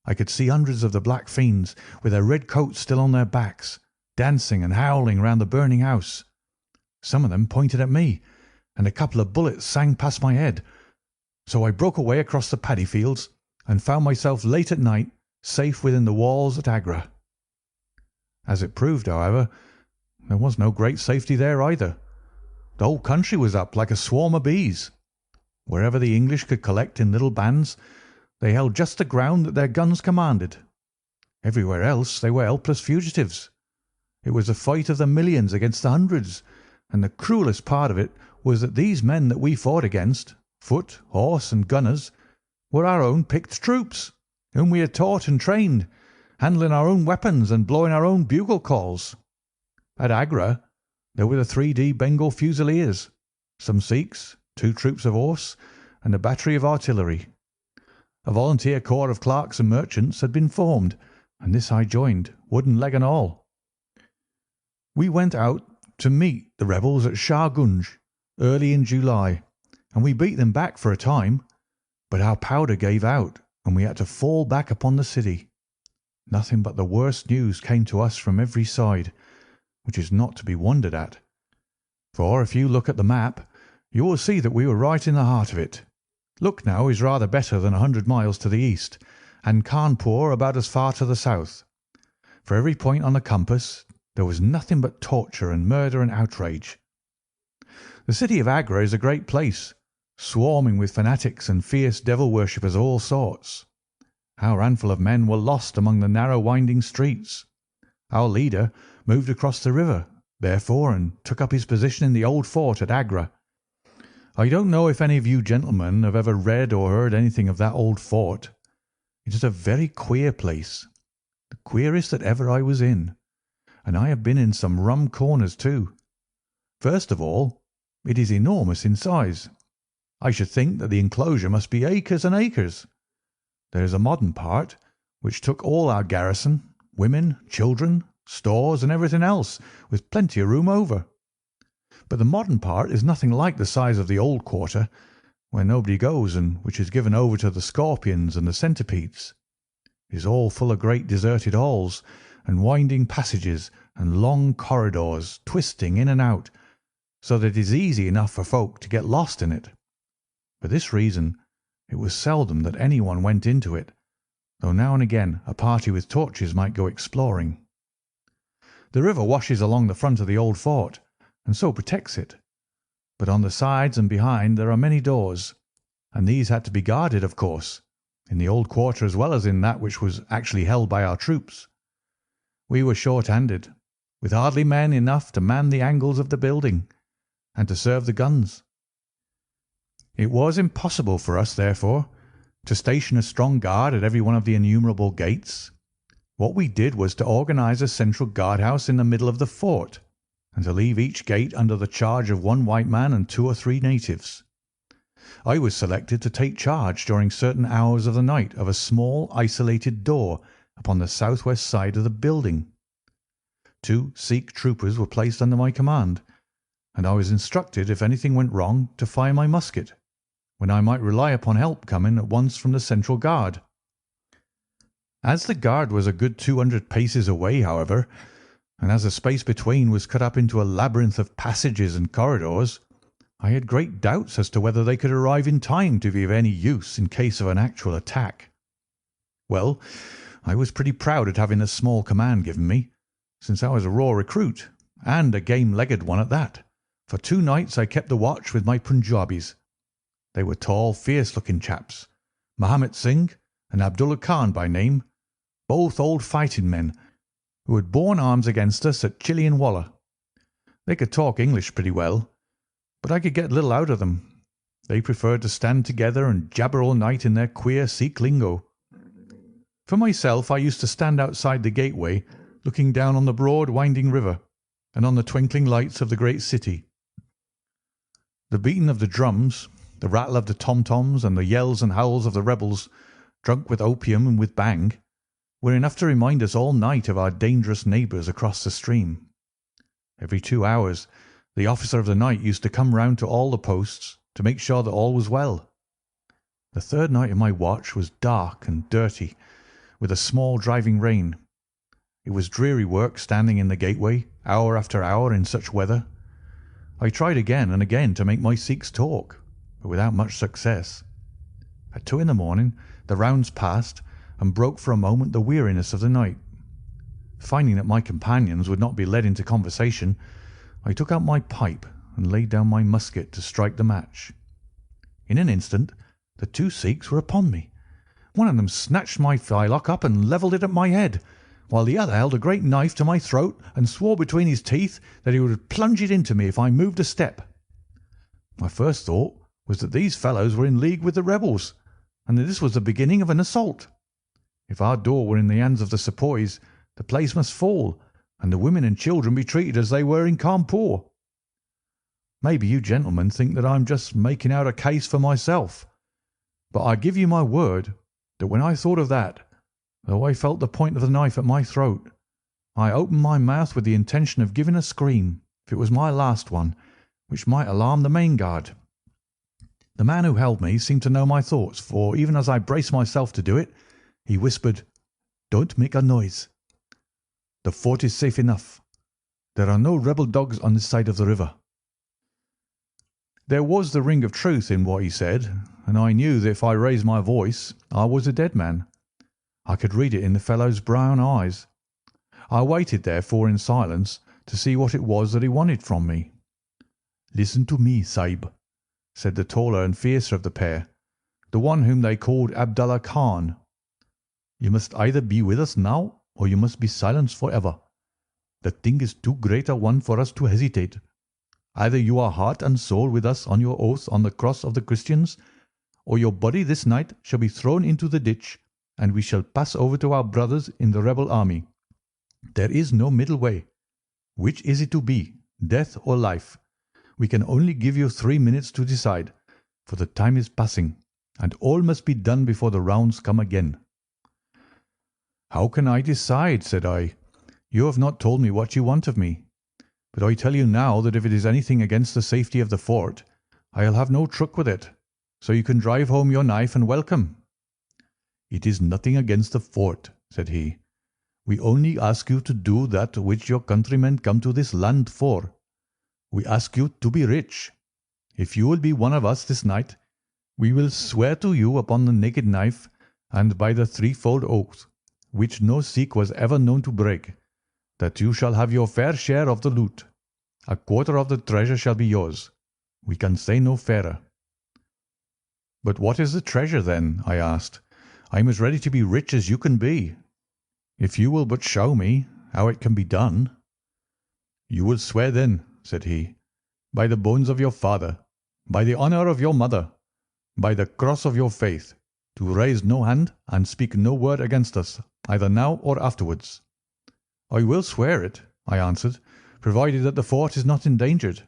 I could see hundreds of the black fiends, with their red coats still on their backs, dancing and howling round the burning house. Some of them pointed at me, and a couple of bullets sang past my head. So I broke away across the paddy fields and found myself late at night safe within the walls at Agra. As it proved, however, there was no great safety there either. The whole country was up like a swarm of bees. Wherever the English could collect in little bands, they held just the ground that their guns commanded. Everywhere else they were helpless fugitives. It was a fight of the millions against the hundreds, and the cruellest part of it was that these men that we fought against, foot, horse, and gunners, were our own picked troops, whom we had taught and trained, handling our own weapons and blowing our own bugle calls. At Agra there were the 3D Bengal Fusiliers, some Sikhs, 2 troops of horse, and a battery of artillery. A volunteer corps of clerks and merchants had been formed, and this I joined, wooden leg and all. We went out to meet the rebels at Shah Gunj early in July, and we beat them back for a time, but our powder gave out, and we had to fall back upon the city. Nothing but the worst news came to us from every side, which is not to be wondered at, for if you look at the map, you will see that we were right in the heart of it. Lucknow is rather better than 100 miles to the east, and Cawnpore about as far to the south. For every point on the compass there was nothing but torture and murder and outrage. The city of Agra is a great place, swarming with fanatics and fierce devil worshippers of all sorts. Our handful of men were lost among the narrow winding streets. Our leader moved across the river, therefore, and took up his position in the old fort at Agra. I don't know if any of you gentlemen have ever read or heard anything of that old fort. It is a very queer place, the queerest that ever I was in, and I have been in some rum corners too. First of all, it is enormous in size. I should think that the enclosure must be acres and acres. There is a modern part, which took all our garrison, women, children, stores, and everything else, with plenty of room over. But the modern part is nothing like the size of the old quarter, where nobody goes and which is given over to the scorpions and the centipedes. It is all full of great deserted halls and winding passages and long corridors twisting in and out, so that it is easy enough for folk to get lost in it. For this reason it was seldom that anyone went into it, though now and again a party with torches might go exploring. The river washes along the front of the old fort, and so protects it. But on the sides and behind there are many doors, and these had to be guarded, of course, in the old quarter as well as in that which was actually held by our troops. We were short-handed, with hardly men enough to man the angles of the building, and to serve the guns. It was impossible for us, therefore, to station a strong guard at every one of the innumerable gates. What we did was to organize a central guardhouse in the middle of the fort, and to leave each gate under the charge of one white man and 2 or 3 natives. I was selected to take charge during certain hours of the night of a small isolated door upon the southwest side of the building. 2 Sikh troopers were placed under my command, and I was instructed if anything went wrong to fire my musket, when I might rely upon help coming at once from the central guard. As the guard was a good 200 paces away, however, and as the space between was cut up into a labyrinth of passages and corridors, I had great doubts as to whether they could arrive in time to be of any use in case of an actual attack. Well, I was pretty proud at having this small command given me, since I was a raw recruit, and a game-legged one at that. For 2 nights I kept the watch with my Punjabis. They were tall, fierce-looking chaps, Mahomet Singh and Abdullah Khan by name, both old fighting men, who had borne arms against us at Chillianwallah. They could talk English pretty well, but I could get little out of them. They preferred to stand together and jabber all night in their queer Sikh lingo. For myself, I used to stand outside the gateway, looking down on the broad winding river and on the twinkling lights of the great city. The beating of the drums, the rattle of the tom-toms, and the yells and howls of the rebels, drunk with opium and with bang, were enough to remind us all night of our dangerous neighbours across the stream. Every 2 hours the officer of the night used to come round to all the posts to make sure that all was well. The 3rd night of my watch was dark and dirty, with a small driving rain. It was dreary work standing in the gateway, hour after hour, in such weather. I tried again and again to make my Sikhs talk, but without much success. At 2 in the morning the rounds passed, and broke for a moment the weariness of the night. Finding that my companions would not be led into conversation, I took out my pipe and laid down my musket to strike the match. In an instant the 2 Sikhs were upon me. One of them snatched my firelock up and levelled it at my head, while the other held a great knife to my throat and swore between his teeth that he would plunge it into me if I moved a step. My first thought was that these fellows were in league with the rebels, and that this was the beginning of an assault. If our door were in the hands of the sepoys, the place must fall, and the women and children be treated as they were in Cawnpore. Maybe you gentlemen think that I'm just making out a case for myself, but I give you my word that when I thought of that, though I felt the point of the knife at my throat, I opened my mouth with the intention of giving a scream, if it was my last one, which might alarm the main guard. The man who held me seemed to know my thoughts, for even as I braced myself to do it, he whispered, "Don't make a noise. The fort is safe enough. There are no rebel dogs on this side of the river." There was the ring of truth in what he said, and I knew that if I raised my voice I was a dead man. I could read it in the fellow's brown eyes. I waited, therefore, in silence to see what it was that he wanted from me. "Listen to me, Sahib," said the taller and fiercer of the pair, the one whom they called Abdullah Khan. "You must either be with us now or you must be silenced for ever. The thing is too great a one for us to hesitate. Either you are heart and soul with us on your oath on the cross of the Christians, or your body this night shall be thrown into the ditch, and we shall pass over to our brothers in the rebel army. There is no middle way. Which is it to be, death or life? We can only give you 3 minutes to decide, for the time is passing, and all must be done before the rounds come again." "How can I decide?" said I. "You have not told me what you want of me. But I tell you now that if it is anything against the safety of the fort, I'll have no truck with it, so you can drive home your knife and welcome." "It is nothing against the fort," said he. "We only ask you to do that which your countrymen come to this land for. We ask you to be rich. If you will be one of us this night, we will swear to you upon the naked knife and by the threefold oath, which no Sikh was ever known to break, that you shall have your fair share of the loot. A quarter of the treasure shall be yours. We can say no fairer." "But what is the treasure, then?" I asked. "I am as ready to be rich as you can be, if you will but show me how it can be done." "You will swear, then," said he, "by the bones of your father, by the honour of your mother, by the cross of your faith, to raise no hand and speak no word against us, either now or afterwards." "I will swear it," I answered, "provided that the fort is not endangered."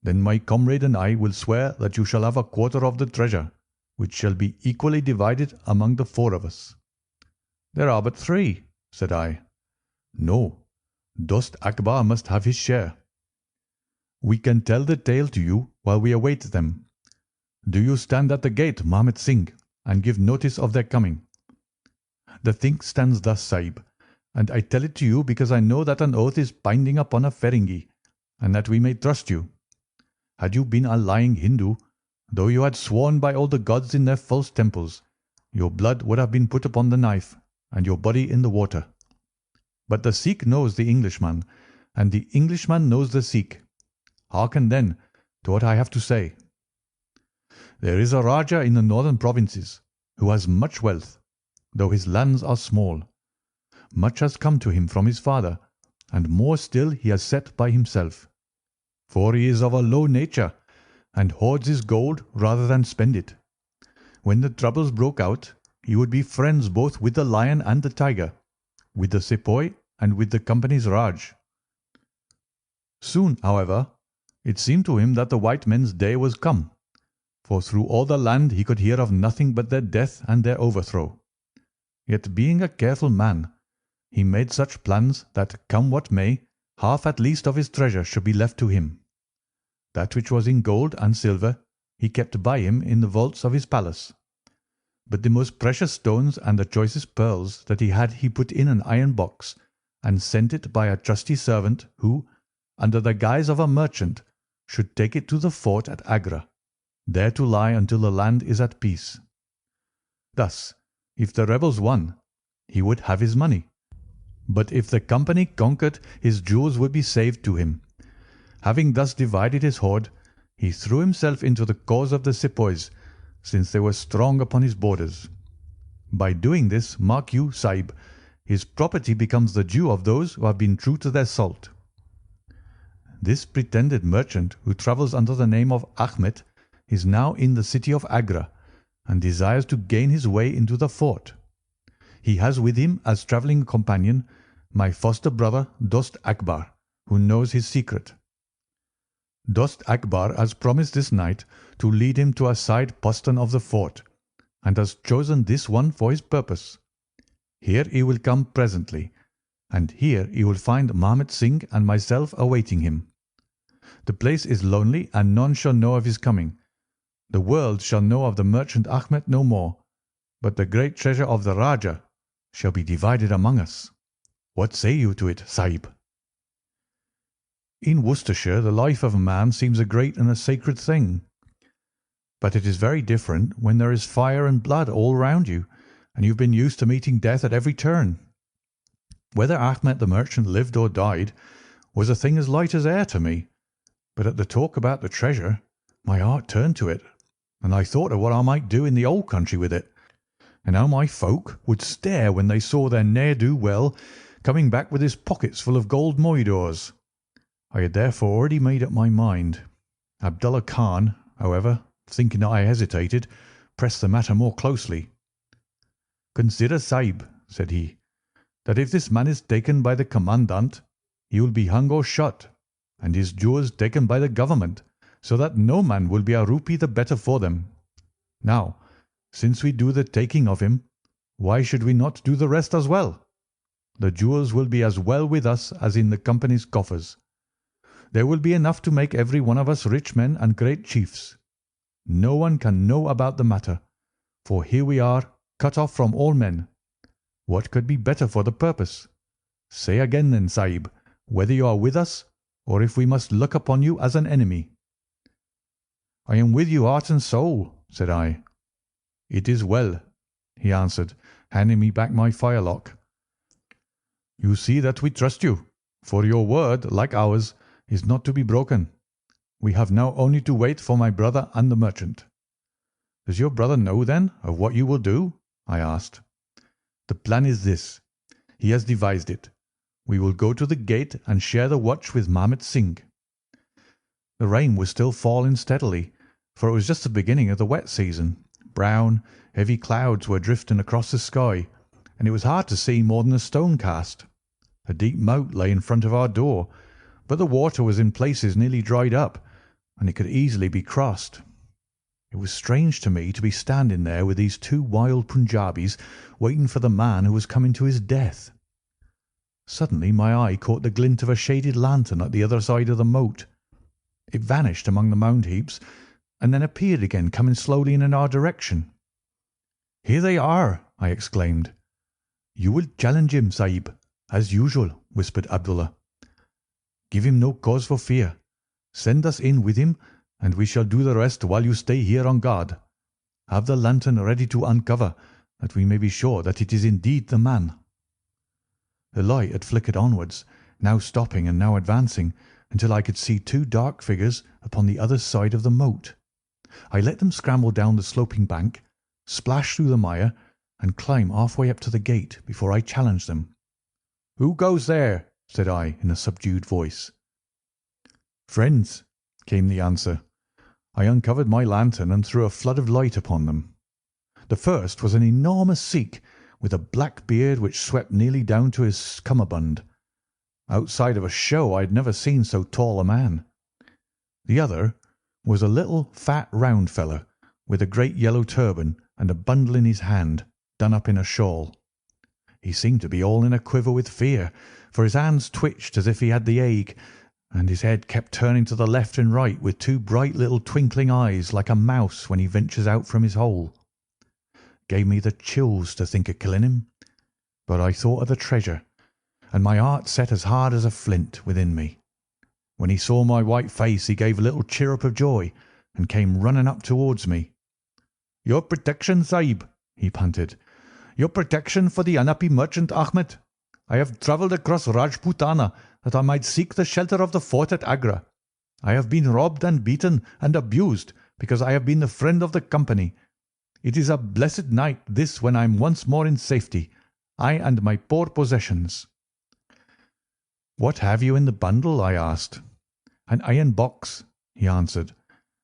"Then my comrade and I will swear that you shall have a quarter of the treasure, which shall be equally divided among the 4 of us." "There are but 3," said I. "No, Dost Akbar must have his share." "We can tell the tale to you while we await them. Do you stand at the gate, Mahmet Singh, and give notice of their coming." "The thing stands thus, Sahib, and I tell it to you because I know that an oath is binding upon a Feringi, and that we may trust you. Had you been a lying Hindu, though you had sworn by all the gods in their false temples, your blood would have been put upon the knife, and your body in the water. But the Sikh knows the Englishman, and the Englishman knows the Sikh. Hearken, then, to what I have to say. There is a Rajah in the northern provinces who has much wealth, though his lands are small. Much has come to him from his father, and more still he has set by himself. For he is of a low nature, and hoards his gold rather than spend it. When the troubles broke out, he would be friends both with the lion and the tiger, with the sepoy and with the company's Raj. Soon, however, it seemed to him that the white men's day was come, for through all the land he could hear of nothing but their death and their overthrow. Yet being a careful man, he made such plans that, come what may, half at least of his treasure should be left to him. That which was in gold and silver he kept by him in the vaults of his palace. But the most precious stones and the choicest pearls that he had he put in an iron box, and sent it by a trusty servant who, under the guise of a merchant, should take it to the fort at Agra, there to lie until the land is at peace. Thus, if the rebels won, he would have his money. But if the company conquered, his jewels would be saved to him. Having thus divided his hoard, he threw himself into the cause of the sepoys, since they were strong upon his borders. By doing this, mark you, Sahib, his property becomes the due of those who have been true to their salt. This pretended merchant, who travels under the name of Ahmed, is now in the city of Agra, and desires to gain his way into the fort. He has with him as travelling companion my foster brother Dost Akbar, who knows his secret. Dost Akbar has promised this night to lead him to a side postern of the fort, and has chosen this one for his purpose. Here he will come presently, and here he will find Mahmet Singh and myself awaiting him. The place is lonely, and none shall know of his coming. The world shall know of the merchant Ahmed no more, but the great treasure of the Rajah shall be divided among us. What say you to it, Sahib?" In Worcestershire the life of a man seems a great and a sacred thing, but it is very different when there is fire and blood all round you, and you have been used to meeting death at every turn. Whether Ahmed the merchant lived or died was a thing as light as air to me, but at the talk about the treasure my heart turned to it, and I thought of what I might do in the old country with it, and how my folk would stare when they saw their ne'er-do-well coming back with his pockets full of gold moidores. I had therefore already made up my mind. Abdullah Khan, however, thinking that I hesitated, pressed the matter more closely. "Consider, Sahib," said he, "that if this man is taken by the commandant, he will be hung or shot, and his jewels taken by the government, so that no man will be a rupee the better for them. Now, since we do the taking of him, why should we not do the rest as well? The jewels will be as well with us as in the company's coffers. There will be enough to make every one of us rich men and great chiefs. No one can know about the matter, for here we are, cut off from all men. What could be better for the purpose? Say again then, Sahib, whether you are with us, or if we must look upon you as an enemy." "I am with you heart and soul," said I. "It is well," he answered, handing me back my firelock. "You see that we trust you, for your word, like ours, is not to be broken. We have now only to wait for my brother and the merchant." "Does your brother know, then, of what you will do?" I asked. "The plan is this. He has devised it. We will go to the gate and share the watch with Mahmet Singh." The rain was still falling steadily, for it was just the beginning of the wet season. Brown, heavy clouds were drifting across the sky, and it was hard to see more than a stone cast. A deep moat lay in front of our door, but the water was in places nearly dried up, and it could easily be crossed. It was strange to me to be standing there with these two wild Punjabis waiting for the man who was coming to his death. Suddenly my eye caught the glint of a shaded lantern at the other side of the moat. It vanished among the mound heaps, and then appeared again, coming slowly in our direction. "Here they are!" I exclaimed. "You will challenge him, Sahib, as usual," whispered Abdullah. "Give him no cause for fear. Send us in with him, and we shall do the rest while you stay here on guard. Have the lantern ready to uncover, that we may be sure that it is indeed the man." The light had flickered onwards, now stopping and now advancing, until I could see two dark figures upon the other side of the moat. I let them scramble down the sloping bank, splash through the mire, and climb halfway up to the gate before I challenged them. "Who goes there?" said I in a subdued voice. "Friends," came the answer. I uncovered my lantern and threw a flood of light upon them. The first was an enormous Sikh with a black beard which swept nearly down to his cummerbund. Outside of a show I had never seen so tall a man. The other was a little fat round fellow with a great yellow turban and a bundle in his hand, done up in a shawl. He seemed to be all in a quiver with fear, for his hands twitched as if he had the ague, and his head kept turning to the left and right with two bright little twinkling eyes like a mouse when he ventures out from his hole. Gave me the chills to think of killing him, but I thought of the treasure, and my heart set as hard as a flint within me. When he saw my white face he gave a little chirrup of joy and came running up towards me. "Your protection, Sahib," he panted. "Your protection for the unhappy merchant Ahmed. I have travelled across Rajputana that I might seek the shelter of the fort at Agra. I have been robbed and beaten and abused because I have been the friend of the company. It is a blessed night this when I am once more in safety, I and my poor possessions." "What have you in the bundle?" I asked. "An iron box," he answered,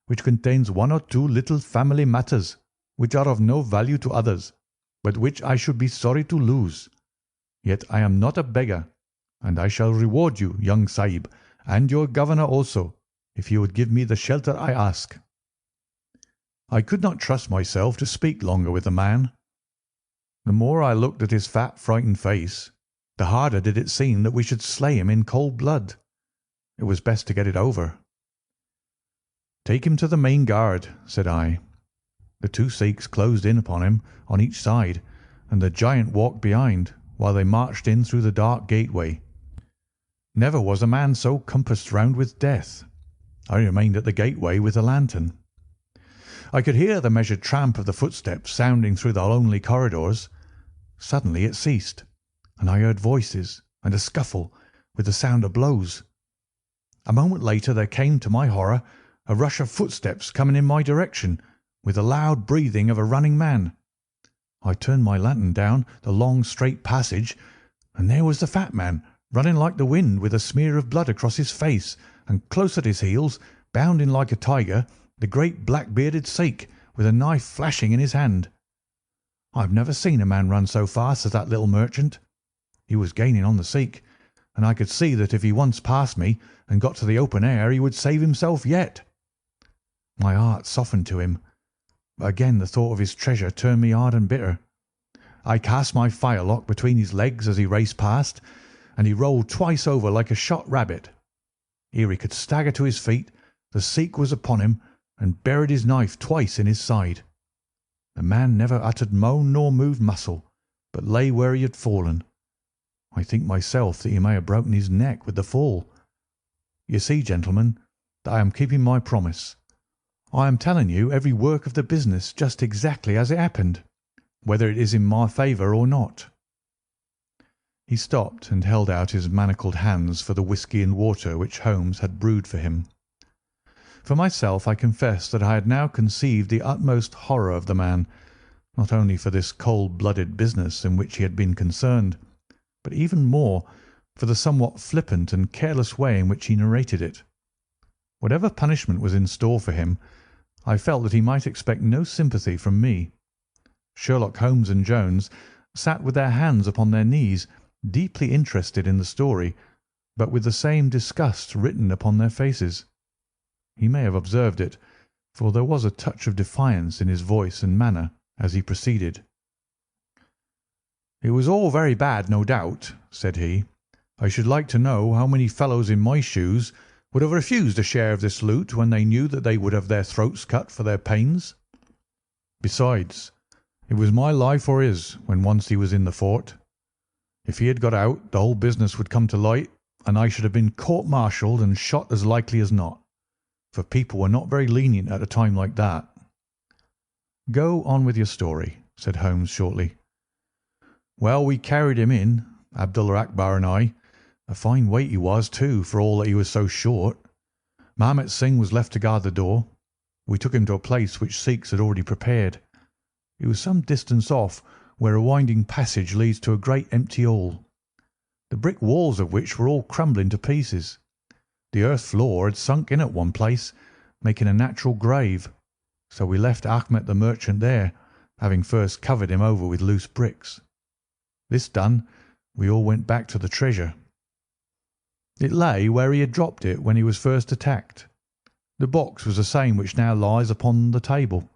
"which contains one or two little family matters which are of no value to others, but which I should be sorry to lose. Yet I am not a beggar, and I shall reward you, young Sahib, and your governor also, if you would give me the shelter I ask." I could not trust myself to speak longer with the man. The more I looked at his fat, frightened face, the harder did it seem that we should slay him in cold blood. It was best to get it over. "Take him to the main guard," said I. The two Sikhs closed in upon him on each side, and the giant walked behind, while they marched in through the dark gateway. Never was a man so compassed round with death. I remained at the gateway with the lantern. I could hear the measured tramp of the footsteps sounding through the lonely corridors. Suddenly it ceased, and I heard voices and a scuffle with the sound of blows. A moment later there came, to my horror, a rush of footsteps coming in my direction, with the loud breathing of a running man. I turned my lantern down the long straight passage, and there was the fat man, running like the wind, with a smear of blood across his face, and close at his heels, bounding like a tiger, the great black-bearded Sikh, with a knife flashing in his hand. I have never seen a man run so fast as that little merchant. He was gaining on the Sikh, and I could see that if he once passed me and got to the open air he would save himself yet. My heart softened to him, but again the thought of his treasure turned me hard and bitter. I cast my firelock between his legs as he raced past, and he rolled twice over like a shot rabbit. Ere he could stagger to his feet, the Sikh was upon him and buried his knife twice in his side. The man never uttered moan nor moved muscle, but lay where he had fallen. I think myself that he may have broken his neck with the fall. You see, gentlemen, that I am keeping my promise. I am telling you every work of the business just exactly as it happened, whether it is in my favour or not." He stopped and held out his manacled hands for the whisky and water which Holmes had brewed for him. For myself, I confess that I had now conceived the utmost horror of the man, not only for this cold-blooded business in which he had been concerned, but even more for the somewhat flippant and careless way in which he narrated it. Whatever punishment was in store for him, I felt that he might expect no sympathy from me. Sherlock Holmes and Jones sat with their hands upon their knees, deeply interested in the story, but with the same disgust written upon their faces. He may have observed it, for there was a touch of defiance in his voice and manner as he proceeded. "It was all very bad, no doubt," said he. "I should like to know how many fellows in my shoes would have refused a share of this loot when they knew that they would have their throats cut for their pains. Besides, it was my life or his when once he was in the fort. If he had got out, the whole business would come to light, and I should have been court-martialed and shot as likely as not, for people were not very lenient at a time like that." "Go on with your story," said Holmes shortly. "Well, we carried him in, Abdullah Akbar and I. A fine weight he was, too, for all that he was so short. Mahomet Singh was left to guard the door. We took him to a place which Sikhs had already prepared. It was some distance off, where a winding passage leads to a great empty hall, the brick walls of which were all crumbling to pieces. The earth floor had sunk in at one place, making a natural grave, so we left Ahmet the merchant there, having first covered him over with loose bricks. This done, we all went back to the treasure. It lay where he had dropped it when he was first attacked. The box was the same which now lies upon the table.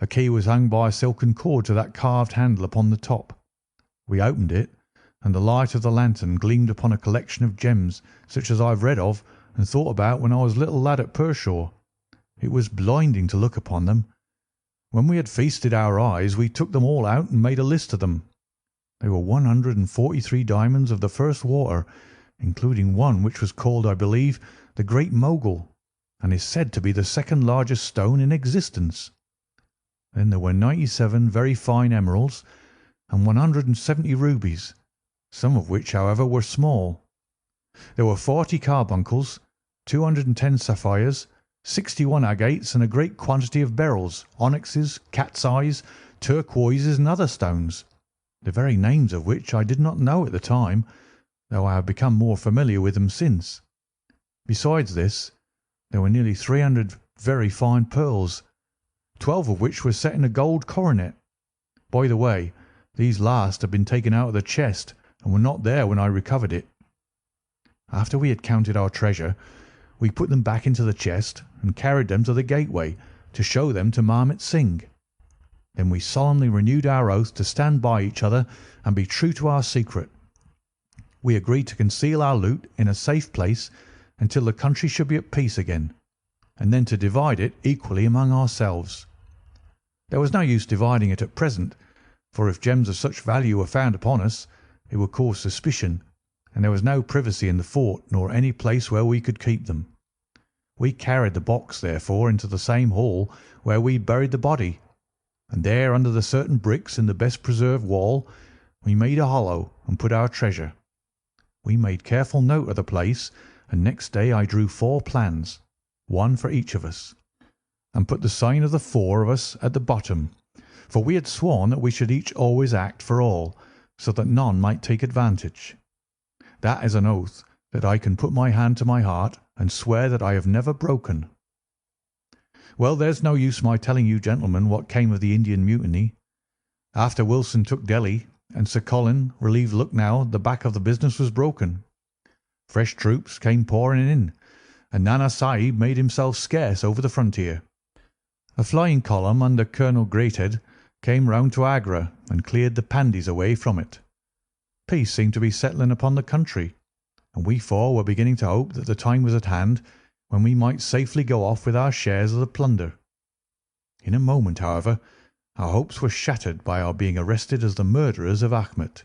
A key was hung by a silken cord to that carved handle upon the top. We opened it, and the light of the lantern gleamed upon a collection of gems such as I have read of and thought about when I was a little lad at Pershore. It was blinding to look upon them. When we had feasted our eyes, we took them all out and made a list of them. There were 143 diamonds of the first water, including one which was called, I believe, the Great Mogul, and is said to be the second largest stone in existence. Then there were 97 very fine emeralds and 170 rubies, some of which, however, were small. There were 40 carbuncles, 210 sapphires, 61 agates, and a great quantity of beryls, onyxes, cat's eyes, turquoises, and other stones, the very names of which I did not know at the time, though I have become more familiar with them since. Besides this, there were nearly 300 very fine pearls, 12 of which were set in a gold coronet. By the way, these last had been taken out of the chest and were not there when I recovered it. After we had counted our treasure, we put them back into the chest and carried them to the gateway to show them to Marmot Singh. Then we solemnly renewed our oath to stand by each other and be true to our secret. We agreed to conceal our loot in a safe place until the country should be at peace again, and then to divide it equally among ourselves. There was no use dividing it at present, for if gems of such value were found upon us, it would cause suspicion, and there was no privacy in the fort nor any place where we could keep them. We carried the box, therefore, into the same hall where we buried the body, and there, under the certain bricks in the best preserved wall, we made a hollow and put our treasure. We made careful note of the place, and next day I drew 4 plans, one for each of us, and put the sign of the 4 of us at the bottom, for we had sworn that we should each always act for all, so that none might take advantage. That is an oath that I can put my hand to my heart and swear that I have never broken. Well, there's no use my telling you, gentlemen, what came of the Indian mutiny. After Wilson took Delhi and Sir Colin relieved Lucknow, the back of the business was broken. Fresh troops came pouring in, and Nana Sahib made himself scarce over the frontier. A flying column under Colonel Greathead came round to Agra and cleared the Pandys away from it. Peace seemed to be settling upon the country, and we 4 were beginning to hope that the time was at hand when we might safely go off with our shares of the plunder. In a moment, however, our hopes were shattered by our being arrested as the murderers of Achmet.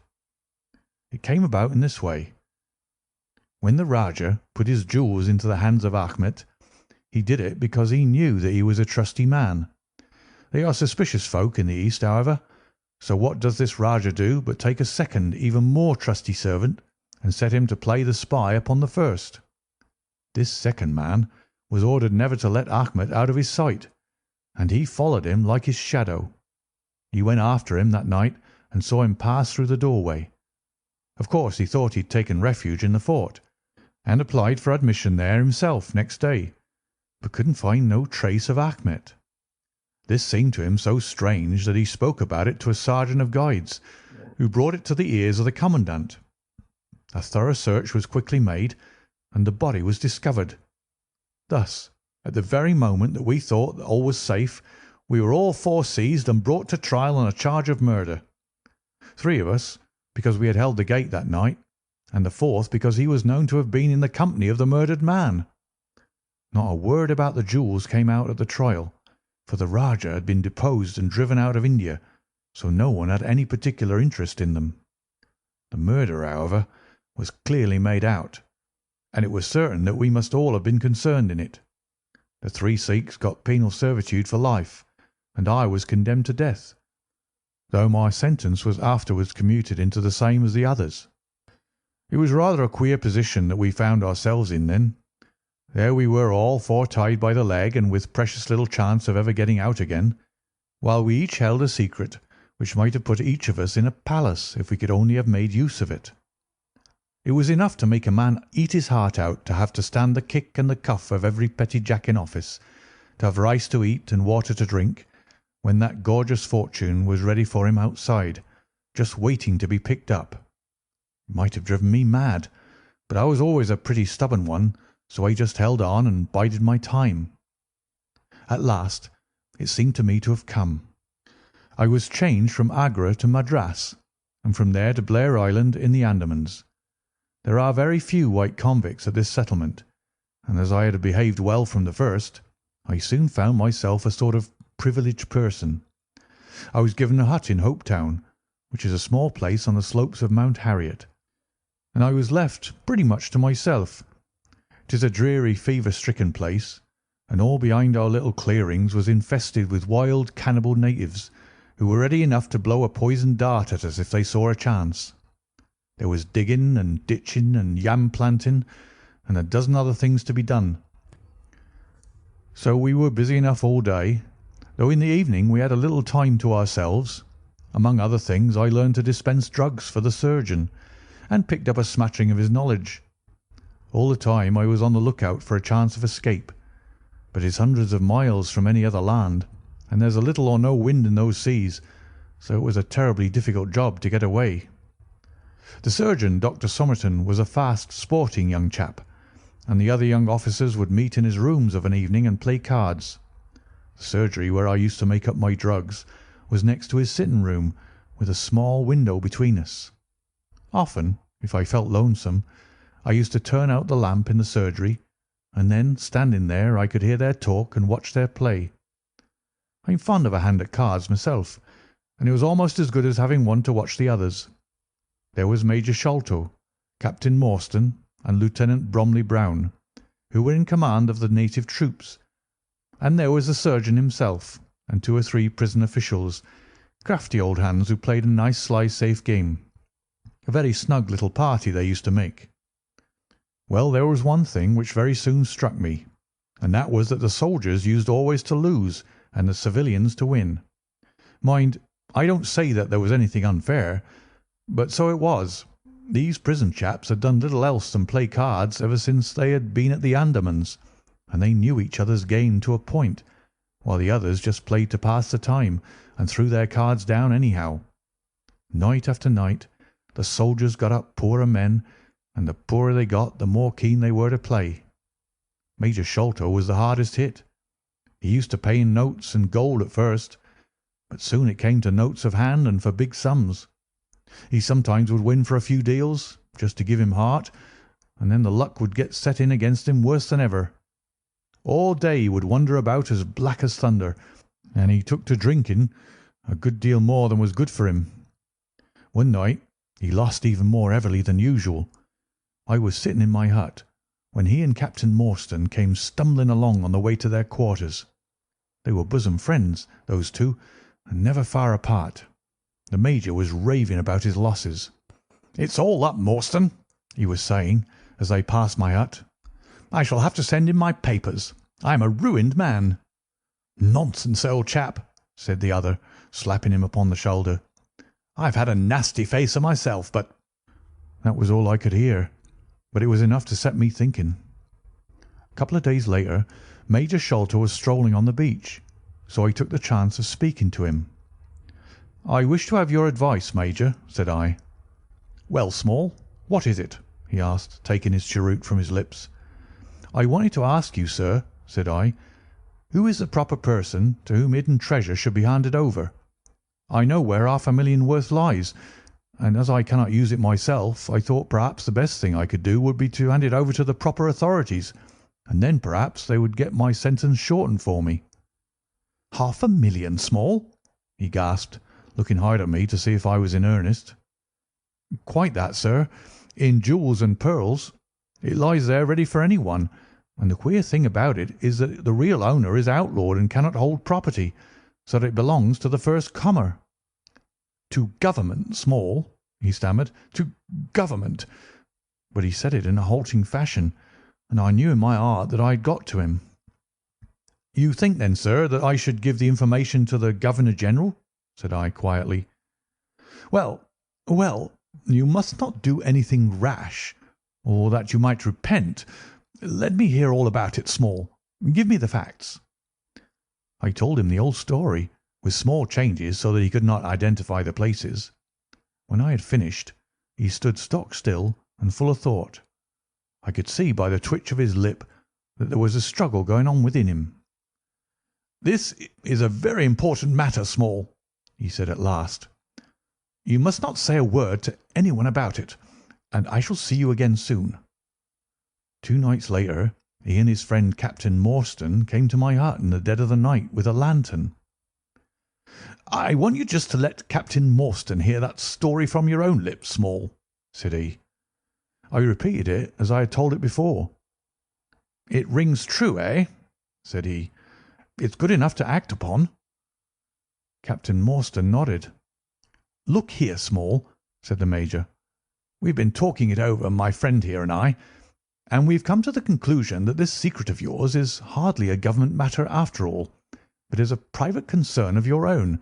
It came about in this way. When the Rajah put his jewels into the hands of Achmet, he did it because he knew that he was a trusty man. They are suspicious folk in the East, however, so what does this Rajah do but take a second, even more trusty servant and set him to play the spy upon the first? This second man was ordered never to let Achmet out of his sight, and he followed him like his shadow. He went after him that night and saw him pass through the doorway. Of course he thought he had taken refuge in the fort, and applied for admission there himself next day, but couldn't find no trace of Achmet. This seemed to him so strange that he spoke about it to a sergeant of guards, who brought it to the ears of the commandant. A thorough search was quickly made, and the body was discovered. Thus, at the very moment that we thought that all was safe, we were all 4 seized and brought to trial on a charge of murder. 3 of us, because we had held the gate that night, and the 4th because he was known to have been in the company of the murdered man. Not a word about the jewels came out at the trial, for the Rajah had been deposed and driven out of India, so no one had any particular interest in them. The murder, however, was clearly made out, and it was certain that we must all have been concerned in it. The 3 Sikhs got penal servitude for life, and I was condemned to death, though my sentence was afterwards commuted into the same as the others. It was rather a queer position that we found ourselves in then. There we were all 4 tied by the leg and with precious little chance of ever getting out again, while we each held a secret which might have put each of us in a palace if we could only have made use of it. It was enough to make a man eat his heart out to have to stand the kick and the cuff of every petty jack in office, to have rice to eat and water to drink, when that gorgeous fortune was ready for him outside, just waiting to be picked up. It might have driven me mad, but I was always a pretty stubborn one, so I just held on and bided my time. At last it seemed to me to have come. I was changed from Agra to Madras, and from there to Blair Island in the Andamans. There are very few white convicts at this settlement, and as I had behaved well from the first, I soon found myself a sort of privileged person. I was given a hut in Hopetown, which is a small place on the slopes of Mount Harriet, and I was left pretty much to myself. 'Tis a dreary, fever-stricken place, and all behind our little clearings was infested with wild, cannibal natives, who were ready enough to blow a poisoned dart at us if they saw a chance. There was digging and ditching and yam planting, and a dozen other things to be done. So we were busy enough all day, though in the evening we had a little time to ourselves. Among other things, I learned to dispense drugs for the surgeon, and picked up a smattering of his knowledge. All the time I was on the lookout for a chance of escape, but it's hundreds of miles from any other land, and there's a little or no wind in those seas, so it was a terribly difficult job to get away. The surgeon, Dr. Somerton, was a fast, sporting young chap, and the other young officers would meet in his rooms of an evening and play cards. The surgery, where I used to make up my drugs, was next to his sitting room, with a small window between us. Often, if I felt lonesome, I used to turn out the lamp in the surgery, and then, standing there, I could hear their talk and watch their play. I'm fond of a hand at cards myself, and it was almost as good as having one to watch the others. There was Major Sholto, Captain Morstan, and Lieutenant Bromley Brown, who were in command of the native troops, and there was the surgeon himself, and 2 or 3 prison officials, crafty old hands who played a nice sly safe game. A very snug little party they used to make. Well, there was one thing which very soon struck me, and that was that the soldiers used always to lose and the civilians to win. Mind, I don't say that there was anything unfair, but so it was. These prison chaps had done little else than play cards ever since they had been at the Andamans, and they knew each other's game to a point, while the others just played to pass the time and threw their cards down anyhow. Night after night the soldiers got up poorer men, and the poorer they got the more keen they were to play. Major Sholto was the hardest hit. He used to pay in notes and gold at first, but soon it came to notes of hand and for big sums. He sometimes would win for a few deals, just to give him heart, and then the luck would get set in against him worse than ever. All day he would wander about as black as thunder, and he took to drinking a good deal more than was good for him. One night he lost even more heavily than usual. I was sitting in my hut, when he and Captain Morstan came stumbling along on the way to their quarters. They were bosom friends, those two, and never far apart. The Major was raving about his losses. "It's all up, Morstan," he was saying, as they passed my hut. "I shall have to send in my papers. I am a ruined man." "Nonsense, old chap," said the other, slapping him upon the shoulder. "I've had a nasty facer myself, but—" That was all I could hear, but it was enough to set me thinking. A couple of days later, Major Sholto was strolling on the beach, so I took the chance of speaking to him. "I wish to have your advice, Major," said I. "Well, Small, what is it?" he asked, taking his cheroot from his lips. "I wanted to ask you, sir," said I, "who is the proper person to whom hidden treasure should be handed over? I know where £500,000 worth lies, and as I cannot use it myself, I thought perhaps the best thing I could do would be to hand it over to the proper authorities, and then perhaps they would get my sentence shortened for me." "£500,000, Small?" he gasped, looking hard at me to see if I was in earnest. "Quite that, sir, in jewels and pearls. It lies there ready for anyone, and the queer thing about it is that the real owner is outlawed and cannot hold property, so that it belongs to the first comer." "To Government, Small?" he stammered. "To Government?" But he said it in a halting fashion, and I knew in my heart that I had got to him. "You think then, sir, that I should give the information to the Governor-General?" said I quietly. Well, you must not do anything rash, or that you might repent. Let me hear all about it, Small. Give me the facts." I told him the old story, with small changes so that he could not identify the places. When I had finished, he stood stock still and full of thought. I could see by the twitch of his lip that there was a struggle going on within him. "This is a very important matter, Small," he said at last. "You must not say a word to anyone about it, and I shall see you again soon." 2 nights later, he and his friend Captain Morstan came to my hut in the dead of the night with a lantern. "I want you just to let Captain Morstan hear that story from your own lips, Small," said he. I repeated it as I had told it before. "It rings true, eh?" said he. "It's good enough to act upon." Captain Morstan nodded. "Look here, Small," said the Major. "We've been talking it over, my friend here and I, and we've come to the conclusion that this secret of yours is hardly a government matter after all, but is a private concern of your own,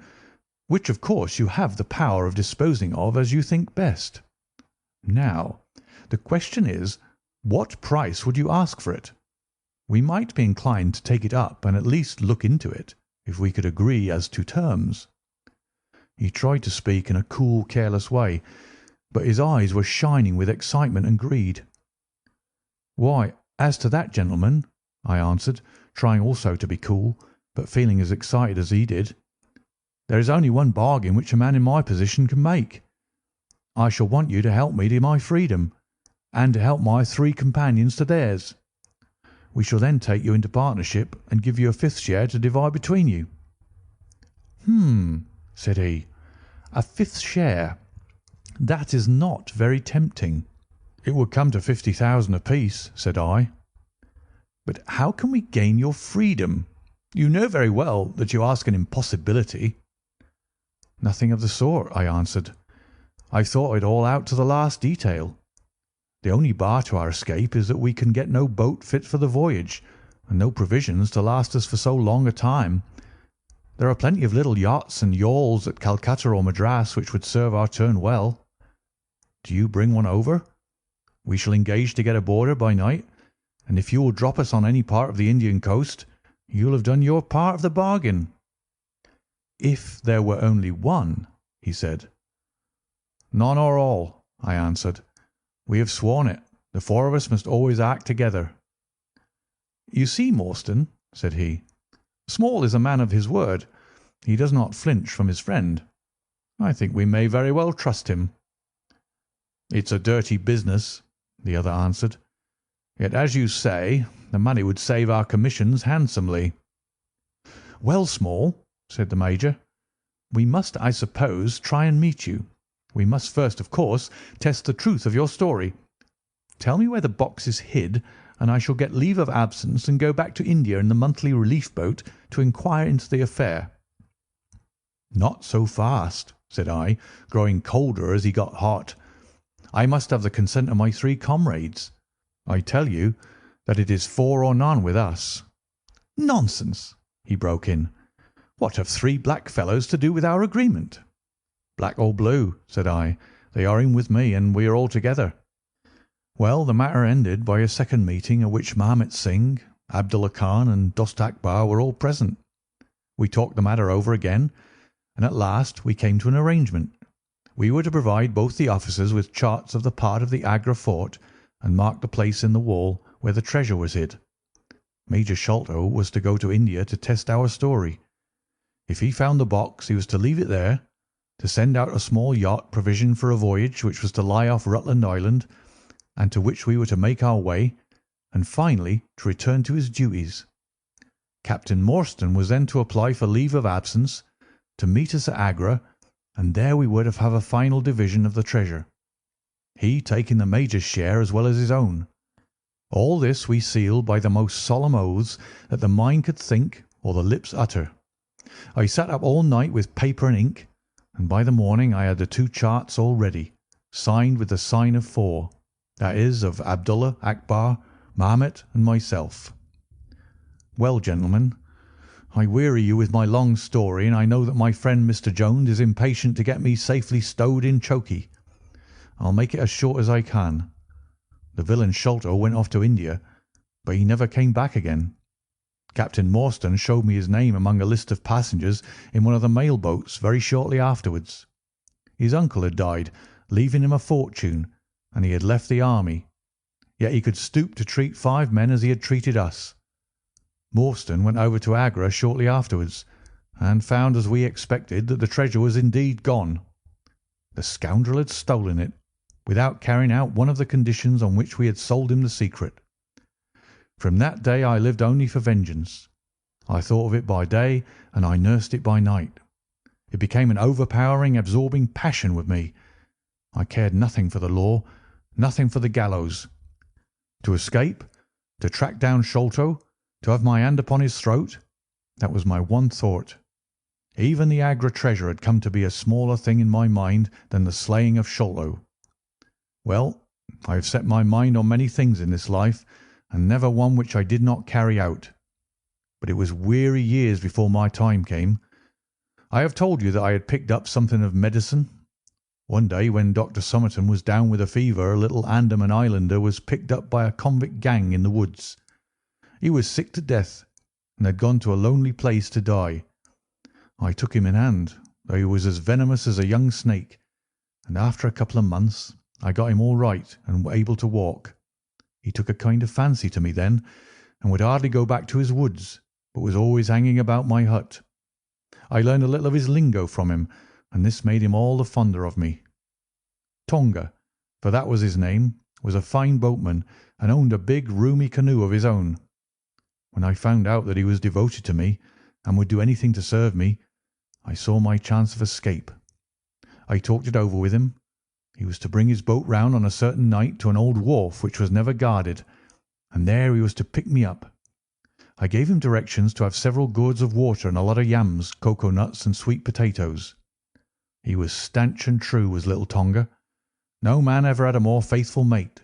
which of course you have the power of disposing of as you think best. Now, the question is What price would you ask for it? We might be inclined to take it up and at least look into it, if we could agree as to terms." He tried to speak in a cool, careless way, but his eyes were shining with excitement and greed. "Why, as to that, gentlemen," I answered, trying also to be cool, but feeling as excited as he did, "there is only one bargain which a man in my position can make. I shall want you to help me to my freedom, and to help my 3 companions to theirs. We shall then take you into partnership and give you a 5th share to divide between you." Said he. "A 5th share. That is not very tempting." "It would come to 50,000 apiece," said I. "But how can we gain your freedom? You know very well that you ask an impossibility." "Nothing of the sort," I answered. "I've thought it all out to the last detail. The only bar to our escape is that we can get no boat fit for the voyage, and no provisions to last us for so long a time. There are plenty of little yachts and yawls at Calcutta or Madras which would serve our turn well. Do you bring one over? We shall engage to get aboard her by night, and if you will drop us on any part of the Indian coast, you'll have done your part of the bargain." "If there were only one," he said. "None or all," I answered. "We have sworn it. The 4 of us must always act together." "You see, Morstan," said he, "Small is a man of his word. He does not flinch from his friend. I think we may very well trust him." "It's a dirty business," the other answered. "Yet, as you say, the money would save our commissions handsomely." "Well, Small," said the Major, "we must, I suppose, try and meet you. We must first, of course, test the truth of your story. Tell me where the box is hid, and I shall get leave of absence and go back to India in the monthly relief boat to inquire into the affair." "Not so fast," said I, growing colder as he got hot. "I must have the consent of my 3 comrades. I tell you that it is 4 or none with us." "Nonsense!" he broke in. "What have 3 black fellows to do with our agreement?" "Black or blue," said I, "they are in with me, and we are all together." Well, the matter ended by a second meeting at which Mahomet Singh, Abdullah Khan, and Dost Akbar were all present. We talked the matter over again, and at last we came to an arrangement. We were to provide both the officers with charts of the part of the Agra fort and mark the place in the wall where the treasure was hid. Major Sholto was to go to India to test our story. If he found the box he was to leave it there, to send out a small yacht provisioned for a voyage which was to lie off Rutland Island, and to which we were to make our way, and finally to return to his duties. Captain Morstan was then to apply for leave of absence, to meet us at Agra, and there we were to have a final division of the treasure, he taking the Major's share as well as his own. All this we sealed by the most solemn oaths that the mind could think or the lips utter. I sat up all night with paper and ink, and by the morning I had the 2 charts all ready, signed with the sign of 4, that is, of Abdullah, Akbar, Mahomet, and myself. Well, gentlemen, I weary you with my long story, and I know that my friend Mr. Jones is impatient to get me safely stowed in chokey. I'll make it as short as I can. The villain Sholto went off to India, but he never came back again. Captain Morstan showed me his name among a list of passengers in one of the mail boats very shortly afterwards. His uncle had died, leaving him a fortune, and he had left the army. Yet he could stoop to treat 5 men as he had treated us. Morstan went over to Agra shortly afterwards, and found, as we expected, that the treasure was indeed gone. The scoundrel had stolen it, without carrying out one of the conditions on which we had sold him the secret. From that day I lived only for vengeance. I thought of it by day, and I nursed it by night. It became an overpowering, absorbing passion with me. I cared nothing for the law, nothing for the gallows. To escape, to track down Sholto, to have my hand upon his throat, that was my one thought. Even the Agra treasure had come to be a smaller thing in my mind than the slaying of Sholto. Well, I have set my mind on many things in this life, and never one which I did not carry out. But it was weary years before my time came. I have told you that I had picked up something of medicine. One day when Dr. Somerton was down with a fever, a little Andaman Islander was picked up by a convict gang in the woods. He was sick to death and had gone to a lonely place to die. I took him in hand, though he was as venomous as a young snake, and after a couple of months I got him all right and able to walk. He took a kind of fancy to me then, and would hardly go back to his woods, but was always hanging about my hut. I learned a little of his lingo from him, and this made him all the fonder of me. Tonga, for that was his name, was a fine boatman and owned a big roomy canoe of his own. When I found out that he was devoted to me and would do anything to serve me, I saw my chance of escape. I talked it over with him. He was to bring his boat round on a certain night to an old wharf which was never guarded, and there he was to pick me up. I gave him directions to have several gourds of water and a lot of yams, cocoa nuts, and sweet potatoes. He was stanch and true, was little Tonga. No man ever had a more faithful mate.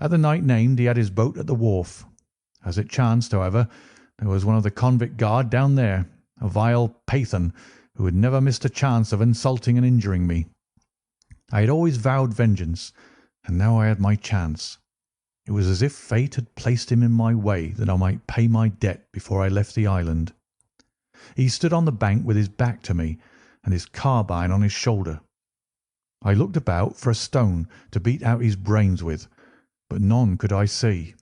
At the night named he had his boat at the wharf. As it chanced, however, there was one of the convict guard down there, a vile Pathan, who had never missed a chance of insulting and injuring me. I had always vowed vengeance, and now I had my chance. It was as if fate had placed him in my way that I might pay my debt before I left the island. He stood on the bank with his back to me and his carbine on his shoulder. I looked about for a stone to beat out his brains with, but none could I see.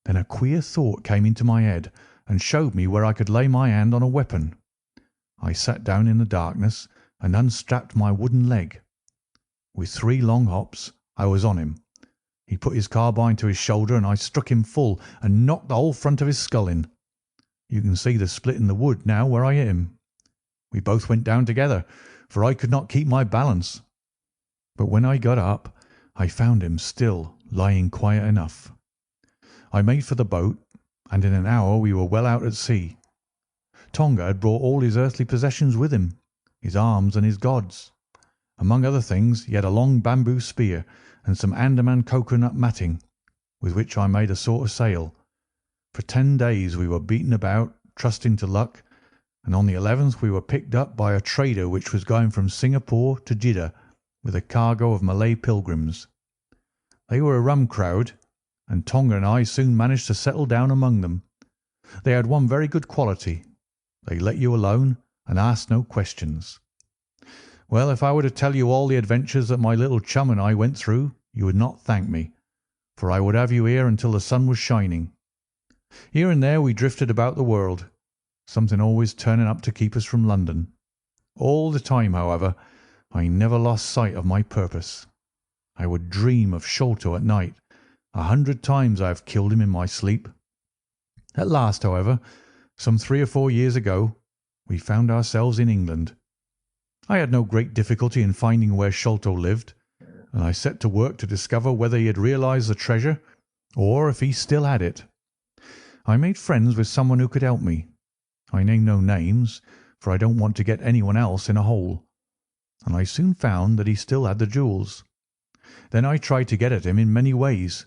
Then a queer thought came into my head and showed me where I could lay my hand on a weapon. I sat down in the darkness and unstrapped my wooden leg. With 3 long hops I was on him. He put his carbine to his shoulder, and I struck him full and knocked the whole front of his skull in. You can see the split in the wood now where I hit him. We both went down together, for I could not keep my balance. But when I got up, I found him still lying quiet enough. I made for the boat, and in an hour we were well out at sea. Tonga had brought all his earthly possessions with him, his arms and his gods. Among other things, he had a long bamboo spear and some Andaman cocoa-nut matting, with which I made a sort of sail. For 10 days we were beaten about, trusting to luck, and on the 11th we were picked up by a trader which was going from Singapore to Jeddah with a cargo of Malay pilgrims. They were a rum crowd, and Tonga and I soon managed to settle down among them. They had one very good quality. They let you alone and asked no questions. Well, if I were to tell you all the adventures that my little chum and I went through, you would not thank me, for I would have you here until the sun was shining. Here and there we drifted about the world, something always turning up to keep us from London. All the time, however, I never lost sight of my purpose. I would dream of Sholtos at night. 100 times I have killed him in my sleep. At last, however, some 3 or 4 years ago, we found ourselves in England. I had no great difficulty in finding where Sholtos lived, and I set to work to discover whether he had realized the treasure or if he still had it. I made friends with someone who could help me. I name no names, for I don't want to get anyone else in a hole, and I soon found that he still had the jewels. Then I tried to get at him in many ways,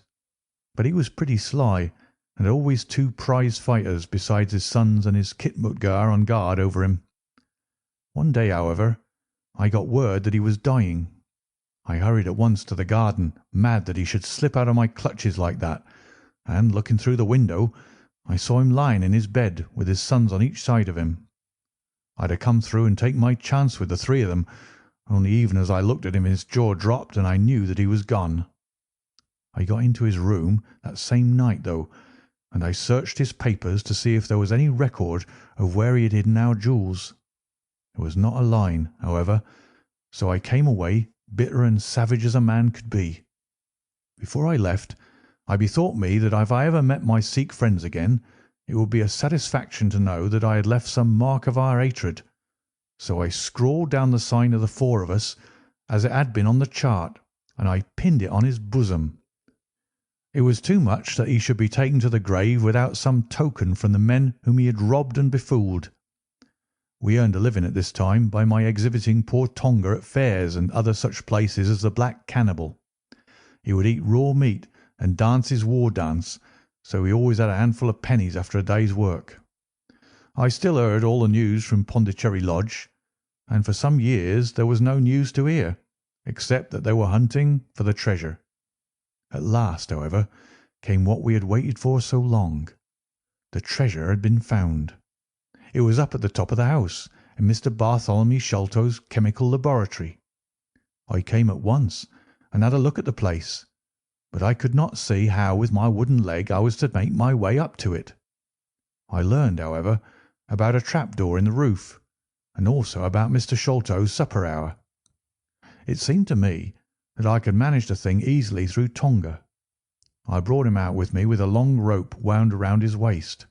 but he was pretty sly, and had always 2 prize fighters besides his sons and his Khitmutgar on guard over him. One day, however, I got word that he was dying. I hurried at once to the garden, mad that he should slip out of my clutches like that, and, looking through the window, I saw him lying in his bed with his sons on each side of him. I'd have come through and take my chance with the 3 of them, only even as I looked at him his jaw dropped and I knew that he was gone. I got into his room that same night, though, and I searched his papers to see if there was any record of where he had hidden our jewels. There was not a line, however, so I came away bitter and savage as a man could be. Before I left, I bethought me that if I ever met my Sikh friends again, it would be a satisfaction to know that I had left some mark of our hatred. So I scrawled down the sign of the 4 of us as it had been on the chart, and I pinned it on his bosom. It was too much that he should be taken to the grave without some token from the men whom he had robbed and befooled. We earned a living at this time by my exhibiting poor Tonga at fairs and other such places as the Black Cannibal. He would eat raw meat and dance his war dance, so he always had a handful of pennies after a day's work. I still heard all the news from Pondicherry Lodge, and for some years there was no news to hear. except that they were hunting for the treasure. At last, however, came what we had waited for so long. The treasure had been found. It was up at the top of the house, in Mr. Bartholomew Sholtos' chemical laboratory. I came at once and had a look at the place, but I could not see how with my wooden leg I was to make my way up to it. I learned, however, about a trapdoor in the roof, and also about Mr. Sholtos' supper hour. It seemed to me that I could manage the thing easily through Tonga. I brought him out with me with a long rope wound around his waist.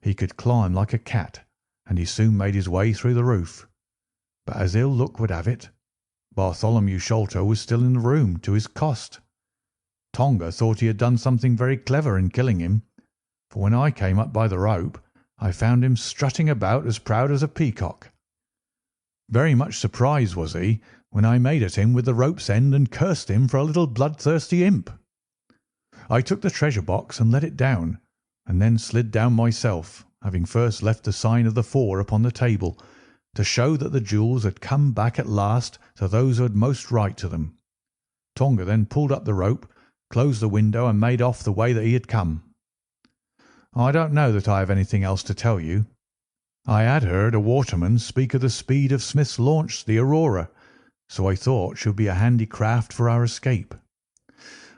He could climb like a cat, and he soon made his way through the roof. But as ill luck would have it, Bartholomew Sholto was still in the room to his cost. Tonga thought he had done something very clever in killing him, for when I came up by the rope I found him strutting about as proud as a peacock. Very much surprised was he when I made at him with the rope's end and cursed him for a little bloodthirsty imp. I took the treasure box and let it down, and then slid down myself, having first left the sign of the 4 upon the table, to show that the jewels had come back at last to those who had most right to them. Tonga then pulled up the rope, closed the window, and made off the way that he had come. I don't know that I have anything else to tell you. I had heard a waterman speak of the speed of Smith's launch, the Aurora, so I thought she would be a handy craft for our escape.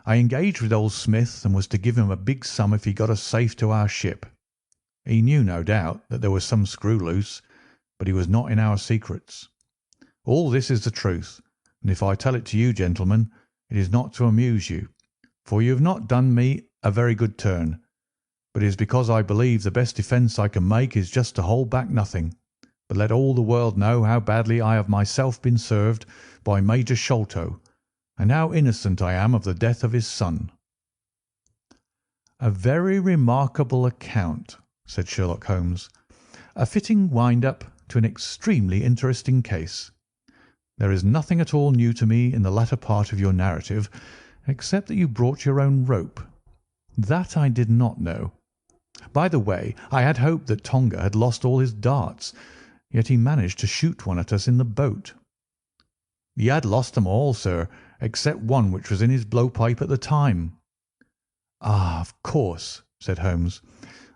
I engaged with old Smith and was to give him a big sum if he got us safe to our ship. He knew, no doubt, that there was some screw loose, but he was not in our secrets. All this is the truth, and if I tell it to you, gentlemen, it is not to amuse you, for you have not done me a very good turn, but it is because I believe the best defence I can make is just to hold back nothing, but let all the world know how badly I have myself been served by Major Sholto, and how innocent I am of the death of his son." "A very remarkable account," said Sherlock Holmes. "A fitting wind-up to an extremely interesting case. There is nothing at all new to me in the latter part of your narrative, except that you brought your own rope. That I did not know. By the way, I had hoped that Tonga had lost all his darts, yet he managed to shoot one at us in the boat." "He had lost them all, sir, except one which was in his blowpipe at the time." "Ah, of course," said Holmes.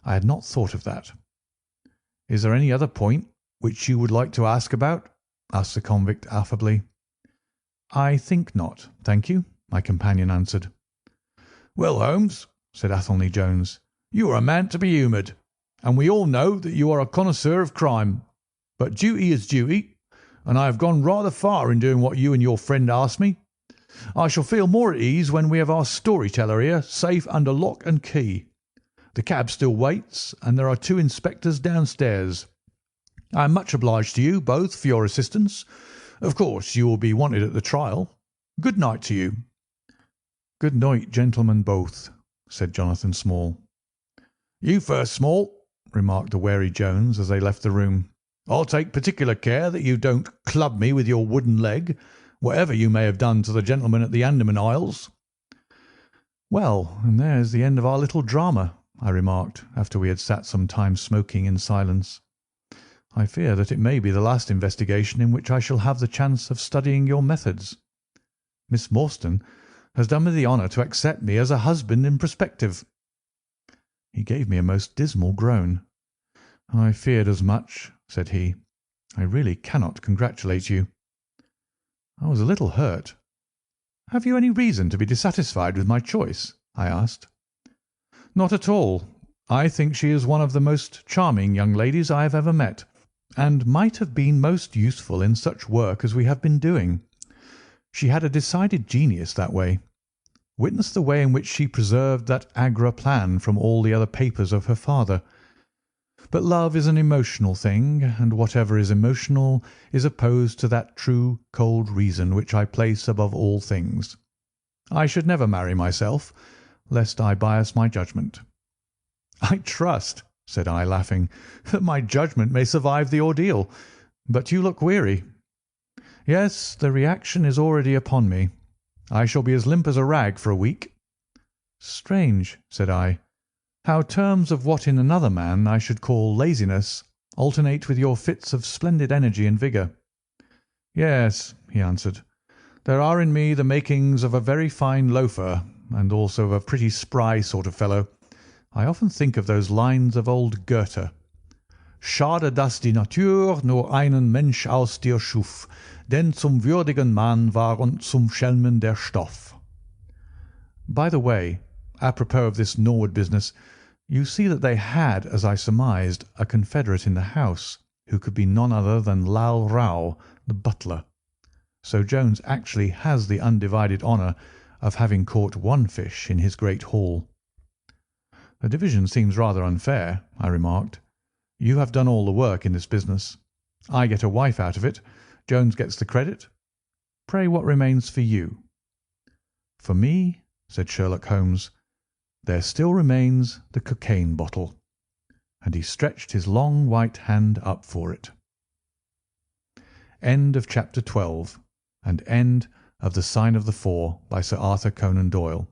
"I had not thought of that." "Is there any other point which you would like to ask about?" asked the convict affably. "I think not, thank you," my companion answered. "Well, Holmes," said Athelney Jones, "you are a man to be humoured, and we all know that you are a connoisseur of crime. But duty is duty, and I have gone rather far in doing what you and your friend asked me. I shall feel more at ease when we have our story-teller here safe under lock and key. The cab still waits, and there are 2 inspectors downstairs. I am much obliged to you both for your assistance. Of course, you will be wanted at the trial. Good night to you." "Good night, gentlemen both," said Jonathan Small. "You first, Small," remarked the wary Jones as they left the room. "I'll take particular care that you don't club me with your wooden leg, whatever you may have done to the gentleman at the Andaman Isles." "Well, and there's the end of our little drama," I remarked, after we had sat some time smoking in silence. "I fear that it may be the last investigation in which I shall have the chance of studying your methods. Miss Morstan has done me the honour to accept me as a husband in prospective." He gave me a most dismal groan. "I feared as much," said he. "I really cannot congratulate you." I was a little hurt. "Have you any reason to be dissatisfied with my choice?" I asked. "Not at all. I think she is one of the most charming young ladies I have ever met, and might have been most useful in such work as we have been doing. She had a decided genius that way. Witness the way in which she preserved that Agra plan from all the other papers of her father. But love is an emotional thing, and whatever is emotional is opposed to that true, cold reason which I place above all things. I should never marry myself, lest I bias my judgment." "I trust," said I, laughing, "that my judgment may survive the ordeal. But you look weary." "Yes, the reaction is already upon me. I shall be as limp as a rag for a week." "Strange," said I, "how terms of what in another man I should call laziness alternate with your fits of splendid energy and vigour." "Yes," he answered, There are in me the makings of a very fine loafer, and also of a pretty spry sort of fellow. I often think of those lines of old Goethe. Schade, dass die Natur nur einen Mensch aus dir schuf, denn zum würdigen Mann war und zum Schelmen der Stoff. By the way, apropos of this Norwood business, you see that they had, as I surmised, a confederate in the house, who could be none other than Lal Rao, the butler. So Jones actually has the undivided honour of having caught one fish in his great haul. The division seems rather unfair, I remarked. You have done all the work in this business. I get a wife out of it. Jones gets the credit. Pray, what remains for you? For me, said Sherlock Holmes, there still remains the cocaine bottle. And he stretched his long white hand up for it. End of chapter 12, and end of The Sign of the Four by Sir Arthur Conan Doyle.